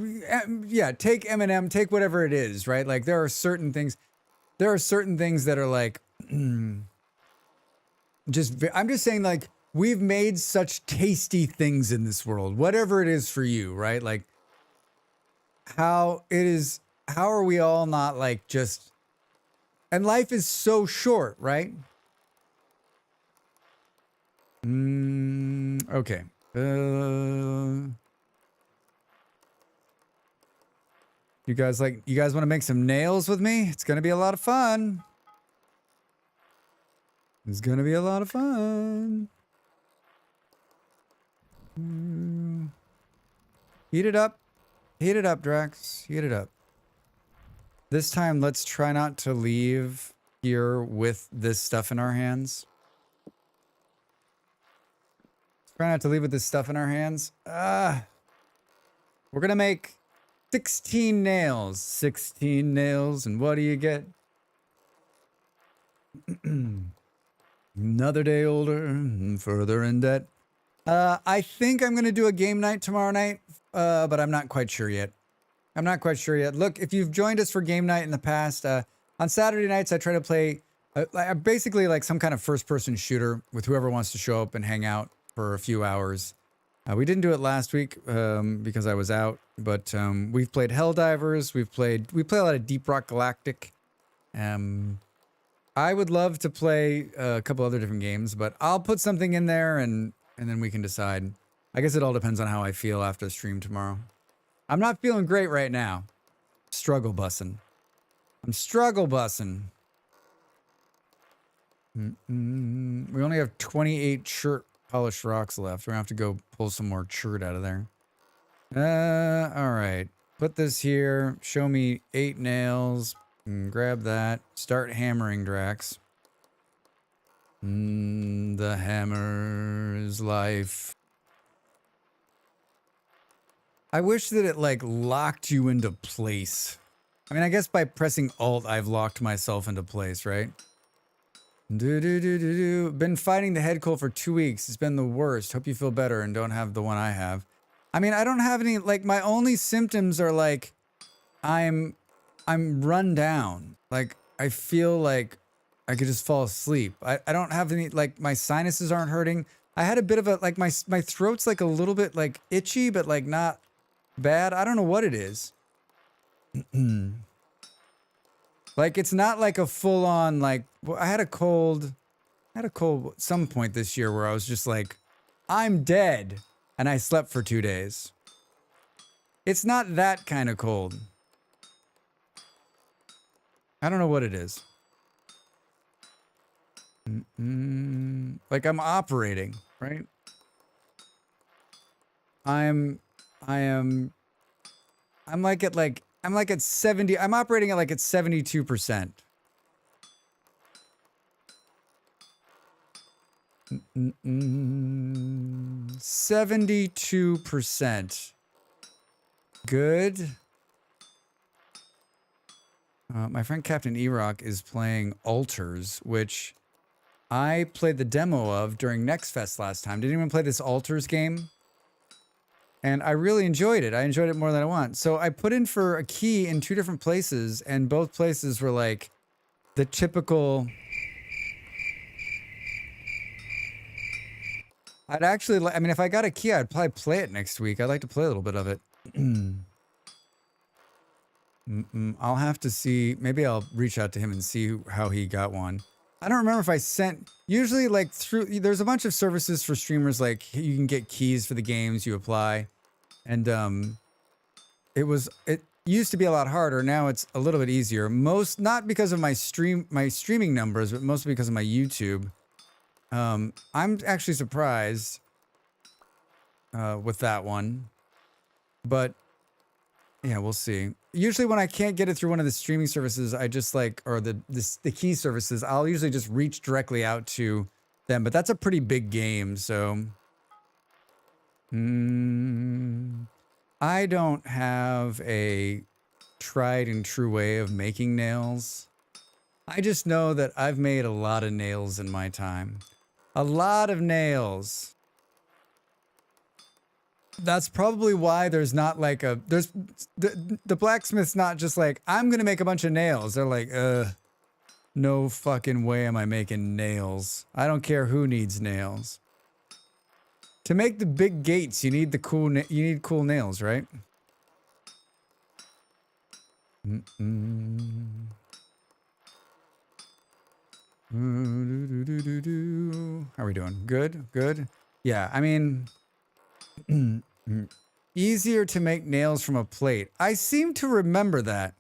yeah, take M&M, take whatever it is, right? Like, there are certain things that are like, I'm just saying, like, we've made such tasty things in this world, whatever it is for you, right? Like, how are we all not like just, and life is so short, right? Okay. You guys want to make some nails with me? It's going to be a lot of fun. It's going to be a lot of fun. Heat it up. Heat it up, Drax. Heat it up. This time, let's try not to leave here with this stuff in our hands. Try not to leave with this stuff in our hands. We're going to make 16 nails. 16 nails, and what do you get? Another day older and further in debt. I think I'm going to do a game night tomorrow night, but I'm not quite sure yet. Look, if you've joined us for game night in the past, on Saturday nights, I try to play basically like some kind of first-person shooter with whoever wants to show up and hang out for a few hours. We didn't do it last week because I was out, but we've played Helldivers. We play a lot of Deep Rock Galactic. I would love to play a couple other different games, but I'll put something in there and then we can decide. I guess it all depends on how I feel after the stream tomorrow. I'm not feeling great right now. Struggle bussing. I'm struggle bussing. We only have 28 chert polished rocks left. We're gonna have to go pull some more chert out of there. All right. Put this here. Show me 8 nails. Grab that. Start hammering, Drax. The hammer is life. I wish that it like locked you into place. I mean, I guess by pressing Alt, I've locked myself into place, right? Been fighting the head cold for 2 weeks. It's been the worst. Hope you feel better and don't have the one I have. I mean, I don't have any, like, my only symptoms are like, I'm run down. Like, I feel like I could just fall asleep. I don't have any, like, my sinuses aren't hurting. I had a bit of a, like, my throat's like a little bit like itchy, but like not bad. I don't know what it is. Like, it's not like a full on, like, I had a cold at some point this year where I was just like, I'm dead and I slept for 2 days. It's not that kind of cold. I don't know what it is. Like I'm operating, right? I'm like at 70. I'm operating at like at 72%. 72%. Good. My friend Captain E-Rock is playing Altars, which I played the demo of during Next Fest last time. Didn't even play this Altars game. And I really enjoyed it. I enjoyed it more than I want. So I put in for a key in 2 different places, and both places were like the typical... I'd actually, I mean, if I got a key, I'd probably play it next week. I'd like to play a little bit of it. I'll have to see. Maybe I'll reach out to him and see how he got one. I don't remember if I sent, usually like there's a bunch of services for streamers, like you can get keys for the games you apply. And it used to be a lot harder. Now it's a little bit easier. Not because of my streaming numbers, but mostly because of my YouTube. I'm actually surprised with that one, but yeah, we'll see. Usually when I can't get it through one of the streaming services, I just like, or the key services, I'll usually just reach directly out to them, but that's a pretty big game. So, I don't have a tried and true way of making nails. I just know that I've made a lot of nails in my time. A lot of nails. That's probably why there's not like the blacksmith's not just like, I'm going to make a bunch of nails. They're like, no fucking way am I making nails. I don't care who needs nails. To make the big gates, you need cool nails, right? How are we doing? Good? Good? Yeah, I mean... easier to make nails from a plate. I seem to remember that.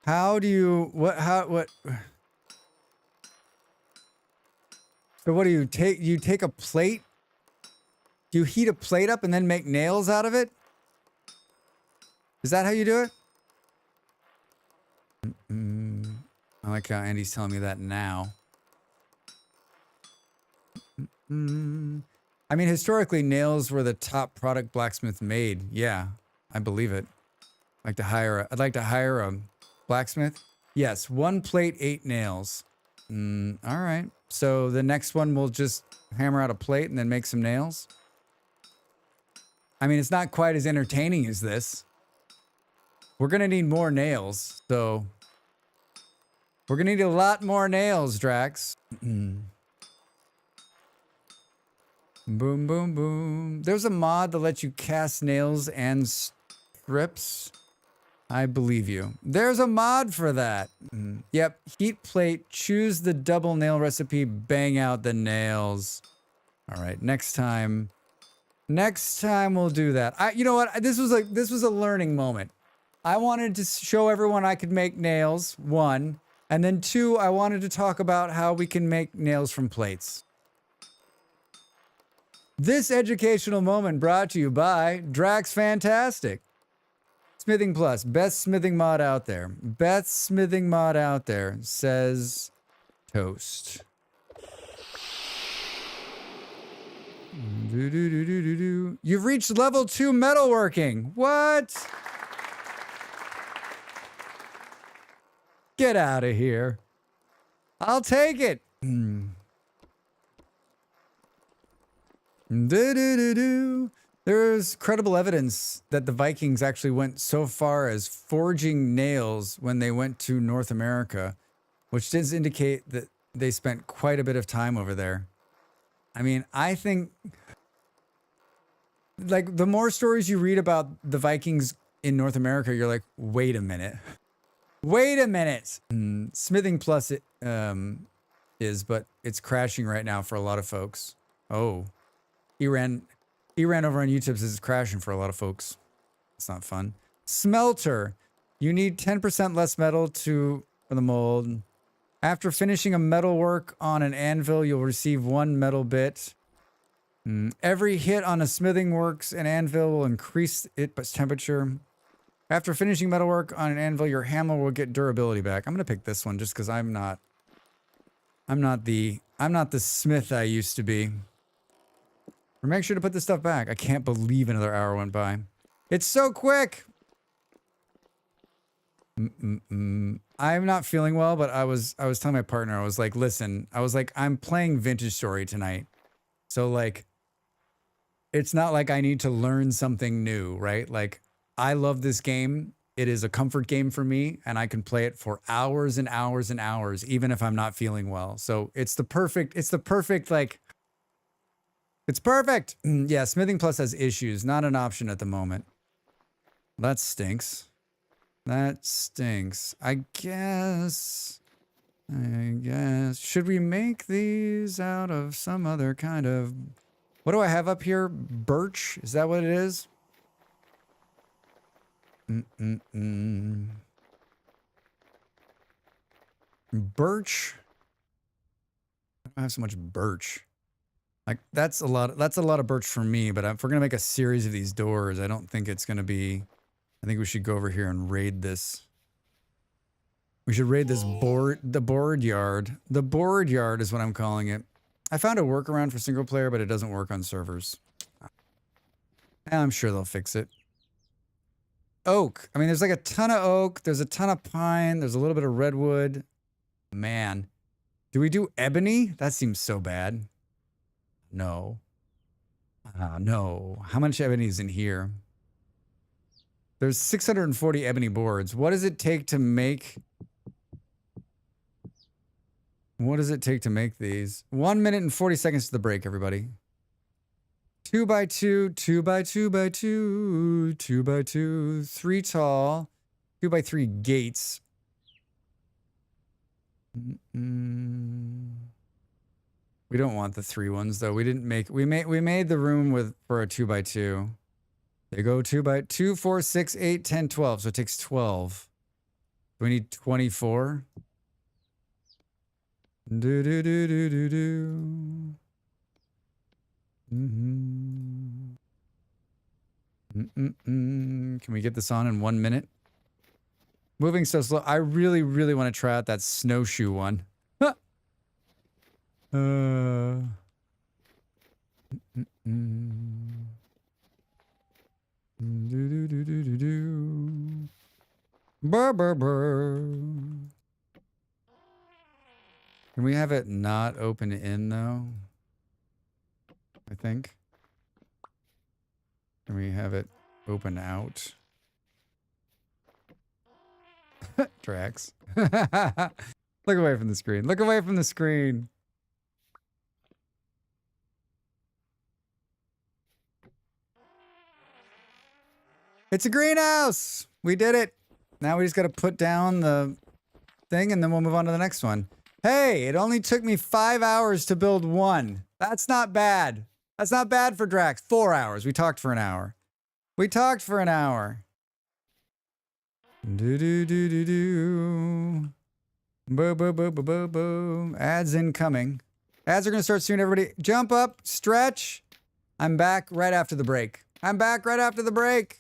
How do you... What... So what do you take? You take a plate? Do you heat a plate up and then make nails out of it? Is that how you do it? I like how Andy's telling me that now. I mean, historically, nails were the top product blacksmith made. Yeah, I believe it. I'd like to hire a blacksmith. Yes, 1 plate, 8 nails. All right. So the next one, we'll just hammer out a plate and then make some nails. I mean, it's not quite as entertaining as this. We're going to need more nails, so... We're going to need a lot more nails, Drax. Boom, boom, boom. There's a mod that lets you cast nails and strips. I believe you. There's a mod for that. Yep. Heat plate. Choose the double nail recipe. Bang out the nails. All right. Next time we'll do that. You know what? This was a learning moment. I wanted to show everyone I could make nails. 1. And then 2, I wanted to talk about how we can make nails from plates. This educational moment brought to you by Drax Fantastic. Smithing Plus, best smithing mod out there. Best smithing mod out there, says Toast. You've reached level 2 metalworking. What? Get out of here. I'll take it. There's credible evidence that the Vikings actually went so far as forging nails when they went to North America, which does indicate that they spent quite a bit of time over there. I mean, I think, like, the more stories you read about the Vikings in North America, you're like, wait a minute. Wait a minute. Smithing Plus is, but it's crashing right now for a lot of folks. Oh, he ran over on YouTube. Says it's crashing for a lot of folks. It's not fun. Smelter. You need 10% less metal for the mold. After finishing a metal work on an anvil, you'll receive 1 metal bit. Every hit on a smithing works an anvil will increase its temperature. After finishing metalwork on an anvil, your hammer will get durability back. I'm gonna pick this one just because I'm not the smith I used to be. Make sure to put this stuff back. I can't believe another hour went by. It's so quick. I'm not feeling well, but I was telling my partner, I was like, listen, I'm playing Vintage Story tonight. So like, it's not like I need to learn something new, right? Like, I love this game. It is a comfort game for me, and I can play it for hours and hours and hours, even if I'm not feeling well. So it's perfect, like, it's perfect. Yeah, Smithing Plus has issues. Not an option at the moment. That stinks. That stinks. I guess. Should we make these out of some other kind of... What do I have up here? Birch? Is that what it is? Birch? I don't have so much birch. Like, that's a lot of birch for me, but if we're gonna make a series of these doors, I don't think it's gonna be... I think we should go over here and raid this. We should raid this the board yard. The board yard is what I'm calling it. I found a workaround for single player, but it doesn't work on servers. I'm sure they'll fix it. Oak. I mean, there's like a ton of oak. There's a ton of pine. There's a little bit of redwood. Man. Do we do ebony? That seems so bad. No. No. How much ebony is in here? There's 640 ebony boards. What does it take to make... What does it take to make these? 1 minute and 40 seconds to the break, everybody. 2 by 2, 2 by 2 by 2, 2 by 2, 3 tall, 2 by 3 gates. We don't want the 3 ones though. We made the room for a 2 by 2. They go 2 by 2, 4, 6, 8, 10, 12. So it takes 12. We need 24. Do do do do do do. Can we get this on in 1 minute? Moving so slow. I really, really want to try out that snowshoe one. Do do do do do do. Burr burr burr. Can we have it not open in though? I think. Can we have it open out? Drax. Look away from the screen. Look away from the screen. It's a greenhouse. We did it. Now we just got to put down the thing and then we'll move on to the next one. Hey, it only took me 5 hours to build one. That's not bad. That's not bad for Drax. 4 hours. We talked for an hour. We talked for an hour. Do do do do do. Boo boo boo boo boo boo. Ads incoming. Ads are gonna start soon. Everybody, jump up, stretch. I'm back right after the break. I'm back right after the break.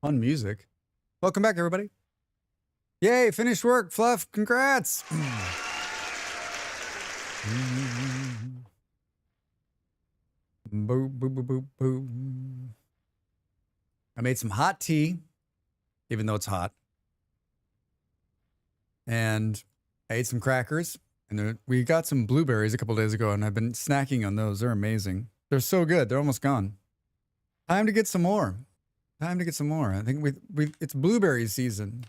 Fun music. Welcome back, everybody. Yay, finished work, Fluff. Congrats. Boo, boo, boo, boo, boo. I made some hot tea, even though it's hot. And I ate some crackers. And we got some blueberries a couple days ago, and I've been snacking on those. They're amazing. They're so good. They're almost gone. Time to get some more. Time to get some more. I think it's blueberry season.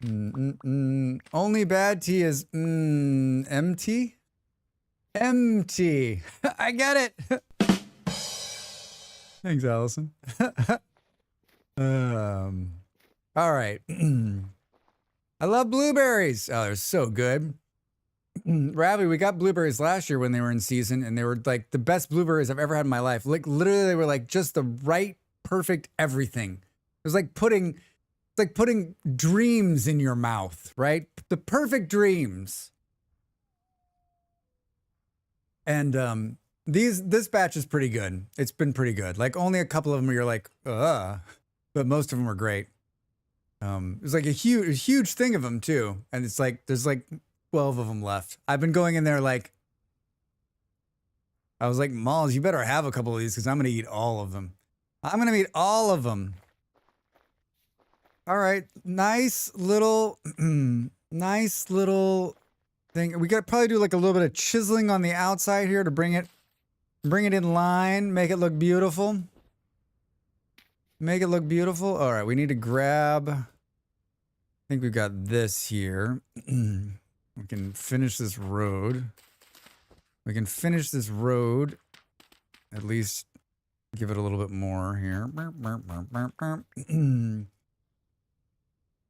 Only bad tea is empty. Empty. I get it. Thanks, Allison. All right. I love blueberries. Oh, they're so good. Ravi, we got blueberries last year when they were in season, and they were like the best blueberries I've ever had in my life. Like literally, they were like just the right, perfect everything. It was like putting dreams in your mouth, right? The perfect dreams. And this batch is pretty good. It's been pretty good. Like only a couple of them you're like, but most of them were great. It was like a huge thing of them too, and it's like there's like 12 of them left. I've been going in there like, I was like, Malls, you better have a couple of these because I'm gonna eat all of them. I'm gonna eat all of them. All right, nice little thing. We gotta probably do like a little bit of chiseling on the outside here to bring it in line, make it look beautiful. Make it look beautiful. All right, we need to grab, I think we've got this here. We can finish this road. We can finish this road. At least give it a little bit more here.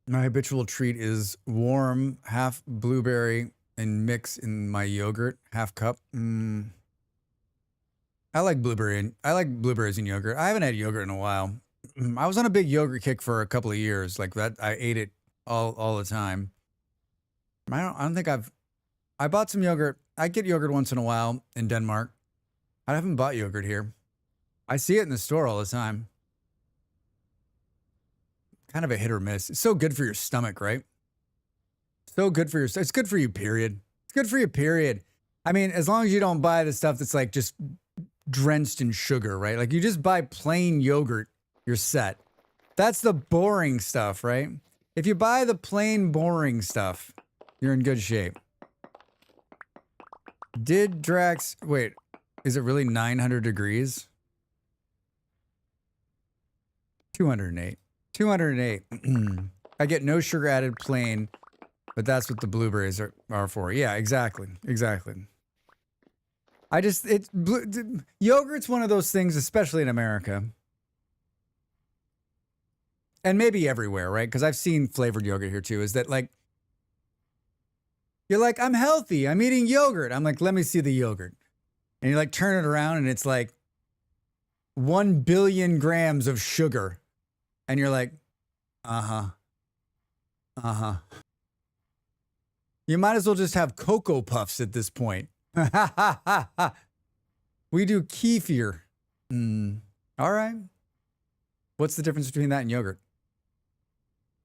My habitual treat is warm, half blueberry and mix in my yogurt, half cup. I like blueberries in yogurt. I haven't had yogurt in a while. I was on a big yogurt kick for a couple of years. Like that, I ate it all the time. I don't think I bought some yogurt. I get yogurt once in a while in Denmark. I haven't bought yogurt here. I see it in the store all the time. Kind of a hit or miss. It's so good for your stomach, right? So good for it's good for you, period. It's good for you, period. I mean, as long as you don't buy the stuff that's like just drenched in sugar, right? Like you just buy plain yogurt, you're set. That's the boring stuff, right? If you buy the plain boring stuff, you're in good shape. Did Drax, wait, is it really 900 degrees? 208. 208. I get no sugar added plain, but that's what the blueberries are for. Yeah, exactly. Exactly. Yogurt's one of those things, especially in America. And maybe everywhere, right? Because I've seen flavored yogurt here too, is that like, you're like, I'm healthy, I'm eating yogurt. I'm like, let me see the yogurt. And you like turn it around and it's like 1 billion grams of sugar. And you're like, uh-huh. You might as well just have Cocoa Puffs at this point. We do kefir. All right. What's the difference between that and yogurt?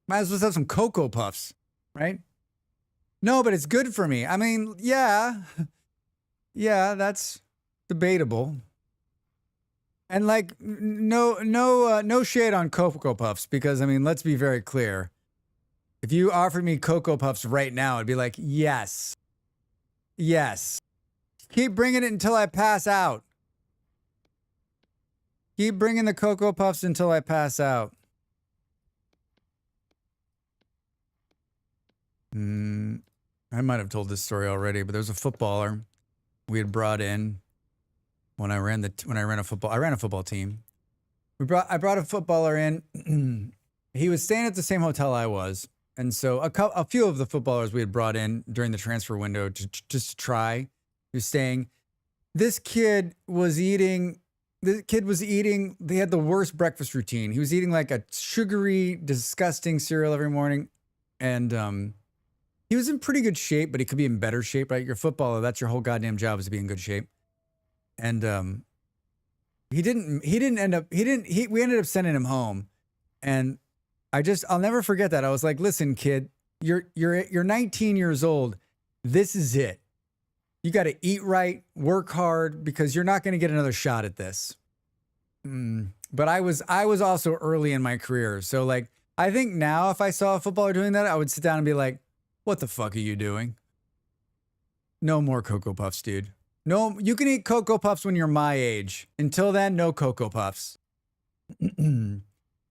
Might as well have some Cocoa Puffs, right? No, but it's good for me. I mean, yeah. Yeah, that's debatable. And like, no shade on Cocoa Puffs, because I mean, let's be very clear. If you offered me Cocoa Puffs right now, I'd be like, yes. Yes. Keep bringing it until I pass out. Keep bringing the Cocoa Puffs until I pass out. I might have told this story already, but there was a footballer we had brought in when I ran a football team. I brought a footballer in. He was staying at the same hotel I was. And so a few of the footballers we had brought in during the transfer window just to try. He was staying. This kid was eating, they had the worst breakfast routine. He was eating like a sugary, disgusting cereal every morning. And he was in pretty good shape, but he could be in better shape, right? You're a footballer. That's your whole goddamn job, is to be in good shape. And we ended up sending him home. And I'll never forget that. I was like, listen, kid, you're 19 years old. This is it. You got to eat right, work hard, because you're not going to get another shot at this. But I was also early in my career. So like, I think now if I saw a footballer doing that, I would sit down and be like, what the fuck are you doing? No more Cocoa Puffs, dude. No, you can eat Cocoa Puffs when you're my age. Until then, no Cocoa Puffs.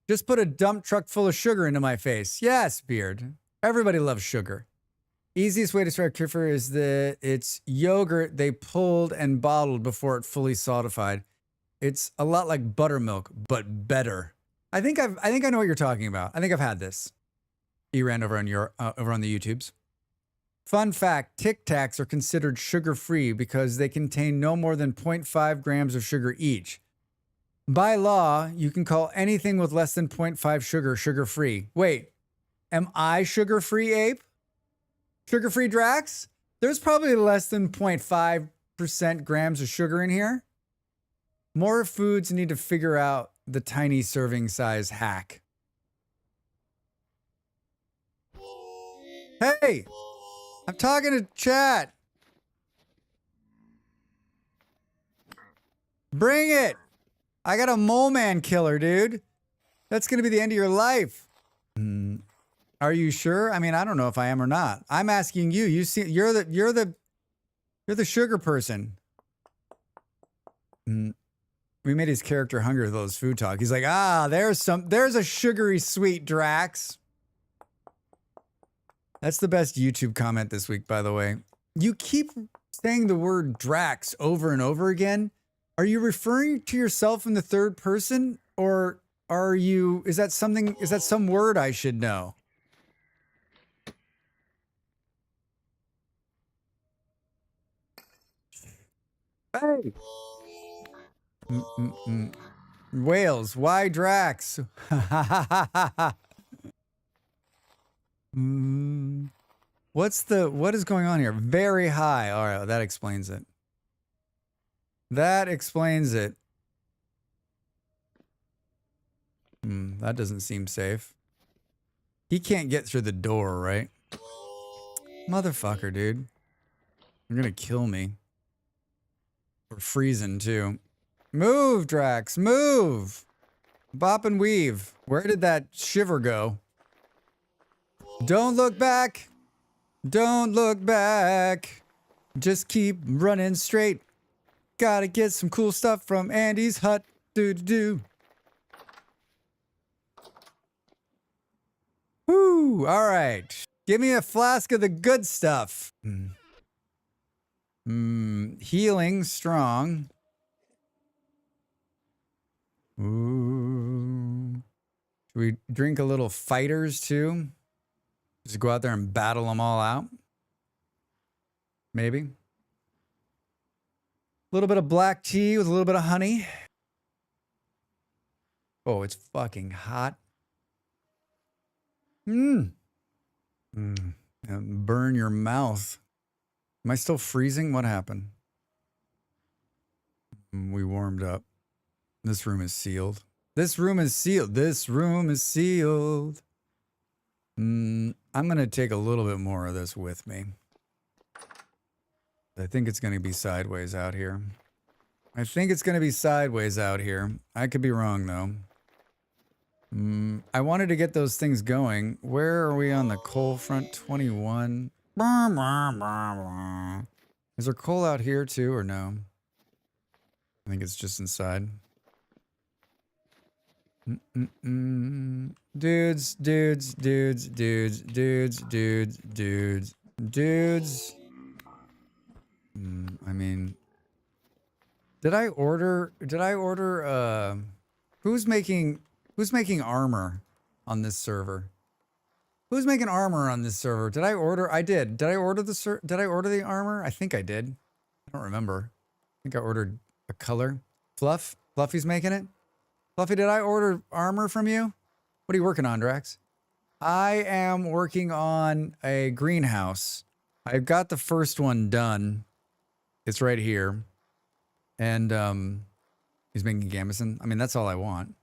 Just put a dump truck full of sugar into my face. Yes, Beard. Everybody loves sugar. Easiest way to describe kefir is that it's yogurt they pulled and bottled before it fully solidified. It's a lot like buttermilk, but better. I think I know what you're talking about. I think I've had this. E-ran over on the YouTubes. Fun fact, Tic Tacs are considered sugar-free because they contain no more than 0.5 grams of sugar each. By law, you can call anything with less than 0.5 sugar-free. Wait, am I sugar-free, Ape? Sugar-free Drax? There's probably less than 0.5% grams of sugar in here. More foods need to figure out the tiny serving size hack. Hey, I'm talking to chat. Bring it. I got a mole man killer, dude. That's going to be the end of your life. Are you sure? I mean, I don't know if I am or not. I'm asking you. You see, you're the sugar person. We made his character hungry with those food talk. He's like, there's a sugary sweet Drax. That's the best YouTube comment this week, by the way. You keep saying the word Drax over and over again. Are you referring to yourself in the third person, or is that some word I should know? Hey. Whales, why Drax? What is going on here? Very high. All right, that explains it. That explains it. That doesn't seem safe. He can't get through the door, right? Motherfucker, dude. You're gonna kill me. We're freezing, too. Move, Drax, move! Bop and weave. Where did that shiver go? Don't look back. Don't look back. Just keep running straight. Gotta get some cool stuff from Andy's hut. Do. Woo! All right. Give me a flask of the good stuff. Healing, strong. Ooh. Should we drink a little fighters too? Just go out there and battle them all out? Maybe. A little bit of black tea with a little bit of honey. Oh, it's fucking hot. Burn your mouth. Am I still freezing? What happened? We warmed up. This room is sealed. This room is sealed. This room is sealed. I'm going to take a little bit more of this with me. I think it's going to be sideways out here. I could be wrong, though. I wanted to get those things going. Where are we on the coal front? 21. Is there coal out here, too, or no? I think it's just inside. Dudes. I mean, did I order who's making armor on this server? Who's making armor on this server? Did I order? I did. Did I order the armor? I think I did. I don't remember. I think I ordered a color. Fluffy's making it. Fluffy, did I order armor from you? What are you working on, Drax? I am working on a greenhouse. I've got the first one done. It's right here. And He's making gambeson. I mean, that's all I want.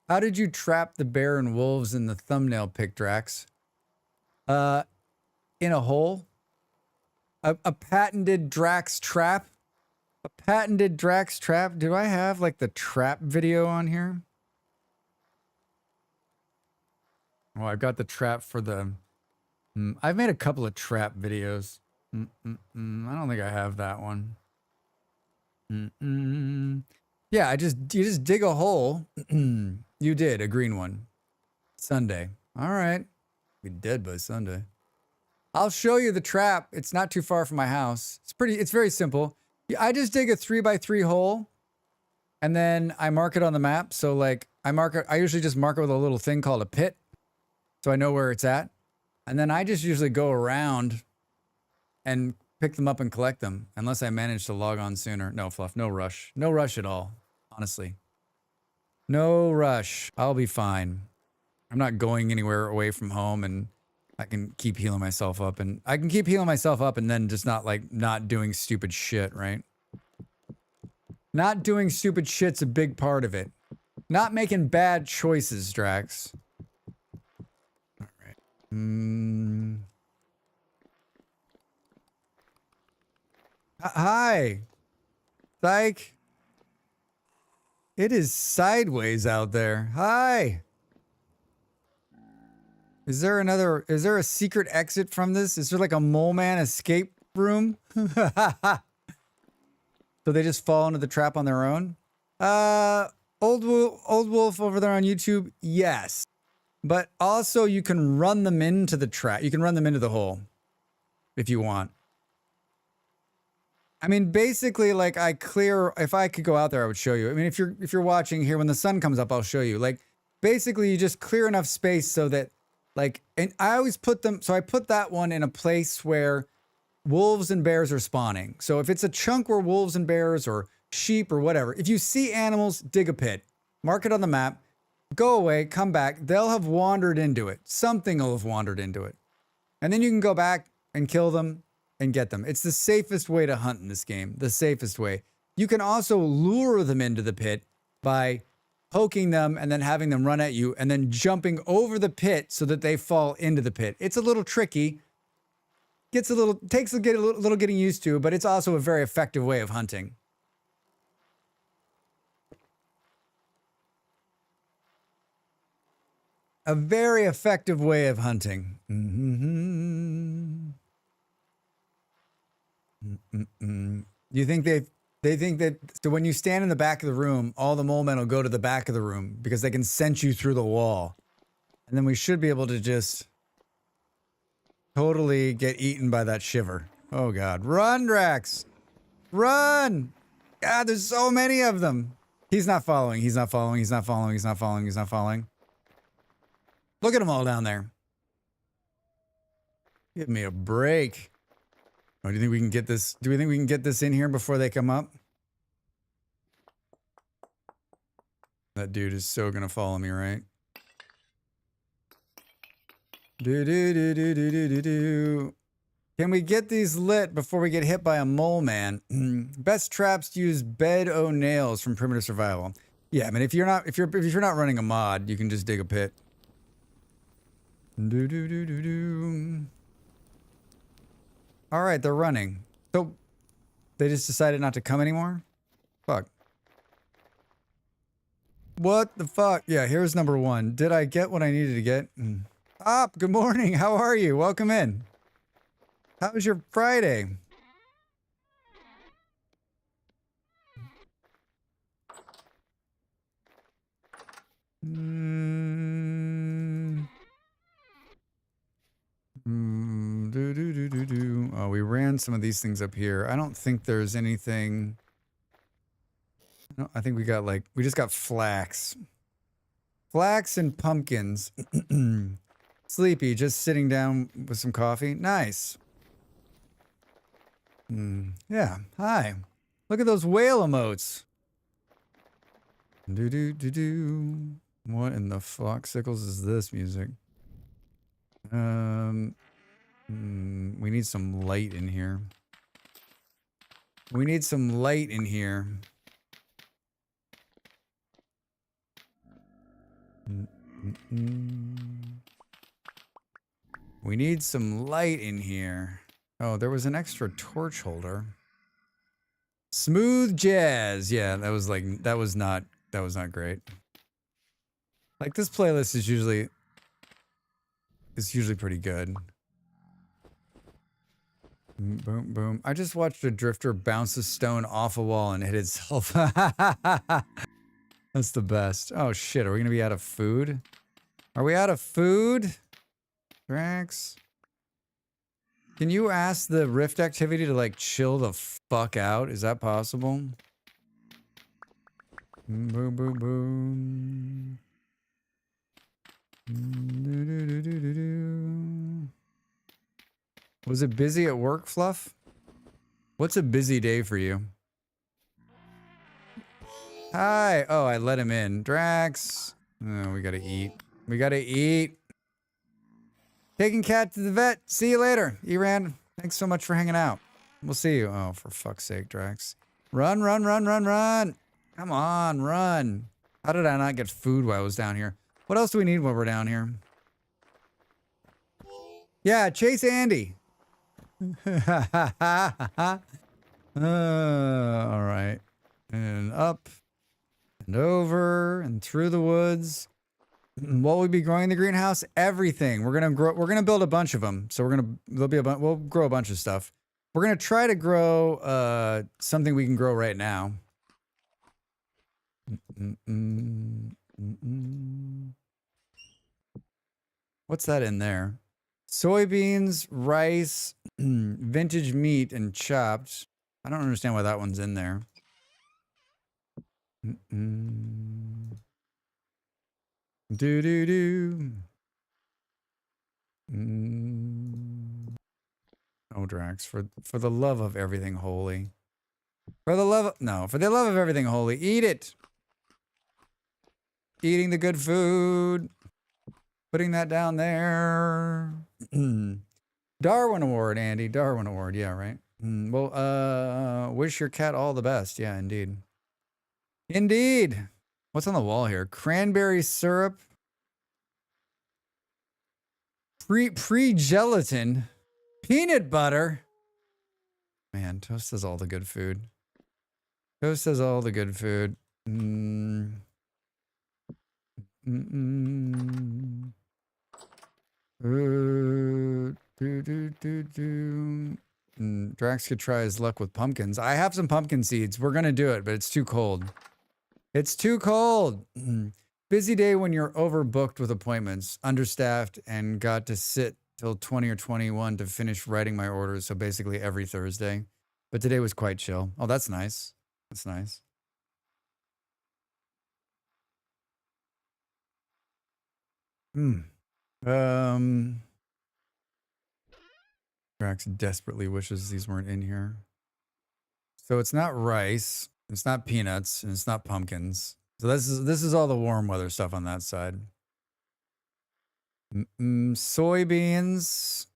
How did you trap the bear and wolves in the thumbnail pic, Drax? In a hole. A patented Drax trap. A patented Drax trap. Do I have like the trap video on here? Oh, I've got the trap for the... I've made a couple of trap videos. I don't think I have that one. Yeah, you just dig a hole. You did, a green one. Sunday. All right. Be dead by Sunday. I'll show you the trap. It's not too far from my house. It's very simple. I just dig a 3x3 hole and then I mark it on the map. So like I usually just mark it with a little thing called a pit. So I know where it's at. And then I just usually go around and pick them up and collect them. Unless I manage to log on sooner. No, Fluff, no rush. No rush at all, honestly. No rush. I'll be fine. I'm not going anywhere away from home and I can keep healing myself up. And I can keep healing myself up and then just not doing stupid shit, right? Not doing stupid shit's a big part of it. Not making bad choices, Drax. All right. Hi. Psych. It is sideways out there. Hi. Is there a secret exit from this? Is there like a mole man escape room? So they just fall into the trap on their own? Old Wolf over there on YouTube, yes. But also you can run them into the trap. You can run them into the hole if you want. I mean, basically, like if I could go out there, I would show you. I mean, if you're watching here, when the sun comes up, I'll show you. Like, basically, you just clear enough space so that, like, and I always put them, so I put that one in a place where wolves and bears are spawning. So if it's a chunk where wolves and bears or sheep or whatever, if you see animals, dig a pit, mark it on the map, go away, come back, they'll have wandered into it. Something will have wandered into it. And then you can go back and kill them and get them. It's the safest way to hunt in this game, the safest way. You can also lure them into the pit by poking them and then having them run at you and then jumping over the pit so that they fall into the pit. It's a little tricky. Takes a little getting used to, but it's also a very effective way of hunting. A very effective way of hunting. You think they think that, so when you stand in the back of the room, all the mole men will go to the back of the room because they can sense you through the wall. And then we should be able to just totally get eaten by that shiver. Oh God, run, Drax, run. God, there's so many of them. He's not following. He's not following. He's not following. He's not following. He's not following. Look at them all down there. Give me a break. Oh, do you think we can get this? Do we think we can get this in here before they come up? That dude is so gonna follow me, right? Do. Can we get these lit before we get hit by a mole man? Best traps to use bed o' nails from Primitive Survival. Yeah, I mean if you're not running a mod, you can just dig a pit. All right, they're running. So they just decided not to come anymore? Fuck. What the fuck? Yeah, here's number one. Did I get what I needed to get? Up, good morning. How are you? Welcome in. How was your Friday? Oh, we ran some of these things up here. I don't think there's anything. No, I think we just got flax. Flax and pumpkins. Sleepy, just sitting down with some coffee. Nice. Yeah, hi. Look at those whale emotes. What in the foxicles is this music? We need some light in here. We need some light in here. We need some light in here. Oh, there was an extra torch holder. Smooth jazz. Yeah, that was not great. Like this playlist is usually pretty good. Boom, boom. I just watched a drifter bounce a stone off a wall and hit itself. That's the best. Oh shit, are we gonna be out of food? Are we out of food? Drax? Can you ask the rift activity to like chill the fuck out? Is that possible? Boom, boom, boom. Was it busy at work, Fluff? What's a busy day for you? Hi. Oh, I let him in. Drax. Oh, we gotta eat. We gotta eat. Taking cat to the vet. See you later, Eran. Thanks so much for hanging out. We'll see you. Oh, for fuck's sake, Drax. Run, run, run, run, run. Come on, run. How did I not get food while I was down here? What else do we need while we're down here? Yeah, chase Andy. All right. And up and over and through the woods. What will we be growing in the greenhouse? Everything. We're gonna build a bunch of them. So we'll grow a bunch of stuff. We're gonna try to grow something we can grow right now. What's that in there? Soybeans, rice, vintage meat, and chopped. I don't understand why that one's in there. Do. Oh, Drax, for the love of everything holy. For the love of everything holy, eat it. Eating the good food. Putting that down there. Darwin Award, Andy. Darwin Award. Yeah, right. Well, wish your cat all the best. Yeah, indeed. Indeed. What's on the wall here? Cranberry syrup. Pre-gelatin. Peanut butter. Man, Toast has all the good food. Toast has all the good food. Drax could try his luck with pumpkins. I have some pumpkin seeds. We're gonna do it, but it's too cold. It's too cold. Busy day when you're overbooked with appointments, understaffed, and got to sit till 20 or 21 to finish writing my orders. So basically every Thursday. But today was quite chill. Oh, that's nice. That's nice. Drax desperately wishes these weren't in here. So it's not rice, it's not peanuts, and it's not pumpkins. So this is all the warm weather stuff on that side. Soybeans,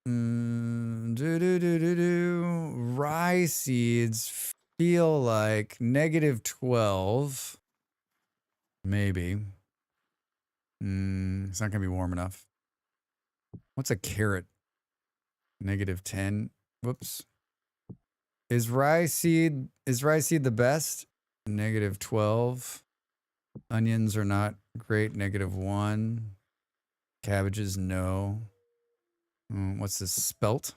rye seeds feel like -12, maybe. It's not gonna be warm enough. What's a carrot? -10. Whoops. Is rye seed the best? -12. Onions are not great. -1. Cabbages, no. What's this? Spelt?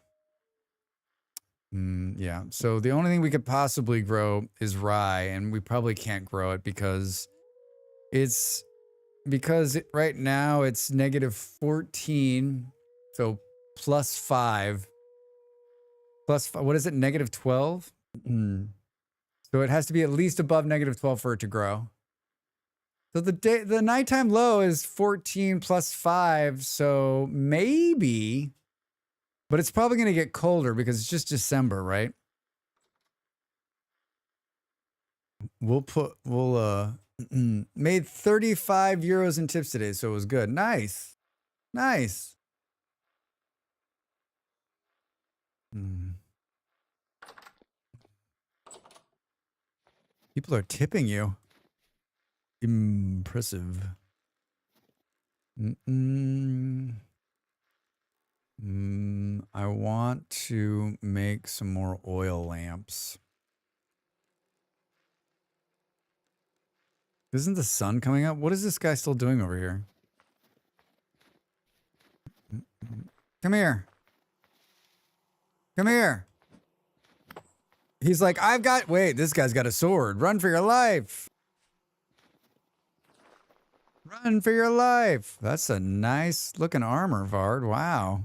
Yeah. So the only thing we could possibly grow is rye, and we probably can't grow it because right now it's -14. So +5. What is it? -12? So it has to be at least above -12 for it to grow. So the nighttime low is 14 +5, so maybe, but it's probably going to get colder because it's just December, right? We'll made 35 euros in tips today, so it was good. Nice. Nice. People are tipping you. Impressive. I want to make some more oil lamps. Isn't the sun coming up? What is this guy still doing over here? Come here. Come here. He's like, wait, this guy's got a sword. Run for your life. Run for your life. That's a nice looking armor, Vard. Wow.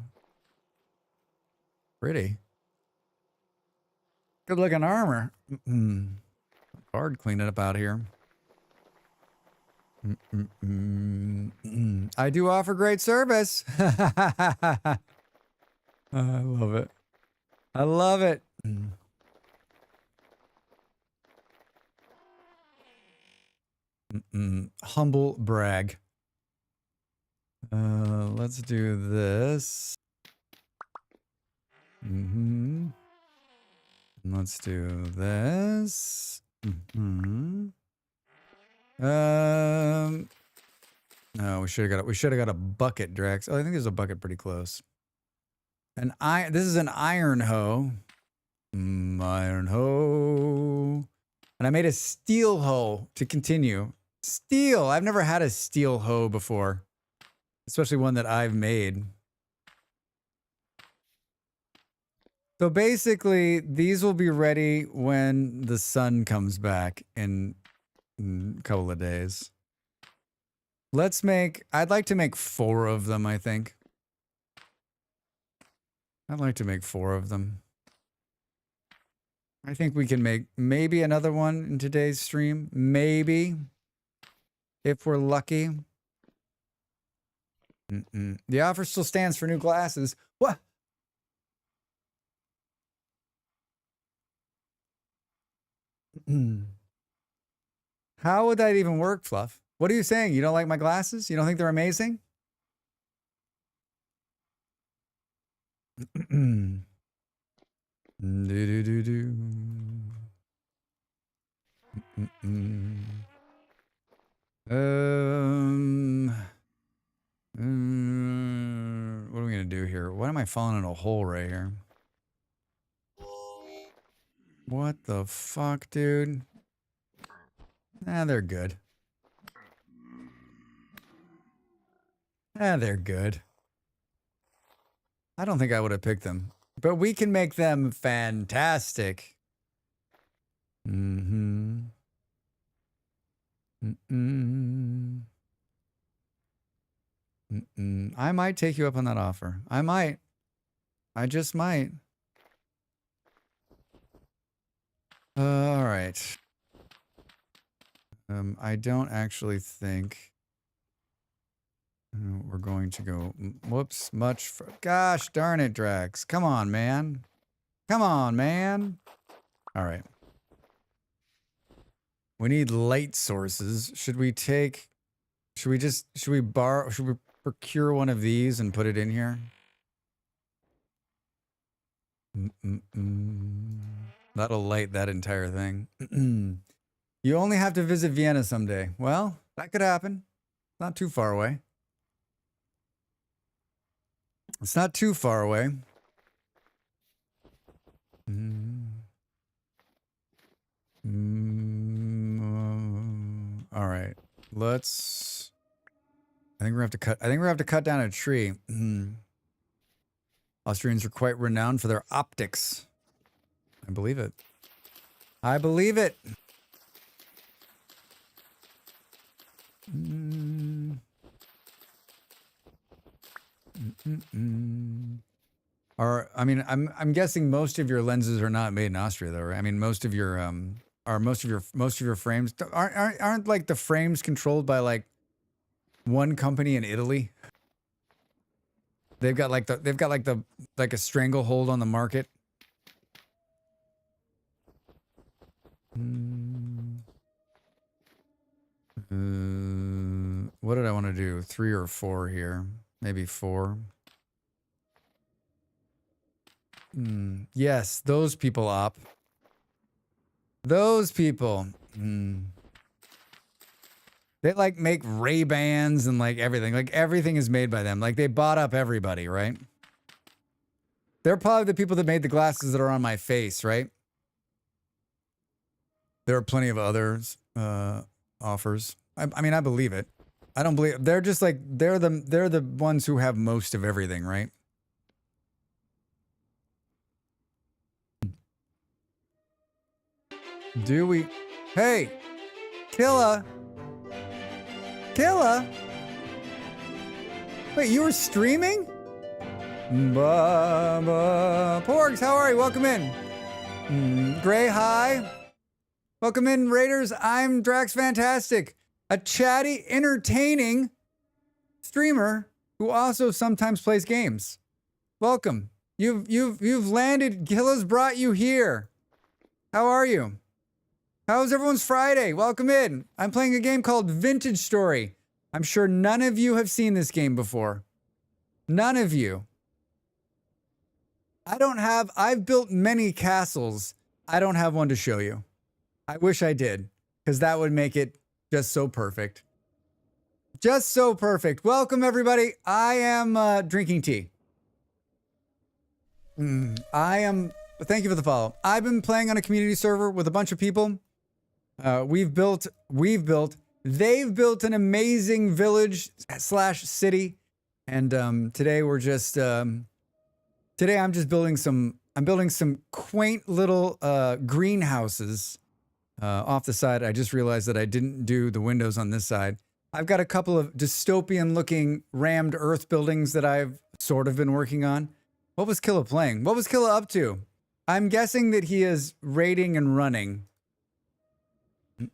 Pretty. Good looking armor. Vard cleaned it up out here. I do offer great service. I love it. I love it. Humble brag. Let's do this. Let's do this. No, we should have got a bucket, Drex. Oh, I think there's a bucket pretty close. This is an iron hoe. Iron hoe. And I made a steel hoe to continue. Steel! I've never had a steel hoe before. Especially one that I've made. So basically, these will be ready when the sun comes back in a couple of days. I'd like to make 4 of them, I think. I'd like to make 4 of them. I think we can make maybe another one in today's stream. Maybe. If we're lucky. The offer still stands for new glasses. What? How would that even work, Fluff? What are you saying? You don't like my glasses? You don't think they're amazing? What are we gonna do here? Why am I falling in a hole right here? What the fuck, dude? Ah, they're good. Ah, they're good. I don't think I would have picked them. But we can make them fantastic. I might take you up on that offer. I might. I just might. All right. I don't actually think we're going to go. Whoops, gosh darn it, Drax. Come on, man. Come on, man. All right. We need light sources. Should we procure one of these and put it in here? That'll light that entire thing. You only have to visit Vienna someday. Well, that could happen. Not too far away. It's not too far away. All right. I think we're gonna have to cut down a tree. Austrians are quite renowned for their optics. I believe it. I believe it. I'm guessing most of your lenses are not made in Austria, though, right? I mean, most of your frames aren't like the frames controlled by like one company in Italy. They've got a stranglehold on the market. What did I want to do? 3 or 4 here? Maybe 4. Yes, those people op. Those people. They like make Ray-Bans and like everything. Like everything is made by them. Like they bought up everybody, right? They're probably the people that made the glasses that are on my face, right? There are plenty of others offers. I mean, I believe it. I don't believe they're just like they're the ones who have most of everything, right? Do we? Hey, Killa. Killa. Wait, you were streaming? Porgs, how are you? Welcome in. Gray, hi. Welcome in, Raiders. I'm Drax Fantastic, a chatty, entertaining streamer who also sometimes plays games. Welcome. You've landed. Killa's brought you here. How are you? How's everyone's Friday? Welcome in. I'm playing a game called Vintage Story. I'm sure none of you have seen this game before. None of you. I've built many castles. I don't have one to show you. I wish I did, because that would make it just so perfect. Just so perfect. Welcome, everybody. I am drinking tea. Thank you for the follow. I've been playing on a community server with a bunch of people. They've built an amazing village / city. And today I'm just building some quaint little greenhouses off the side. I just realized that I didn't do the windows on this side. I've got a couple of dystopian looking rammed earth buildings that I've sort of been working on. What was Killa playing? What was Killa up to? I'm guessing that he is raiding and running.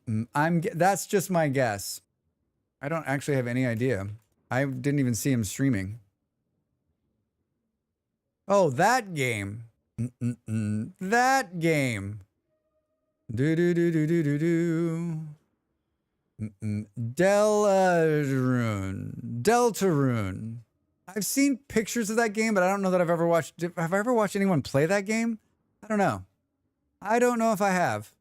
That's just my guess. I don't actually have any idea. I didn't even see him streaming. Oh, that game. That game. Deltarune. I've seen pictures of that game, but I don't know that I've ever watched. Have I ever watched anyone play that game? I don't know. I don't know if I have.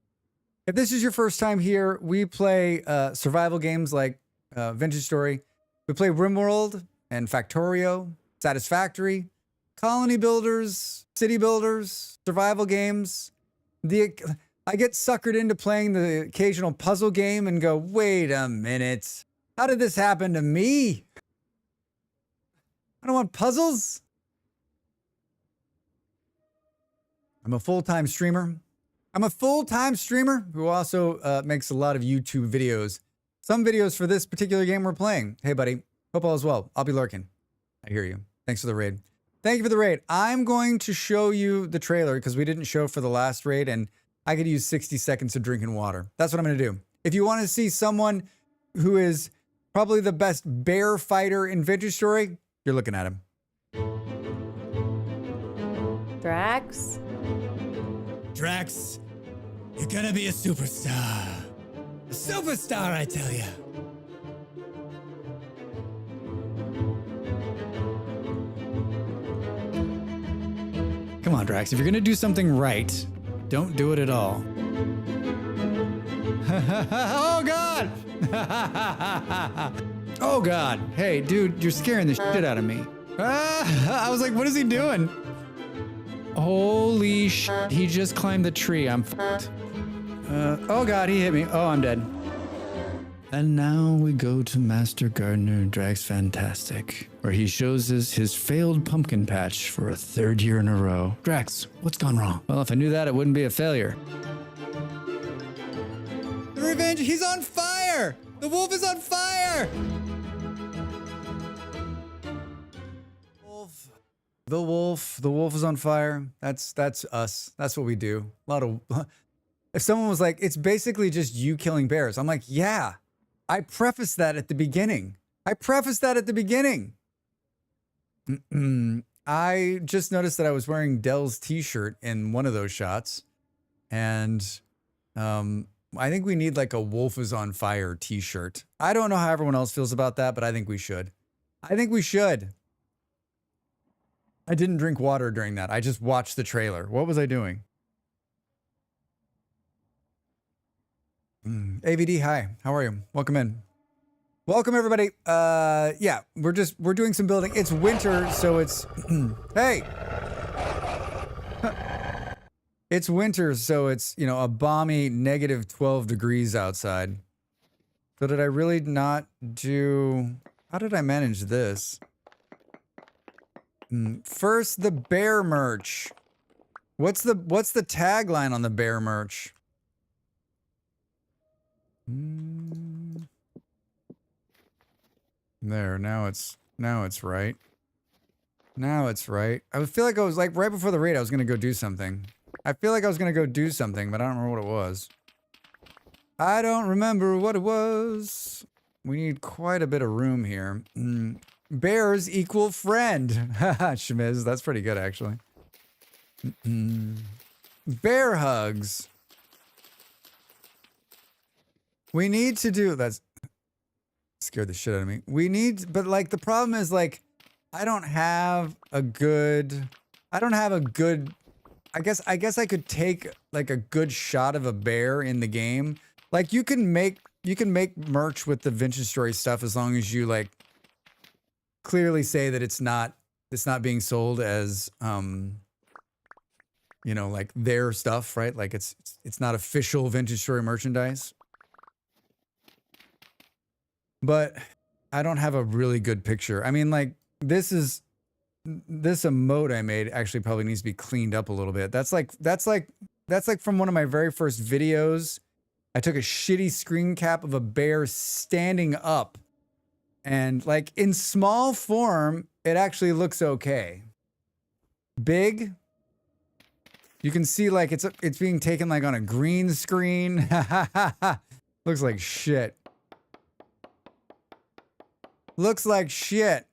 If this is your first time here, we play survival games like Vintage Story. We play RimWorld and Factorio, Satisfactory, Colony Builders, City Builders, survival games. I get suckered into playing the occasional puzzle game and go, wait a minute. How did this happen to me? I don't want puzzles. I'm a full-time streamer. Who also makes a lot of YouTube videos. Some videos for this particular game we're playing. Hey, buddy. Hope all is well. I'll be lurking. I hear you. Thanks for the raid. Thank you for the raid. I'm going to show you the trailer because we didn't show for the last raid, and I could use 60 seconds of drinking water. That's what I'm going to do. If you want to see someone who is probably the best bear fighter in Vintage Story, you're looking at him. Drax? Drax, you're gonna be a superstar. A superstar, I tell you. Come on, Drax, if you're gonna do something right, don't do it at all. Oh, God! Oh, God. Hey, dude, you're scaring the shit out of me. I was like, what is he doing? Holy shit, he just climbed the tree. I'm fucked. Oh, God, he hit me. Oh, I'm dead. And now we go to Master Gardener Drax Fantastic, where he shows us his failed pumpkin patch for a third year in a row. Drax, what's gone wrong? Well, if I knew that, it wouldn't be a failure. The revenge, he's on fire! The wolf is on fire! The wolf is on fire. That's us. That's what we do. If someone was like, it's basically just you killing bears. I'm like, yeah. I prefaced that at the beginning. I just noticed that I was wearing Dell's t-shirt in one of those shots. And I think we need like a wolf is on fire t-shirt. I don't know how everyone else feels about that, but I think we should. I didn't drink water during that. I just watched the trailer. What was I doing? AVD, hi. How are you? Welcome in. Welcome everybody. Yeah, we're doing some building. It's winter, so it's hey. It's winter, so it's, you know, a balmy negative 12 degrees outside. So did I really not do... How did I manage this? First, the bear merch. What's the tagline on the bear merch? There, now it's right. Now it's right. I feel like I was like right before the raid I was gonna go do something. I feel like I was gonna go do something, but I don't remember what it was. I don't remember what it was. We need quite a bit of room here. Bears equal friend. Haha, Shmiz, that's pretty good actually. Bear hugs. We need to do that's scared the shit out of me. We need, but like the problem is like I don't have a good I guess I could take like a good shot of a bear in the game. Like you can make merch with the vintage story stuff as long as you like clearly say that it's not being sold as you know, like their stuff, right? Like it's not official vintage story merchandise. But I don't have a really good picture. I mean, like this emote I made actually probably needs to be cleaned up a little bit. That's like from one of my very first videos. I took a shitty screen cap of a bear standing up, and like in small form, it actually looks okay. Big, you can see like it's being taken like on a green screen. Looks like shit. Looks like shit.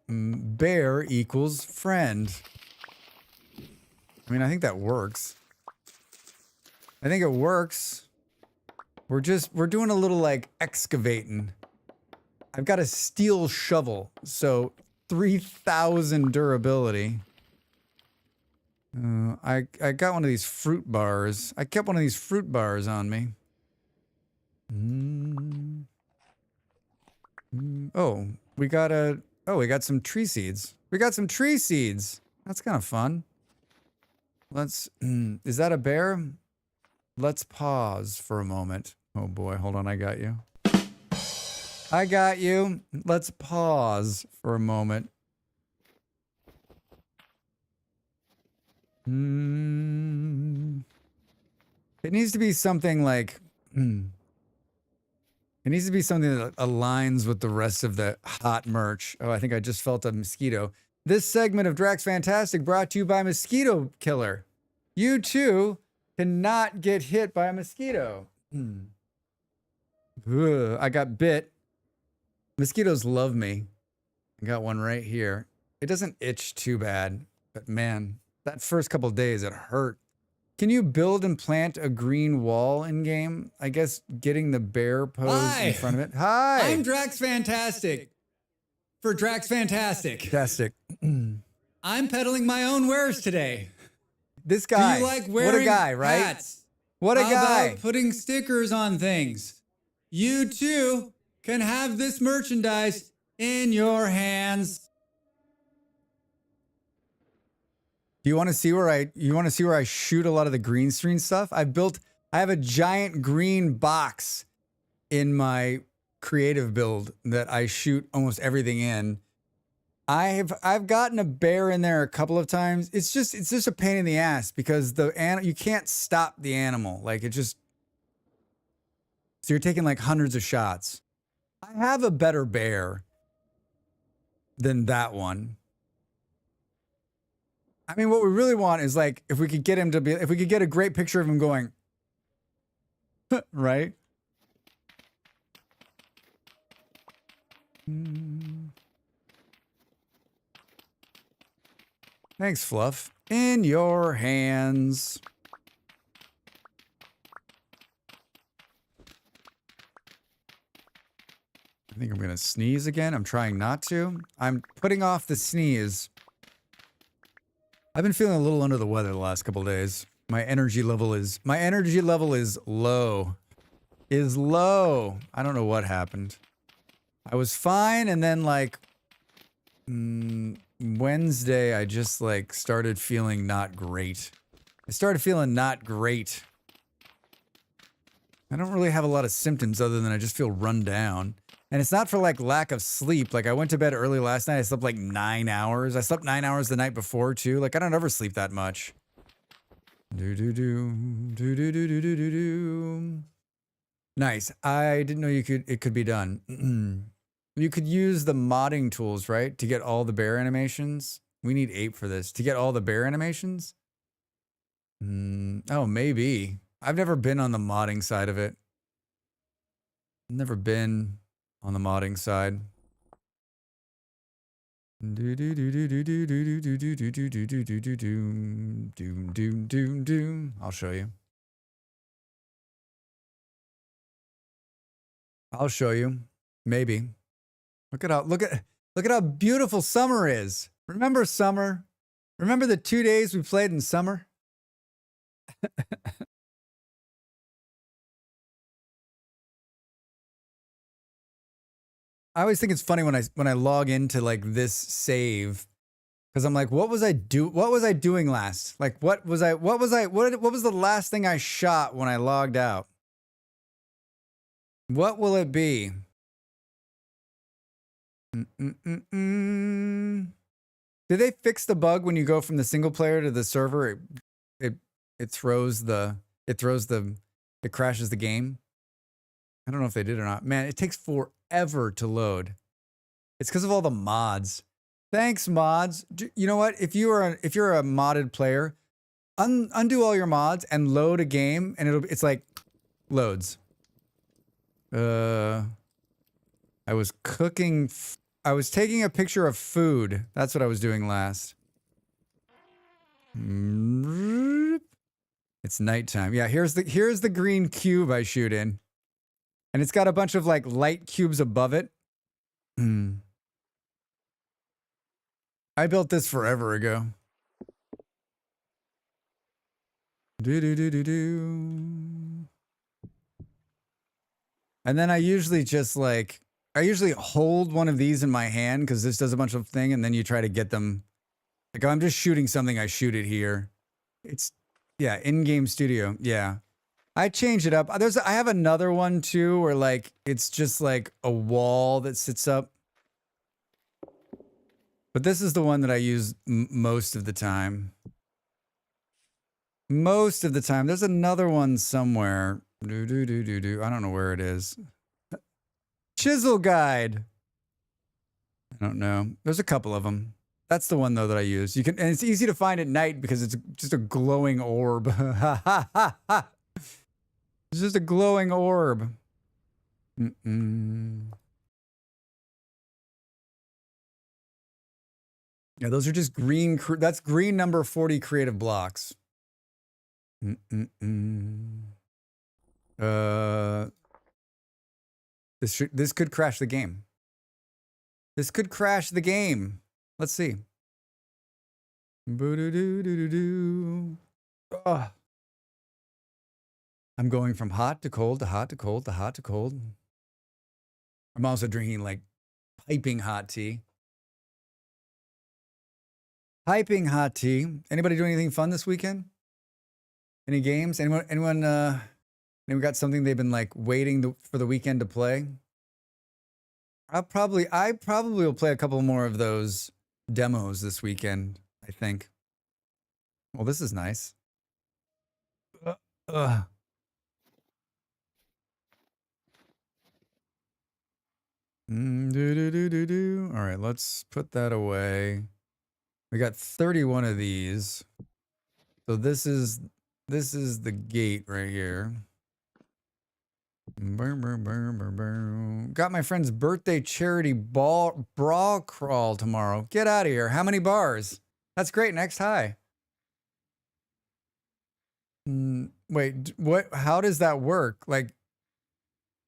Bear equals friend. I mean, I think that works. I think it works. We're doing a little like excavating. I've got a steel shovel, so 3,000 durability. I got one of these fruit bars. I kept one of these fruit bars on me. Oh, we got some tree seeds. We got some tree seeds. That's kind of fun. Let's, is that a bear? Let's pause for a moment. Oh boy, hold on, I got you. I got you. Let's pause for a moment. It needs to be something like, it needs to be something that aligns with the rest of the hot merch. Oh, I think I just felt a mosquito. This segment of Drax Fantastic brought to you by Mosquito Killer. You too cannot get hit by a mosquito. Ugh, I got bit. Mosquitoes love me. I got one right here. It doesn't itch too bad, but man, that first couple of days it hurt. Can you build and plant a green wall in game? I guess getting the bear pose in front of it. Hi. I'm Drax Fantastic. For Drax Fantastic. Fantastic. I'm peddling my own wares today. This guy. Do you like wearing what a guy, right? hats? What a How guy. about putting stickers on things? You too can have this merchandise in your hands. Do you want to see where I shoot a lot of the green screen stuff? I have a giant green box in my creative build that I shoot almost everything in. I've gotten a bear in there a couple of times. It's just a pain in the ass because you can't stop the animal. Like so you're taking like hundreds of shots. I have a better bear than that one. I mean, what we really want is like, if we could get a great picture of him going, right? Thanks, Fluff. In your hands. I think I'm going to sneeze again. I'm trying not to. I'm putting off the sneeze. I've been feeling a little under the weather the last couple of days. My energy level is low. is low. I don't know what happened. I was fine, and then like Wednesday, I just like started feeling not great. I started feeling not great. I don't really have a lot of symptoms other than I just feel run down. And it's not for like lack of sleep. Like I went to bed early last night. I slept like 9 hours. I slept 9 hours the night before too. Like I don't ever sleep that much. Do do do do do do do do do do. Nice. I didn't know it could be done. You could use the modding tools, right? To get all the bear animations. We need ape for this. To get all the bear animations? Oh, maybe. I've never been on the modding side of it. Never been on the modding side. Do do do do do do do do do do do do do do do do do do do. I'll show you. I'll show you. Maybe. Look at how beautiful summer is. Remember summer? Remember the 2 days we played in summer? I always think it's funny when I log into like this save, because I'm like, what was I doing last? Like what was the last thing I shot when I logged out? What will it be? Did they fix the bug when you go from the single player to the server? It crashes the game. I don't know if they did or not. Man, it takes forever to load. It's because of all the mods. Thanks, mods. You know what? If you're a modded player, undo all your mods and load a game, and it's like loads. I was cooking. I was taking a picture of food. That's what I was doing last. It's nighttime. Yeah, here's the green cube I shoot in. And it's got a bunch of like light cubes above it. I built this forever ago. Do do do do do. And then I usually just like hold one of these in my hand because this does a bunch of thing, and then you try to get them. Like I'm just shooting something, I shoot it here. It's in-game studio. Yeah. I changed it up. I have another one too where like it's just like a wall that sits up. But this is the one that I use most of the time. Most of the time. There's another one somewhere. I don't know where it is. Chisel guide. I don't know. There's a couple of them. That's the one though that I use. And it's easy to find at night because it's just a glowing orb. It's just a glowing orb. Yeah, those are just green. That's green number 40 creative blocks. This could crash the game. This could crash the game. Let's see. Oh. I'm going from hot to cold to hot to cold to hot to cold. I'm also drinking like piping hot tea. Piping hot tea. Anybody doing anything fun this weekend? Any games? Anyone got something they've been like waiting for the weekend to play? I probably will play a couple more of those demos this weekend, I think. Well, this is nice. All right, let's put that away. We got 31 of these. So this is the gate right here. Got my friend's birthday charity brawl crawl tomorrow. Get out of here. How many bars? That's great. Next high. Wait, what? How does that work? Like,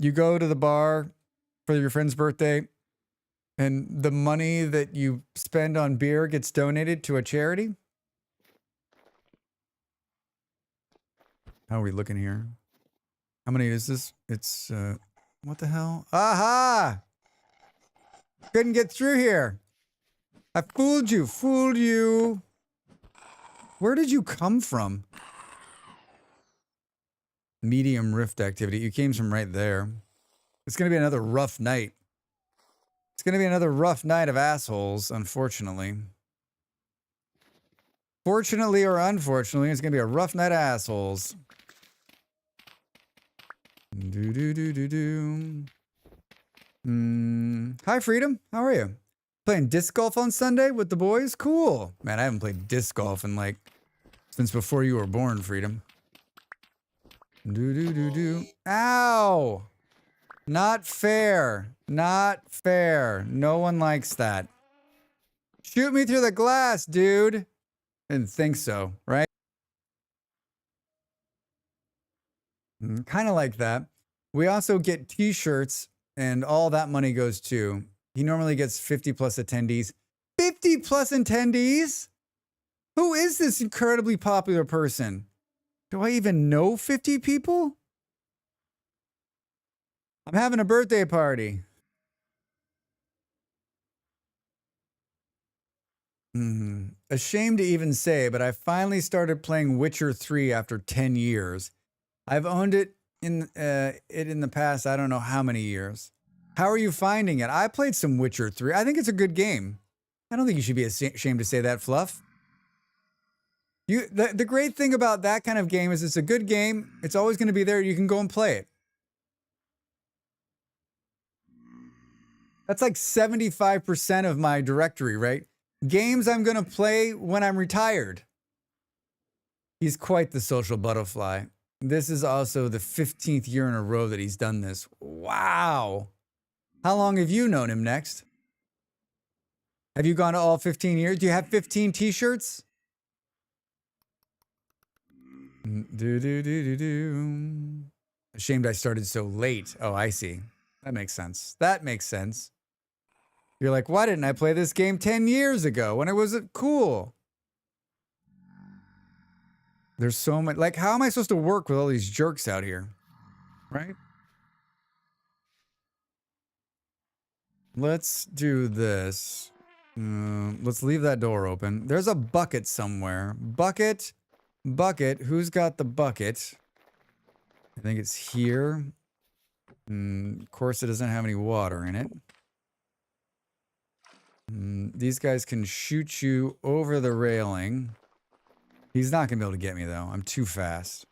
you go to the bar for your friend's birthday, and the money that you spend on beer gets donated to a charity? How are we looking here? I'm gonna use this. It's what the hell? Aha! Couldn't get through here. I fooled you. Fooled you. Where did you come from? Medium rift activity. You came from right there. It's gonna be another rough night. It's gonna be another rough night of assholes, unfortunately. Fortunately or unfortunately, it's gonna be a rough night of assholes. Do do do do do. Hi, Freedom. How are you? Playing disc golf on Sunday with the boys? Cool. Man, I haven't played disc golf in like since before you were born, Freedom. Do do do do. Ow! Not fair. Not fair. No one likes that. Shoot me through the glass, dude. Didn't think so, right? Kind of like that. We also get t-shirts and all that money goes to. He normally gets 50 plus attendees. 50 plus attendees? Who is this incredibly popular person? Do I even know 50 people? I'm having a birthday party. Ashamed to even say, but I finally started playing Witcher 3 after 10 years. I've owned it in the past, I don't know how many years. How are you finding it? I played some Witcher 3. I think it's a good game. I don't think you should be ashamed to say that, Fluff. The great thing about that kind of game is it's a good game. It's always going to be there. You can go and play it. That's like 75% of my directory, right? Games I'm going to play when I'm retired. He's quite the social butterfly. This is also the 15th year in a row that he's done this. Wow. How long have you known him, Next? Have you gone to all 15 years? Do you have 15 t-shirts? Ashamed I started so late. Oh, I see. That makes sense. That makes sense. You're like, why didn't I play this game 10 years ago when it was cool? There's so much. Like, how am I supposed to work with all these jerks out here? Right? Let's do this. Let's leave that door open. There's a bucket somewhere. Bucket. Bucket. Who's got the bucket? I think it's here. Of course, it doesn't have any water in it. These guys can shoot you over the railing. He's not going to be able to get me, though. I'm too fast.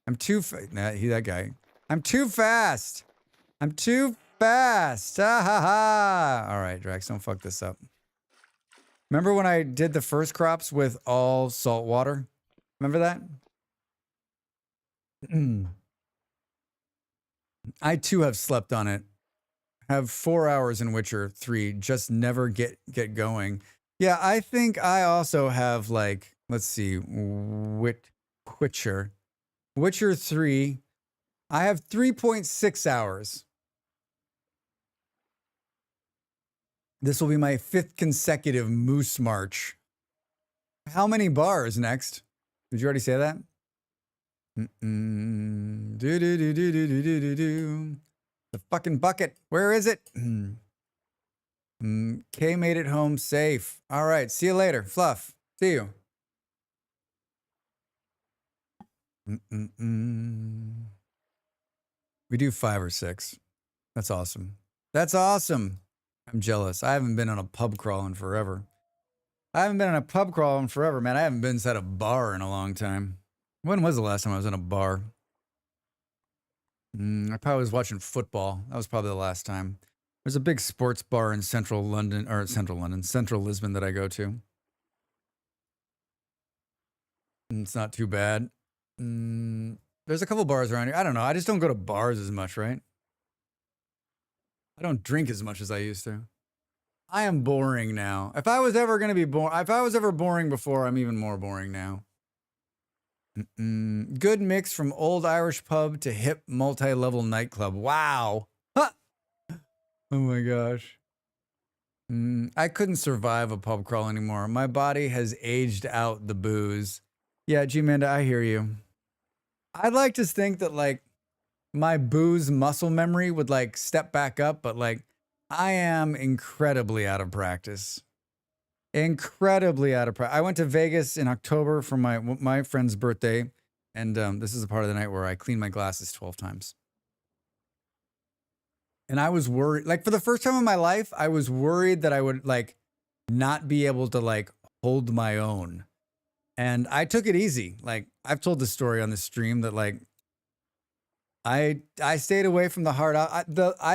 I'm too that guy. I'm too fast. I'm too fast. Ah, ha, ha. All right, Drax, don't fuck this up. Remember when I did the first crops with all salt water? Remember that? I, too, have slept on it. Have 4 hours in Witcher 3. Just never get going. Yeah, I think I also have, like, let's see, Witcher 3. I have 3.6 hours. This will be my 5th consecutive Moose March. How many bars next? Did you already say that? The fucking bucket. Where is it? Kay made it home safe. All right. See you later. Fluff. See you. We do 5 or 6. That's awesome. That's awesome. I'm jealous. I haven't been on a pub crawl in forever. Man. I haven't been inside a bar in a long time. When was the last time I was in a bar? I probably was watching football. That was probably the last time. There's a big sports bar in central Lisbon that I go to. It's not too bad. There's a couple bars around here. I don't know. I just don't go to bars as much, right? I don't drink as much as I used to. I am boring now. If I was ever going to be boring, if I was ever boring before, I'm even more boring now. Good mix from old Irish pub to hip multi-level nightclub. Wow. Huh. Oh my gosh. I couldn't survive a pub crawl anymore. My body has aged out the booze. Yeah, G-Manda, I hear you. I'd like to think that, like, my booze muscle memory would like step back up, but like I am incredibly out of practice. Incredibly out of practice. I went to Vegas in October for my friend's birthday, and this is a part of the night where I cleaned my glasses 12 times. And I was worried, like for the first time in my life, I was worried that I would like not be able to like hold my own. And I took it easy. Like I've told the story on the stream that like I stayed away from the hard I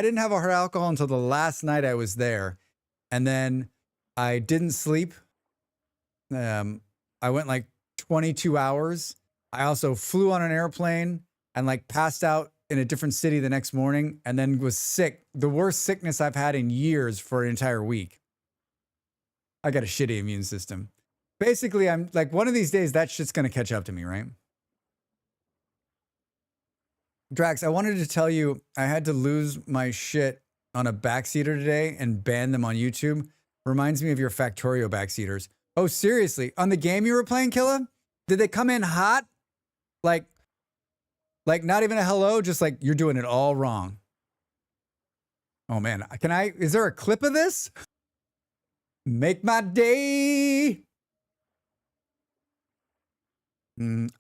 didn't have a hard alcohol until the last night I was there. And then I didn't sleep. I went like 22 hours. I also flew on an airplane and like passed out in a different city the next morning and then was sick. The worst sickness I've had in years for an entire week. I got a shitty immune system. Basically, I'm like, one of these days, that shit's going to catch up to me, right? Drax, I wanted to tell you, I had to lose my shit on a backseater today and ban them on YouTube. Reminds me of your Factorio backseaters. Oh, seriously? On the game you were playing, Killa? Did they come in hot? Like not even a hello, just like you're doing it all wrong. Oh man, is there a clip of this? Make my day.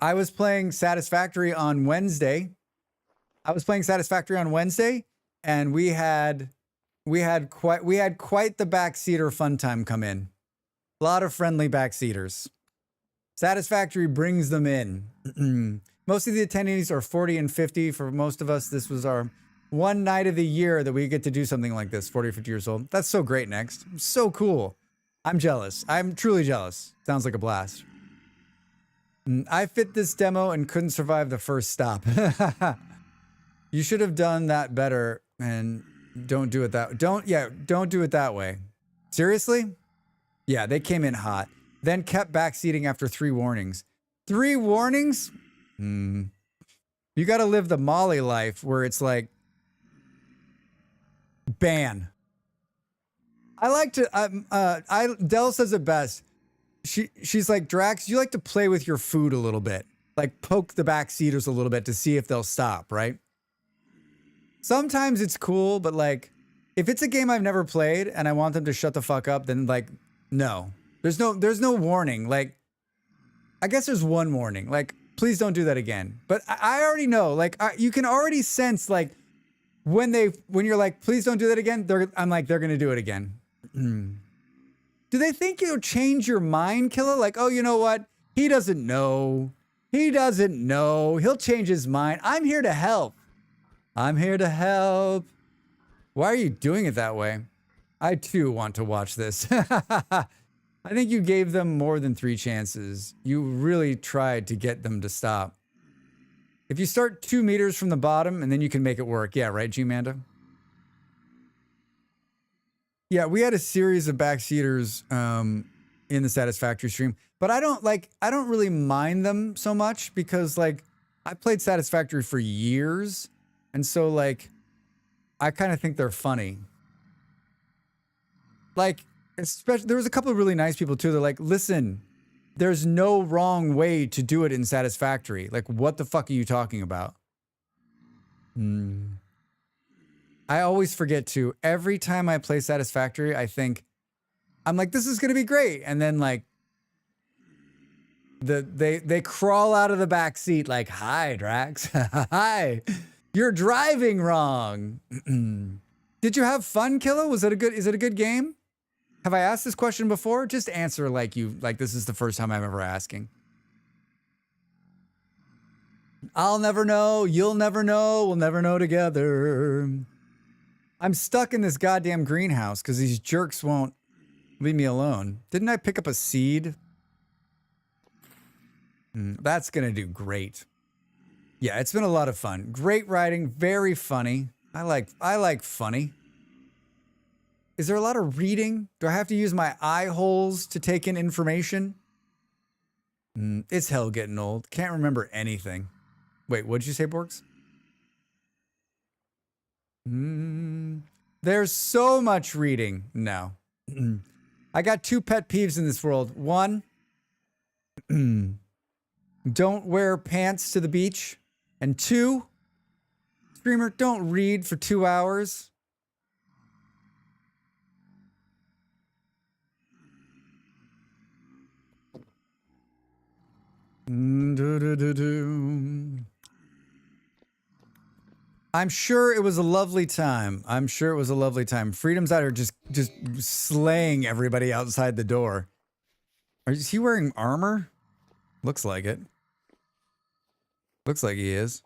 I was playing Satisfactory on Wednesday. And we had quite the backseater fun time come in. A lot of friendly backseaters. Satisfactory brings them in. Most of the attendees are 40 and 50. For most of us, this was our one night of the year that we get to do something like this, 40 or 50 years old. That's so great, Next. So cool. I'm jealous. I'm truly jealous. Sounds like a blast. I fit this demo and couldn't survive the first stop. You should have done that better and don't do it that don't do it that way. Seriously? Yeah, they came in hot. Then kept backseating after 3 warnings. 3 warnings? You got to live the Molly life where it's like ban. I like to Dell says it best. She's like, Drax, you like to play with your food a little bit. Like poke the backseaters a little bit to see if they'll stop, right? Sometimes it's cool, but like if it's a game I've never played and I want them to shut the fuck up, then like no. There's no warning. Like I guess there's one warning. Like please don't do that again. But I already know. Like you can already sense like when you're like please don't do that again, I'm like they're going to do it again. Do they think you'll change your mind, Killa? Like, oh, you know what? He doesn't know. He'll change his mind. I'm here to help. Why are you doing it that way? I too want to watch this. I think you gave them more than 3 chances. You really tried to get them to stop. If you start 2 meters from the bottom and then you can make it work. Yeah, right, G-Manda? Yeah, we had a series of backseaters in the Satisfactory stream, but I don't really mind them so much because like I played Satisfactory for years, and so like I kind of think they're funny. Like especially there was a couple of really nice people too. They're like, listen, there's no wrong way to do it in Satisfactory. Like, what the fuck are you talking about? I always forget to. Every time I play Satisfactory, I'm like, this is gonna be great. And then like they crawl out of the back seat like, hi, Drax. Hi. You're driving wrong. Did you have fun, Killa? Is it a good game? Have I asked this question before? Just answer like this is the first time I'm ever asking. I'll never know. You'll never know. We'll never know together. I'm stuck in this goddamn greenhouse because these jerks won't leave me alone. Didn't I pick up a seed? That's going to do great. Yeah, it's been a lot of fun. Great writing. Very funny. I like funny. Is there a lot of reading? Do I have to use my eye holes to take in information? It's hell getting old. Can't remember anything. Wait, what'd you say, Borks? There's so much reading. No. I got 2 pet peeves in this world. 1, don't wear pants to the beach. And 2, Streamer, don't read for 2 hours. I'm sure it was a lovely time. I'm sure it was a lovely time. Freedom's out here just slaying everybody outside the door. Is he wearing armor? Looks like it. Looks like he is.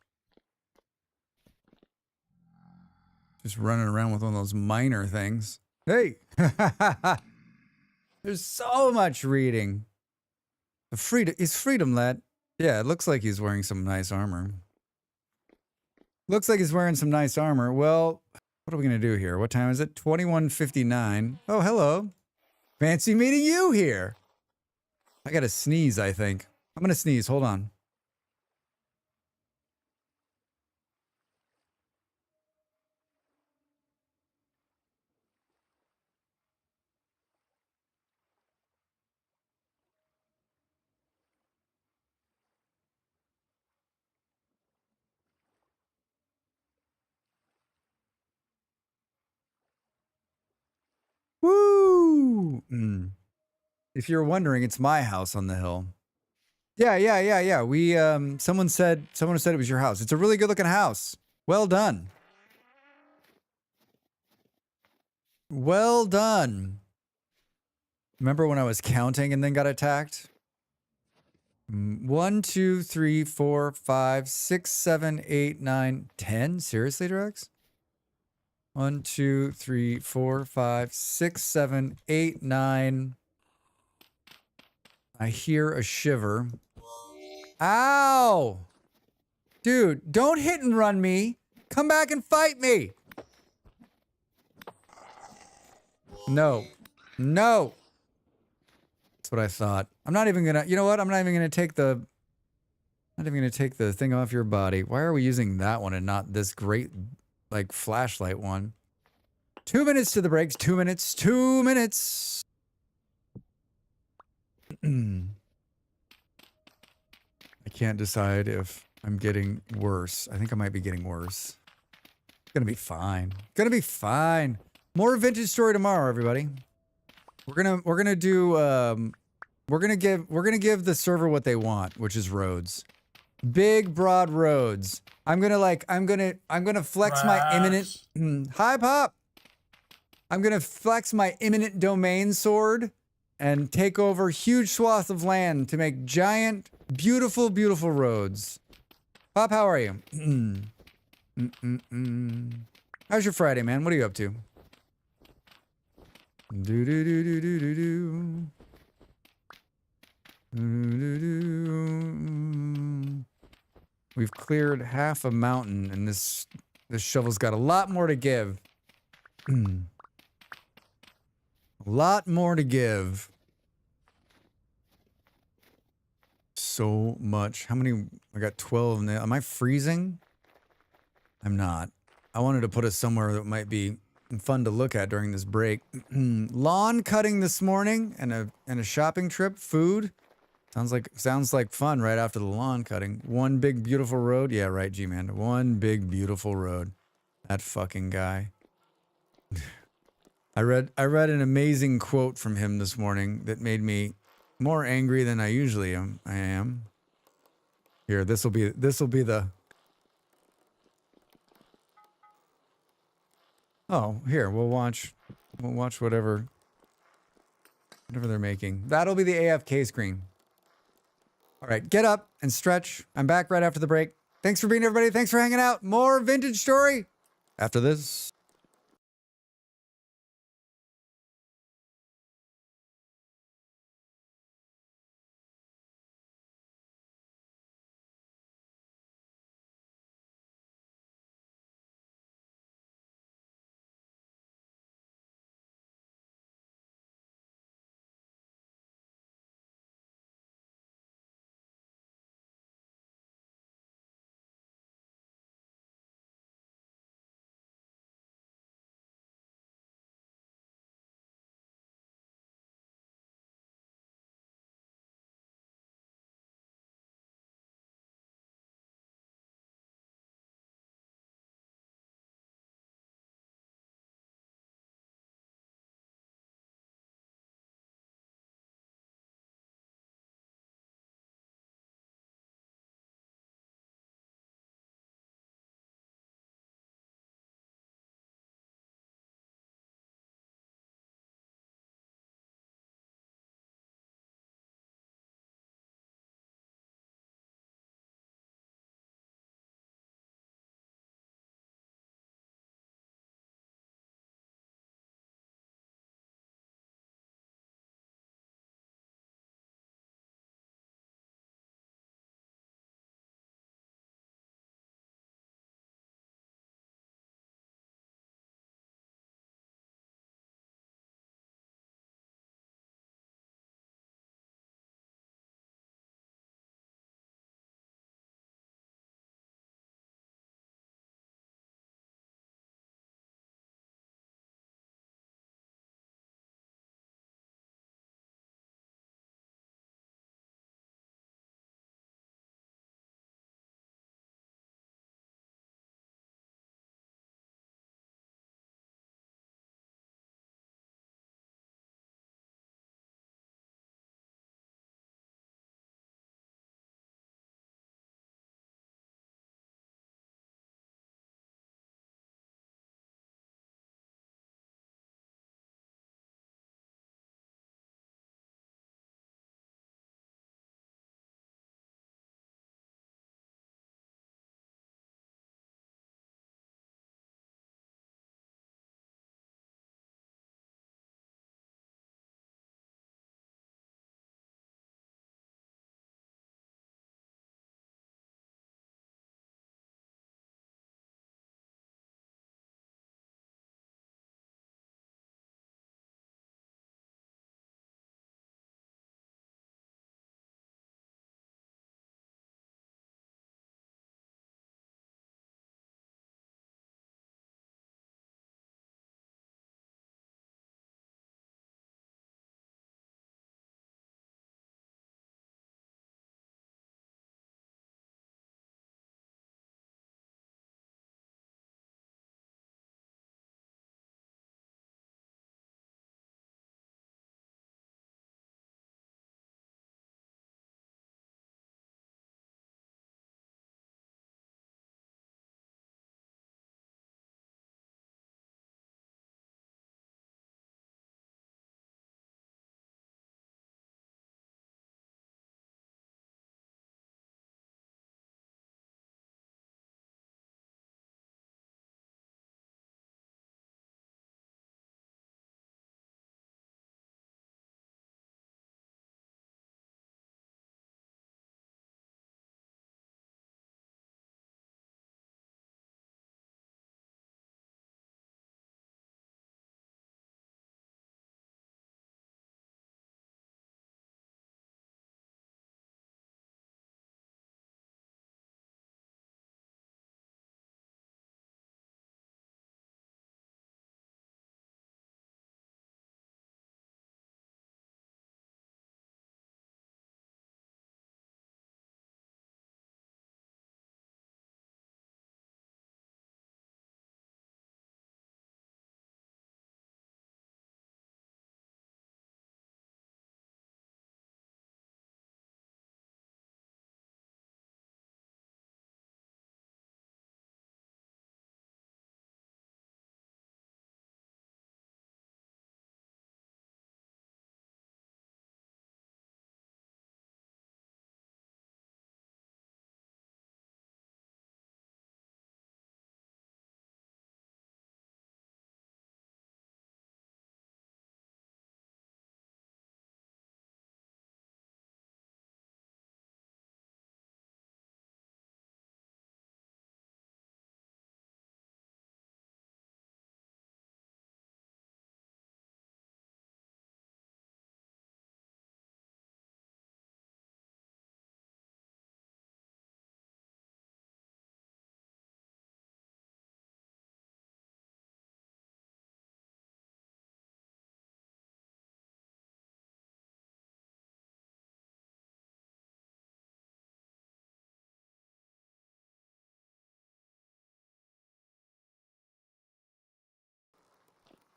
Just running around with one of those miner things. Hey! There's so much reading. Is Freedom let? Yeah, it looks like he's wearing some nice armor. Looks like he's wearing some nice armor. Well, what are we going to do here? What time is it? 21:59. Oh, hello. Fancy meeting you here. I got to sneeze, I think. I'm going to sneeze. Hold on. Woo! If you're wondering, it's my house on the hill. Yeah. We someone said it was your house. It's a really good looking house. Well done. Well done. Remember when I was counting and then got attacked? 1, 2, 3, 4, 5, 6, 7, 8, 9, 10. Seriously, Drex? 1, 2, 3, 4, 5, 6, 7, 8, 9. I hear a shiver. Ow! Dude, don't hit and run me. Come back and fight me. No. No. That's what I thought. I'm not even gonna, you know what? I'm not even gonna take the thing off your body. Why are we using that one and not this great, like, flashlight one? 2 minutes to the breaks. 2 minutes. 2 minutes. I can't decide if I'm getting worse. I think I might be getting worse. Gonna be fine. Gonna be fine. More vintage story tomorrow, everybody. We're gonna give the server what they want, which is roads. Big broad roads. I'm gonna flex my imminent Hi Pop. I'm gonna flex my imminent domain sword and take over huge swaths of land to make giant, beautiful, beautiful roads. Pop, how are you? How's your Friday, man? What are you up to? We've cleared half a mountain, and this shovel's got a lot more to give. A lot more to give. So much. How many? I got 12 now. Am I freezing? I'm not. I wanted to put us somewhere that might be fun to look at during this break. Lawn cutting this morning and a shopping trip. Food. Sounds like fun right after the lawn cutting. One big beautiful road. Yeah, right, G-Man. One big beautiful road. That fucking guy. I read an amazing quote from him this morning that made me more angry than I usually am. I am. Here, this will be the. Oh, here, we'll watch whatever they're making. That'll be the AFK screen. All right, get up and stretch. I'm back right after the break. Thanks for being here, everybody. Thanks for hanging out. More vintage story after this.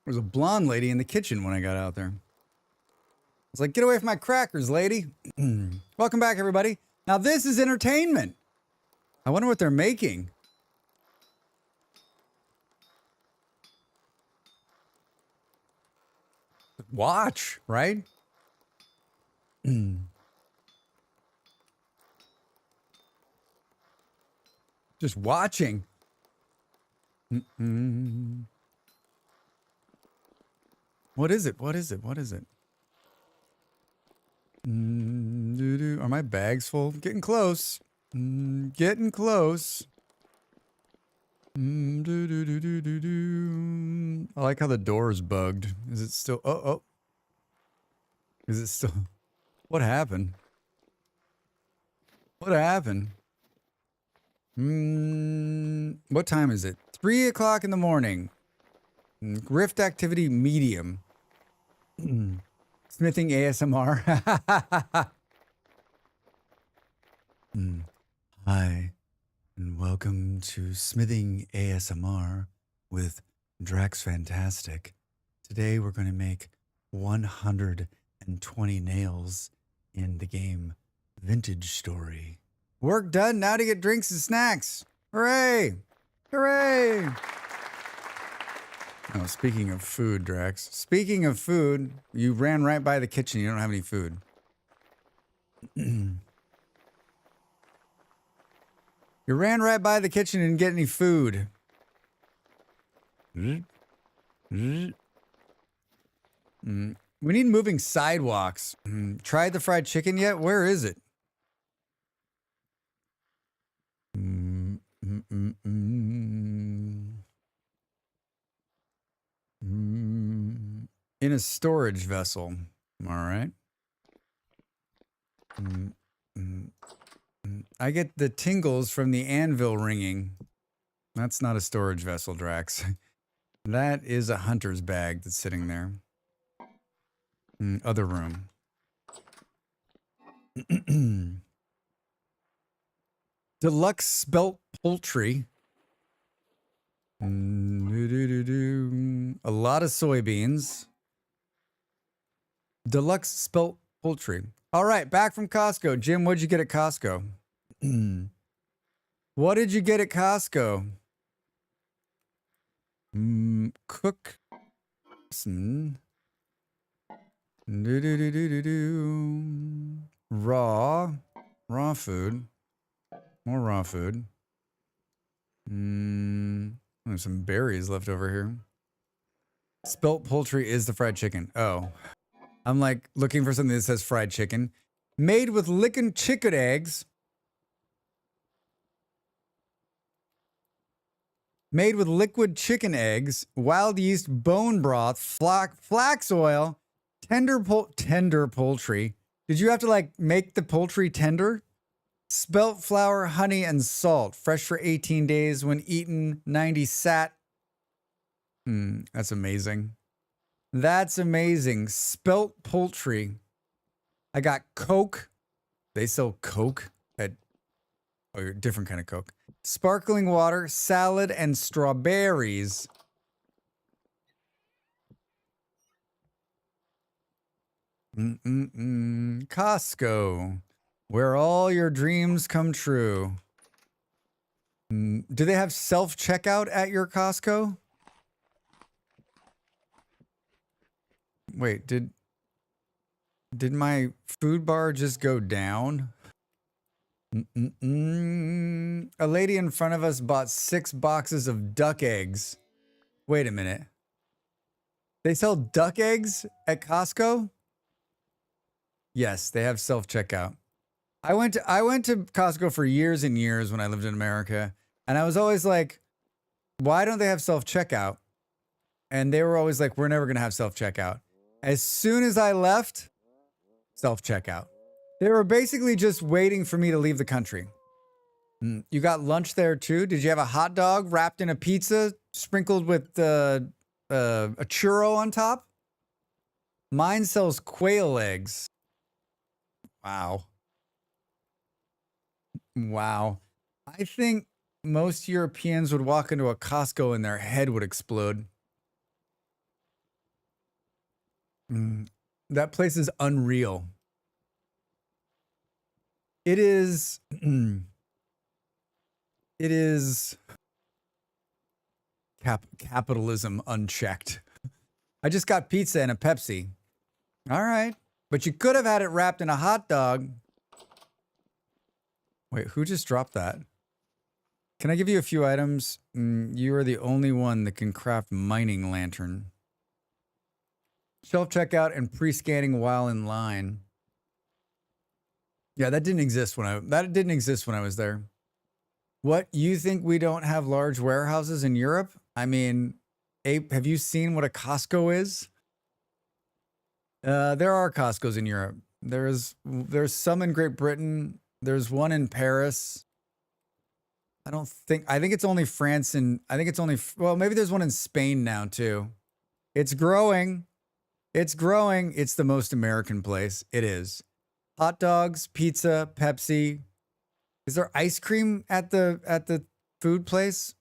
There was a blonde lady in the kitchen when I got out there. I was like, get away from my crackers, lady. Welcome back, everybody. Now, this is entertainment. I wonder what they're making. Watch, right? Just watching. What is it? What is it? What is it? Are my bags full? Getting close. Getting close. I like how the door is bugged. Is it still? Oh. Is it still? What happened? What happened? What time is it? 3 o'clock in the morning. Rift activity medium. Smithing ASMR. Hi, and welcome to Smithing ASMR with Drax Fantastic. Today we're going to make 120 nails in the game Vintage Story. Work done, now to get drinks and snacks. Hooray! Hooray! Oh, speaking of food, Drax. Speaking of food, you ran right by the kitchen. You don't have any food. You ran right by the kitchen and didn't get any food. We need moving sidewalks. Tried the fried chicken yet? Where is it? In a storage vessel. All right. I get the tingles from the anvil ringing. That's not a storage vessel, Drax. That is a hunter's bag that's sitting there. Other room. Deluxe spelt poultry. A lot of soybeans. Deluxe spelt poultry. All right, back from Costco. Jim, what'd you get at Costco? What did you get at Costco? Cook some raw food. More raw food. There's some berries left over here. Spelt poultry is the fried chicken. Oh. I'm like looking for something that says fried chicken. Made with licking chicken eggs. Made with liquid chicken eggs, wild yeast, bone broth, flax oil, tender poultry. Did you have to like make the poultry tender? Spelt flour, honey, and salt. Fresh for 18 days when eaten, 90 sat. That's amazing. That's amazing. Spelt poultry. I got Coke. They sell Coke at a different kind of Coke. Sparkling water, salad, and strawberries. Costco, where all your dreams come true. Do they have self-checkout at your Costco? Wait, did my food bar just go down? A lady in front of us bought 6 boxes of duck eggs. Wait a minute. They sell duck eggs at Costco? Yes, they have self-checkout. I went to Costco for years and years when I lived in America, and I was always like, why don't they have self-checkout? And they were always like, we're never going to have self-checkout. As soon as I left, self-checkout. They were basically just waiting for me to leave the country. You got lunch there too? Did you have a hot dog wrapped in a pizza, sprinkled with a churro on top? Mine sells quail eggs. Wow. Wow. I think most Europeans would walk into a Costco and their head would explode. That place is unreal. It is. It is capitalism unchecked. I just got pizza and a Pepsi. All right. But you could have had it wrapped in a hot dog. Wait, who just dropped that? Can I give you a few items? You are the only one that can craft mining lantern. Shelf checkout and pre-scanning while in line. Yeah, that didn't exist when I was there. What, you think we don't have large warehouses in Europe? I mean, Ape, have you seen what a Costco is? There are Costcos in Europe. There's some in Great Britain. There's one in Paris. I think it's only France and well, maybe there's one in Spain now too. It's growing. It's growing. It's the most American place. It is. Hot dogs, pizza, Pepsi. Is there ice cream at the food place?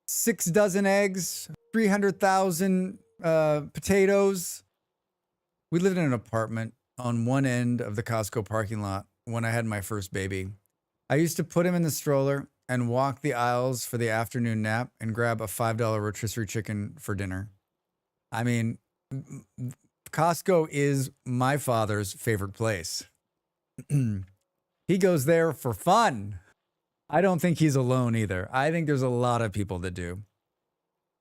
6 dozen eggs, 300,000 potatoes. We lived in an apartment on one end of the Costco parking lot when I had my first baby. I used to put him in the stroller and walk the aisles for the afternoon nap and grab a $5 rotisserie chicken for dinner. I mean, Costco is my father's favorite place. He goes there for fun. I don't think he's alone either. I think there's a lot of people that do.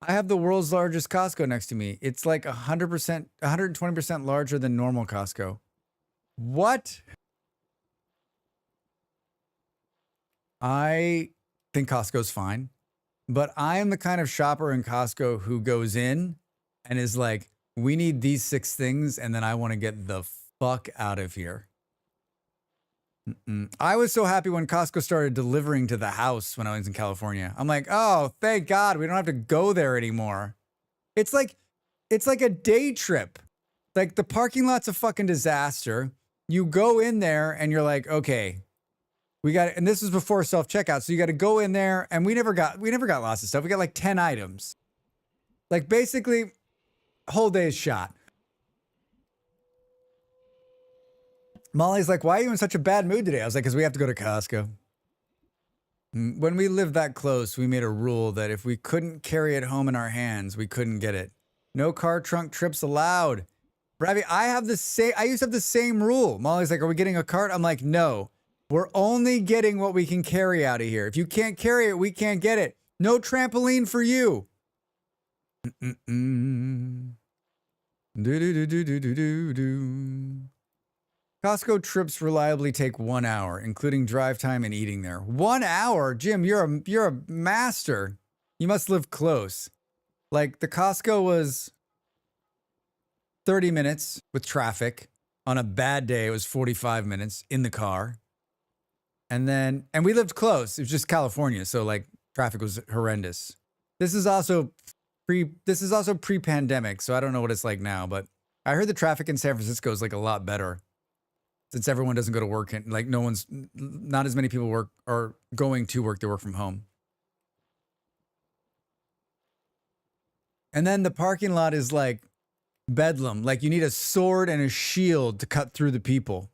I have the world's largest Costco next to me. It's like 100%, 120% larger than normal Costco. What? I think Costco's fine, but I am the kind of shopper in Costco who goes in and is like, we need these 6 things, and then I want to get the fuck out of here. I was so happy when Costco started delivering to the house when I was in California. I'm like, oh, thank God, we don't have to go there anymore. It's like a day trip. Like, the parking lot's a fucking disaster. You go in there and you're like, okay, we got, and this was before self-checkout, so you got to go in there, and we never got lots of stuff. We got like 10 items. Like, basically, whole day's shot. Molly's like, why are you in such a bad mood today? I was like, because we have to go to Costco. When we lived that close, we made a rule that if we couldn't carry it home in our hands, we couldn't get it. No car trunk trips allowed. Bravy, I used to have the same rule. Molly's like, are we getting a cart? I'm like, no. We're only getting what we can carry out of here. If you can't carry it, we can't get it. No trampoline for you. Costco trips reliably take 1 hour, including drive time and eating there. 1 hour? Jim, you're a master. You must live close. Like, the Costco was 30 minutes with traffic. On a bad day, it was 45 minutes in the car. And we lived close. It was just California, so like traffic was horrendous. This is also pre-pandemic, so I don't know what it's like now, but I heard the traffic in San Francisco is like a lot better. Since everyone doesn't go to work and like not as many people work or going to work, they work from home. And then the parking lot is like bedlam. Like, you need a sword and a shield to cut through the people.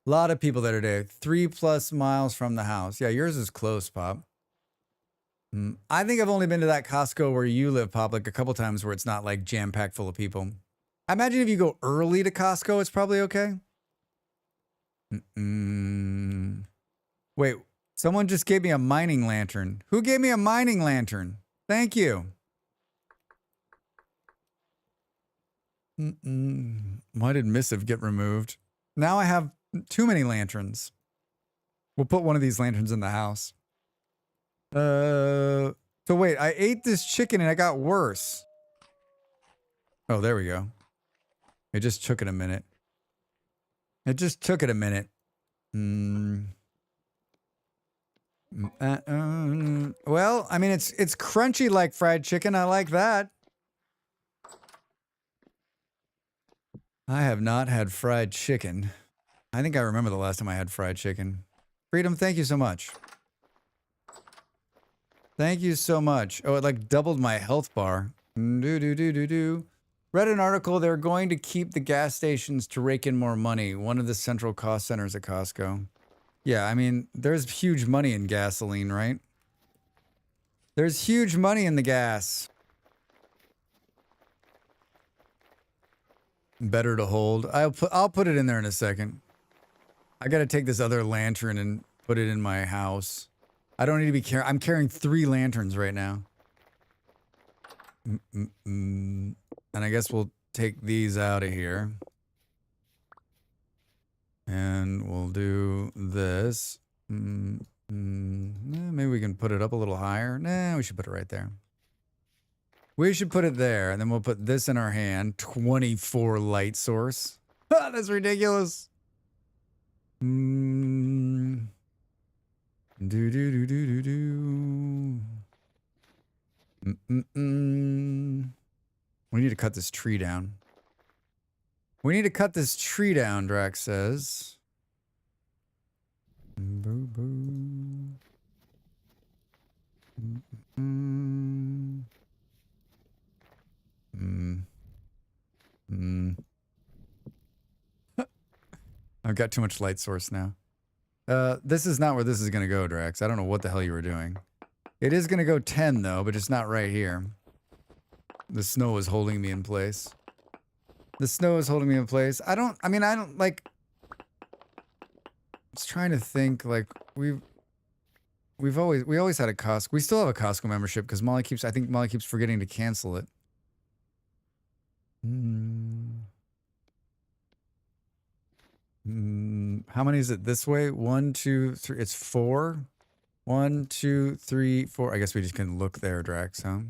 A lot of people there today. 3+ miles from the house. Yeah, yours is close, Pop. I think I've only been to that Costco where you live, Pop, like a couple times where it's not like jam-packed full of people. I imagine if you go early to Costco, it's probably okay. Wait, someone just gave me a mining lantern. Who gave me a mining lantern? Thank you. Why did missive get removed? Now I have too many lanterns. We'll put one of these lanterns in the house. So wait, I ate this chicken and I got worse. Oh, there we go. It just took it a minute. Well, I mean, it's crunchy like fried chicken. I like that. I have not had fried chicken. I think I remember the last time I had fried chicken. Freedom, thank you so much. Thank you so much. Oh, it like doubled my health bar. Do. Read an article. They're going to keep the gas stations to rake in more money. One of the central cost centers at Costco. Yeah, I mean, there's huge money in gasoline, right? There's huge money in the gas. Better to hold. I'll put it in there in a second. I gotta take this other lantern and put it in my house. I don't need to be carrying. I'm carrying 3 lanterns right now. And I guess we'll take these out of here. And we'll do this. Maybe we can put it up a little higher. Nah, we should put it right there. We should put it there, and then we'll put this in our hand. 24 light source. Ah, that's ridiculous. Do. We need to cut this tree down. We need to cut this tree down, Drax says. Boo boo. I've got too much light source now. This is not where this is going to go, Drax. I don't know what the hell you were doing. It is going to go 10, though, but it's not right here. The snow is holding me in place. The snow is holding me in place. I don't like... I was trying to think, like, we always had a Costco. We still have a Costco membership because I think Molly keeps forgetting to cancel it. How many is it this way? 1, 2, 3. It's 4. 1, 2, 3, 4. I guess we just can look there, Drax, huh?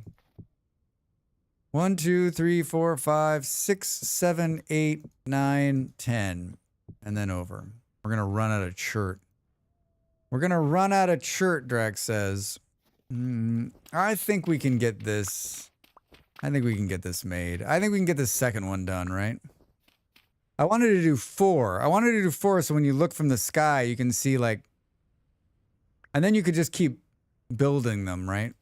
1, 2, 3, 4, 5, 6, 7, 8, 9, 10. And then over. We're going to run out of chert. We're going to run out of chert, Drax says. I think we can get this. I think we can get this made. I think we can get this second one done, right? I wanted to do 4. I wanted to do 4 so when you look from the sky, you can see, like... And then you could just keep building them, right?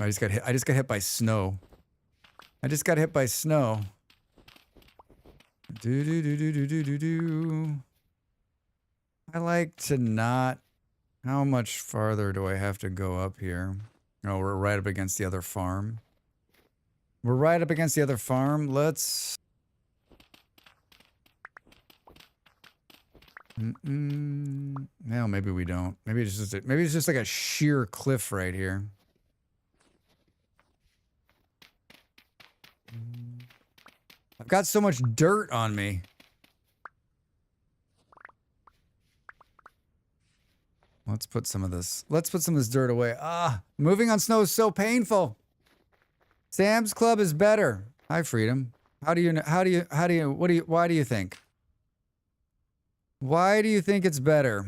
I just got hit by snow. I just got hit by snow. Do. I like to not... How much farther do I have to go up here? Oh, we're right up against the other farm. We're right up against the other farm. Let's... No, maybe we don't. Maybe it's just like a sheer cliff right here. I've got so much dirt on me. Let's put some of this. Let's put some of this dirt away. Moving on snow is so painful. Sam's Club is better. Hi, Freedom. Why do you think? Why do you think it's better?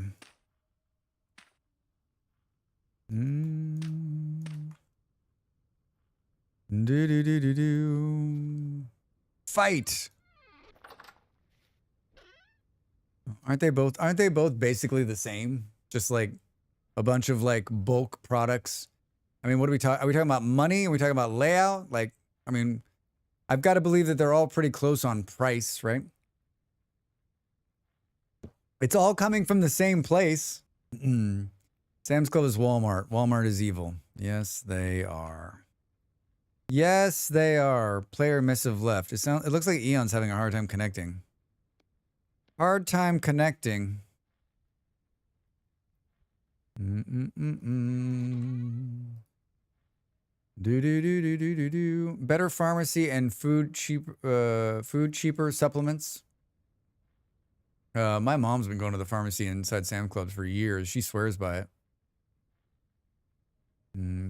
Fight. Aren't they both basically the same? Just like a bunch of like bulk products. I mean, what are we talking about money? Are we talking about layout? Like, I mean, I've got to believe that they're all pretty close on price, right? It's all coming from the same place. Sam's Club is Walmart. Walmart is evil. Yes, they are. Yes, they are. Player missive left. It looks like Eon's having a hard time connecting. Hard time connecting. Better pharmacy and food cheaper supplements. My mom's been going to the pharmacy inside Sam Clubs for years. She swears by it.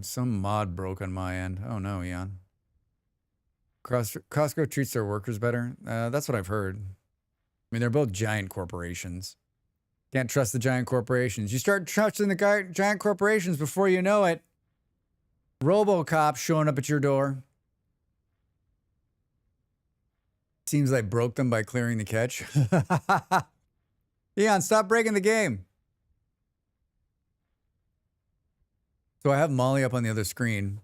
Some mod broke on my end. Oh no, Eon. Costco treats their workers better. That's what I've heard. I mean, they're both giant corporations. Can't trust the giant corporations. You start trusting the giant corporations before you know it. RoboCop showing up at your door. Seems like broke them by clearing the catch. Eon, stop breaking the game. So I have Molly up on the other screen.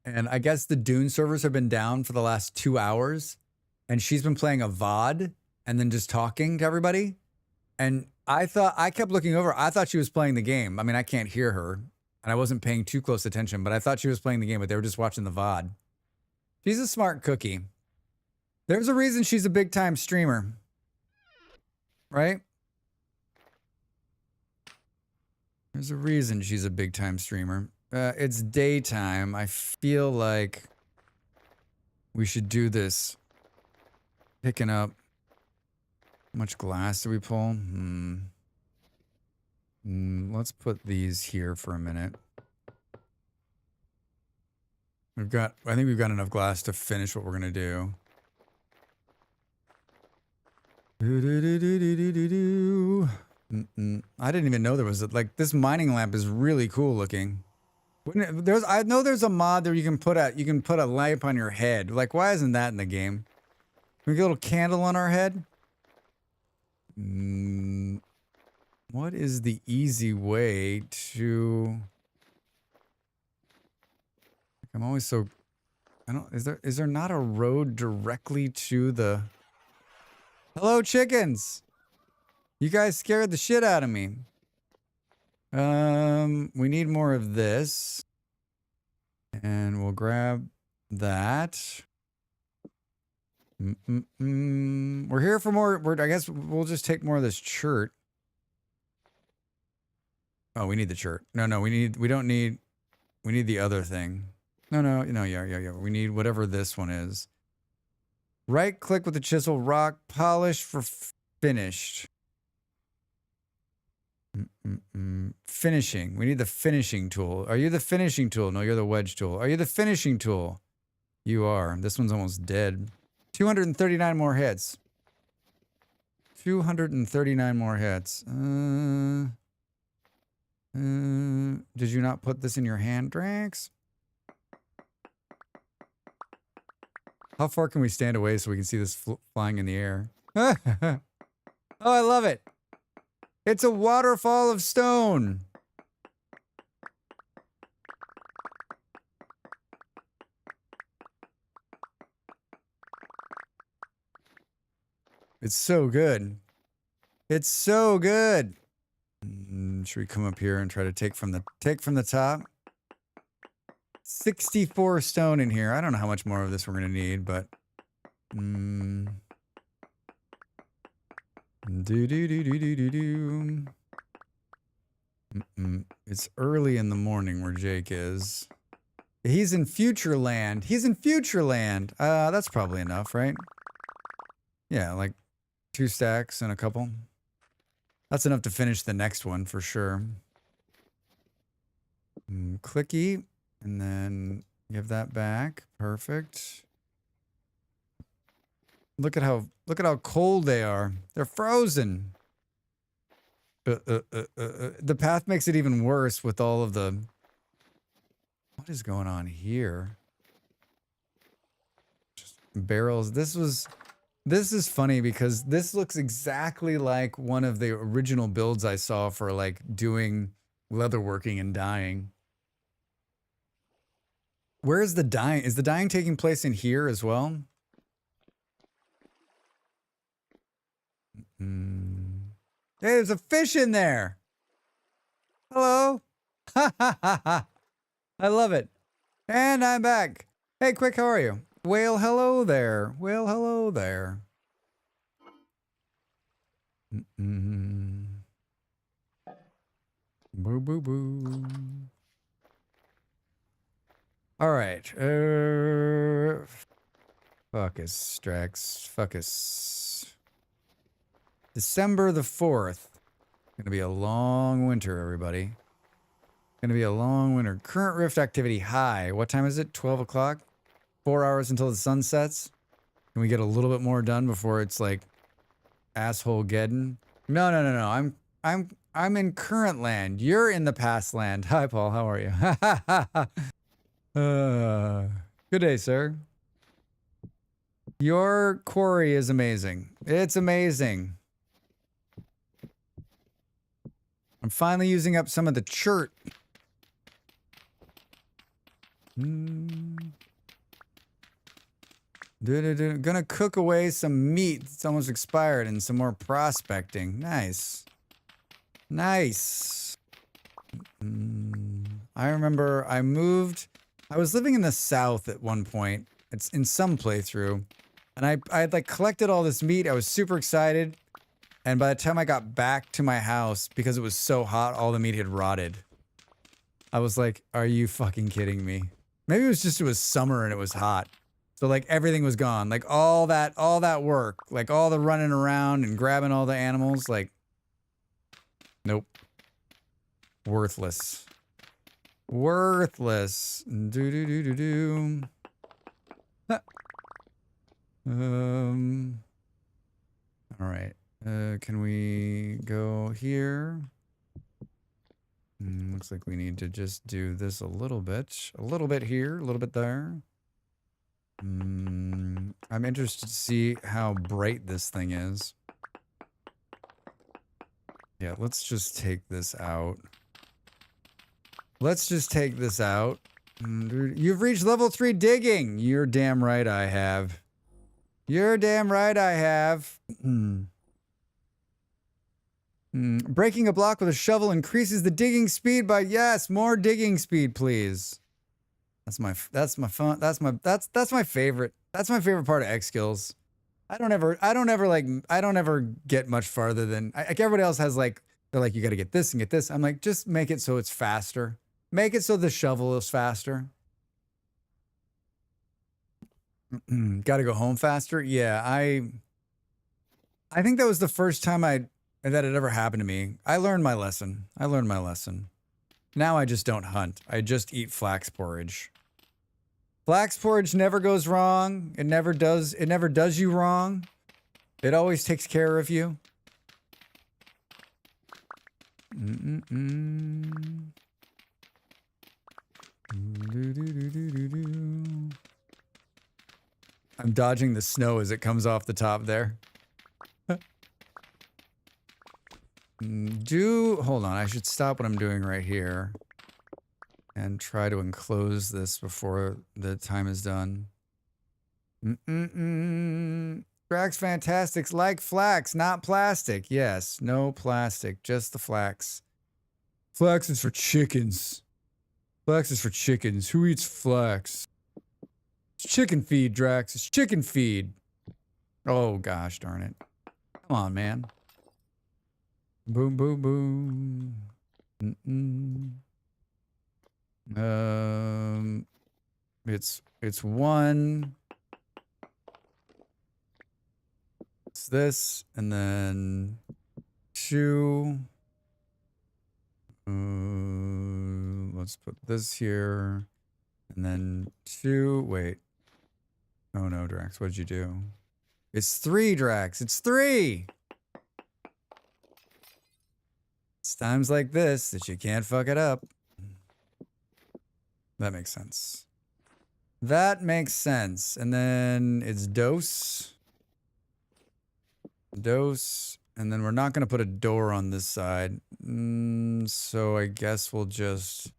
And I guess the Dune servers have been down for the last 2 hours. And she's been playing a VOD and then just talking to everybody. And I kept looking over. I thought she was playing the game. I mean, I can't hear her. And I wasn't paying too close attention, but I thought she was playing the game, but they were just watching the VOD. She's a smart cookie. There's a reason she's a big time streamer. Right? There's a reason she's a big time streamer. It's daytime. I feel like we should do this. Picking up. How much glass do we pull? Let's put these here for a minute. I think we've got enough glass to finish what we're gonna do. I didn't even know there was like this mining lamp is really cool looking. I know there's a mod there you can put a lamp on your head. Like, why isn't that in the game? Can we get a little candle on our head? What is the easy way to? I'm always so. Is there not a road directly to the? Hello, chickens. You guys scared the shit out of me. We need more of this. And we'll grab that. We're here for more. I guess we'll just take more of this chert. Oh, we need the chert. No, we need the other thing. No, yeah. We need whatever this one is. Right click with the chisel, rock, polish for finished. Finishing. We need the finishing tool. Are you the finishing tool? No, you're the wedge tool. Are you the finishing tool? You are. This one's almost dead. 239 more hits. 239 more hits. Did you not put this in your hand, Drax? How far can we stand away so we can see this flying in the air? Oh, I love it. It's a waterfall of stone. It's so good. It's so good. Should we come up here and try to take from the top? 64 stone in here. I don't know how much more of this we're gonna need, but It's early in the morning where Jake is. He's in future land. He's in future land. That's probably enough, right? Yeah, like 2 stacks and a couple. That's enough to finish the next one for sure. Clicky, and then give that back. Perfect. Look at how cold they are. They're frozen. The path makes it even worse with all of the. What is going on here? Just barrels. This is funny because this looks exactly like one of the original builds I saw for like doing leatherworking and dyeing. Where is the dyeing? Is the dyeing taking place in here as well? Hey, there's a fish in there. Hello. Ha ha ha ha. I love it. And I'm back. Hey, Quick, how are you? Well, hello there. Well, hello there. Boo, boo, boo. All right. Fuckus, Strax. Fuckus. December the 4th. Gonna be a long winter, everybody. Gonna be a long winter. Current rift activity high. What time is it? 12 o'clock? 4 hours until the sun sets? Can we get a little bit more done before it's like asshole geddon? No. I'm in current land. You're in the past land. Hi, Paul. How are you? Good day, sir. Your quarry is amazing. It's amazing. I'm finally using up some of the chert. Gonna cook away some meat that's almost expired and some more prospecting. Nice. Nice. I remember I was living in the South at one point. It's in some playthrough. And I had like collected all this meat. I was super excited. And by the time I got back to my house, because it was so hot, all the meat had rotted. I was like, are you fucking kidding me? Maybe it was summer and it was hot. So like everything was gone. Like all that work, like all the running around and grabbing all the animals, like, nope. Worthless. Worthless. Do. Huh. All right. Can we go here? Looks like we need to just do this a little bit. A little bit here, a little bit there. I'm interested to see how bright this thing is. Yeah, let's just take this out. Let's just take this out. You've reached level 3 digging. You're damn right I have. You're damn right I have. Breaking a block with a shovel increases the digging speed by, yes, more digging speed, please. That's my fun. That's my favorite. That's my favorite part of X skills. I don't ever get much farther than like everybody else has. Like, they're like, you got to get this and get this. I'm like, just make it so it's faster. Make it so the shovel is faster. Got to go home faster. Yeah, I think that was the first time that it ever happened to me. I learned my lesson. Now I just don't hunt. I just eat flax porridge. Flax porridge never goes wrong. It never does you wrong. It always takes care of you. I'm dodging the snow as it comes off the top there. Hold on, I should stop what I'm doing right here and try to enclose this before the time is done. Drax Fantastics like flax, not plastic. Yes, no plastic, just the flax. Flax is for chickens. Flax is for chickens. Who eats flax? It's chicken feed, Drax. It's chicken feed. Oh, gosh darn it. Come on, man. Boom, boom, boom. It's one. It's this, and then two. Let's put this here, and then two. Wait. Oh no, Drax, what'd you do? It's three, Drax. It's three. It's times like this that you can't fuck it up. That makes sense. That makes sense. And then it's dose. Dose. And then we're not going to put a door on this side. So I guess we'll just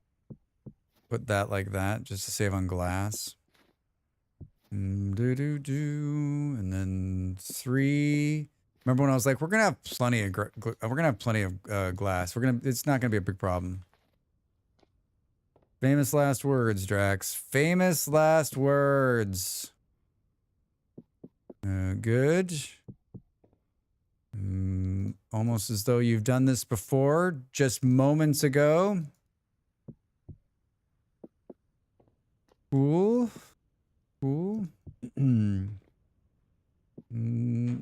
put that like that just to save on glass. And then three. Remember when I was like, we're going to have plenty of glass. It's not going to be a big problem. Famous last words, Drax. Famous last words. Good. Almost as though you've done this before, just moments ago. Cool. Cool.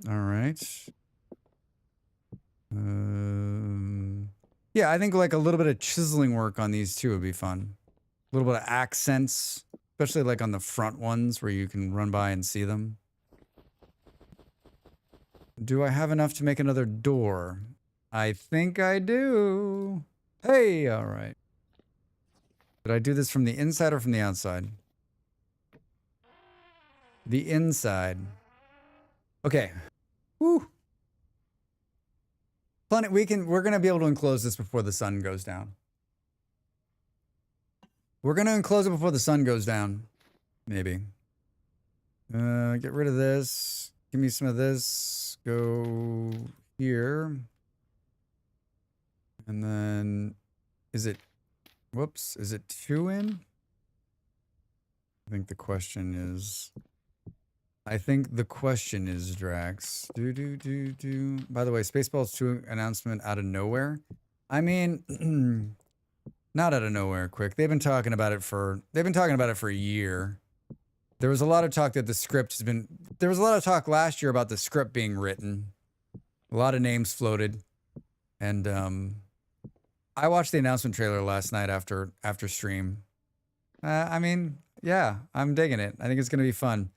All right. Yeah, I think like a little bit of chiseling work on these two would be fun. A little bit of accents, especially like on the front ones where you can run by and see them. Do I have enough to make another door? I think I do. Hey, all right. Did I do this from the inside or from the outside? The inside. Okay. Woo. Plenty. We're gonna be able to enclose this before the sun goes down. We're gonna enclose it before the sun goes down. Maybe. Get rid of this. Give me some of this. Go here. And then, is it, whoops, is it 2 in? I think the question is, Drax. By the way, Spaceballs 2 announcement out of nowhere. I mean, not out of nowhere, quick. They've been talking about it for a year. There was a lot of talk that there was a lot of talk last year about the script being written. A lot of names floated. And I watched the announcement trailer last night after stream. I mean, yeah, I'm digging it. I think it's going to be fun.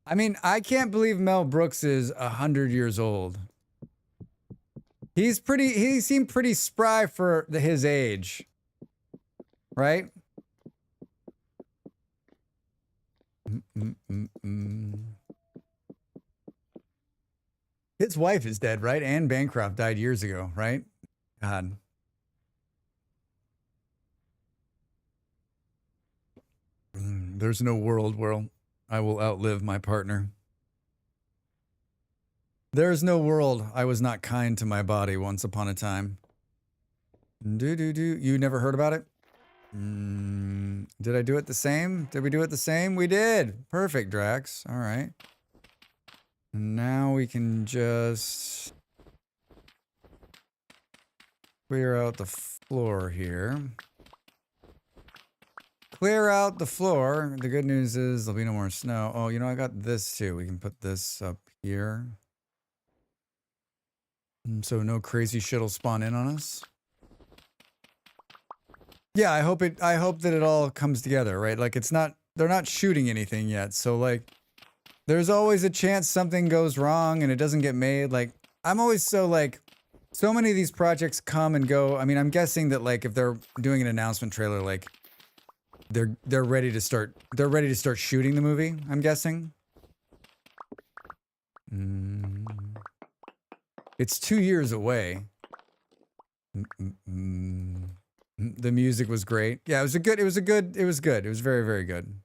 I mean, I can't believe Mel Brooks is 100 years old. He seemed pretty spry for his age. Right? His wife is dead, right? Anne Bancroft died years ago, right? God. There's no world where I will outlive my partner. There's no world I was not kind to my body once upon a time. You never heard about it? Did I do it the same? Did we do it the same? We did. Perfect, Drax. All right. Now we can just clear out the floor here. Clear out the floor. The good news is there'll be no more snow. Oh, you know, I got this too. We can put this up here. So no crazy shit will spawn in on us. Yeah, I hope that it all comes together, right? Like they're not shooting anything yet. So like there's always a chance something goes wrong and it doesn't get made. Like I'm always so many of these projects come and go. I mean, I'm guessing that like if they're doing an announcement trailer, like they're ready to start shooting the movie, I'm guessing. It's 2 years away. The music was great. Yeah, it was good. It was very, very good.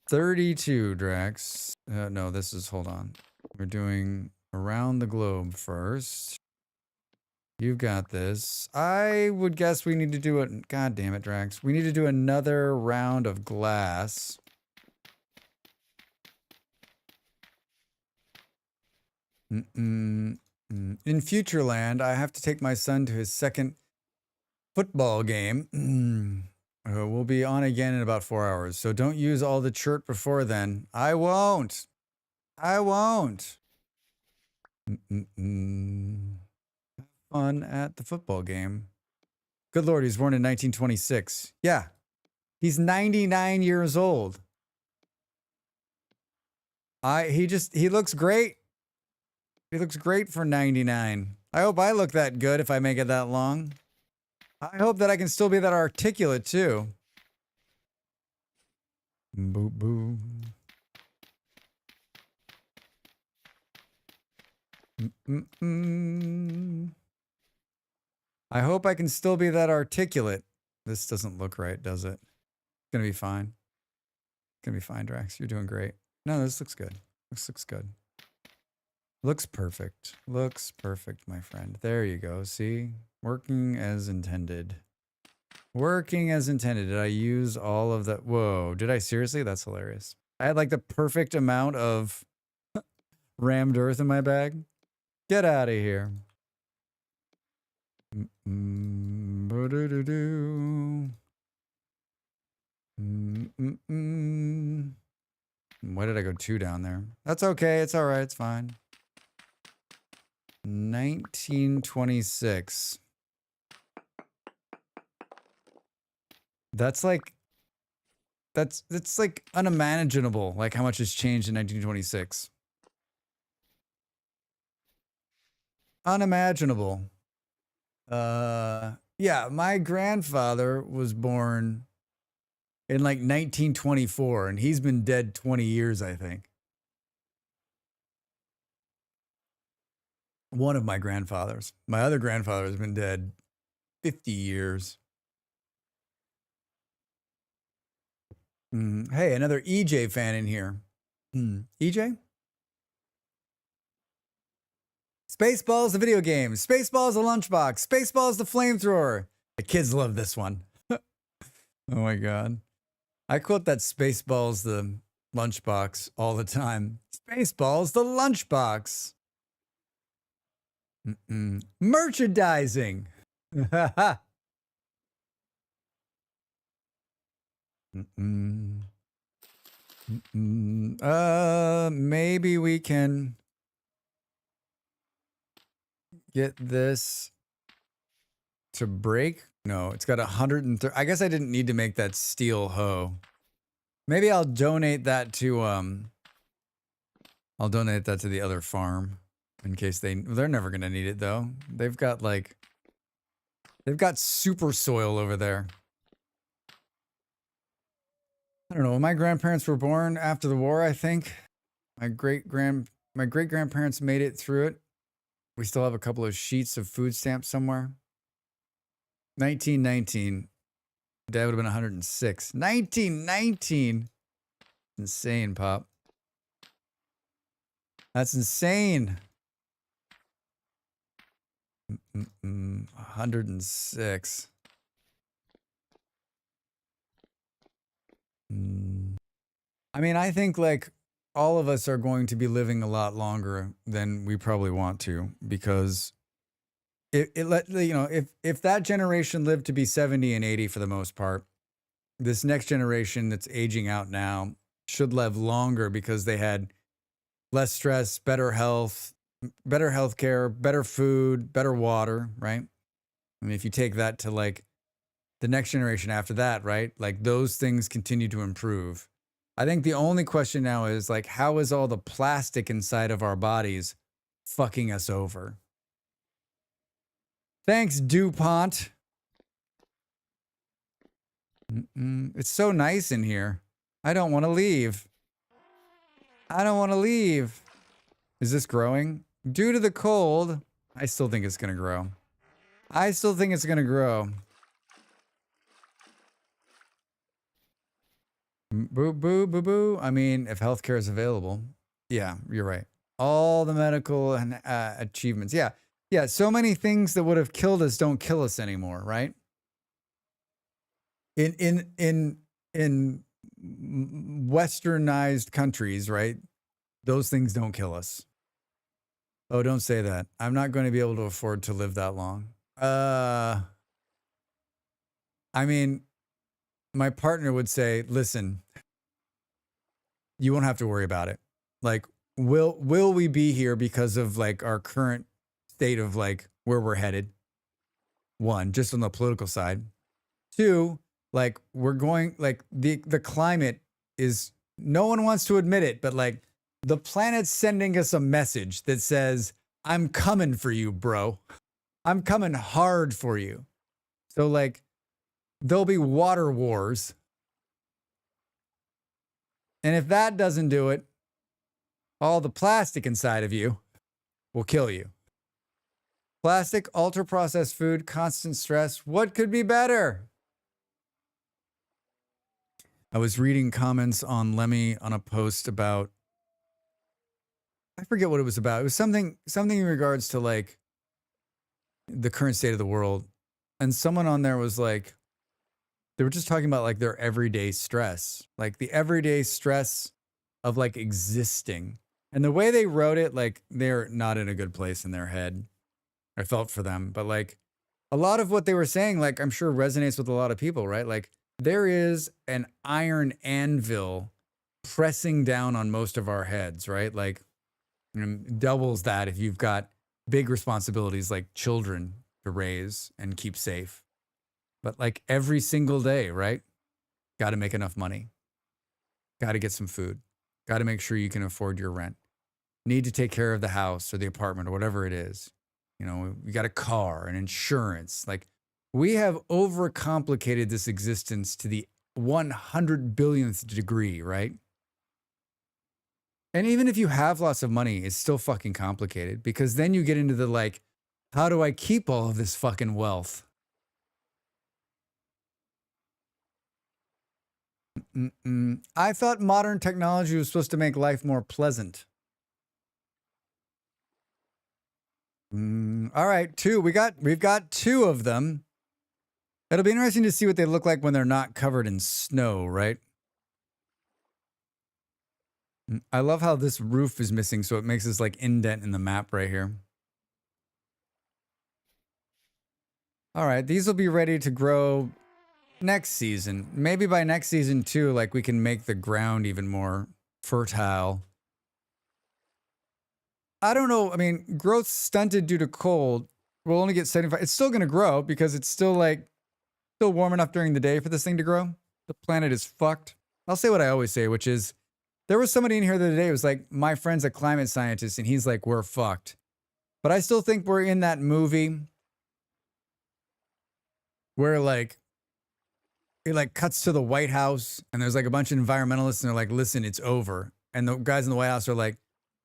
32, Drax. No, this is, hold on. We're doing around the globe first. You've got this. I would guess we need to do it. God damn it, Drax. We need to do another round of glass. In Futureland, I have to take my son to his second football game. We'll be on again in about 4 hours, so don't use all the chirp before then. I won't. Fun at the football game. Good Lord, he's born in 1926. Yeah, he's 99 years old. He looks great. He looks great for 99. I hope I look that good if I make it that long. I hope that I can still be that articulate too. Boop, boop. I hope I can still be that articulate. This doesn't look right, does it? It's gonna be fine. It's gonna be fine, Drax. You're doing great. No, this looks good. This looks good. Looks perfect. Looks perfect, my friend. There you go. See? Working as intended. Working as intended. Did I use all of that? Whoa. Did I seriously? That's hilarious. I had like the perfect amount of rammed earth in my bag. Get out of here. Why did I go 2 down there? That's okay. It's all right. It's fine. 1926. That's like unimaginable, like how much has changed in 1926. Unimaginable. Yeah, my grandfather was born in like 1924 and he's been dead 20 years, I think. One of my grandfathers. My other grandfather has been dead 50 years. Hey, another EJ fan in here. EJ? Spaceballs, the video game. Spaceballs, the lunchbox. Spaceballs, the flamethrower. The kids love this one. Oh my God. I quote that Spaceballs, the lunchbox all the time. Spaceballs, the lunchbox. Merchandising. Maybe we can get this to break. No, it's got 130. I guess I didn't need to make that steel hoe. Maybe I'll donate that to I'll donate that to the other farm in case they're never gonna need it though. They've got super soil over there. I don't know. When my grandparents were born after the war, I think my great grandparents made it through it. We still have a couple of sheets of food stamps somewhere. 1919. Dad would have been 106. 1919. Insane, Pop. That's insane. 106. I mean, I think like all of us are going to be living a lot longer than we probably want to, because if that generation lived to be 70 and 80 for the most part, this next generation that's aging out now should live longer because they had less stress, better health care, better food, better water, right? I mean, if you take that to like the next generation after that, right? Like those things continue to improve. I think the only question now is like, how is all the plastic inside of our bodies fucking us over? Thanks, DuPont. It's so nice in here. I don't want to leave. I don't want to leave. Is this growing? Due to the cold, I still think it's going to grow. I still think it's going to grow. Boo, boo, boo, boo. I mean, if healthcare is available. Yeah, you're right. All the medical and achievements. Yeah. Yeah, so many things that would have killed us don't kill us anymore, right? In westernized countries, right? Those things don't kill us. Oh, don't say that. I'm not going to be able to afford to live that long. I mean, my partner would say, listen, you won't have to worry about it. Like, will we be here because of like our current state of like where we're headed? One, just on the political side. Two, like we're going, like the climate is, no one wants to admit it, but like the planet's sending us a message that says, I'm coming for you, bro. I'm coming hard for you. So like there'll be water wars. And if that doesn't do it, all the plastic inside of you will kill you. Plastic, ultra-processed food, constant stress. What could be better? I was reading comments on Lemmy on a post about, I forget what it was about. It was something in regards to like the current state of the world. And someone on there was like, they were just talking about like their everyday stress, like the everyday stress of like existing. And the way they wrote it, like they're not in a good place in their head. I felt for them, but like a lot of what they were saying, like I'm sure resonates with a lot of people, right? Like there is an iron anvil pressing down on most of our heads, right? Like doubles that if you've got big responsibilities like children to raise and keep safe. But like every single day, right? Got to make enough money. Got to get some food. Got to make sure you can afford your rent. Need to take care of the house or the apartment or whatever it is. You know, we got a car and insurance. Like we have overcomplicated this existence to the 100 billionth degree, right? And even if you have lots of money, it's still fucking complicated because then you get into the like, how do I keep all of this fucking wealth? I thought modern technology was supposed to make life more pleasant. All right, two. We've got two of them. It'll be interesting to see what they look like when they're not covered in snow, right? I love how this roof is missing, so it makes this like indent in the map right here. All right, these will be ready to grow next season. Maybe by next season too, like we can make the ground even more fertile. I don't know. I mean, growth stunted due to cold. We'll only get 75. It's still going to grow because it's still warm enough during the day for this thing to grow. The planet is fucked. I'll say what I always say, which is there was somebody in here the other day who was like, my friend's a climate scientist, and he's like, we're fucked. But I still think we're in that movie where it cuts to the White House and there's like a bunch of environmentalists and they're like, listen, it's over. And the guys in the White House are like,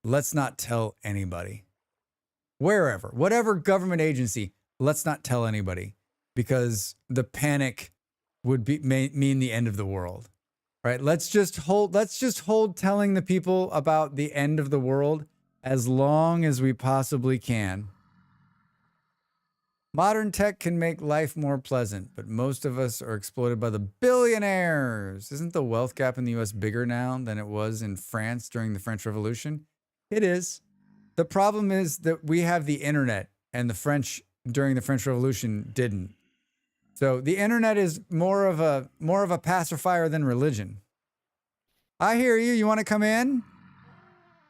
let's not tell anybody. Wherever, whatever government agency, let's not tell anybody because the panic would mean the end of the world. Right? Let's just hold telling the people about the end of the world as long as we possibly can. Modern tech can make life more pleasant, but most of us are exploited by the billionaires. Isn't the wealth gap in the US bigger now than it was in France during the French Revolution? It is. The problem is that we have the internet and the French during the French Revolution didn't. So the internet is more of a pacifier than religion. I hear you. You want to come in?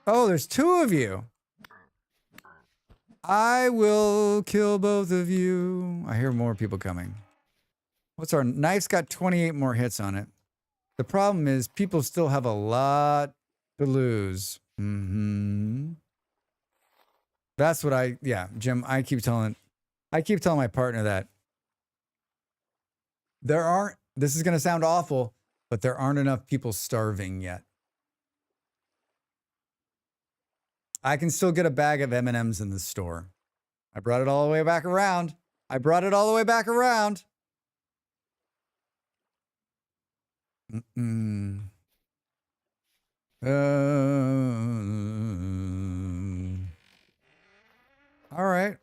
Oh, there's two of you. I will kill both of you. I hear more people coming. What's our knife's got 28 more hits on it. The problem is people still have a lot to lose. That's what Jim, I keep telling my partner that this is going to sound awful, but there aren't enough people starving yet. I can still get a bag of M&Ms in the store. I brought it all the way back around. All right.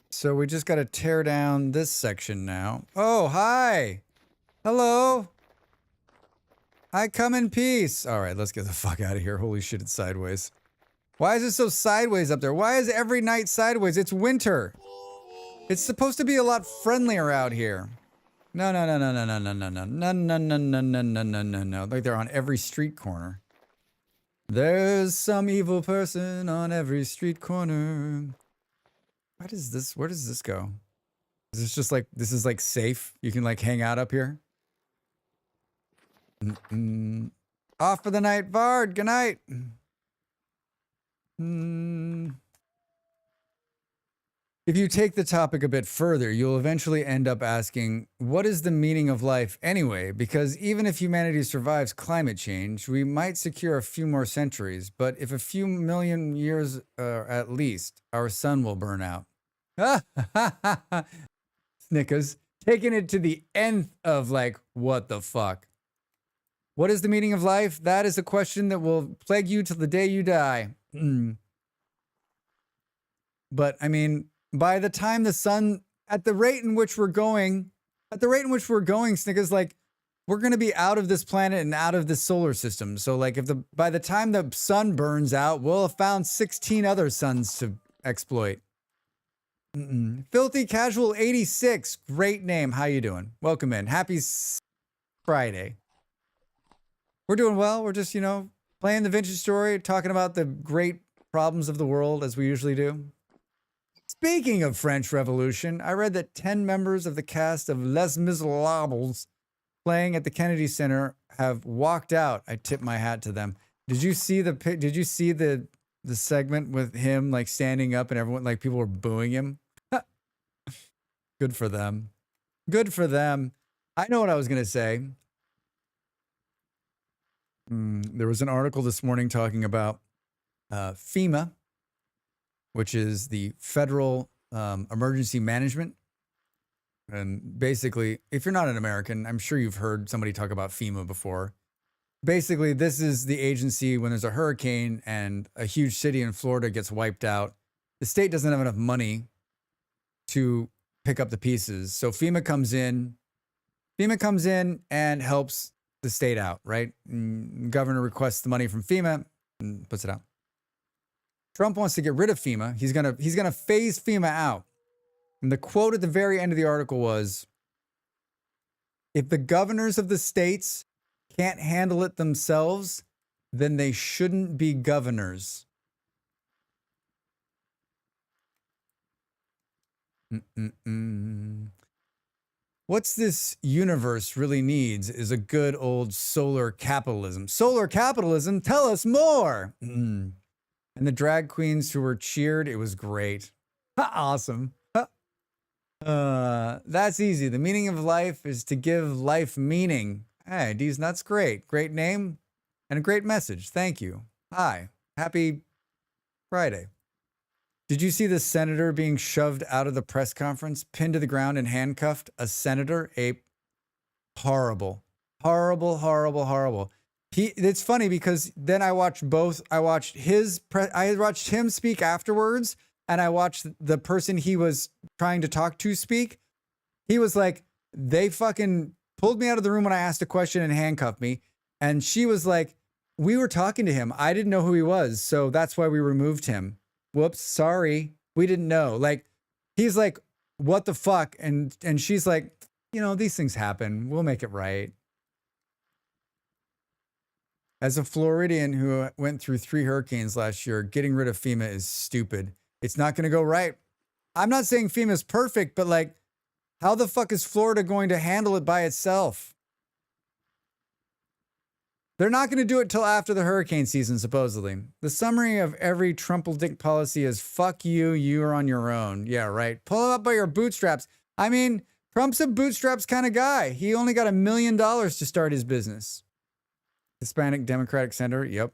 So we just got to tear down this section now. Oh, hi. Hello. I come in peace. All right, let's get the fuck out of here. Holy shit, it's sideways. Why is it so sideways up there? Why is every night sideways? It's winter. It's supposed to be a lot friendlier out here. No. Like they're on every street corner. There's some evil person on every street corner. What is this? Where does this go? Is this just like, this is like safe? You can like hang out up here? Off for the night, Vard. Good night. If you take the topic a bit further, you'll eventually end up asking, what is the meaning of life anyway? Because even if humanity survives climate change, we might secure a few more centuries. But if a few million years at least, our sun will burn out. Snickers, taking it to the nth of like, what the fuck? What is the meaning of life? That is a question that will plague you till the day you die. But I mean, by the time the sun, at the rate in which we're going, Snickers, like we're going to be out of this planet and out of this solar system. So like by the time the sun burns out, we'll have found 16 other suns to exploit. Filthy Casual 86. Great name. How you doing? Welcome in. Happy Friday. We're doing well. We're just, playing the vintage story, talking about the great problems of the world as we usually do. Speaking of French Revolution, I read that 10 members of the cast of Les Miserables playing at the Kennedy Center have walked out. I tip my hat to them. Did you see the segment with him like standing up and everyone, like people were booing him? Good for them. Good for them. I know what I was going to say. There was an article this morning talking about FEMA, which is the Federal Emergency Management And basically, if you're not an American, I'm sure you've heard somebody talk about FEMA before. Basically, this is the agency when there's a hurricane and a huge city in Florida gets wiped out. The state doesn't have enough money to pick up the pieces. So FEMA comes in. FEMA comes in and helps the state out, right? And governor requests the money from FEMA and puts it out. Trump wants to get rid of FEMA. He's gonna phase FEMA out. And the quote at the very end of the article was, if the governors of the states can't handle it themselves, then they shouldn't be governors. What's this universe really needs is a good old solar capitalism. Solar capitalism? Tell us more. And the drag queens who were cheered, it was great. Awesome. That's easy. The meaning of life is to give life meaning. Hey, Deez, that's great. Great name and a great message. Thank you. Hi. Happy Friday. Did you see the senator being shoved out of the press conference, pinned to the ground and handcuffed? A senator? Horrible. It's funny because then I watched both. I watched him speak afterwards, and I watched the person he was trying to talk to speak. He was like, they fucking pulled me out of the room when I asked a question and handcuffed me. And she was like, we were talking to him. I didn't know who he was. So that's why we removed him. Whoops. Sorry. We didn't know. Like, he's like, what the fuck? And she's like, these things happen. We'll make it right. As a Floridian who went through 3 hurricanes last year, getting rid of FEMA is stupid. It's not going to go right. I'm not saying FEMA is perfect, but like, how the fuck is Florida going to handle it by itself? They're not going to do it till after the hurricane season, supposedly. The summary of every Trump-dick policy is, fuck you, you're on your own. Yeah, right. Pull it up by your bootstraps. I mean, Trump's a bootstraps kind of guy. He only got $1 million to start his business. Hispanic Democratic Senator, yep.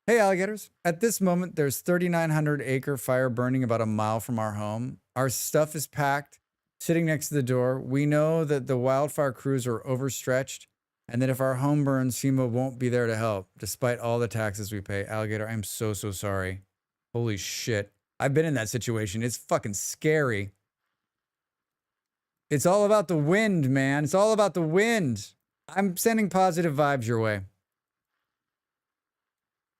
Hey, alligators. At this moment, there's 3,900-acre fire burning about a mile from our home. Our stuff is packed, sitting next to the door. We know that the wildfire crews are overstretched and that if our home burns, FEMA won't be there to help, despite all the taxes we pay. Alligator, I'm so sorry. Holy shit. I've been in that situation. It's fucking scary. It's all about the wind, man. It's all about the wind. I'm sending positive vibes your way.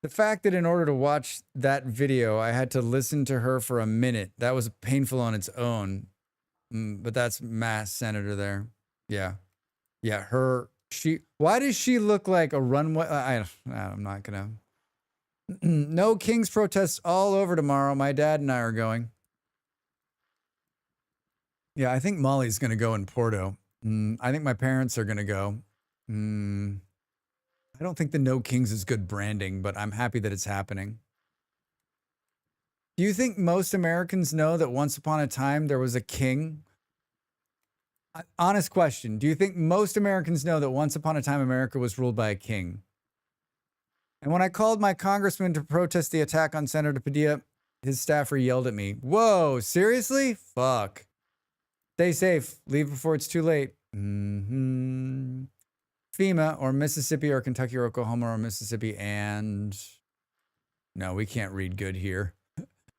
The fact that in order to watch that video, I had to listen to her for a minute, that was painful on its own. But that's Mass Senator there. Yeah. Yeah, why does she look like a runway? I'm not gonna. No Kings protests all over tomorrow. My dad and I are going. Yeah, I think Molly's gonna go in Porto. I think my parents are gonna go. I don't think the No Kings is good branding, but I'm happy that it's happening. Do you think most Americans know that once upon a time there was a king? Honest question. Do you think most Americans know that once upon a time America was ruled by a king? And when I called my congressman to protest the attack on Senator Padilla, his staffer yelled at me, "Whoa, seriously? Fuck. Stay safe. Leave before it's too late." FEMA or Mississippi or Kentucky or Oklahoma or Mississippi and... No, we can't read good here.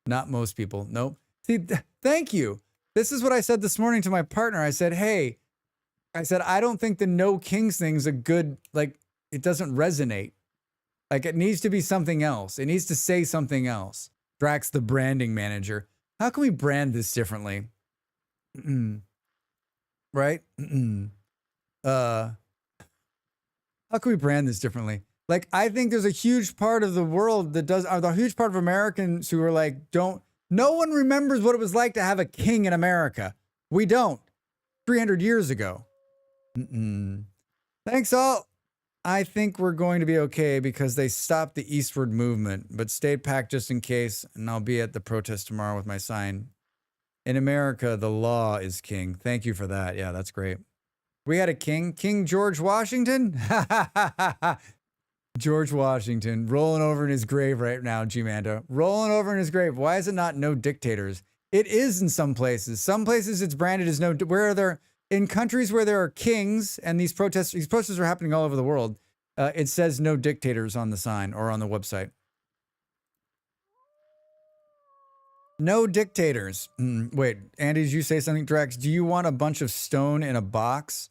Not most people. Nope. See, thank you. This is what I said this morning to my partner. I said, hey, I don't think the No Kings thing's a good, like, it doesn't resonate. Like, it needs to be something else. It needs to say something else. Drax, the branding manager. How can we brand this differently? Right? How can we brand this differently? Like, I think there's a huge part of the world that does, or the huge part of Americans who are like, no one remembers what it was like to have a king in America. We don't. 300 years ago. Thanks all. I think we're going to be okay because they stopped the eastward movement, but stayed packed just in case, and I'll be at the protest tomorrow with my sign. In America, the law is king. Thank you for that. Yeah, that's great. We had a king, King George Washington. George Washington rolling over in his grave right now, G-Manda. Rolling over in his grave. Why is it not no dictators? It is in some places. Some places it's branded as no, where there, in countries where there are kings and these protests are happening all over the world, it says no dictators on the sign or on the website. No dictators. Wait, Andy, did you say something, Drax? Do you want a bunch of stone in a box?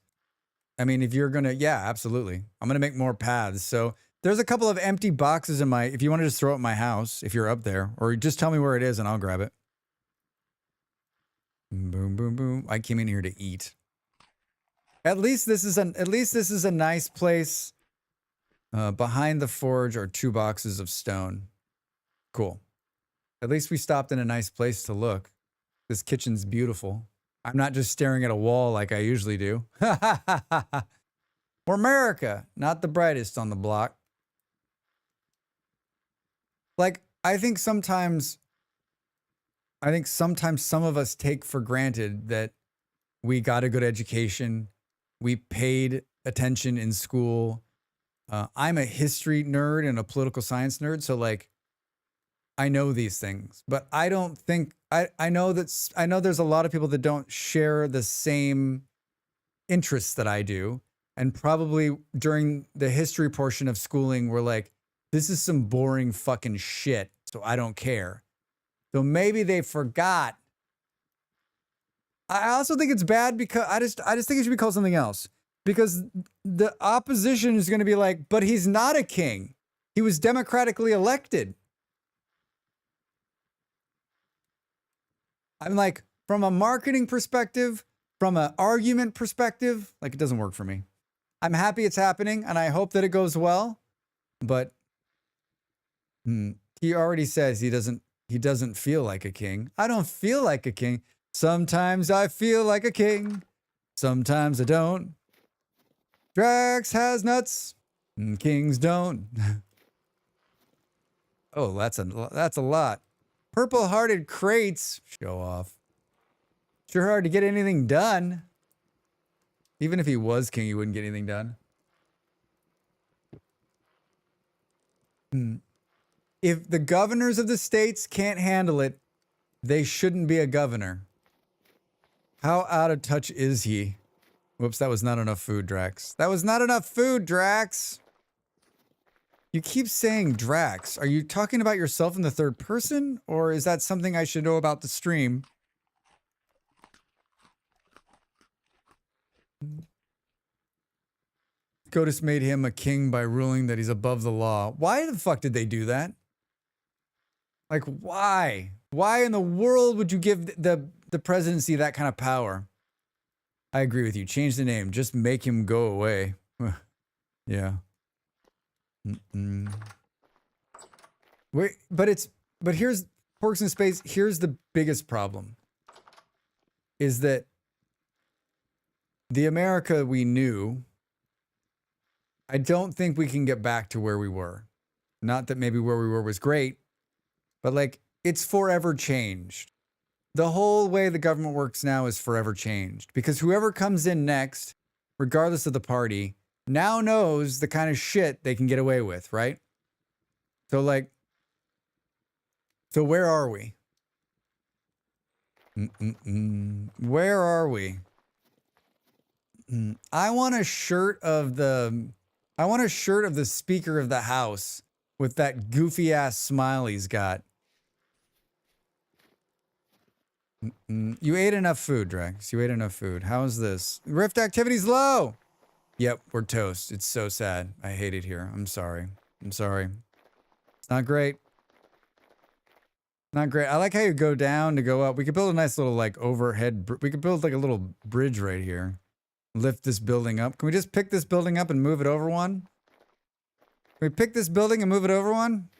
I mean, if you're gonna, yeah, absolutely. I'm gonna make more paths. So there's a couple of empty boxes in my, if you want to just throw it in my house, if you're up there, or just tell me where it is and I'll grab it. Boom, boom, boom. I came in here to eat. At least this is a nice place. Behind the forge are 2 boxes of stone. Cool. At least we stopped in a nice place to look. This kitchen's beautiful. I'm not just staring at a wall like I usually do. We're America, not the brightest on the block. Like, I think sometimes some of us take for granted that we got a good education. We paid attention in school. I'm a history nerd and a political science nerd. So like, I know these things, but I don't think, I know there's a lot of people that don't share the same interests that I do. And probably during the history portion of schooling, we're like, this is some boring fucking shit. So I don't care. So maybe they forgot. I also think it's bad because I just think it should be called something else, because the opposition is going to be like, but he's not a king. He was democratically elected. I'm like, from a marketing perspective, from an argument perspective, like, it doesn't work for me. I'm happy it's happening and I hope that it goes well, but he already says he doesn't feel like a king. I don't feel like a king. Sometimes I feel like a king. Sometimes I don't. Drax has nuts. Kings don't. Oh, that's a lot. Purple-hearted crates. Show off. Sure hard to get anything done. Even if he was king, he wouldn't get anything done. If the governors of the states can't handle it, they shouldn't be a governor. How out of touch is he? Whoops, that was not enough food, Drax. That was not enough food, Drax. You keep saying Drax. Are you talking about yourself in the third person? Or is that something I should know about the stream? SCOTUS made him a king by ruling that he's above the law. Why the fuck did they do that? Like, why? Why in the world would you give the presidency that kind of power? I agree with you. Change the name. Just make him go away. Yeah. Wait, but here's Porks in Space. Here's the biggest problem. Is that the America we knew, I don't think we can get back to where we were. Not that maybe where we were was great, but like, it's forever changed. The whole way the government works now is forever changed, because whoever comes in next, regardless of the party, now knows the kind of shit they can get away with, right? So like, so where are we? Where are we? I want a shirt of the Speaker of the House with that goofy ass smile he's got. You ate enough food, Drax. You ate enough food. How's this? Rift activity's low. Yep, we're toast. It's so sad. I hate it here. I'm sorry. I'm sorry. It's not great. Not great. I like how you go down to go up. We could build a nice little like overhead. We could build like a little bridge right here. Lift this building up. Can we just pick this building up and move it over one? Can we pick this building and move it over one?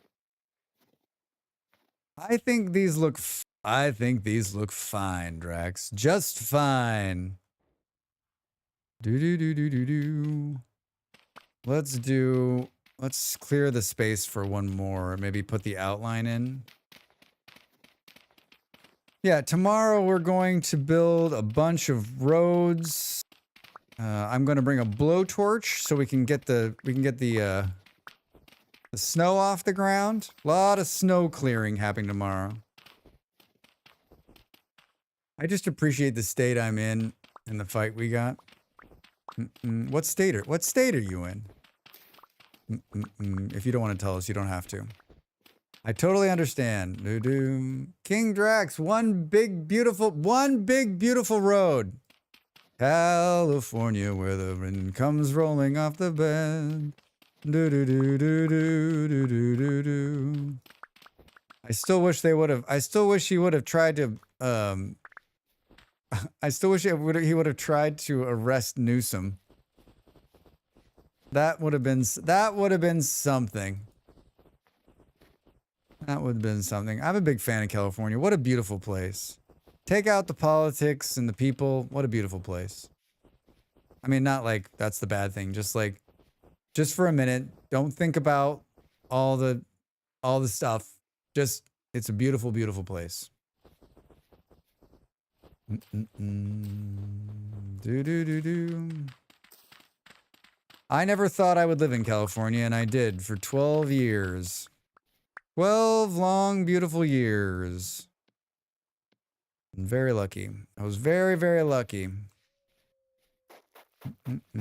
I think these look fine, Drax. Just fine. Let's clear the space for one more. Maybe put the outline in. Yeah, tomorrow we're going to build a bunch of roads. I'm going to bring a blowtorch so we can get the snow off the ground. A lot of snow clearing happening tomorrow. I just appreciate the state I'm in and the fight we got. What state are you in? If you don't want to tell us, you don't have to. I totally understand. King Drax, one big beautiful road. California, where the wind comes rolling off the bed. I still wish they would have. I still wish he would have tried to. I still wish he would have tried to arrest Newsom. That would have been something. That would have been something. I'm a big fan of California. What a beautiful place. Take out the politics and the people. What a beautiful place. I mean, not like that's the bad thing. Just like, just for a minute, don't think about all the stuff. Just, it's a beautiful, beautiful place. I never thought I would live in California, and I did for 12 years. 12 long, beautiful years. I'm very lucky. I was very, very lucky. I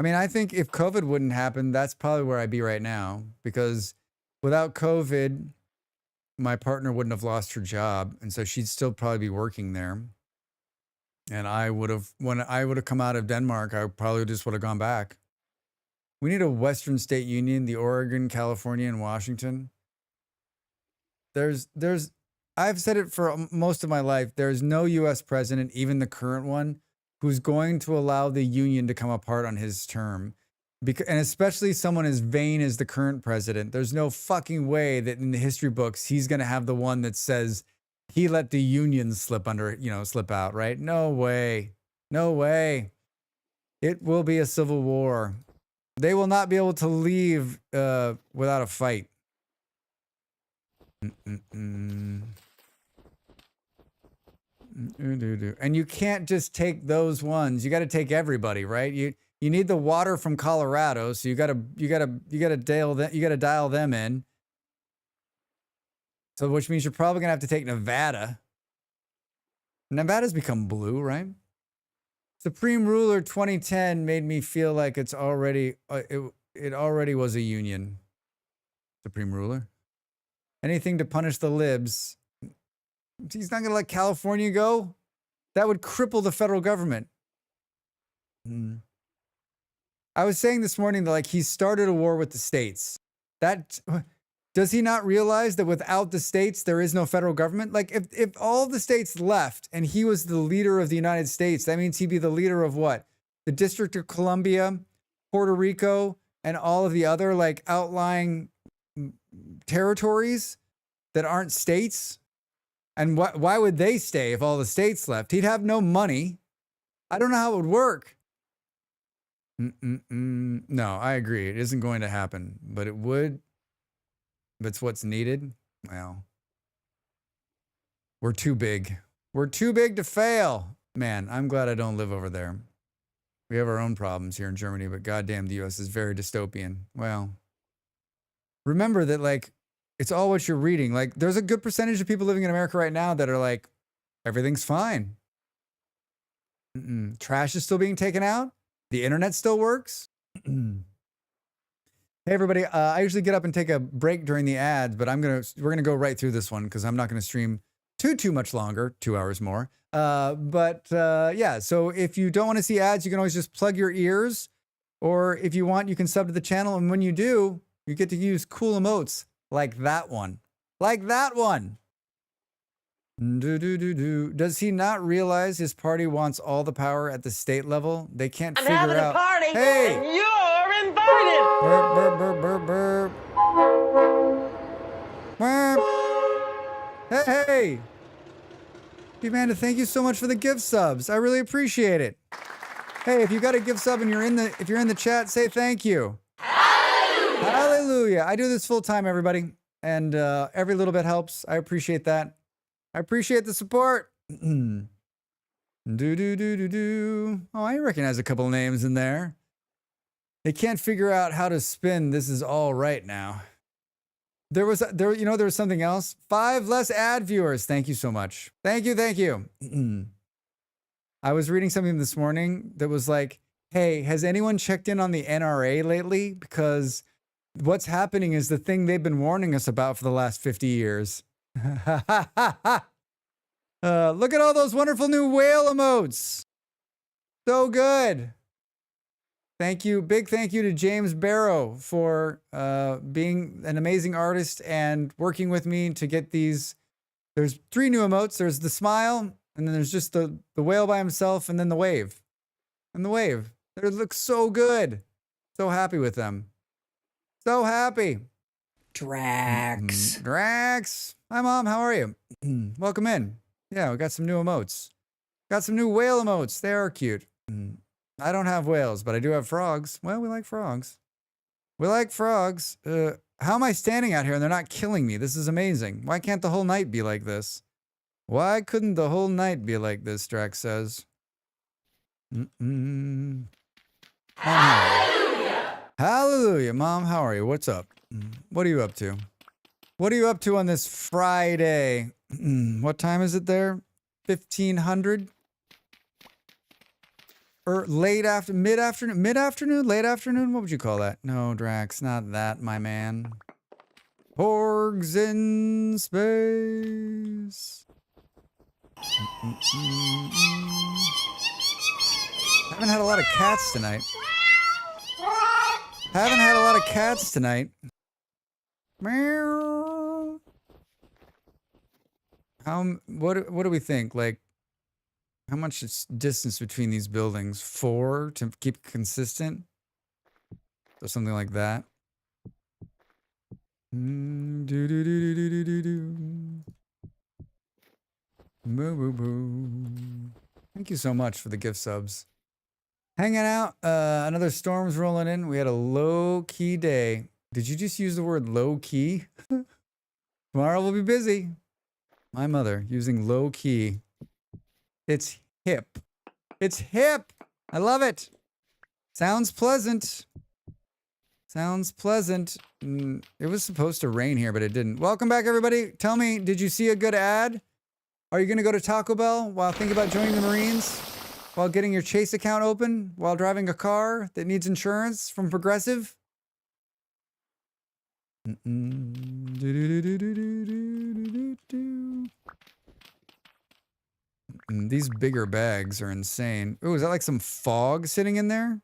mean, I think if COVID wouldn't happen, that's probably where I'd be right now. Because without COVID, my partner wouldn't have lost her job. And so she'd still probably be working there. And when I would have come out of Denmark, I probably just would have gone back. We need a Western state union, the Oregon, California, and Washington. I've said it for most of my life. There's no U.S. president, even the current one, who's going to allow the union to come apart on his term. And especially someone as vain as the current president. There's no fucking way that in the history books, he's going to have the one that says he let the union slip out, right? No way. No way. It will be a civil war. They will not be able to leave without a fight. And you can't just take those ones. You got to take everybody, right? You need the water from Colorado, so you got to dial them in. So which means you're probably gonna have to take Nevada. Nevada's become blue, right? Supreme Ruler 2010 made me feel like it's already it already was a union. Supreme Ruler. Anything to punish the libs. He's not gonna let California go. That would cripple the federal government. I was saying this morning that like he started a war with the states. Does he not realize that without the states, there is no federal government? Like if all the states left and he was the leader of the United States, that means he'd be the leader of what? The District of Columbia, Puerto Rico, and all of the other like outlying territories that aren't states. And why would they stay if all the states left? He'd have no money. I don't know how it would work. No, I agree. It isn't going to happen, but it would. That's what's needed. Well, we're too big. We're too big to fail. Man, I'm glad I don't live over there. We have our own problems here in Germany, but goddamn, the US is very dystopian. Well, remember that like, it's all what you're reading. Like, there's a good percentage of people living in America right now that are like, everything's fine. Trash is still being taken out. The internet still works. Hey everybody, I usually get up and take a break during the ads, but we're gonna go right through this one because I'm not gonna stream too much longer, 2 hours more. Yeah, so if you don't want to see ads, you can always just plug your ears, or if you want, you can sub to the channel, and when you do, you get to use cool emotes like that one. Like that one. Does he not realize his party wants all the power at the state level? They can't figure out. I'm having a party. Hey, and you're invited. Burp, burp, burp, burp, burp. Burp. Hey. Amanda, thank you so much for the gift subs. I really appreciate it. Hey, if you got a gift sub and you're in the chat, say thank you. Hallelujah. Hallelujah. I do this full time, everybody, and every little bit helps. I appreciate that. I appreciate the support. Oh, I recognize a couple names in there. They can't figure out how to spin "This Is All Right Now." There was something else. 5 less ad viewers. Thank you so much. Thank you. I was reading something this morning that was like, hey, has anyone checked in on the NRA lately? Because what's happening is the thing they've been warning us about for the last 50 years. Look at all those wonderful new whale emotes. So good. Thank you. Big thank you to James Barrow for being an amazing artist and working with me to get these. There's 3 new emotes. There's the smile, and then there's just the whale by himself, and then the wave. And the wave. They look so good. So happy with them. So happy. Drax. Drax. Hi, Mom. How are you? Welcome in. Yeah, we got some new emotes. Got some new whale emotes. They are cute. I don't have whales, but I do have frogs. Well, we like frogs. We like frogs. How am I standing out here and they're not killing me? This is amazing. Why can't the whole night be like this? Why couldn't the whole night be like this, Drax says. Hallelujah. Hallelujah. Mom, how are you? What's up? What are you up to? What are you up to on this Friday? What time is it there? 1500? Or mid-afternoon, late afternoon? What would you call that? No, Drax, not that, my man. Porgs in space. Haven't had a lot of cats tonight. Meow. What do we think? Like, how much is distance between these buildings? 4 to keep it consistent? Or something like that. Thank you so much for the gift subs. Hanging out. Another storm's rolling in. We had a low-key day. Did you just use the word low-key? Tomorrow we'll be busy. My mother using low-key. It's hip. It's hip. I love it. Sounds pleasant. Sounds pleasant. It was supposed to rain here, but it didn't. Welcome back, everybody. Tell me, did you see a good ad? Are you going to go to Taco Bell while thinking about joining the Marines? While getting your Chase account open? While driving a car that needs insurance from Progressive? These bigger bags are insane. Oh, is that like some fog sitting in there?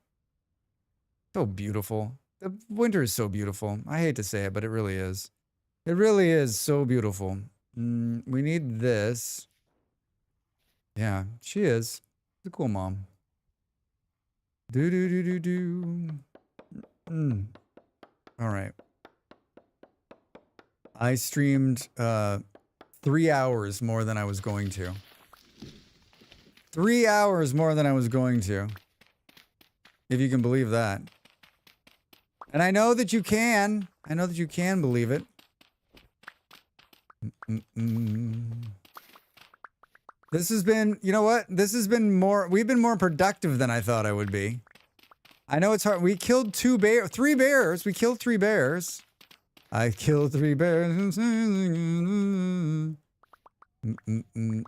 So beautiful. The winter is so beautiful. I hate to say it, but it really is. It really is so beautiful. We need this. Yeah, she is. She's a cool mom. All right. I streamed 3 hours more than I was going to. 3 hours more than I was going to. If you can believe that. And I know that you can. I know that you can believe it. This has been, you know what? This has been more, we've been more productive than I thought I would be. I know it's hard. We killed 3 bears. We killed 3 bears. I killed 3 bears.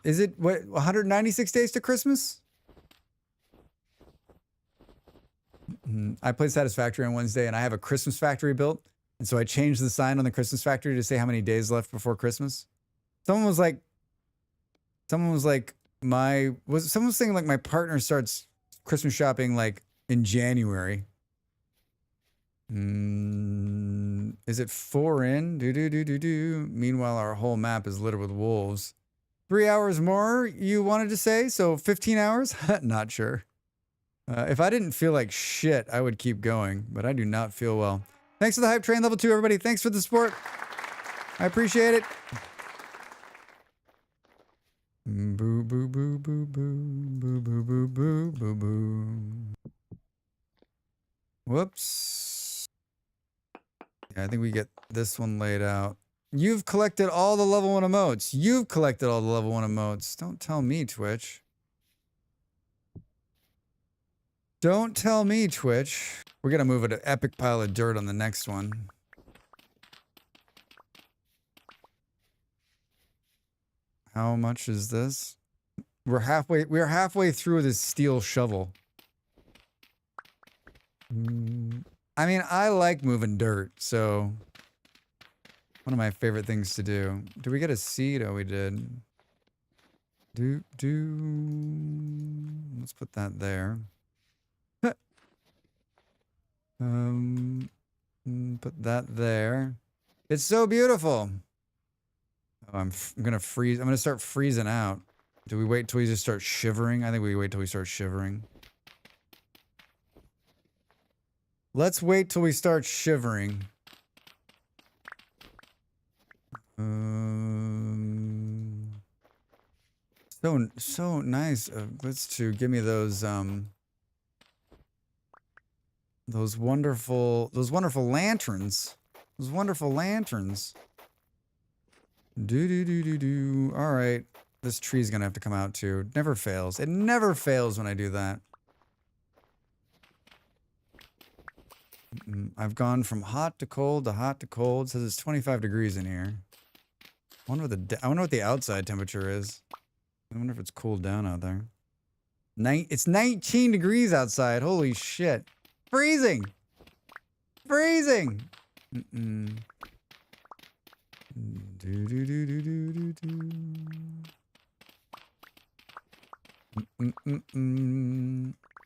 Is it, what, 196 days to Christmas? I played Satisfactory on Wednesday, and I have a Christmas factory built. And so I changed the sign on the Christmas factory to say how many days left before Christmas. Someone was saying like my partner starts Christmas shopping like in January. Is it 4 in? Meanwhile, our whole map is littered with wolves. 3 hours more, you wanted to say? So 15 hours? Not sure. If I didn't feel like shit, I would keep going, but I do not feel well. Thanks for the hype train level 2, everybody. Thanks for the support. I appreciate it. Boo, boo, boo, boo, boo, boo, boo, boo, boo, boo, boo. Whoops. Yeah, I think we get this one laid out. You've collected all the level 1 emotes. You've collected all the level 1 emotes. Don't tell me, Twitch. Don't tell me, Twitch. We're going to move it an epic pile of dirt on the next one. How much is this? We're halfway through this steel shovel. I mean, I like moving dirt, so one of my favorite things to do. Did we get a seed? Oh, we did. Let's put that there. Put that there. It's so beautiful. Oh, I'm gonna freeze. I'm gonna start freezing out. Do we wait till we just start shivering? I think we wait till we start shivering. Let's wait till we start shivering. So nice. Let's give me those wonderful lanterns. Those wonderful lanterns. All right. This tree's gonna have to come out too. It never fails. It never fails when I do that. I've gone from hot to cold to hot to cold. It says it's 25 degrees in here. I wonder what the outside temperature is. I wonder if it's cooled down out there. It's 19 degrees outside. Holy shit. Freezing. Freezing.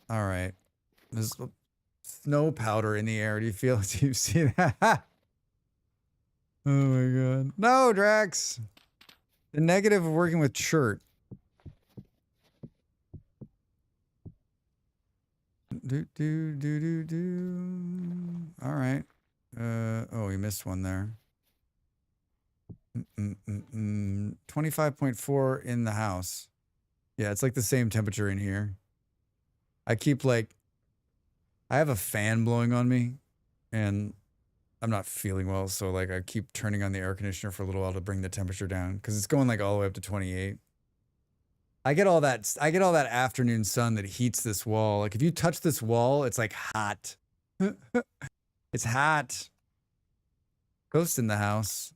All right. There's snow powder in the air. Do you see that? Oh my god. No, Drax. The negative of working with chert. All right. Oh, we missed one there. 25.4 in the house. Yeah, it's like the same temperature in here. I have a fan blowing on me and I'm not feeling well, so like I keep turning on the air conditioner for a little while to bring the temperature down because it's going like all the way up to 28. I get all that afternoon sun that heats this wall. Like if you touch this wall, it's like hot. It's hot. Ghost in the house.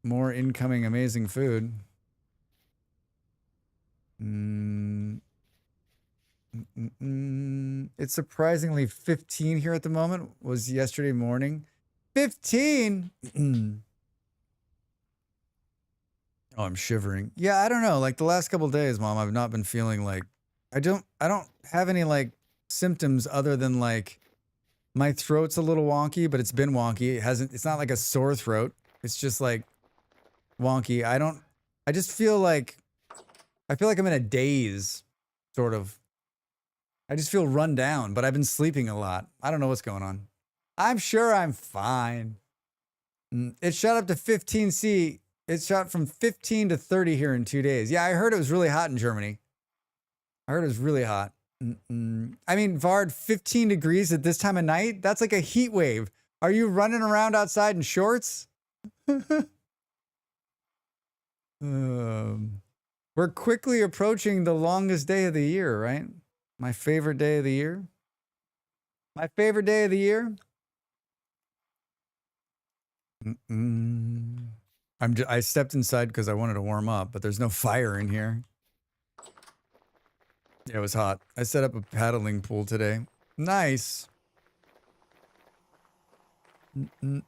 More incoming amazing food. It's surprisingly 15 here at the moment. Was yesterday morning. 15. Oh, I'm shivering. Yeah, I don't know. Like the last couple days, Mom, I've not been feeling like I don't have any like symptoms other than like my throat's a little wonky, but it's been wonky. It's not like a sore throat. It's just like wonky. I just feel like I'm in a daze, sort of. I just feel run down, but I've been sleeping a lot. I don't know what's going on. I'm sure I'm fine. It shot up to 15C. It shot from 15 to 30 here in 2 days. Yeah, I heard it was really hot in Germany. I heard it was really hot. I mean, Vard, 15 degrees at this time of night? That's like a heat wave. Are you running around outside in shorts? We're quickly approaching the longest day of the year, right? My favorite day of the year. My favorite day of the year. I stepped inside because I wanted to warm up, but there's no fire in here. Yeah, it was hot. I set up a paddling pool today. Nice. I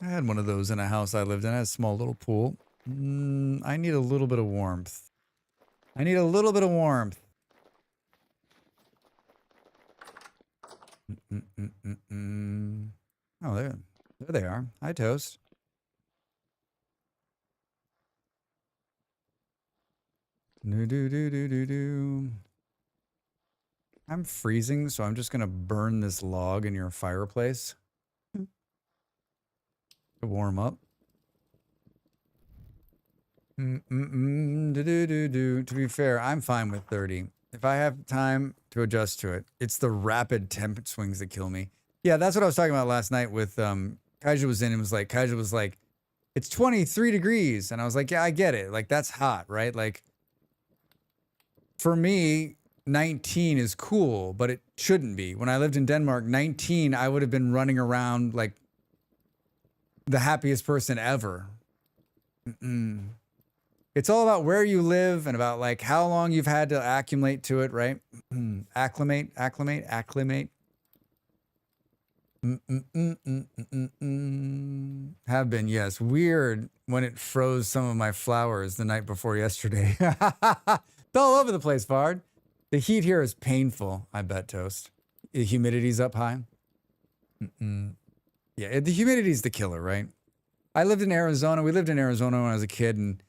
had one of those in a house I lived in. I had a small little pool. I need a little bit of warmth. I need a little bit of warmth. Oh, there they are. Hi, Toast. I'm freezing, so I'm just gonna burn this log in your fireplace to warm up. To be fair, I'm fine with 30. If I have time to adjust to it, it's the rapid temp swings that kill me. Yeah, that's what I was talking about last night with Kaija was in and Kaija was like, it's 23 degrees. And I was like, yeah, I get it. Like, that's hot, right? Like, for me, 19 is cool, but it shouldn't be. When I lived in Denmark, 19, I would have been running around like the happiest person ever. It's all about where you live and about like how long you've had to acclimate to it, right? acclimate. Have been, yes. Weird when it froze some of my flowers the night before yesterday. It's all over the place, Vard. The heat here is painful, I bet, Toast. The humidity's up high. Yeah, the humidity's the killer, right? I lived in Arizona. We lived in Arizona when I was a kid, and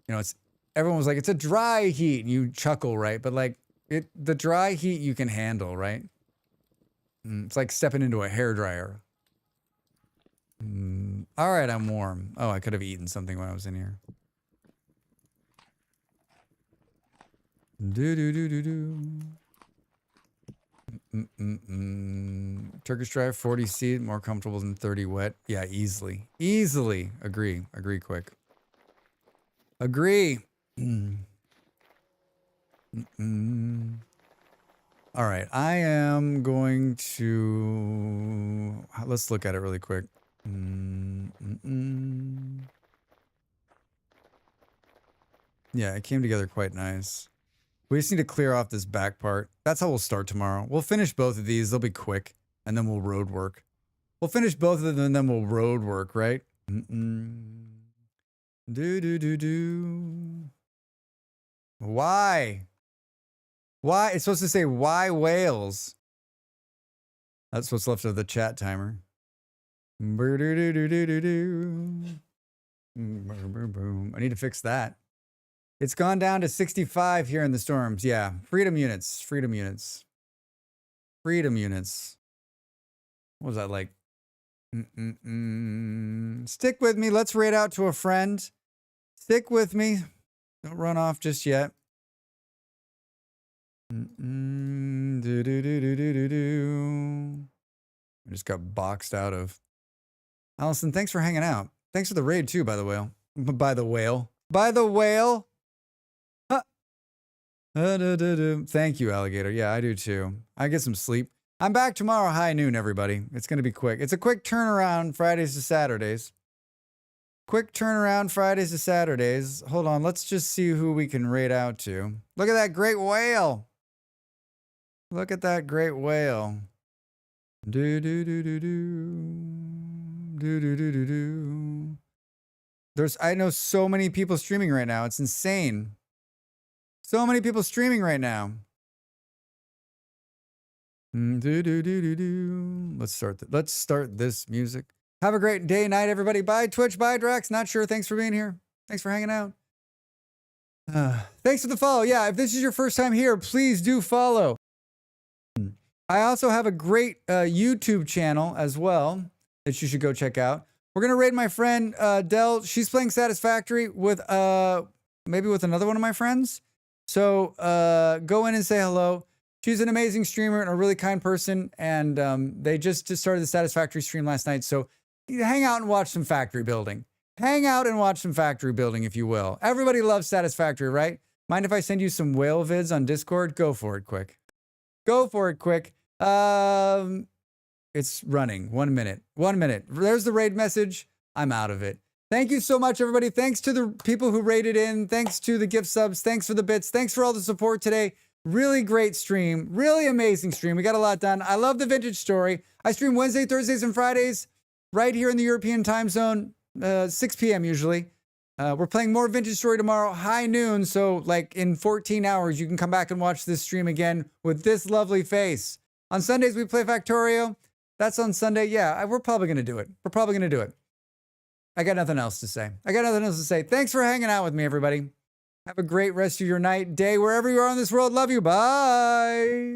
you know, everyone was like, it's a dry heat, and you chuckle, right? But like the dry heat you can handle, right? It's like stepping into a hairdryer. All right, I'm warm. Oh, I could have eaten something when I was in here. Turkish dry, 40 seed, more comfortable than 30 wet. Yeah, easily. Easily. Agree quick. Agree. All right, I am going to... Let's look at it really quick. Yeah, it came together quite nice. We just need to clear off this back part. That's how we'll start tomorrow. We'll finish both of these. They'll be quick, and then we'll road work. We'll finish both of them, and then we'll road work, right? Why? Why? It's supposed to say, why whales? That's what's left of the chat timer. I need to fix that. It's gone down to 65 here in the storms. Yeah. Freedom units. Freedom units. Freedom units. What was that like? Stick with me. Let's raid out to a friend. Stick with me. Don't run off just yet. I just got boxed out of. Allison, thanks for hanging out. Thanks for the raid too, by the whale. By the whale. By the whale. Huh. Thank you, alligator. Yeah, I do too. I get some sleep. I'm back tomorrow, high noon, everybody. It's going to be quick. It's a quick turnaround Fridays to Saturdays. Quick turnaround Fridays to Saturdays. Hold on. Let's just see who we can raid out to. Look at that great whale. Look at that great whale. I know so many people streaming right now. It's insane. So many people streaming right now. Let's start this music. Have a great day, night, everybody. Bye, Twitch. Bye, Drax. Not sure. Thanks for being here. Thanks for hanging out. Thanks for the follow. Yeah, if this is your first time here, please do follow. I also have a great YouTube channel as well that you should go check out. We're going to raid my friend Dell. She's playing Satisfactory with maybe with another one of my friends. So go in and say hello. She's an amazing streamer and a really kind person. And they just started the Satisfactory stream last night. So hang out and watch some factory building. Hang out and watch some factory building, if you will. Everybody loves Satisfactory, right? Mind if I send you some whale vids on Discord? Go for it quick. Go for it quick. It's running. 1 minute. 1 minute. There's the raid message. I'm out of it. Thank you so much, everybody. Thanks to the people who raided in. Thanks to the gift subs. Thanks for the bits. Thanks for all the support today. Really great stream. Really amazing stream. We got a lot done. I love the vintage story. I stream Wednesday, Thursdays, and Fridays right here in the European time zone, 6 p.m. usually. We're playing more Vintage Story tomorrow, high noon. So like in 14 hours, you can come back and watch this stream again with this lovely face. On Sundays, we play Factorio. That's on Sunday. Yeah, we're probably going to do it. We're probably going to do it. I got nothing else to say. Thanks for hanging out with me, everybody. Have a great rest of your night, day, wherever you are in this world. Love you. Bye.